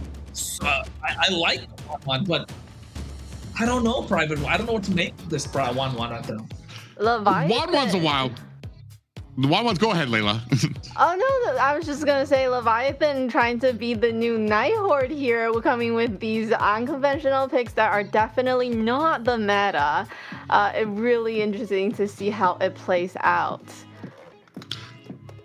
I like 1-1, but I don't know, Private. I don't know what to make of this 1-1 right now. Leviathan. 1-1's a wild. The 1-1's, go ahead, Layla. Oh no, I was just gonna say Leviathan trying to be the new Nighthorde here, coming with these unconventional picks that are definitely not the meta. It's really interesting to see how it plays out.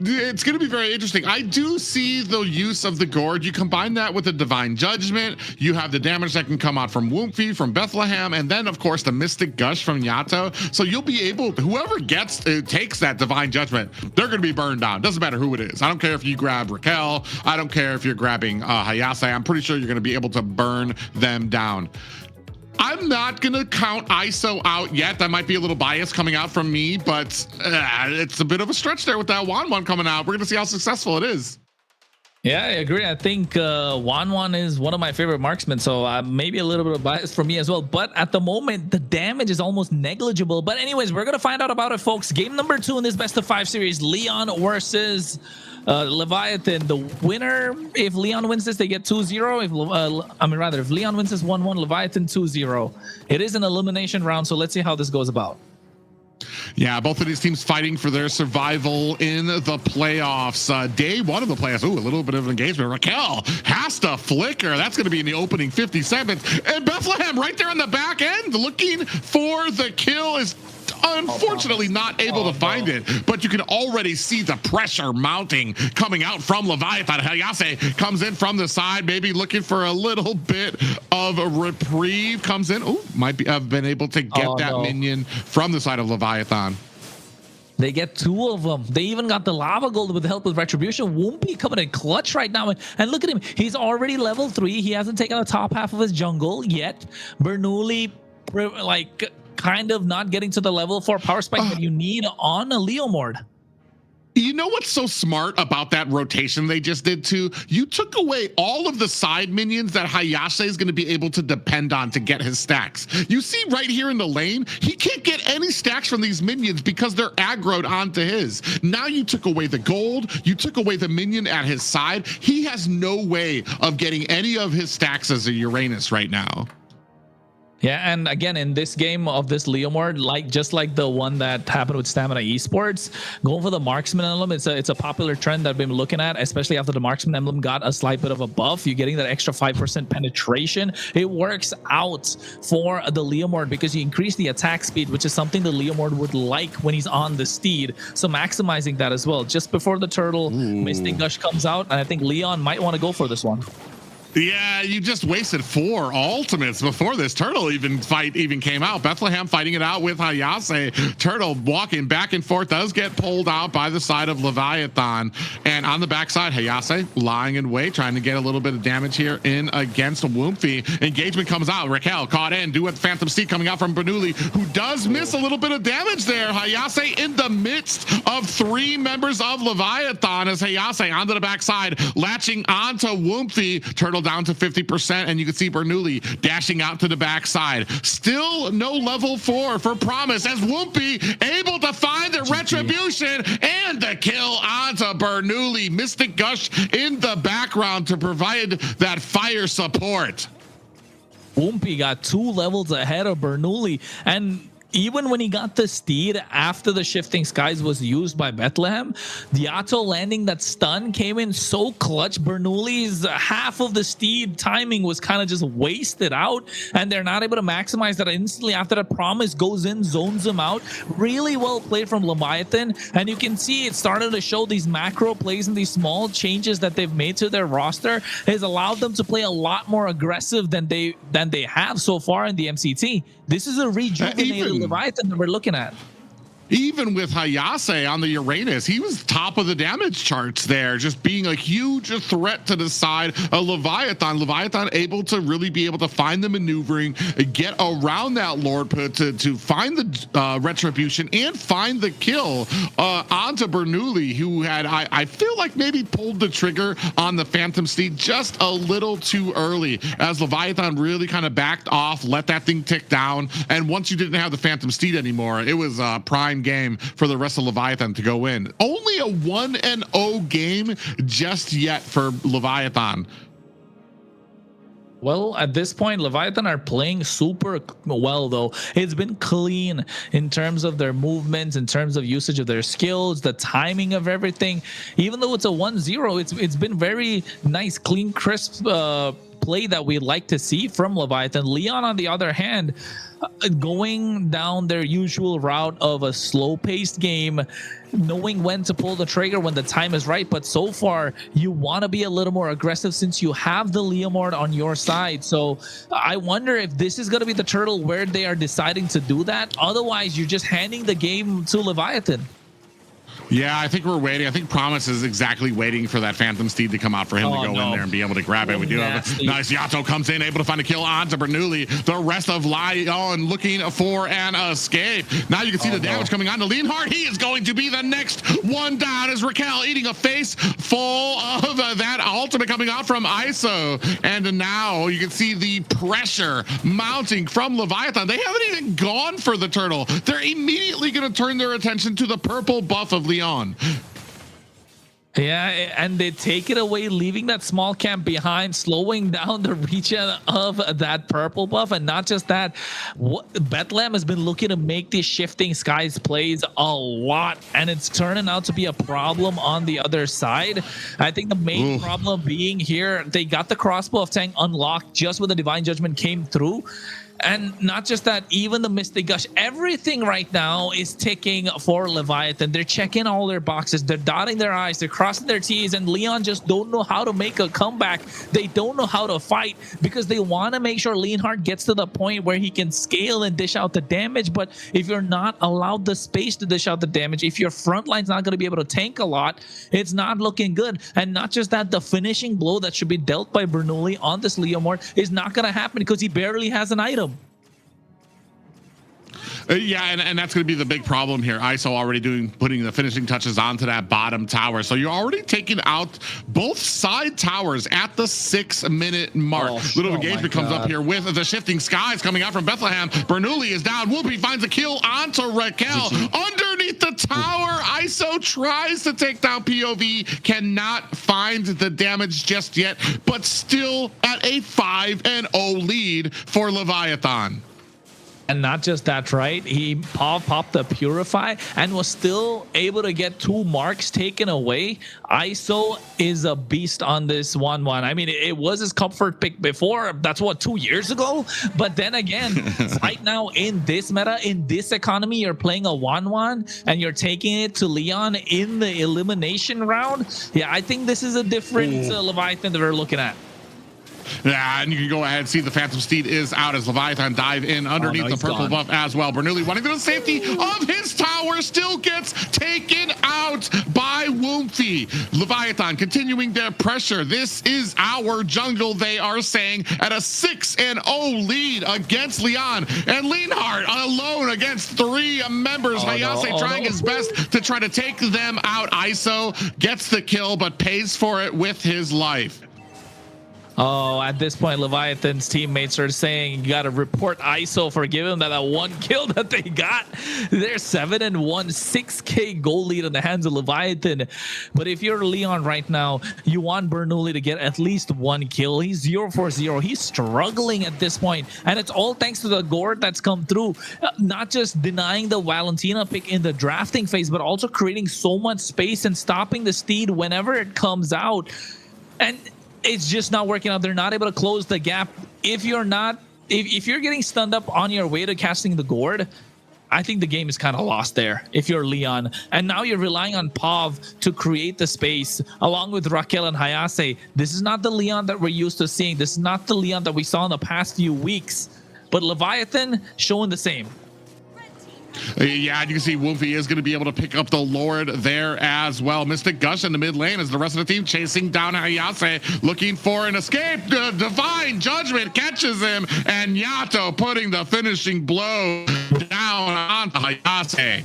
It's going to be very interesting. I do see the use of the gourd. You combine that with the divine judgment. You have the damage that can come out from Woompy, from Bethlehem, and then of course the mystic gush from Yato. So you'll be able to, whoever takes that divine judgment, they're going to be burned down. Doesn't matter who it is. I don't care if you grab Raquel. I don't care if you're grabbing Hayase. I'm pretty sure you're going to be able to burn them down. I'm not going to count ISO out yet. That might be a little bias coming out from me, but it's a bit of a stretch there with that Wan coming out. We're going to see how successful it is. Yeah, I agree. I think Wan is one of my favorite marksmen, so maybe a little bit of bias for me as well. But at the moment, the damage is almost negligible. But anyways, we're going to find out about it, folks. Game number 2 in this best of 5 series, Lyon versus Leviathan. The winner, if Lyon wins this, they get 2-0. If Lyon wins this 1-1, Leviathan 2-0. It is an elimination round, so let's see how this goes about. Yeah, both of these teams fighting for their survival in the playoffs. Day 1 of the playoffs. Ooh, a little bit of engagement. Raquel has to flicker. That's going to be in the opening 50 seconds. And Bethlehem right there on the back end looking for the kill is unfortunately not able to find it, but you can already see the pressure mounting coming out from Leviathan. Hayase comes in from the side, maybe looking for a little bit of a reprieve. Comes in. Ooh, might have been able to get minion from the side of Leviathan. They get 2 of them. They even got the lava gold with the help of Retribution. Woompy coming in clutch right now. And look at him. He's already level 3. He hasn't taken the top half of his jungle yet. Bernoulli, like, kind of not getting to the level 4 power spike that you need on a Leomord. You know what's so smart about that rotation they just did too? You took away all of the side minions that Hayase is going to be able to depend on to get his stacks. You see right here in the lane, he can't get any stacks from these minions because they're aggroed onto his. Now you took away the gold, you took away the minion at his side. He has no way of getting any of his stacks as a Uranus right now. Yeah, and again, in this game of this Leomord, just like the one that happened with Stamina Esports, going for the marksman emblem, it's a popular trend that I've been looking at, especially after the marksman emblem got a slight bit of a buff. You're getting that extra 5% penetration. It works out for the Leomord because you increase the attack speed, which is something the Leomord would like when he's on the steed. So maximizing that as well. Just before the turtle, Mystic Gush comes out, and I think Leon might want to go for this one. Yeah, you just wasted 4 ultimates before this turtle even came out. Bethlehem fighting it out with Hayase. Turtle walking back and forth, does get pulled out by the side of Leviathan. And on the backside, Hayase lying in wait, trying to get a little bit of damage here in against Woompy. Engagement comes out. Raquel caught in. Do with Phantom Steed coming out from Bernoulli, who does miss a little bit of damage there. Hayase in the midst of 3 members of Leviathan as Hayase onto the backside, latching onto Woompy. Turtle down to 50%, and you can see Bernoulli dashing out to the backside. Still no level 4 for Promise as Woompy able to find the retribution and the kill onto Bernoulli. Mystic Gush in the background to provide that fire support. Woompy got 2 levels ahead of Bernoulli, and even when he got the steed after the Shifting Skies was used by Bethlehem, the auto landing that stun came in so clutch. Bernoulli's half of the steed timing was kind of just wasted out, and they're not able to maximize that instantly after the Promise goes in, zones him out. Really well played from Leviathan, and you can see it started to show these macro plays and these small changes that they've made to their roster has allowed them to play a lot more aggressive than they have so far in the MCT. This is a rejuvenated Leviathan that we're looking at. Even with Hayase on the Uranus, he was top of the damage charts there, just being a huge threat to the side of Leviathan. Leviathan able to really be able to find the maneuvering, get around that Lord Pit to find the retribution and find the kill onto Bernoulli, who had, I feel like maybe pulled the trigger on the Phantom Steed just a little too early as Leviathan really kind of backed off, let that thing tick down. And once you didn't have the Phantom Steed anymore, it was prime game for the rest of Leviathan to go in. Only a 1-0 game just yet for Leviathan. Well, at this point, Leviathan are playing super well, though. It's been clean in terms of their movements, in terms of usage of their skills, the timing of everything. Even though it's a 1-0, it's been very nice, clean, crisp play that we'd like to see from Leviathan. Leon, on the other hand, going down their usual route of a slow-paced game, knowing when to pull the trigger when the time is right. But so far, you want to be a little more aggressive since you have the Leomord on your side. So I wonder if this is going to be the turtle where they are deciding to do that. Otherwise, you're just handing the game to Leviathan. Yeah, I think we're waiting. I think Promise is exactly waiting for that Phantom Steed to come out for him to go in there and be able to grab it. We do have a nice Yato comes in, able to find a kill onto Bernoulli. The rest of Lyon looking for an escape. Now you can see the damage coming on to Leonhardt. He is going to be the next one down as Raquel eating a face full of that ultimate coming out from ISO. And now you can see the pressure mounting from Leviathan. They haven't even gone for the turtle. They're immediately going to turn their attention to the purple buff of Leon. Yeah, and they take it away, leaving that small camp behind, slowing down the region of that purple buff. And not just that, Bethlehem has been looking to make these shifting skies plays a lot, and it's turning out to be a problem on the other side. I think the main problem being here, they got the crossbow of Tang unlocked just when the Divine Judgment came through. And not just that, even the Mystic Gush, everything right now is ticking for Leviathan. They're checking all their boxes. They're dotting their I's. They're crossing their T's. And Leon just don't know how to make a comeback. They don't know how to fight because they want to make sure Leonhardt gets to the point where he can scale and dish out the damage. But if you're not allowed the space to dish out the damage, if your front line's not going to be able to tank a lot, it's not looking good. And not just that, the finishing blow that should be dealt by Bernoulli on this Leomord is not going to happen because he barely has an item. Yeah, and that's going to be the big problem here. ISO already putting the finishing touches onto that bottom tower. So you're already taking out both side towers at the 6-minute mark. Little engagement comes up here with the shifting skies coming out from Bethlehem. Bernoulli is down. Whoopi finds a kill onto Raquel. Underneath the tower, ISO tries to take down POV, cannot find the damage just yet, but still at a 5-0 lead for Leviathan. And not just that, right? He popped the Purify and was still able to get 2 marks taken away. ISO is a beast on this 1-1. I mean, it was his comfort pick before. That's what, 2 years ago? But then again, right now in this meta, in this economy, you're playing a 1-1 and you're taking it to Leon in the elimination round. Yeah, I think this is a different Leviathan that we're looking at. Yeah, and you can go ahead and see the Phantom Steed is out as Leviathan dive in underneath the purple buff as well. Bernoulli running to the safety of his tower, still gets taken out by Woomfy. Leviathan continuing their pressure. This is our jungle, they are saying, at a 6-0 lead against Leon. And Leonhardt alone against 3 members. Hayase trying his best to try to take them out. ISO gets the kill, but pays for it with his life. Oh, at this point, Leviathan's teammates are saying you got to report ISO for giving them that 1 kill that they got. They're 7-1, 6K goal lead in the hands of Leviathan. But if you're Leon right now, you want Bernoulli to get at least 1 kill. He's 0-4-0. He's struggling at this point. And it's all thanks to the Gord that's come through. Not just denying the Valentina pick in the drafting phase, but also creating so much space and stopping the Steed whenever it comes out. And it's just not working out. They're not able to close the gap. If you're getting stunned up on your way to casting the Gord, I think the game is kind of lost there if you're Leon. And now you're relying on Pav to create the space along with Raquel and Hayase. This is not the Leon that we're used to seeing. This is not the Leon that we saw in the past few weeks. But Leviathan showing the same. Yeah, you can see Woofy is going to be able to pick up the Lord there as well. Mystic Gush in the mid lane as the rest of the team chasing down Hayase, looking for an escape. Divine Judgment catches him, and Yato putting the finishing blow down on Hayase.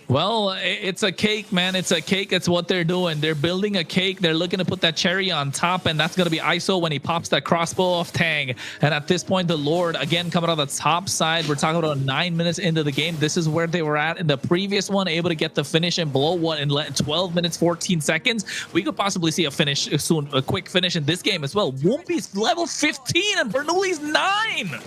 Well, it's a cake, man. It's a cake. It's what they're doing. They're building a cake. They're looking to put that cherry on top, and that's going to be ISO when he pops that crossbow off Tang. And at this point, the Lord, again, coming out the top side. We're talking about 9 minutes into the game. This is where they were at in the previous one, able to get the finish and blow one in 12 minutes, 14 seconds. We could possibly see a finish soon, a quick finish in this game as well. Woompi's level 15 and Bernoulli's 9.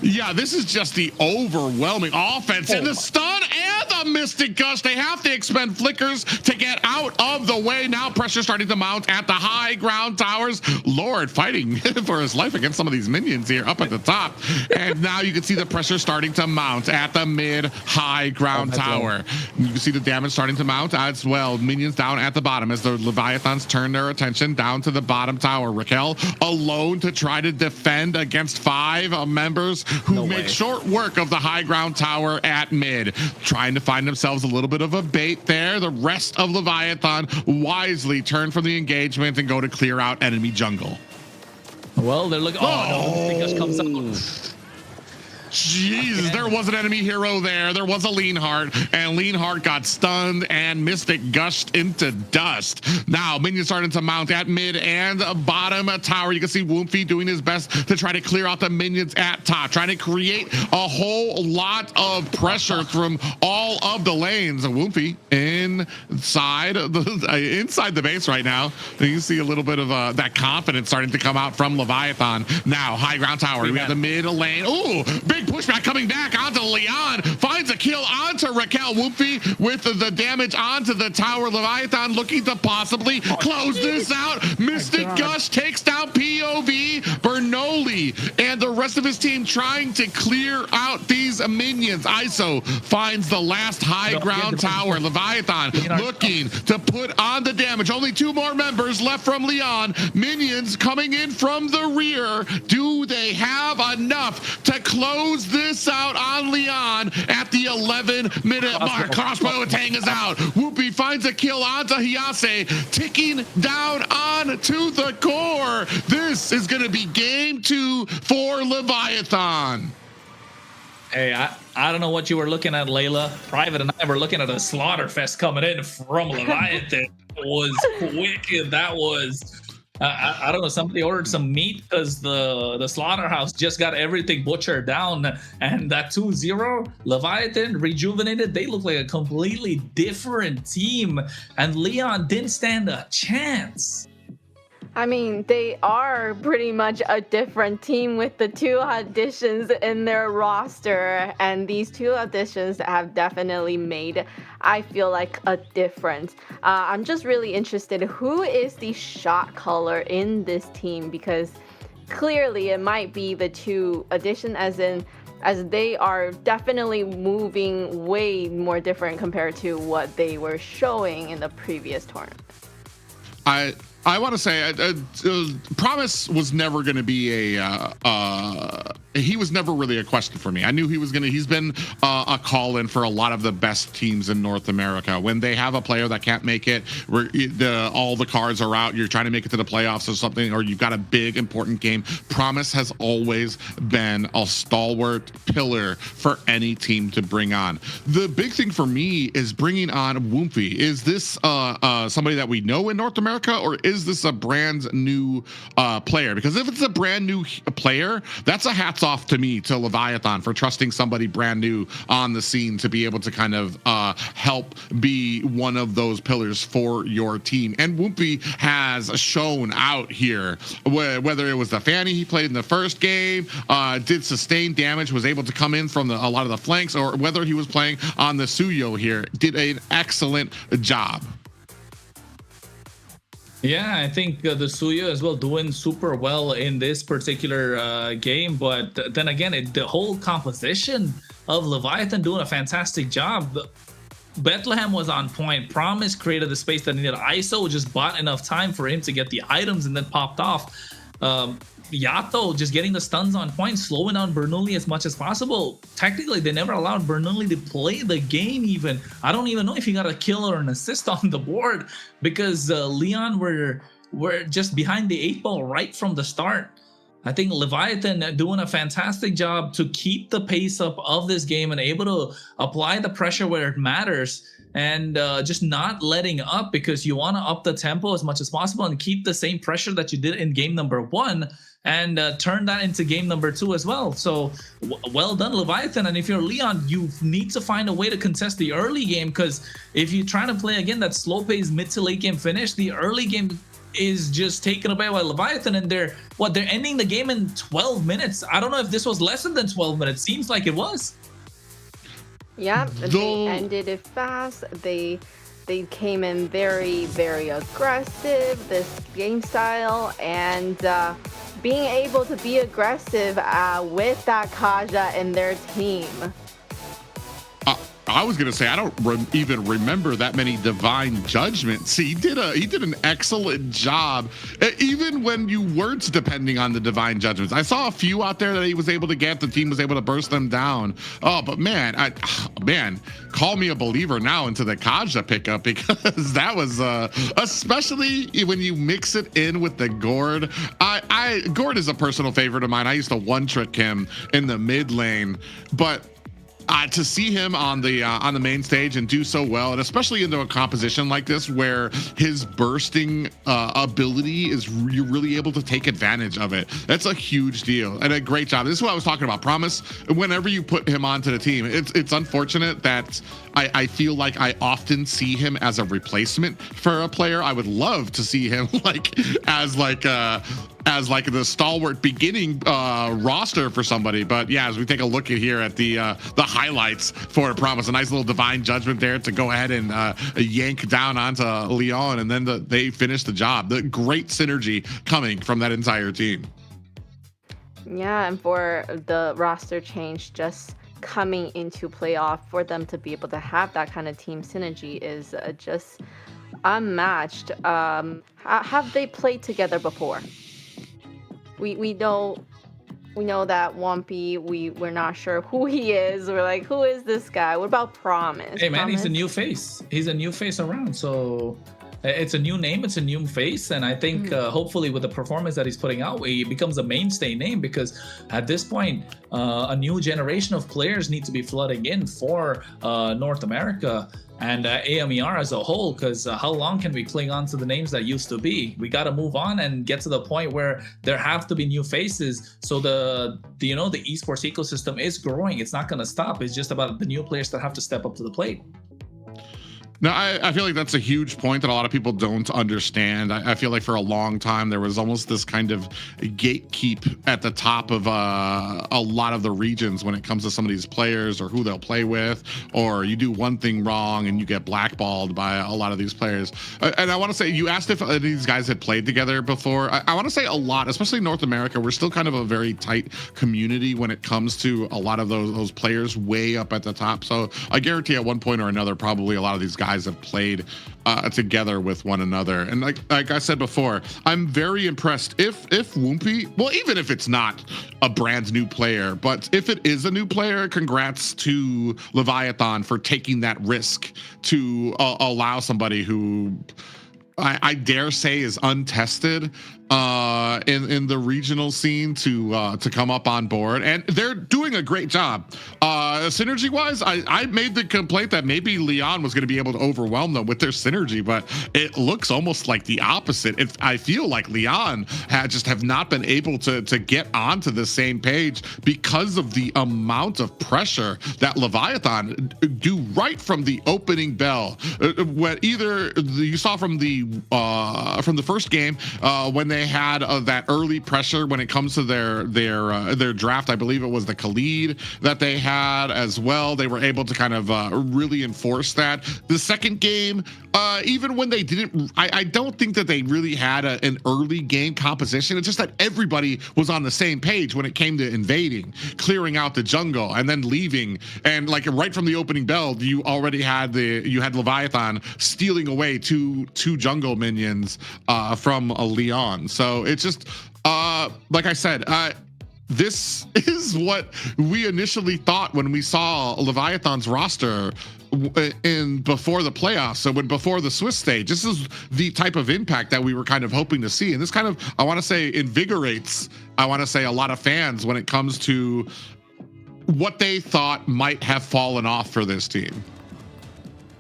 Yeah, this is just the overwhelming offense and the stun and the Mystic Gush. They have to expend flickers to get out of the way. Now pressure starting to mount at the high ground towers. Lord fighting for his life against some of these minions here up at the top. And now you can see the pressure starting to mount at the mid-high ground tower. You can see the damage starting to mount as well. Minions down at the bottom as the Leviathans turn their attention down to the bottom tower. Raquel alone to try to defend against 5 members who make short work of the high ground tower at mid, trying to find themselves a little bit of a bait there. The rest of Leviathan wisely turn from the engagement and go to clear out enemy jungle. Well, they're looking. Oh, no, Mystic Gush comes out. Jesus, there was an enemy hero there. There was a Leanheart, and Leanheart got stunned and Mystic gushed into dust. Now, minions starting to mount at mid and bottom tower. You can see Woomfy doing his best to try to clear out the minions at top, trying to create a whole lot of pressure from all of the lanes. Woomfy inside the base right now. You can see a little bit of that confidence starting to come out from Leviathan. Now, high ground tower. We have the mid lane. Ooh, big pushback coming back onto Lyon. Finds a kill onto Raquel. Woomfy with the damage onto the tower. Leviathan looking to possibly close this out. Mystic Gush takes down POV. Bernoulli and the rest of his team trying to clear out these minions. ISO finds the last high ground tower. Leviathan looking to put on the damage. Only 2 more members left from Lyon. Minions coming in from the rear. Do they have enough to close this out on Lyon at the 11-minute mark? Crossbow Tang is out. Whoopi finds a kill onto Hiyase, ticking down onto the core. This is going to be game 2 for Leviathan. Hey, I don't know what you were looking at, Layla. Private and I were looking at a slaughter fest coming in from Leviathan. It was wicked. That was... I don't know, somebody ordered some meat because the slaughterhouse just got everything butchered down, and that 2-0 Leviathan rejuvenated. They look like a completely different team, and Leon didn't stand a chance. I mean, they are pretty much a different team with the 2 additions in their roster, and these 2 additions have definitely made, I feel like, a difference. I'm just really interested, who is the shot caller in this team? Because clearly it might be the 2 addition, as they are definitely moving way more different compared to what they were showing in the previous tournament. I want to say Promise was never going to be he was never really a question for me. I knew he's been a call-in for a lot of the best teams in North America. When they have a player that can't make it, where all the cards are out, you're trying to make it to the playoffs or something, or you've got a big important game, Promise has always been a stalwart pillar for any team to bring on. The big thing for me is bringing on Woomfy. Is this somebody that we know in North America, or is this a brand new player? Because if it's a brand new player, that's a hats off to me, to Leviathan, for trusting somebody brand new on the scene to be able to kind of help be one of those pillars for your team. And Woomfy has shown out here, whether it was the Fanny he played in the first game, did sustain damage, was able to come in from a lot of the flanks, or whether he was playing on the Suyo here, did an excellent job. Yeah, I think the Suyo as well doing super well in this particular game. But then again, the whole composition of Leviathan doing a fantastic job. Bethlehem was on point. Promise created the space that he needed. ISO just bought enough time for him to get the items and then popped off. Yato just getting the stuns on point, slowing down Bernoulli as much as possible. Technically, they never allowed Bernoulli to play the game even. I don't even know if he got a kill or an assist on the board, because Leon were just behind the 8 ball right from the start. I think Leviathan doing a fantastic job to keep the pace up of this game and able to apply the pressure where it matters, and just not letting up, because you want to up the tempo as much as possible and keep the same pressure that you did in game number 1 and turn that into game number 2 as well. So well done, Leviathan. And if you're Leon, you need to find a way to contest the early game, because if you're trying to play again that slow pace mid to late game finish, the early game is just taken away by Leviathan, and they're ending the game in 12 minutes. I don't know if this was less than 12 minutes. Seems like it was. Yeah, Though- they ended it fast. They came in very, very aggressive, this game style, and being able to be aggressive with that Kaja in their team. I was gonna say I don't even remember that many divine judgments. He did an excellent job, even when you weren't depending on the divine judgments. I saw a few out there that he was able to get. The team was able to burst them down. Oh, but man, call me a believer now into the Kaja pickup, because that was especially when you mix it in with the Gord. Gord is a personal favorite of mine. I used to one trick him in the mid lane, but to see him on the main stage and do so well, and especially into a composition like this where his bursting ability is you're really able to take advantage of it. That's a huge deal and a great job. This is what I was talking about. Promise, whenever you put him onto the team, it's unfortunate that I feel like I often see him as a replacement for a player. I would love to see him as the stalwart beginning roster for somebody. But yeah, as we take a look at here at the highlights for Promise, a nice little divine judgment there to go ahead and yank down onto Lyon, and then they finish the job. The great synergy coming from that entire team. Yeah, and for the roster change just coming into playoff, for them to be able to have that kind of team synergy is just unmatched. Have they played together before? We know that Wumpy, we're not sure who he is. We're like, who is this guy? What about Promise? Hey man, Promise? he's a new face. He's a new face around. So it's a new name, it's a new face, and I think hopefully with the performance that he's putting out, he becomes a mainstay name, because at this point, a new generation of players need to be flooding in for North America and AMER as a whole, because how long can we cling on to the names that used to be? We got to move on and get to the point where there have to be new faces. So the esports ecosystem is growing. It's not going to stop. It's just about the new players that have to step up to the plate. No, I feel like that's a huge point that a lot of people don't understand. I feel like for a long time there was almost this kind of gatekeep at the top of a lot of the regions when it comes to some of these players or who they'll play with, or you do one thing wrong and you get blackballed by a lot of these players. And I want to say, you asked if these guys had played together before. I want to say a lot, especially in North America. We're still kind of a very tight community when it comes to a lot of those players way up at the top. So I guarantee at one point or another, probably a lot of these guys have played together with one another. And like I said before, I'm very impressed if Wumpy, well, even if it's not a brand new player, but if it is a new player, congrats to Leviathan for taking that risk to allow somebody who I dare say is untested in the regional scene to come up on board, and they're doing a great job. Synergy wise, I made the complaint that maybe Lyon was going to be able to overwhelm them with their synergy, but it looks almost like the opposite. I feel like Lyon have not been able to get onto the same page because of the amount of pressure that Leviathan do right from the opening bell. What either you saw from the first game when they had that early pressure when it comes to their draft. I believe it was the Khalid that they had as well. They were able to kind of really enforce that. The second game, even when they didn't, I don't think that they really had an early game composition. It's just that everybody was on the same page when it came to invading, clearing out the jungle, and then leaving. And like right from the opening bell, you already had Leviathan stealing away two jungle minions from Lyon. So it's just like I said, this is what we initially thought when we saw Leviathan's roster before the playoffs. So before the Swiss stage, this is the type of impact that we were kind of hoping to see. And this kind of, I want to say, invigorates, I want to say, a lot of fans when it comes to what they thought might have fallen off for this team.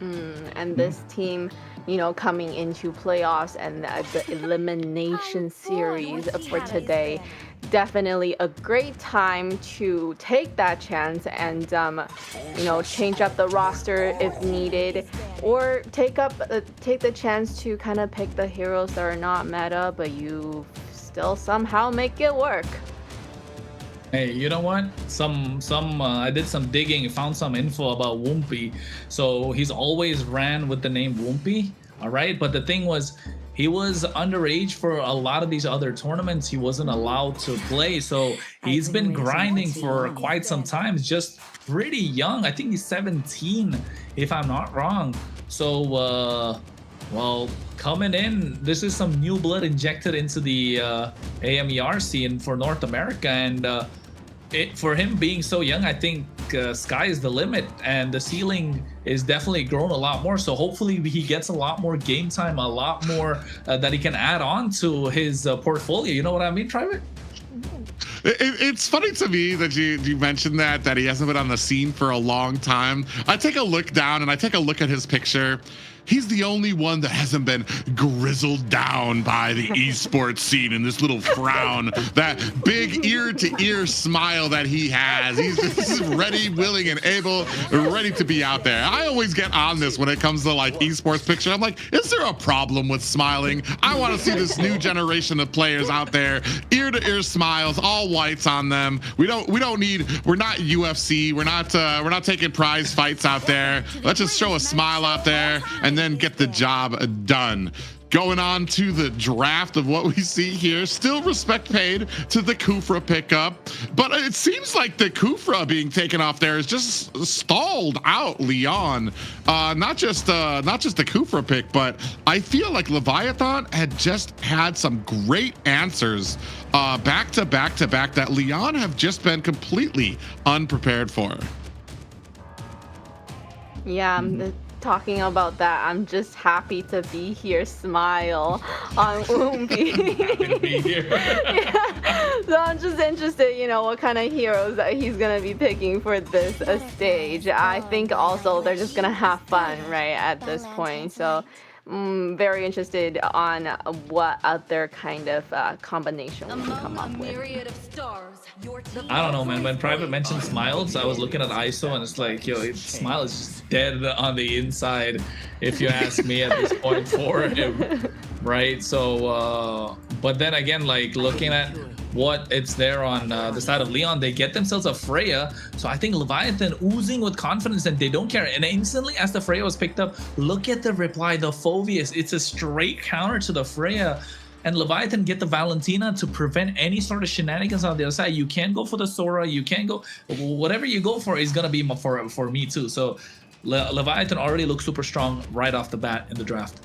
And this team, coming into playoffs and the elimination series for today, definitely a great time to take that chance and change up the roster if needed, or take the chance to kind of pick the heroes that are not meta, but you still somehow make it work. Hey, you know what? I did some digging, found some info about Whoopi. So he's always ran with the name Whoopi, all right? But the thing was, he was underage for a lot of these other tournaments. He wasn't allowed to play. So he's been grinding for quite some time, just pretty young. I think he's 17, if I'm not wrong. So, well, coming in, this is some new blood injected into the AMER scene for North America. And for him being so young, I think sky is the limit, and the ceiling is definitely grown a lot more. So hopefully he gets a lot more game time, a lot more that he can add on to his portfolio. You know what I mean, Private? It's funny to me that you mentioned that he hasn't been on the scene for a long time. I take a look down and I take a look at his picture. He's the only one that hasn't been grizzled down by the esports scene in this little frown, that big ear-to-ear smile that he has. He's ready, willing, and able, ready to be out there. I always get on this when it comes to like esports picture. I'm like, is there a problem with smiling? I want to see this new generation of players out there, ear-to-ear smiles, all whites on them. We're not UFC. We're not taking prize fights out there. Let's just show a smile out there and then get the job done. Going on to the draft of what we see here, still respect paid to the Kufra pickup, but it seems like the Kufra being taken off there is just stalled out Lyon. Not just the Kufra pick, but I feel like Leviathan had just had some great answers back to back that Lyon have just been completely unprepared for. Yeah, talking about that, I'm just happy to be here. Smile on Whoopi. Yeah. So I'm just interested, what kind of heroes that he's gonna be picking for this stage. I think also they're just gonna have fun, right, at this point. So very interested on what other kind of combination we can come up with. I don't know, man. When Private mentioned smiles, I was looking at ISO and it's like, his smile is just dead on the inside, if you ask me at this point for him, right? So, but then again, like looking at what it's there on the side of Lyon, they get themselves a Freya. So I think Leviathan oozing with confidence and they don't care. And instantly as the Freya was picked up, look at the reply, the Phoveus. It's a straight counter to the Freya. And Leviathan get the Valentina to prevent any sort of shenanigans on the other side. You can't go for the Sora. You can't go, whatever you go for is going to be for me too. So Leviathan already looks super strong right off the bat in the draft.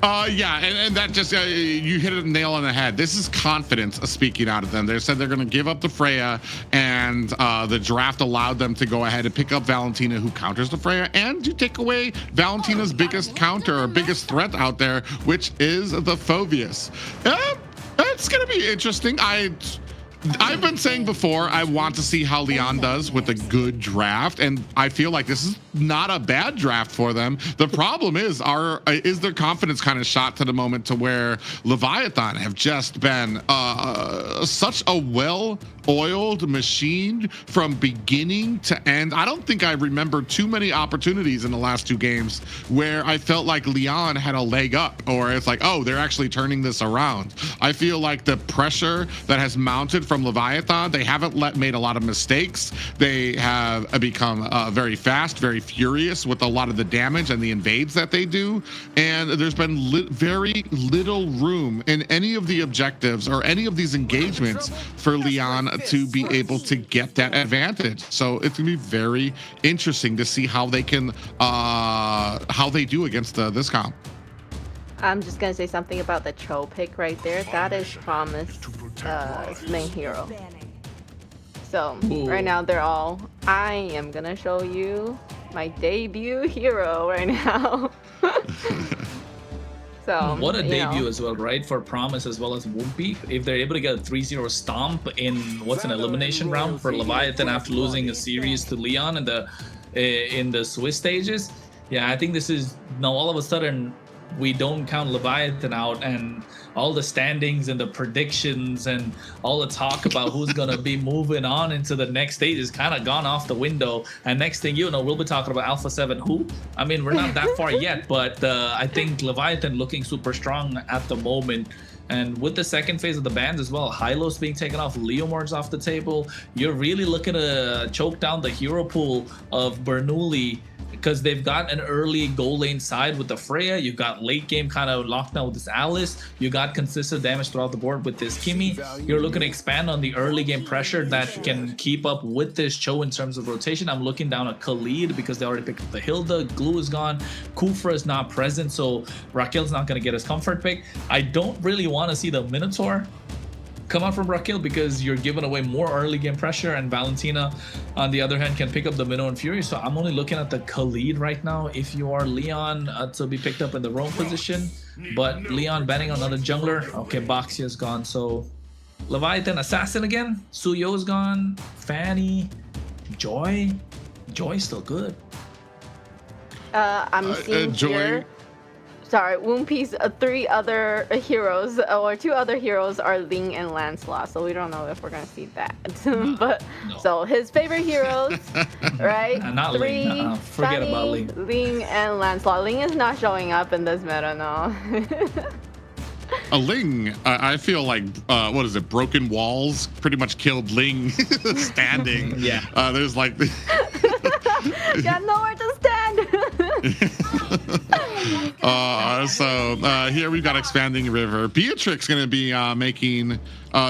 Yeah, and that just, you hit a nail on the head. This is confidence speaking out of them. They said they're going to give up the Freya, and the draft allowed them to go ahead and pick up Valentina, who counters the Freya, and you take away Valentina's biggest counter or biggest threat out there, which is the Phoveus. It's going to be interesting. I've been saying before, I want to see how Lyon does with a good draft, and I feel like this is not a bad draft for them. The problem is their confidence kind of shot to the moment to where Leviathan have just been such a well-oiled machine from beginning to end. I don't think I remember too many opportunities in the last two games where I felt like Lyon had a leg up, or it's like, oh, they're actually turning this around. I feel like the pressure that has mounted from Leviathan, they haven't made a lot of mistakes. They have become very fast, very furious with a lot of the damage and the invades that they do. And there's been very little room in any of the objectives or any of these engagements for Lyon to be able to get that advantage. So it's gonna be very interesting to see how they can, how they do against this comp. I'm just gonna say something about the Cho pick right there. That is Promise main hero. So right now they're all, I am gonna show you my debut hero right now. So what a debut as well, right? For Promise as well as Whoopi. If they're able to get a 3-0 stomp in what's an elimination round for Leviathan after losing a series to Lyon in the Swiss stages, yeah, I think this is now all of a sudden we don't count Leviathan out, and all the standings and the predictions and all the talk about who's going to be moving on into the next stage is kind of gone off the window. And next thing you know, we'll be talking about Alpha 7 who? I mean, we're not that far yet, but I think Leviathan looking super strong at the moment. And with the second phase of the bans as well, Hylos being taken off, Leomord's off the table, you're really looking to choke down the hero pool of Bernoulli, because they've got an early goal lane side with the Freya. You've got late game kind of locked down with this Alice. You got consistent damage throughout the board with this Kimi. You're looking to expand on the early game pressure that can keep up with this Cho in terms of rotation. I'm looking down at Khalid because they already picked up the Hilda. Glue is gone. Kufra is not present, so Raquel's not going to get his comfort pick. I don't really want to see the Minotaur come out from Raquel because you're giving away more early game pressure, and Valentina on the other hand can pick up the Minnow and Fury. So I'm only looking at the Khalid right now if you are Leon to be picked up in the roam position, but Leon banning another jungler. Okay, Baxia's gone, so Leviathan Assassin again, Suyo's gone, Fanny, Joy's still good. I'm seeing Joy. here. Sorry, One Piece, 3 other heroes, or 2 other heroes are Ling and Lancelot, so we don't know if we're gonna see that. But no. So his favorite heroes, right? Not 3, Ling. Forget Fanny, about Ling. Ling and Lancelot. Ling is not showing up in this meta, no. A Ling, I feel like, what is it? Broken Walls pretty much killed Ling standing. Yeah. There's like. Got nowhere to stand. Here we've got Expanding River. Beatrix going to be making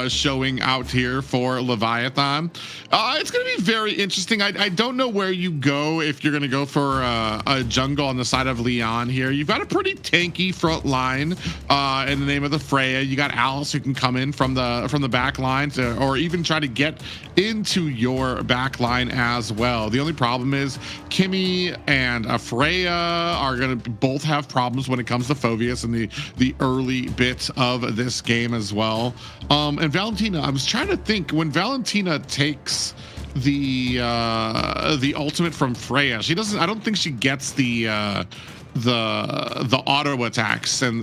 showing out here for Leviathan. It's going to be very interesting. I don't know where you go if you're going to go for a jungle on the side of Lyon here. You've got a pretty tanky front line in the name of the Freya. You got Alice who can come in from the back line or even try to get into your back line as well. The only problem is Kimi and Freya are going to both have problems when it comes to Phoveus in the early bit of this game as well. And Valentina, I was trying to think when Valentina takes the ultimate from Freya, she doesn't. I don't think she gets the auto attacks and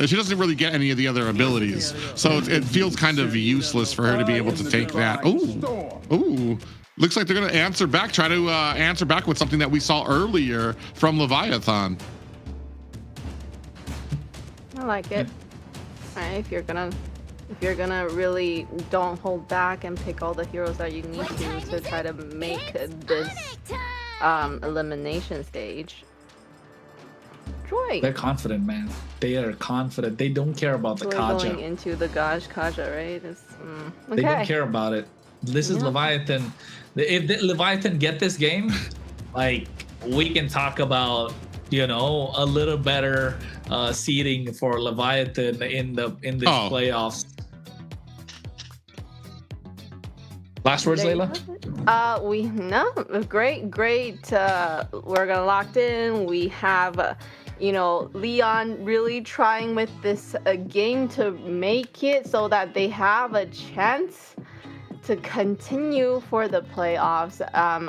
she doesn't really get any of the other abilities, so it feels kind of useless for her to be able to take that. Ooh. Looks like they're going to answer back, try to answer back with something that we saw earlier from Leviathan. I like it. Right, if you're gonna really don't hold back and pick all the heroes that you need to try to make this elimination stage. Joy. They're confident, man. They are confident. They don't care about the Joy Kaja. going into the Kaja, right? Okay. They don't care about it. This is Leviathan. If the Leviathan get this game, like, we can talk about, you know, a little better seeding for Leviathan in this playoffs. Last words, Layla? Great. We're gonna locked in. We have, Leon really trying with this game to make it so that they have a chance to continue for the playoffs.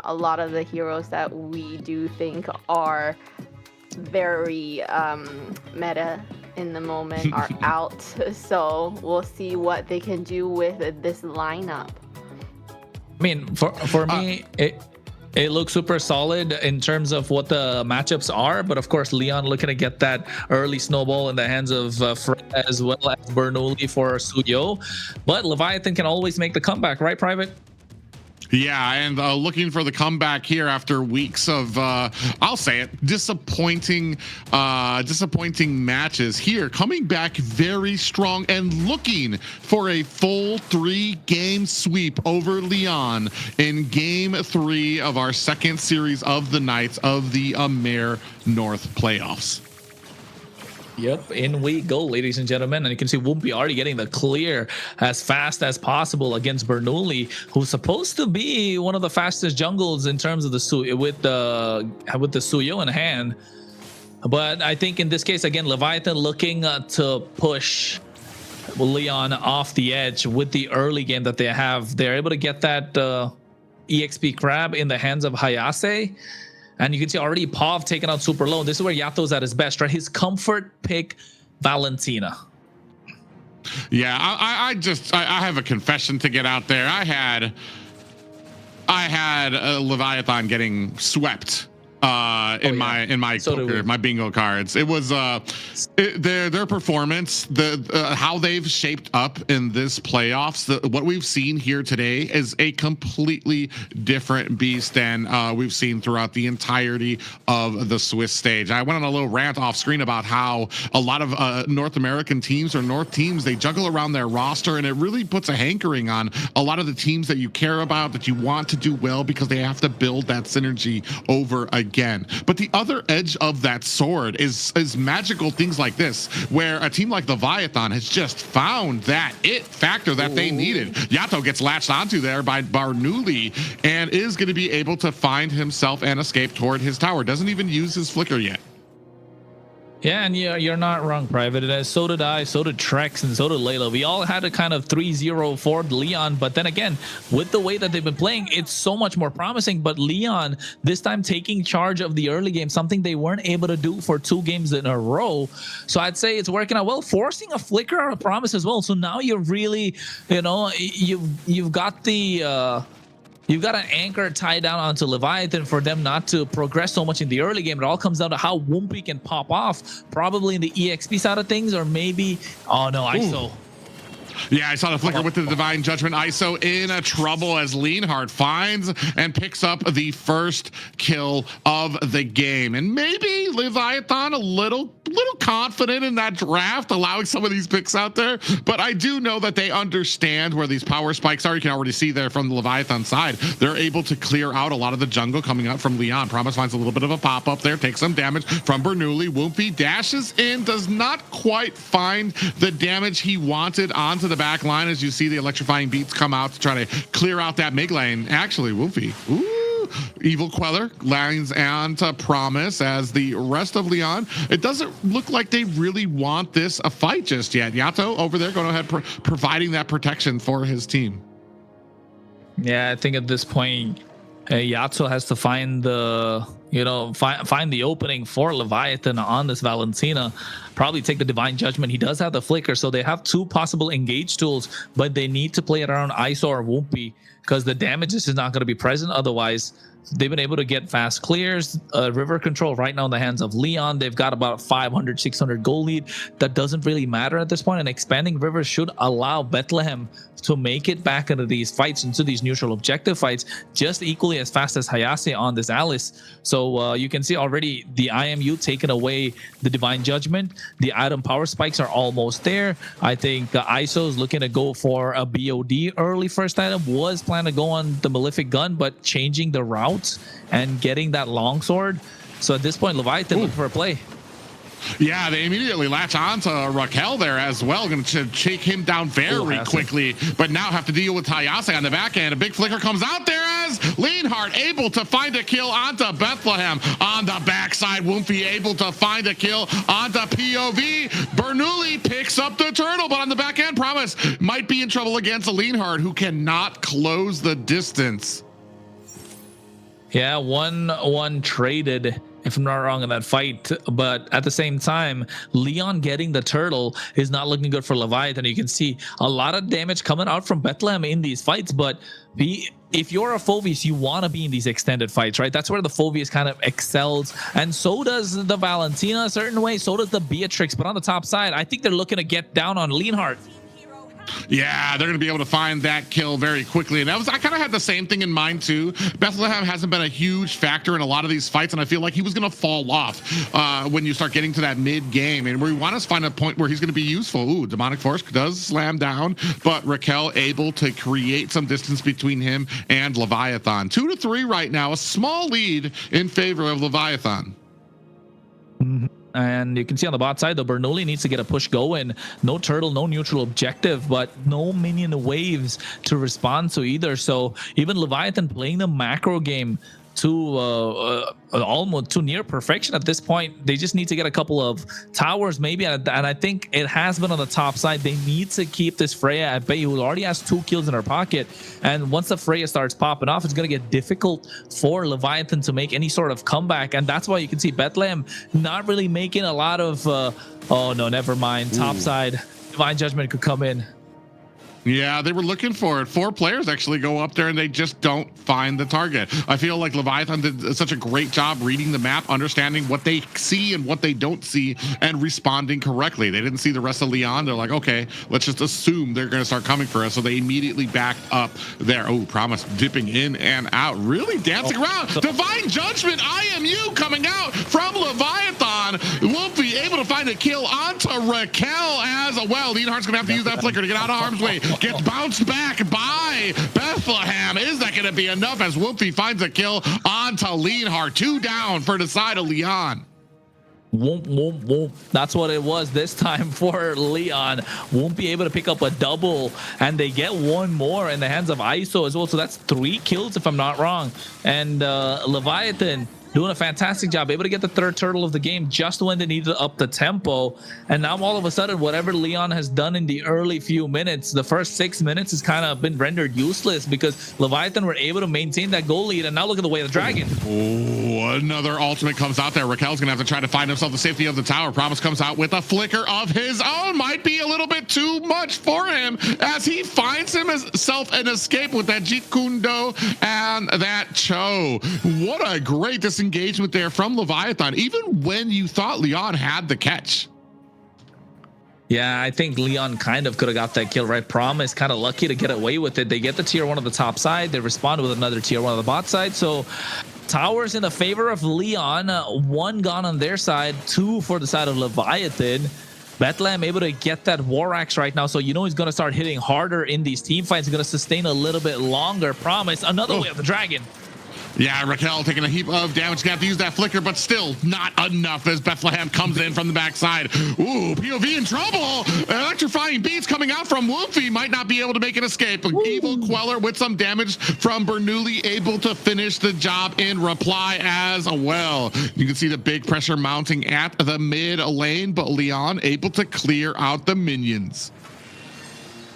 A lot of the heroes that we do think are very meta in the moment are out, so we'll see what they can do with this lineup. I mean, for me, it looks super solid in terms of what the matchups are, but of course Leon looking to get that early snowball in the hands of Freya as well as Bernoulli for Suyo, but Leviathan can always make the comeback, right, Private? Yeah, and looking for the comeback here after weeks of, I'll say it, disappointing matches here. Coming back very strong and looking for a full 3-game sweep over Lyon in Game 3 of our second series of the night of the AMER North playoffs. Yep, in we go, ladies and gentlemen, and you can see Wumpy already getting the clear as fast as possible against Bernoulli, who's supposed to be one of the fastest jungles in terms of the with the Suyo in hand. But I think in this case, again, Leviathan looking to push Leon off the edge with the early game that they have. They're able to get that EXP crab in the hands of Hayase. And you can see already Pav taking out super low. This is where Yato's at his best, right? His comfort pick, Valentina. Yeah, I have a confession to get out there. I had Leviathan getting swept in my poker, my bingo cards. It was their performance, how they've shaped up in this playoffs. What we've seen here today is a completely different beast than we've seen throughout the entirety of the Swiss stage. I went on a little rant off screen about how a lot of North American teams or North teams, they juggle around their roster, and it really puts a hankering on a lot of the teams that you care about, that you want to do well, because they have to build that synergy over again. But the other edge of that sword is magical things like this, where a team like Leviathan has just found that it factor that they needed. Yato gets latched onto there by Bernoulli and is going to be able to find himself and escape toward his tower. Doesn't even use his flicker yet. Yeah, and you're not wrong, Private. So did I, so did Trex, and so did Layla. We all had a kind of 3-0 for Leon, but then again, with the way that they've been playing, it's so much more promising. But Leon, this time taking charge of the early game, something they weren't able to do for 2 games in a row. So I'd say it's working out well, forcing a flicker or a promise as well. So now you're really, you've got the... You've got an anchor tied down onto Leviathan for them not to progress so much in the early game. It all comes down to how Wumpy can pop off, probably in the EXP side of things, or maybe... Oh, no, ISO. Yeah, I saw the flicker with the Divine Judgment. ISO in a trouble as Leonhardt finds and picks up the first kill of the game. And maybe Leviathan a little confident in that draft, allowing some of these picks out there. But I do know that they understand where these power spikes are. You can already see there from the Leviathan side. They're able to clear out a lot of the jungle coming up from Lyon. Promise finds a little bit of a pop-up there, takes some damage from Bernoulli. Wumpy dashes in, does not quite find the damage he wanted onto the back line, as you see the electrifying beats come out to try to clear out that mid lane. Actually, Wumpy, Evil Queller lands onto Promise, as the rest of Lyon, it doesn't look like they really want this a fight just yet. Yato over there going ahead providing that protection for his team. Yeah, I think at this point, Yato has to find the find the opening for Leviathan on this Valentina. Probably take the Divine Judgment. He does have the flicker, so they have 2 possible engage tools, but they need to play it around ISO or Wumpy, because the damage is not going to be present otherwise. They've been able to get fast clears. River control right now in the hands of Leon. They've got about 500, 600 goal lead. That doesn't really matter at this point, and expanding River should allow Bethlehem to make it back into these fights, into these neutral objective fights, just equally as fast as Hayase on this Alice. So you can see already the IMU taking away the Divine Judgment. The item power spikes are almost there. I think ISO is looking to go for a BOD early first item. Was planning to go on the Malefic Gun, but changing the route and getting that longsword. So at this point, Leviathan looking for a play. Yeah, they immediately latch onto Raquel there as well, going to take him down very quickly, but now have to deal with Hayase on the back end. A big flicker comes out there as Leonhardt able to find a kill onto Bethlehem. On the backside, Wumpy able to find a kill onto POV. Bernoulli picks up the turtle, but on the back end, Promise might be in trouble against Leonhardt, who cannot close the distance. Yeah, 1-1 traded, if I'm not wrong, in that fight. But at the same time, Leon getting the turtle is not looking good for Leviathan. You can see a lot of damage coming out from Bethlehem in these fights. But if you're a Phoveus, you want to be in these extended fights, right? That's where the Phoveus kind of excels. And so does the Valentina a certain way. So does the Beatrix. But on the top side, I think they're looking to get down on Leonhardt. Yeah, they're going to be able to find that kill very quickly. And I kind of had the same thing in mind too. Bethlehem hasn't been a huge factor in a lot of these fights, and I feel like he was going to fall off when you start getting to that mid game, and we want to find a point where he's going to be useful. Ooh, Demonic Force does slam down, but Raquel able to create some distance between him and Leviathan. 2-3 right now, a small lead in favor of Leviathan. And you can see on the bot side, the Bernoulli needs to get a push going. No turtle, no neutral objective, but no minion waves to respond to either. So even Leviathan playing the macro game to almost to near perfection at this point. They just need to get a couple of towers maybe, and I think it has been on the top side. They need to keep this Freya at bay, who already has 2 kills in her pocket, and once the Freya starts popping off, it's going to get difficult for Leviathan to make any sort of comeback, and that's why you can see Bethlehem not really making a lot of oh no, never mind. Top side, Divine Judgment could come in. Yeah, they were looking for it. 4 players actually go up there and they just don't find the target. I feel like Leviathan did such a great job reading the map, understanding what they see and what they don't see, and responding correctly. They didn't see the rest of Lyon. They're like, okay, let's just assume they're going to start coming for us. So they immediately backed up there. Oh, Promise dipping in and out, really dancing around. Divine Judgment, IMU coming out from Leviathan. Won't be able to find a kill onto Raquel as well. Leonhardt's going to have to use that flicker to get out of harm's way. Gets bounced back by Bethlehem. Is that going to be enough as Wolfie finds a kill onto Leonhardt? 2 down for the side of Lyon. Won't, won't, won't. That's what it was this time for Leon. Won't be able to pick up a double, and they get 1 more in the hands of ISO as well. So that's 3 kills if I'm not wrong. And Leviathan doing a fantastic job, able to get the 3rd turtle of the game just when they needed to up the tempo. And now all of a sudden, whatever Leon has done in the early few minutes, the first 6 minutes has kind of been rendered useless because Leviathan were able to maintain that goal lead. And now look at the way of the dragon. Oh, another ultimate comes out there. Raquel's gonna have to try to find himself the safety of the tower. Promise comes out with a flicker of his own. Might be a little bit too much for him as he finds himself an escape with that Jeet Kune Do and that Cho. What a great disengagement there from Leviathan, even when you thought Leon had the catch. Yeah, I think Leon kind of could have got that kill, right? Promise kind of lucky to get away with it. They get the tier 1 on the top side. They respond with another tier 1 on the bot side. So towers in the favor of Leon. 1 gone on their side, 2 for the side of Leviathan. Bethlehem able to get that War Axe right now, so you know he's going to start hitting harder in these team fights. He's going to sustain a little bit longer. Promise, another way of the dragon. Yeah, Raquel taking a heap of damage. Gonna have to use that flicker, but still not enough as Bethlehem comes in from the backside. Ooh, POV in trouble. Electrifying beats coming out from Wolfie. Might not be able to make an escape. Evil Queller with some damage from Bernoulli, able to finish the job in reply as well. You can see the big pressure mounting at the mid lane, but Leon able to clear out the minions.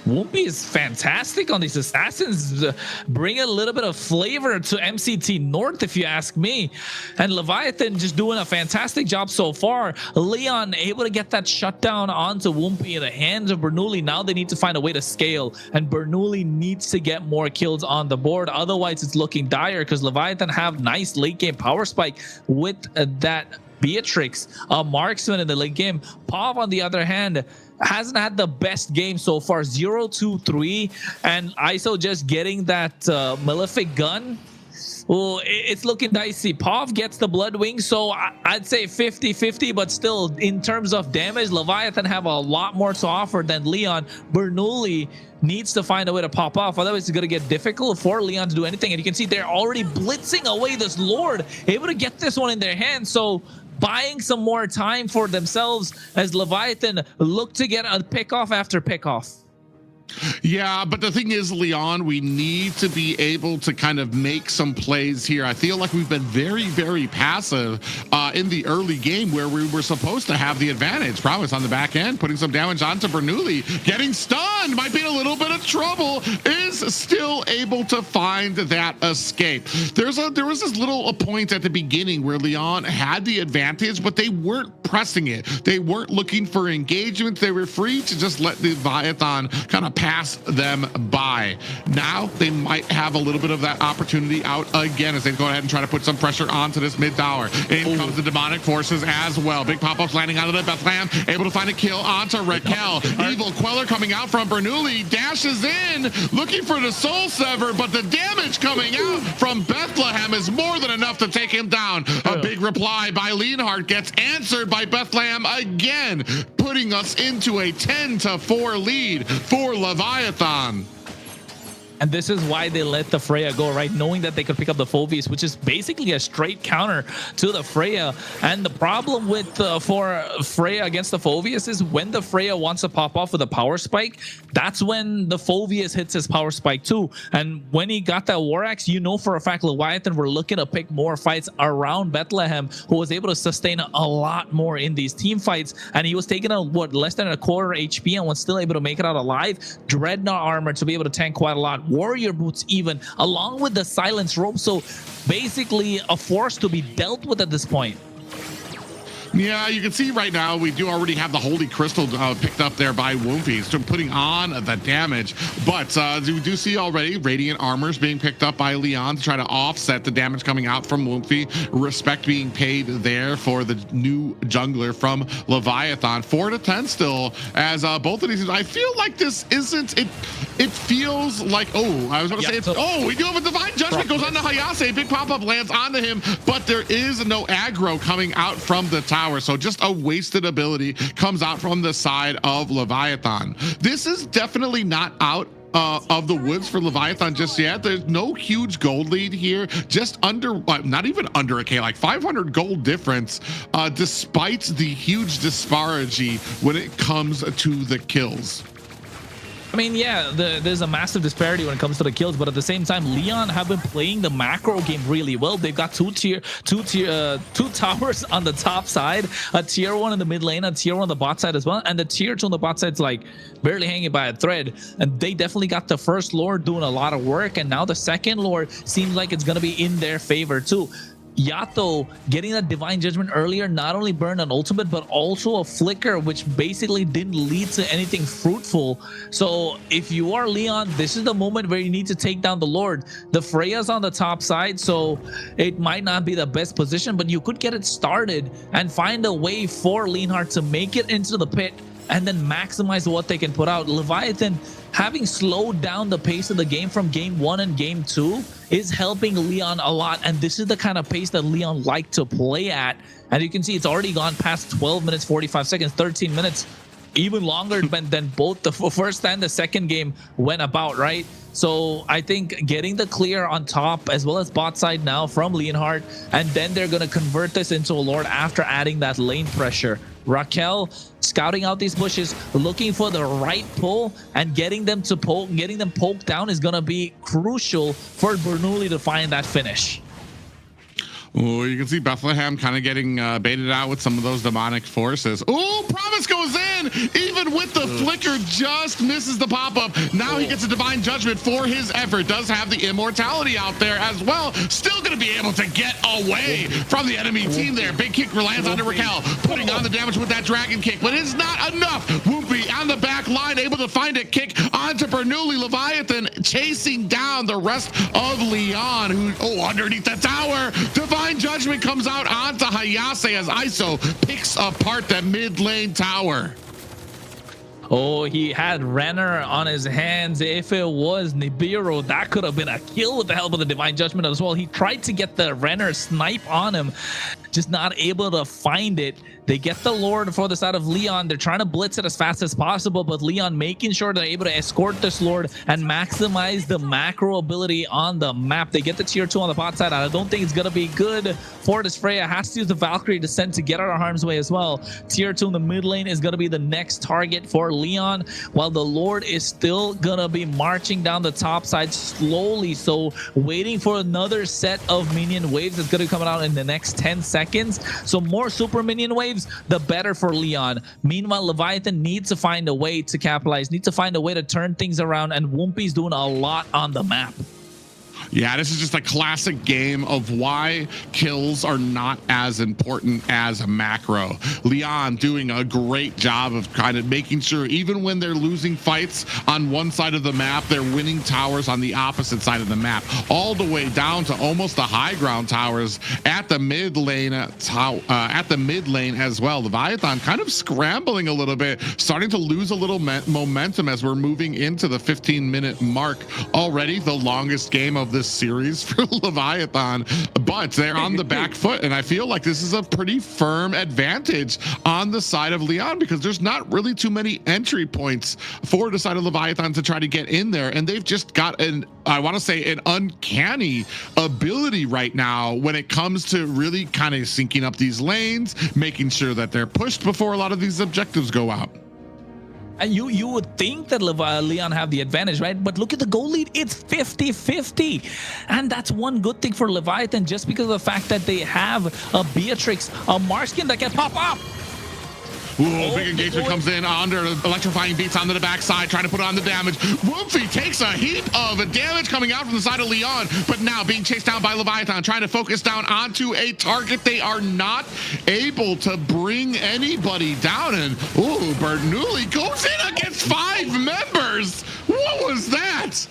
Whoopi is fantastic on these assassins, bring a little bit of flavor to MCT North, if you ask me. And Leviathan just doing a fantastic job so far. Leon able to get that shutdown onto Whoopi in the hands of Bernoulli. Now they need to find a way to scale, and Bernoulli needs to get more kills on the board. Otherwise, it's looking dire because Leviathan have nice late game power spike with that Beatrix, a marksman in the late game. Pav, on the other hand, hasn't had the best game so far. 0-2-3, and ISO just getting that malefic gun. Oh, it's looking dicey. Pav gets the blood wing, so I'd say 50-50, but still, in terms of damage, Leviathan have a lot more to offer than Leon. Bernoulli needs to find a way to pop off, otherwise it's going to get difficult for Leon to do anything. And you can see they're already blitzing away this Lord, able to get this one in their hands, so buying some more time for themselves as Leviathan look to get a pick-off after pick-off. Yeah, but the thing is, Leon, we need to be able to kind of make some plays here. I feel like we've been very, very passive in the early game where we were supposed to have the advantage. Promise on the back end, putting some damage onto Bernoulli, getting stunned, might be in a little bit of trouble, is still able to find that escape. There was this little point at the beginning where Leon had the advantage, but they weren't pressing it. They weren't looking for engagement. They were free to just let the Leviathan kind of pass them by. Now they might have a little bit of that opportunity out again as they go ahead and try to put some pressure onto this mid tower. In comes the demonic forces as well. Big pop-ups landing out of the Bethlehem, able to find a kill onto Raquel. Evil Queller coming out from Bernoulli, dashes in, looking for the soul sever, but the damage coming out from Bethlehem is more than enough to take him down. A big reply by Leonhardt gets answered by Bethlehem again, putting us into a 10-4 lead for Leviathan. And this is why they let the Freya go, right? Knowing that they could pick up the Phobius, which is basically a straight counter to the Freya. And the problem with for Freya against the Phobius is when the Freya wants to pop off with a power spike, that's when the Phobius hits his power spike too. And when he got that War Axe, you know for a fact Leviathan were looking to pick more fights around Bethlehem, who was able to sustain a lot more in these team fights. And he was taking a less than a quarter HP and was still able to make it out alive. Dreadnought armor to be able to tank quite a lot. Warrior boots even, along with the silence rope. So basically a force to be dealt with at this point. Yeah, you can see right now we do already have the Holy Crystal picked up there by Woompy, so putting on the damage. But we do see already Radiant Armors being picked up by Lyon to try to offset the damage coming out from Woompy. Respect being paid there for the new jungler from Leviathan. 4-10 still, as both of these. I feel like this isn't. It feels like, oh, I was going to say, we do have a Divine Judgment goes on to Hayase. Big pop-up lands onto him, but there is no aggro coming out from the tower. So just a wasted ability comes out from the side of Leviathan. This is definitely not out of the woods for Leviathan just yet. There's no huge gold lead here, just under, not even under a K, like 500 gold difference, despite the huge disparity when it comes to the kills. I mean, yeah, there's a massive disparity when it comes to the kills, but at the same time, Lyon have been playing the macro game really well. They've got two towers on the top side, a tier 1 in the mid lane, a tier 1 on the bot side as well, and the tier 2 on the bot side's like barely hanging by a thread. And they definitely got the first lord doing a lot of work, and now the second lord seems like it's gonna be in their favor too. Yato getting that Divine Judgment earlier not only burned an ultimate, but also a flicker, which basically didn't lead to anything fruitful. So if you are Lyon, this is the moment where you need to take down the Lord. The Freya's on the top side, so it might not be the best position, but you could get it started and find a way for Leonhardt to make it into the pit and then maximize what they can put out. Leviathan, having slowed down the pace of the game from game 1 and game 2, is helping Lyon a lot, and this is the kind of pace that Lyon like to play at. And you can see it's already gone past 12 minutes 45 seconds, 13 minutes, even longer than both the first and the second game went about, right? So I think getting the clear on top as well as bot side now from Leonhardt, and then they're going to convert this into a Lord after adding that lane pressure. Raquel scouting out these bushes, looking for the right pull, and getting them poked down is going to be crucial for Bernoulli to find that finish. Oh, you can see Bethlehem kind of getting baited out with some of those demonic forces. Oh, Promise goes in, even with the flicker, just misses the pop-up. Now he gets a Divine Judgment for his effort. Does have the immortality out there as well. Still going to be able to get away from the enemy team there. Big kick lands onto Raquel, putting on the damage with that dragon kick, but it's not enough. Whoopi on the back line, able to find a kick onto Bernoulli. Leviathan chasing down the rest of Lyon, who, underneath the tower. Divine Judgment comes out onto Hayase as ISO picks apart the mid lane tower. Oh, he had Renner on his hands. If it was Nibiru, that could have been a kill with the help of the Divine Judgment as well. He tried to get the Renner snipe on him, just not able to find it. They get the Lord for the side of Lyon. They're trying to blitz it as fast as possible, but Lyon making sure they're able to escort this Lord and maximize the macro ability on the map. They get the tier 2 on the bot side. I don't think it's going to be good for this. Freya has to use the Valkyrie Descent to get out of harm's way as well. Tier 2 in the mid lane is going to be the next target for Lyon, while the Lord is still going to be marching down the top side slowly. So waiting for another set of minion waves that's going to be coming out in the next 10 seconds. So more super minion waves, the better for Lyon. Meanwhile, Leviathan needs to find a way to capitalize, needs to find a way to turn things around, and Woompy's doing a lot on the map. Yeah, this is just a classic game of why kills are not as important as a macro. Lyon doing a great job of kind of making sure even when they're losing fights on one side of the map, they're winning towers on the opposite side of the map, all the way down to almost the high ground towers at the mid lane as well. Leviathan kind of scrambling a little bit, starting to lose a little momentum as we're moving into the 15-minute mark already, the longest game of this series for Leviathan, but they're on the back foot, and I feel like this is a pretty firm advantage on the side of Lyon because there's not really too many entry points for the side of Leviathan to try to get in there, and they've just got I want to say an uncanny ability right now when it comes to really kind of syncing up these lanes, making sure that they're pushed before a lot of these objectives go out. And you would think that Lyon have the advantage, right? But look at the goal lead. It's 50-50. And that's one good thing for Leviathan, just because of the fact that they have a Beatrix, a Marskin that can pop up. Ooh, big engagement comes in under electrifying beats onto the backside, trying to put on the damage. Woofy takes a heap of damage coming out from the side of Lyon, but now being chased down by Leviathan, trying to focus down onto a target. They are not able to bring anybody down. And ooh, Bernoulli goes in against 5 members. What was that?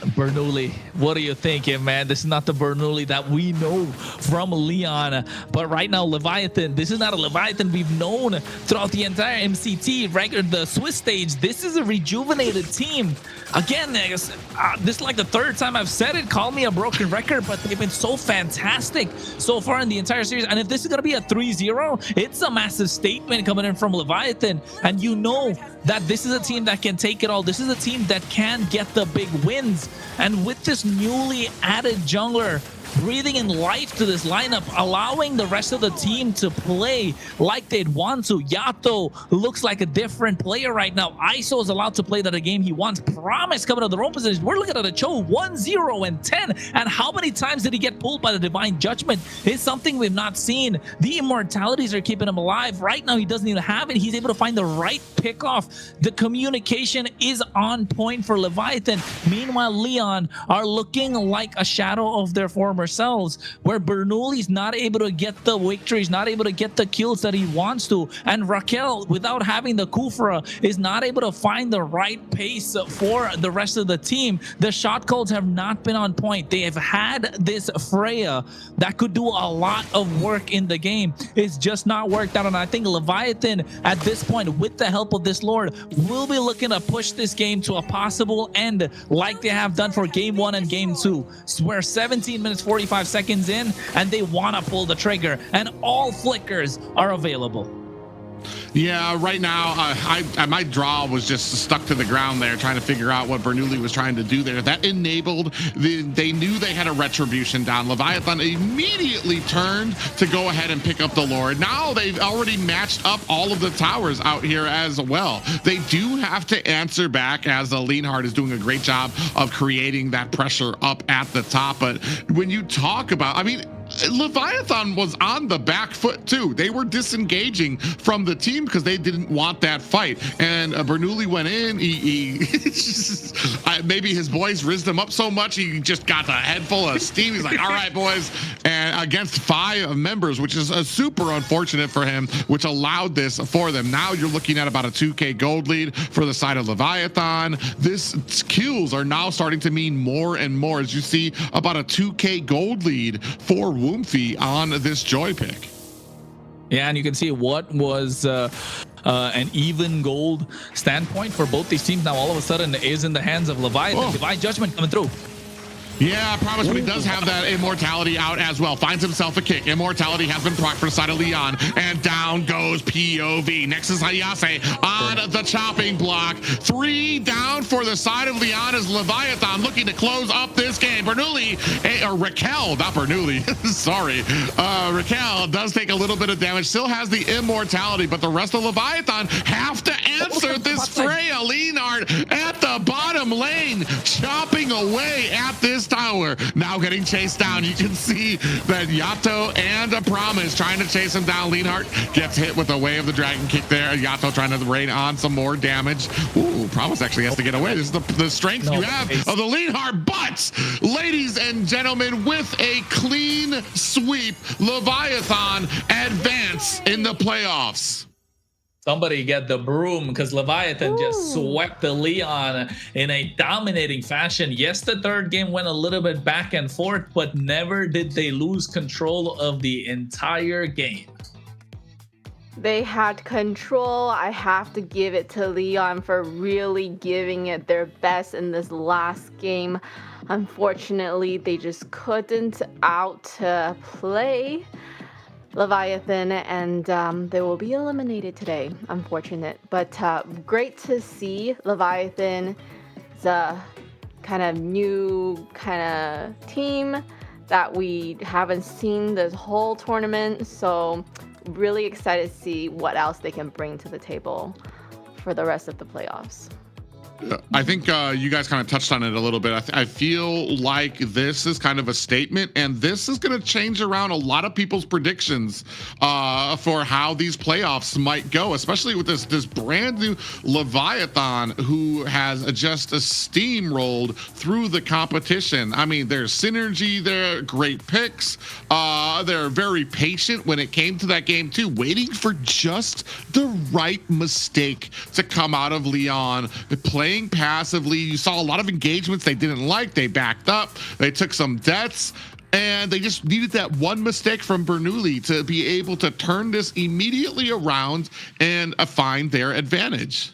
Bernoulli, what are you thinking, man? This is not the Bernoulli that we know from Lyon. But right now, Leviathan, this is not a Leviathan we've known throughout the entire MCT record, the Swiss stage. This is a rejuvenated team. Again, this is like the 3rd time I've said it. Call me a broken record, but they've been so fantastic so far in the entire series. And if this is going to be a 3-0, it's a massive statement coming in from Leviathan. And you know that this is a team that can take it all. This is a team that can get the big wins. And with this newly added jungler breathing in life to this lineup, allowing the rest of the team to play like they'd want to. Yato looks like a different player right now. ISO is allowed to play that a game he wants. Promise coming to their own position. We're looking at a Cho 1-0 and 10. And how many times did he get pulled by the Divine Judgment? It's something we've not seen. The immortalities are keeping him alive. Right now, he doesn't even have it. He's able to find the right pickoff. The communication is on point for Leviathan. Meanwhile, Lyon are looking like a shadow of their former selves, where Bernoulli's not able to get the victories, not able to get the kills that he wants to, and Raquel, without having the Kufra, is not able to find the right pace for the rest of the team. The shot calls have not been on point. They have had this Freya that could do a lot of work in the game. It's just not worked out, and I think Leviathan at this point, with the help of this Lord, will be looking to push this game to a possible end like they have done for game 1 and game 2. We're 17 minutes 45 seconds in, and they want to pull the trigger, and all flickers are available. Yeah, right now, my draw was just stuck to the ground there, trying to figure out what Bernoulli was trying to do there. That enabled, they knew they had a retribution down. Leviathan immediately turned to go ahead and pick up the Lord. Now they've already matched up all of the towers out here as well. They do have to answer back, as Leonhard is doing a great job of creating that pressure up at the top. But when you talk about, I mean, Leviathan was on the back foot too. They were disengaging from the team because they didn't want that fight. And Bernoulli went in. Maybe his boys rizzed him up so much he just got a head full of steam. He's like, "All right, boys," and against 5 members, which is super unfortunate for him, which allowed this for them. Now you're looking at about a 2K gold lead for the side of Leviathan. This kills are now starting to mean more and more, as you see about a 2K gold lead for Woomfy on this Joy pick. Yeah, and you can see what was an even gold standpoint for both these teams now all of a sudden is in the hands of Leviathan. Divine Judgment coming through. Yeah, I promise, but he does have that immortality out as well. Finds himself a kick. Immortality has been procced for the side of Lyon, and down goes POV. Next is Hayase on the chopping block. 3 down for the side of Lyon as Leviathan looking to close up this game. Bernoulli, or Raquel, not Bernoulli, sorry. Raquel does take a little bit of damage, still has the immortality, but the rest of Leviathan have to answer this Freya. Leonhard at the bottom lane, chopping away at this tower, now getting chased down. You can see that Yato and a Promise trying to chase him down. Leonhard gets hit with a Way of the Dragon kick there. Yato trying to rain on some more damage. Ooh, Promise actually has to get away. This is the strength you have of the Leonhard. But, ladies and gentlemen, with a clean sweep, Leviathan advance in the playoffs. Somebody get the broom, because Leviathan just swept the Lyon in a dominating fashion. Yes, the 3rd game went a little bit back and forth, but never did they lose control of the entire game. They had control. I have to give it to Lyon for really giving it their best in this last game. Unfortunately, they just couldn't outplay Leviathan, and they will be eliminated today. Unfortunate, but great to see Leviathan. It's a kind of new team that we haven't seen this whole tournament, so really excited to see what else they can bring to the table for the rest of the playoffs. I think you guys kind of touched on it a little bit. I feel like this is kind of a statement, and this is going to change around a lot of people's predictions for how these playoffs might go, especially with this brand new Leviathan who has just steamrolled through the competition. I mean, there's synergy there, great picks. They're very patient when it came to that game too, waiting for just the right mistake to come out of Lyon, playing passively. You saw a lot of engagements they didn't like. They backed up. They took some deaths. And they just needed that one mistake from Bernoulli to be able to turn this immediately around and find their advantage.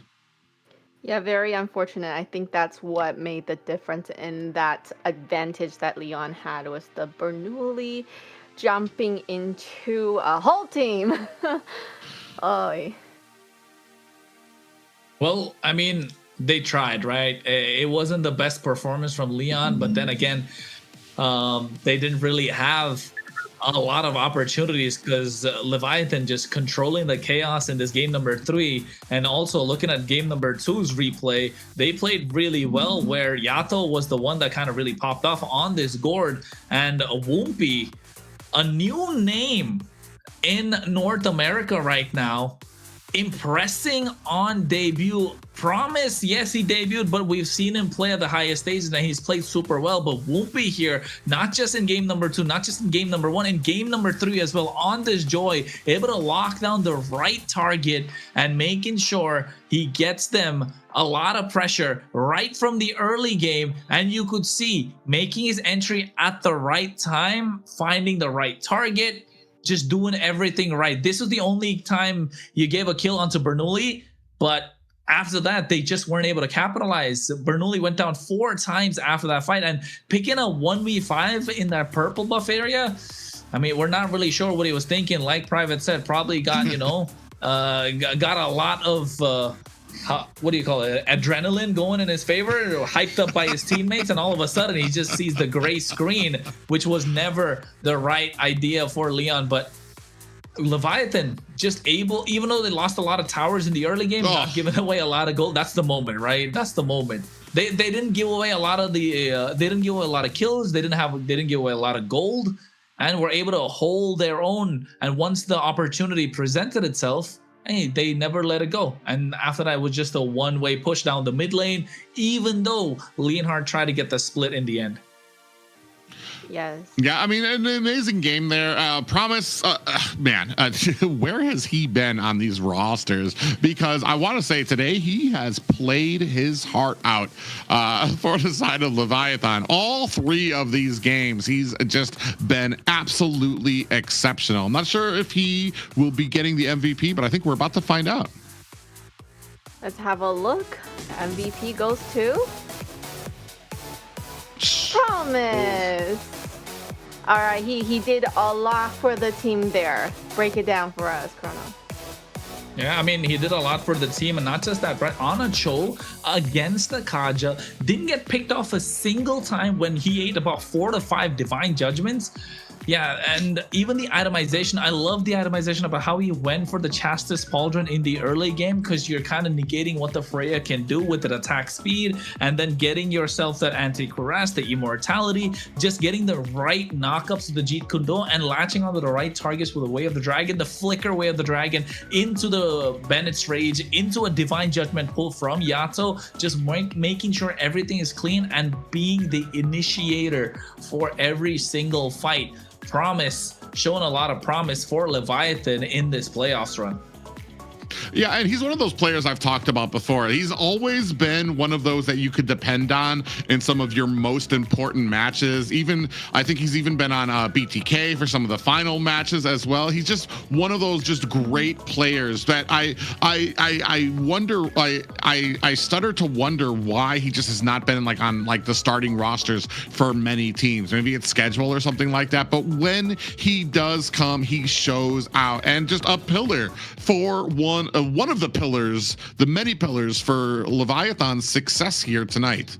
Yeah, very unfortunate. I think that's what made the difference in that advantage that Lyon had, was the Bernoulli jumping into a whole team. Oh. Well, I mean, they tried, right? It wasn't the best performance from Lyon, but then again, they didn't really have a lot of opportunities because Leviathan just controlling the chaos in this game number 3, and also looking at game number 2's replay, they played really well, where Yato was the one that kind of really popped off on this gourd, and Woompy, a new name in North America right now, impressing on debut. Promise, yes, he debuted, but we've seen him play at the highest stages and he's played super well. But Woompy here, not just in game number 2, not just in game number 1, in game number 3 as well, on this Joy, able to lock down the right target and making sure he gets them a lot of pressure right from the early game. And you could see making his entry at the right time, finding the right target, just doing everything right. This was the only time you gave a kill onto Bernoulli, but after that, they just weren't able to capitalize. Bernoulli went down 4 times after that fight, and picking a 1v5 in that purple buff area, I mean, we're not really sure what he was thinking. Like Private said, probably got, you know, got a lot of, what do you call it, adrenaline going in his favor, hyped up by his teammates, and all of a sudden he just sees the gray screen, which was never the right idea for Lyon. But Leviathan just able, even though they lost a lot of towers in the early game, not giving away a lot of gold. That's the moment, right? That's the moment. They didn't give away a lot of the they didn't give away a lot of kills. They didn't give away a lot of gold, and were able to hold their own. And once the opportunity presented itself, hey, they never let it go. And after that, it was just a one-way push down the mid lane, even though Leonhard tried to get the split in the end. Yes. Yeah, I mean, an amazing game there. Promise, man, where has he been on these rosters? Because I want to say today he has played his heart out for the side of Leviathan. All 3 of these games, he's just been absolutely exceptional. I'm not sure if he will be getting the MVP, but I think we're about to find out. Let's have a look. MVP goes to Promise. All right, he did a lot for the team there. Break it down for us, Chrono. Yeah, I mean, he did a lot for the team, and not just that, but on a Cho against the Kaja, didn't get picked off a single time when he ate about 4 to 5 divine judgments. Yeah, and even the itemization, I love the itemization about how he went for the Chastis Pauldron in the early game, because you're kind of negating what the Freya can do with the attack speed, and then getting yourself that anti-cuirass, the immortality, just getting the right knockups of the Jeet Kune Do and latching onto the right targets with the Way of the Dragon, the Flicker Way of the Dragon, into the Bennett's Rage, into a Divine Judgment pull from Yato, just making sure everything is clean and being the initiator for every single fight. Promise, showing a lot of promise for Leviathan in this playoffs run. Yeah, and he's one of those players I've talked about before. He's always been one of those that you could depend on in some of your most important matches. Even, I think he's even been on BTK for some of the final matches as well. He's just one of those just great players that I wonder, I stutter to wonder why he just has not been on the starting rosters for many teams. Maybe it's schedule or something like that. But when he does come, he shows out, and just a pillar for one of the pillars, the many pillars for Leviathan's success here tonight.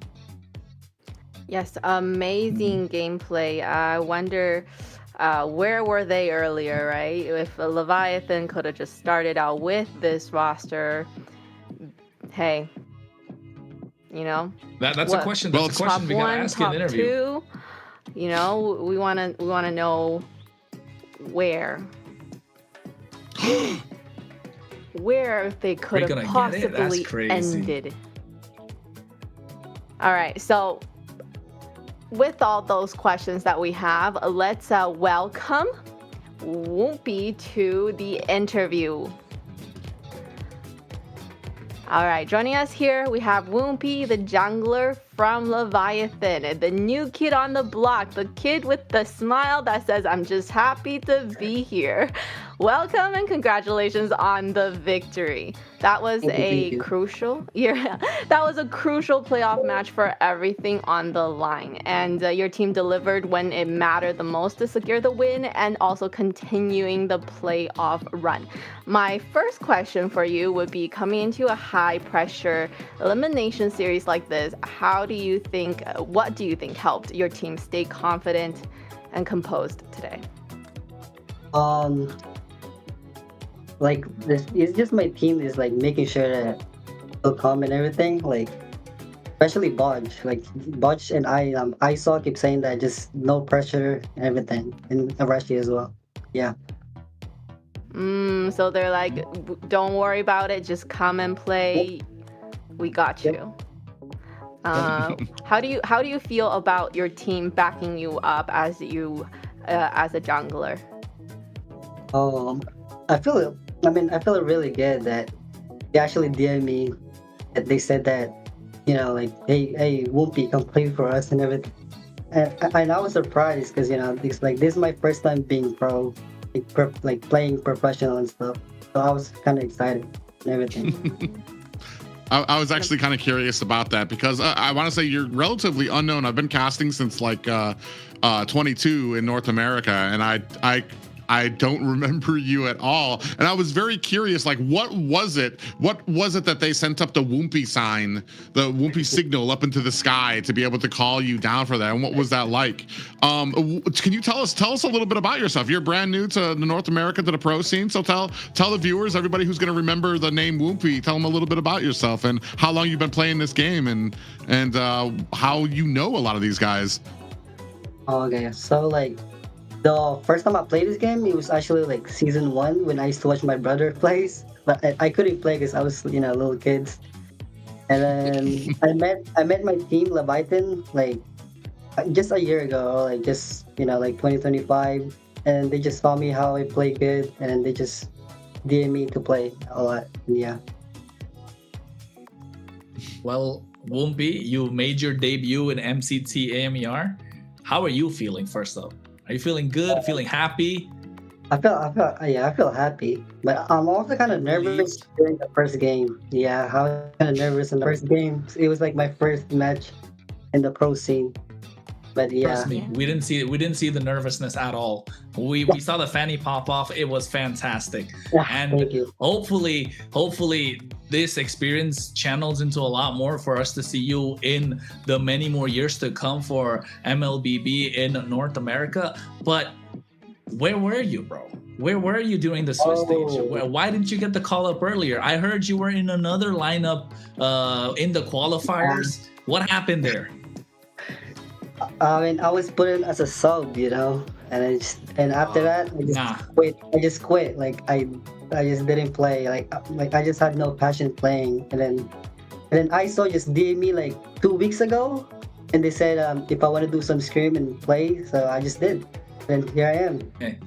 Yes, amazing gameplay. I wonder where were they earlier, right? If Leviathan could have just started out with this roster, hey, You know, That's a What? question. Well, That's a question top we gotta one, ask in top an interview. two. You know, we wanna know where they could gonna have get it? That's possibly crazy. ended. All right, so with all those questions that we have, let's welcome Whoopi to the interview. All right, joining us here, we have Whoopi, the jungler from Leviathan, the new kid on the block, the kid with the smile that says, I'm just happy to be here. Welcome and congratulations on the victory. That was Thank you. crucial playoff match for everything on the line. And your team delivered when it mattered the most to secure the win and also continuing the playoff run. My first question for you would be, coming into a high pressure elimination series like this, what do you think helped your team stay confident and composed today? Like this, it's just my team is like making sure that they'll calm and everything. Like especially Bodge, like Bodge and I saw keep saying that just no pressure and everything, and Arashi as well. Yeah. So they're like, don't worry about it, just come and play. We got you. How do you feel about your team backing you up as a jungler? I feel really good that they actually DM me, that they said that, you know, like, hey, Whoopi, come play for us and everything. And I was surprised because, you know, it's like, this is my first time being pro, like playing professional and stuff. So I was kind of excited and everything. I was actually kind of curious about that because I want to say you're relatively unknown. I've been casting since like 22 in North America, and I don't remember you at all. And I was very curious, like, what was it that they sent up the Whoopi sign, the Whoopi signal up into the sky to be able to call you down for that? And what was that like? Can you tell us a little bit about yourself? You're brand new to North America, to the pro scene. So tell the viewers, everybody who's going to remember the name Whoopi, tell them a little bit about yourself and how long you've been playing this game and how you know a lot of these guys. Okay, so like, the first time I played this game, it was actually like season 1 when I used to watch my brother plays, but I couldn't play because I was, you know, little kids. And then I met my team Leviathan like just a year ago, like just, you know, like 2025, and they just saw me how I play good, and they just DM me to play a lot. Yeah. Well, Whoopi, you made your debut in MCT AMER. How are you feeling first though? Are you feeling good? Feeling happy? I feel happy, but I'm also kind of nervous during the first game. Yeah, I was kind of nervous in the first game. It was like my first match in the pro scene. But yeah, trust me, we didn't see the nervousness at all. We saw the fanny pop off. It was fantastic, and thank you. hopefully this experience channels into a lot more for us to see you in the many more years to come for MLBB in North America. But where were you, bro? Where were you during the Swiss stage? Why didn't you get the call up earlier? I heard you were in another lineup in the qualifiers. What happened there? I mean, I was put in as a sub, you know, and after that, I just quit. Like I just didn't play. Like I just had no passion playing. And then ISO just DM me like 2 weeks ago, and they said if I want to do some scrim and play, so I just did. And here I am. Okay.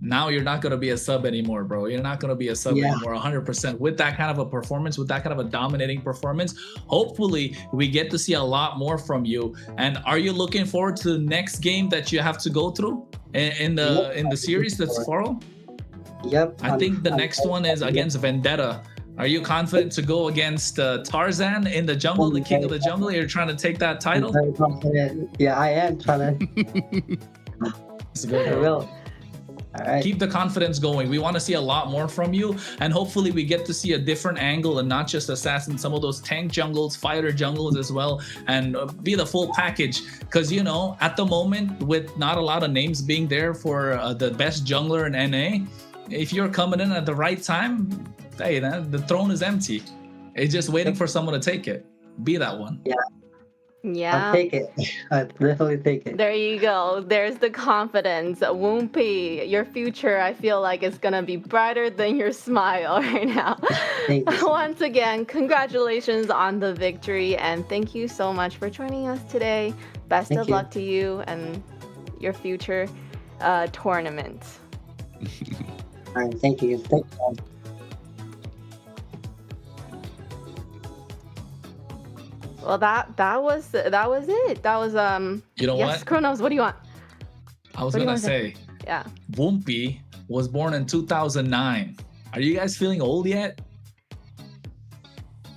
Now you're not going to be a sub anymore, bro. You're not going to be a sub anymore, 100%. With that kind of a performance, with that kind of a dominating performance, hopefully we get to see a lot more from you. And are you looking forward to the next game that you have to go through in the series that's to follow? Yep. I think the next one is against Vendetta. Are you confident to go against Tarzan in the jungle, the king of the jungle? You're trying to take that title? I'm very confident. Yeah, I am trying to. It's good. I will. All right. Keep the confidence going. We want to see a lot more from you, and hopefully we get to see a different angle and not just assassin, some of those tank jungles, fighter jungles as well, and be the full package. Because, you know, at the moment, with not a lot of names being there for the best jungler in NA, if you're coming in at the right time, hey, the throne is empty. It's just waiting for someone to take it. be that one. Yeah, Yeah. I'll take it. I'll definitely take it. There you go. There's the confidence. Woompy, your future, I feel like, is going to be brighter than your smile right now. Thank you. Once again, congratulations on the victory, and thank you so much for joining us today. Best Thank of you. luck to you and your future tournaments. All right, thank you. Thank you. Well, that was it. That was You know yes, what? Kronos, what do you want? I was What do you gonna wanna say? say, Yeah. Whoopi was born in 2009. Are you guys feeling old yet?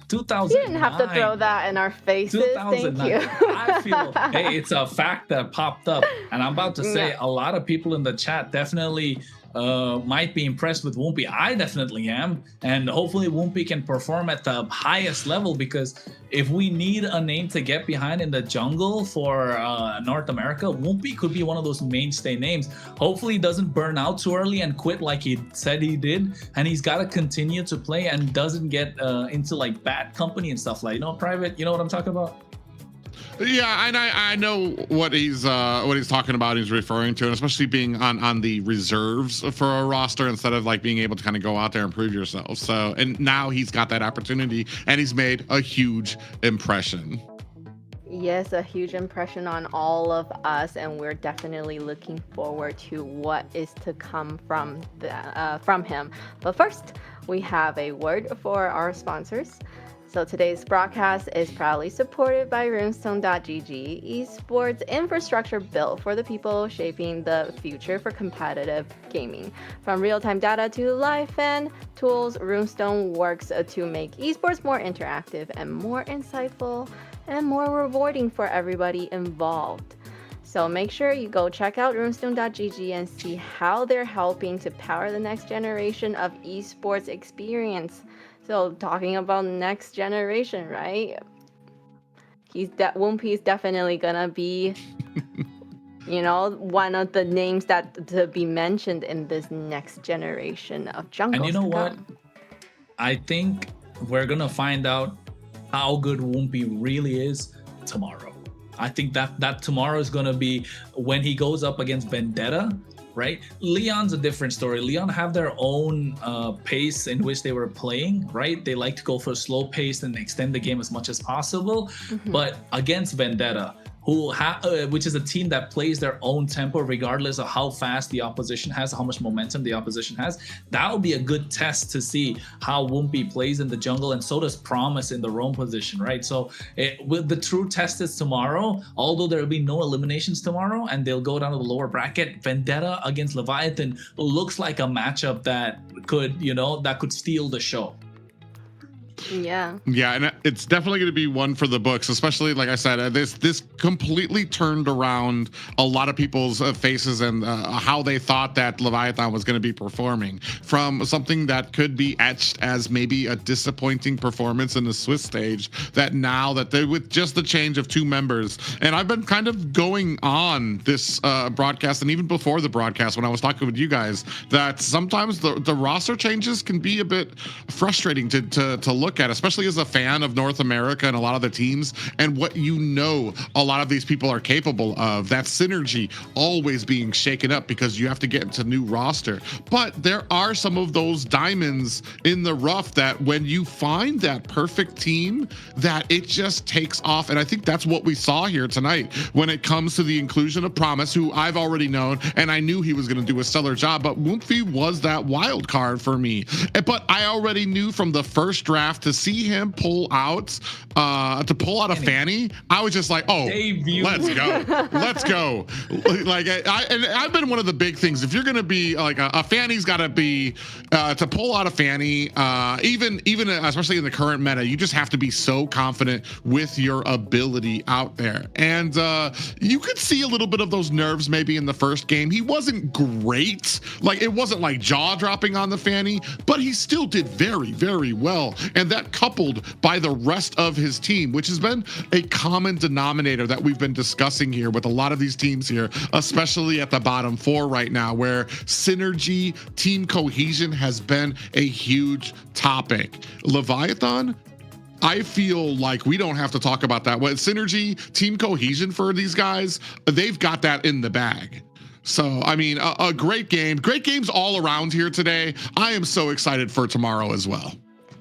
2009. You didn't have to throw that in our faces. Thank 2009. you. I feel, hey, it's a fact that popped up, and I'm about to say Yeah. a lot of people in the chat definitely might be impressed with Whoopi. I definitely am, and hopefully Whoopi can perform at the highest level, because if we need a name to get behind in the jungle for North America, Whoopi could be one of those mainstay names. Hopefully he doesn't burn out too early and quit like he said he did, and he's got to continue to play and doesn't get into like bad company and stuff like, Private, you know what I'm talking about? Yeah, and I know what he's talking about. He's referring to, and especially being on the reserves for a roster instead of like being able to kind of go out there and prove yourself. So, and now he's got that opportunity, and he's made a huge impression. Yes, a huge impression on all of us, and we're definitely looking forward to what is to come from him. But first, we have a word for our sponsors. So today's broadcast is proudly supported by Runestone.gg, esports infrastructure built for the people, shaping the future for competitive gaming. From real-time data to live fan tools, Runestone works to make esports more interactive and more insightful and more rewarding for everybody involved. So make sure you go check out Runestone.gg and see how they're helping to power the next generation of esports experience. So talking about next generation, right? Whoopi is definitely gonna be, one of the names that to be mentioned in this next generation of jungles. And you know to what? come. I think we're gonna find out how good Whoopi really is tomorrow. I think that tomorrow is gonna be when he goes up against Vendetta, right? Lyon's a different story. Lyon have their own pace in which they were playing, right? They like to go for a slow pace and extend the game as much as possible. But against Vendetta, which is a team that plays their own tempo regardless of how fast the opposition has, how much momentum the opposition has, that will be a good test to see how Whoopi plays in the jungle, and so does Promise in the roam position, right? So with the true test is tomorrow, although there will be no eliminations tomorrow and they'll go down to the lower bracket. Vendetta against Leviathan looks like a matchup that could steal the show. Yeah, and it's definitely going to be one for the books, especially like I said, this completely turned around a lot of people's faces and how they thought that Leviathan was going to be performing, from something that could be etched as maybe a disappointing performance in the Swiss stage, that now that they, with just the change of two members, and I've been kind of going on this broadcast and even before the broadcast when I was talking with you guys, that sometimes the roster changes can be a bit frustrating to look at, especially as a fan of North America and a lot of the teams and what a lot of these people are capable of. That synergy always being shaken up because you have to get into new roster. But there are some of those diamonds in the rough that when you find that perfect team, that it just takes off. And I think that's what we saw here tonight when it comes to the inclusion of Promise, who I've already known and I knew he was going to do a stellar job, but Whoopi was that wild card for me. But I already knew from the first draft to see him pull out a Fanny, I was just like, oh, let's go. Like I've been one of the big things, if you're gonna be like a Fanny's got to be to pull out a Fanny, even especially in the current meta, you just have to be so confident with your ability out there. And you could see a little bit of those nerves maybe in the first game. He wasn't great, like it wasn't like jaw dropping on the Fanny, but he still did very, very well. And that coupled by the rest of his team, which has been a common denominator that we've been discussing here with a lot of these teams here, especially at the bottom four right now, where synergy, team cohesion has been a huge topic. Leviathan I feel like we don't have to talk about that. What synergy, team cohesion for these guys, they've got that in the bag. So, I mean, a great game. Great games all around here today. I am so excited for tomorrow as well.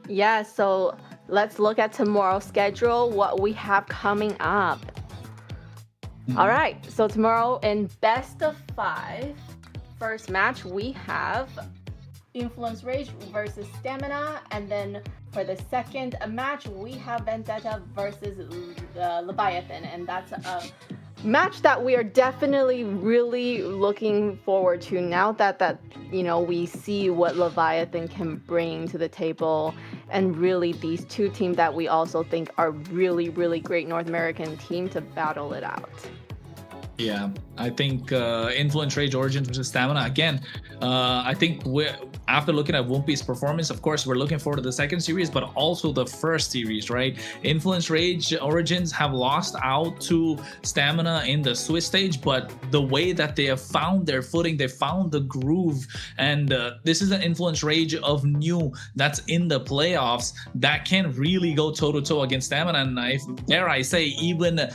Yeah, so let's look at tomorrow's schedule, what we have coming up. All right, so tomorrow in best of 5, first match, we have Influence Rage versus Stamina, and then for the second match, we have Vendetta versus Leviathan, and that's a match that we are definitely really looking forward to now that we see what Leviathan can bring to the table, and really these two teams that we also think are really, really great North American team to battle it out. Yeah, I think Influence Rage Origins versus Stamina. Again, I think after looking at Wumpi's performance, of course, we're looking forward to the second series, but also the first series, right? Influence Rage Origins have lost out to Stamina in the Swiss stage, but the way that they have found their footing, they found the groove, and this is an Influence Rage of new that's in the playoffs that can really go toe-to-toe against Stamina, and dare I say, even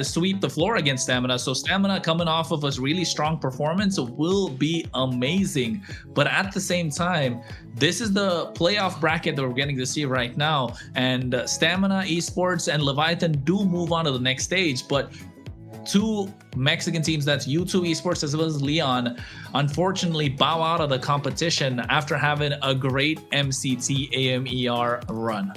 sweep the floor against Stamina. So Stamina coming off of a really strong performance will be amazing. But at the same time, this is the playoff bracket that we're getting to see right now. And Stamina Esports and Leviathan do move on to the next stage. But two Mexican teams, that's U2 Esports as well as Lyon, unfortunately bow out of the competition after having a great MCT AMER run.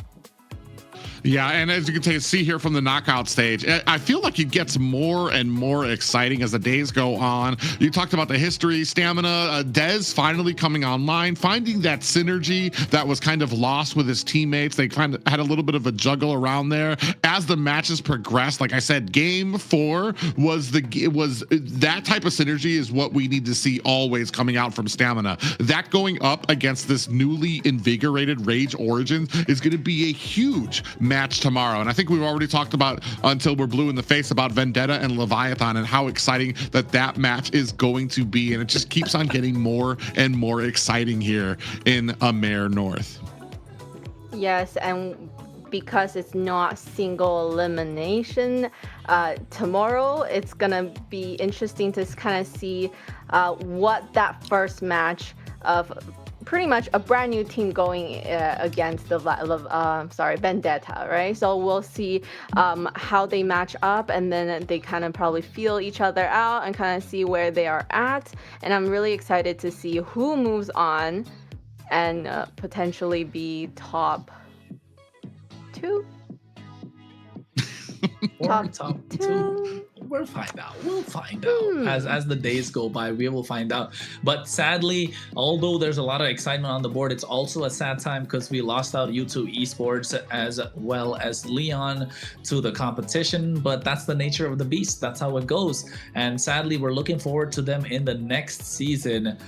Yeah, and as you can see here from the knockout stage, I feel like it gets more and more exciting as the days go on. You talked about the history, Stamina, Dez finally coming online, finding that synergy that was kind of lost with his teammates. They kind of had a little bit of a juggle around there. As the matches progressed, like I said, game 4 was that type of synergy is what we need to see always coming out from Stamina. That going up against this newly invigorated Rage Origins is going to be a huge match tomorrow. And I think we've already talked about, until we're blue in the face, about Vendetta and Leviathan and how exciting that match is going to be. And it just keeps on getting more and more exciting here in AMER North. Yes, and because it's not single elimination, tomorrow it's gonna be interesting to kind of see what that first match of pretty much a brand new team going against the Vendetta, right? So we'll see how they match up, and then they kind of probably feel each other out and kind of see where they are at. And I'm really excited to see who moves on and potentially be top 2. Top 2. We'll find out. As the days go by, we will find out. But sadly, although there's a lot of excitement on the board, it's also a sad time because we lost out U2 Esports as well as Lyon to the competition. But that's the nature of the beast. That's how it goes. And sadly, we're looking forward to them in the next season.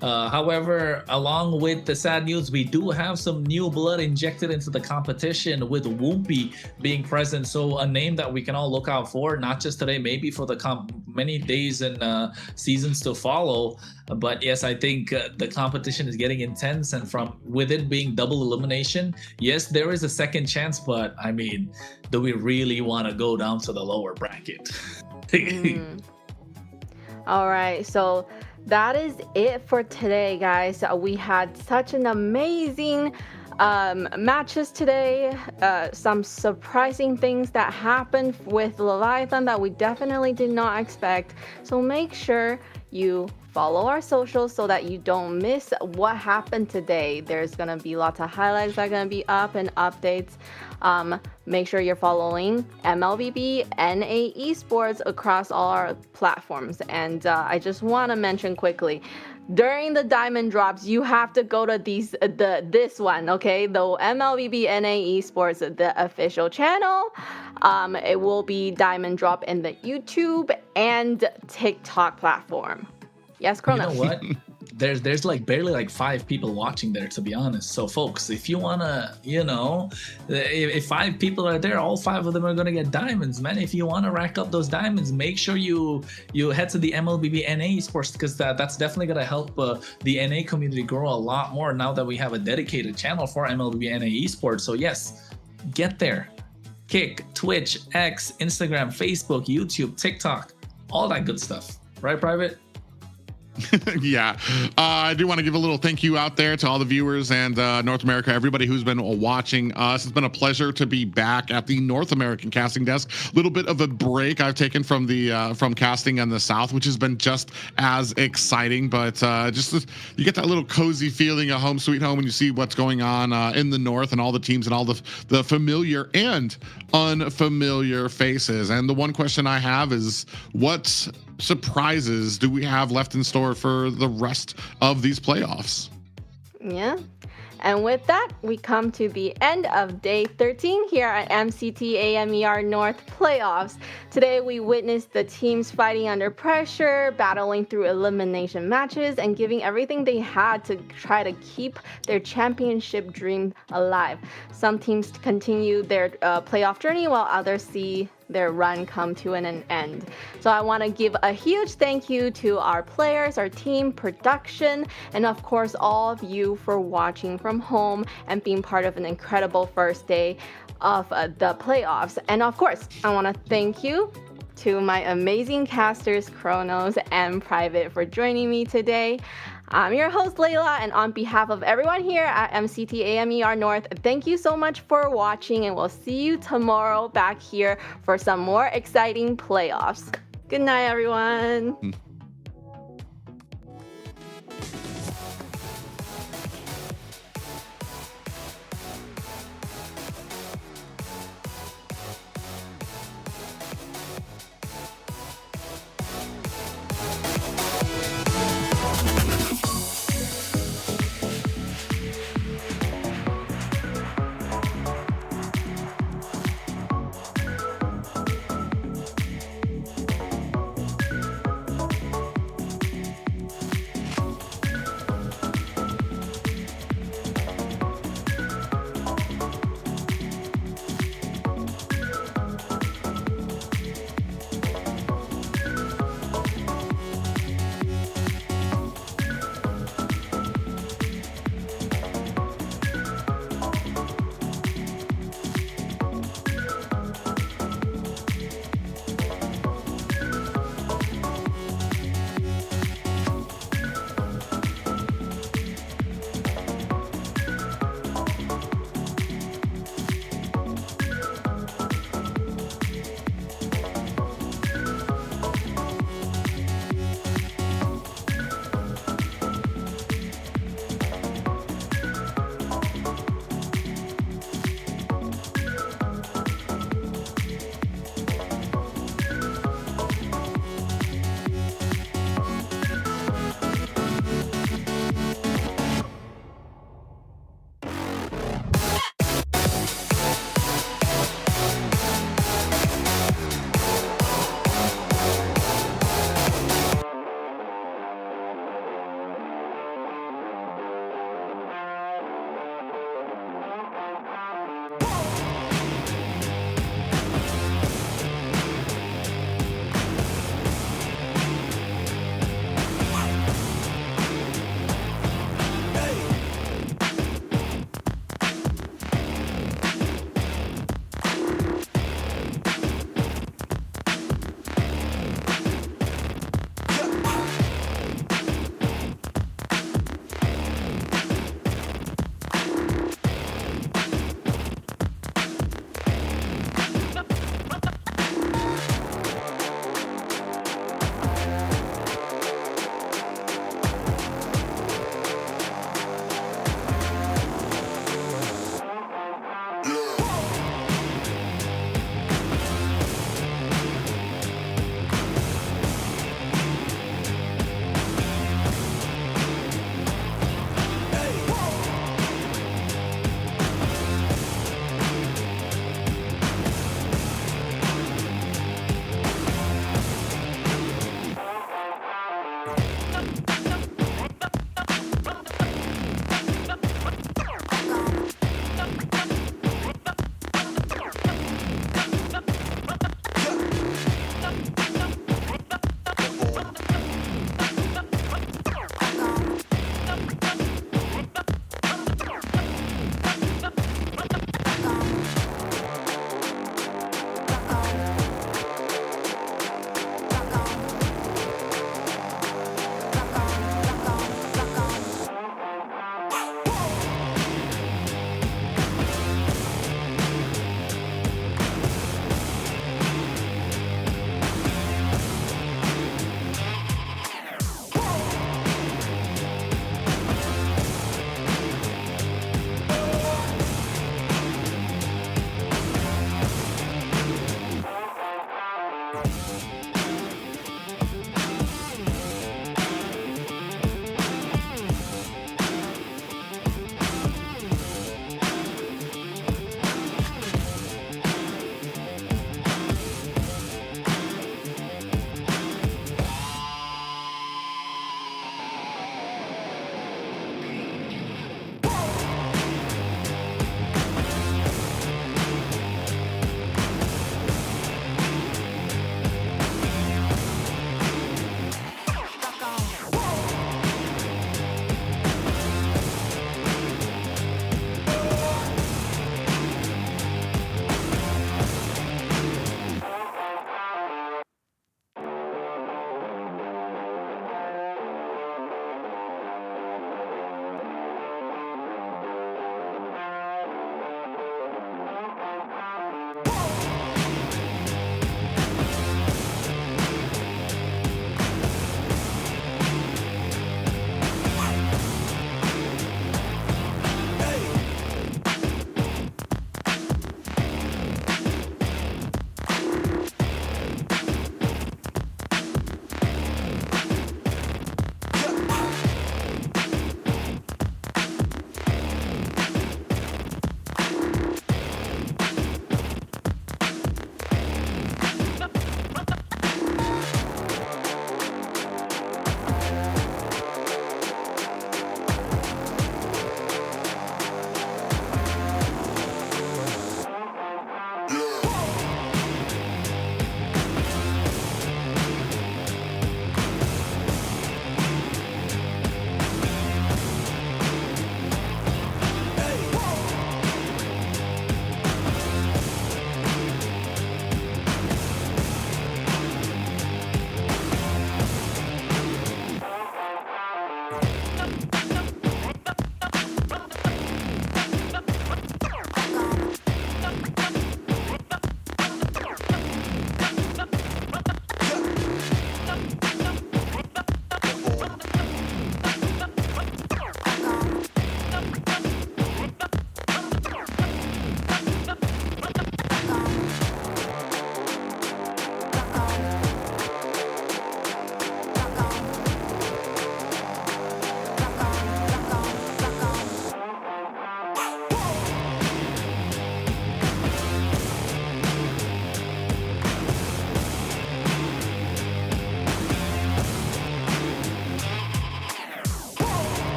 However, along with the sad news, we do have some new blood injected into the competition with Wumpy being present. So a name that we can all look out for, not just today, maybe for the many days and seasons to follow. But yes, I think the competition is getting intense, and with it being double elimination, yes, there is a second chance, but I mean, do we really want to go down to the lower bracket? All right, so that is it for today, guys. We had such an amazing matches today. Some surprising things that happened with Leviathan that we definitely did not expect. So make sure you follow our socials so that you don't miss what happened today. There's gonna be lots of highlights that are gonna be up and updates. Make sure you're following MLBB Esports across all our platforms. And I just want to mention quickly, during the diamond drops, you have to go to this one, okay? The MLBB Esports, the official channel. It will be diamond drop in the YouTube and TikTok platform. Yes, Kronos. You know what? There's like barely like 5 people watching there, to be honest. So folks, if you wanna, if 5 people are there, all 5 of them are gonna get diamonds, man. If you wanna rack up those diamonds, make sure you head to the MLBB Esports, because that's definitely gonna help the NA community grow a lot more now that we have a dedicated channel for MLBB Esports. So yes, get there. Kick, Twitch, X, Instagram, Facebook, YouTube, TikTok, all that good stuff. Right, Private? Yeah, I do want to give a little thank you out there to all the viewers and North America, everybody who's been watching us. It's been a pleasure to be back at the North American casting desk. A little bit of a break I've taken from the from casting in the South, which has been just as exciting. But you get that little cozy feeling of home sweet home when you see what's going on in the North and all the teams and all the familiar and unfamiliar faces. And the one question I have is, what surprises do we have left in store for the rest of these playoffs? Yeah. And with that, we come to the end of day 13 here at MCT AMER North playoffs. Today, we witnessed the teams fighting under pressure, battling through elimination matches, and giving everything they had to try to keep their championship dream alive. Some teams continue their playoff journey, while others see their run come to an end. So I want to give a huge thank you to our players, our team, production, and of course all of you for watching from home and being part of an incredible first day of the playoffs. And of course, I want to thank you to my amazing casters, Kronos and Private, for joining me today. I'm your host, Layla, and on behalf of everyone here at MCT AMER North, thank you so much for watching, and we'll see you tomorrow back here for some more exciting playoffs. Good night, everyone.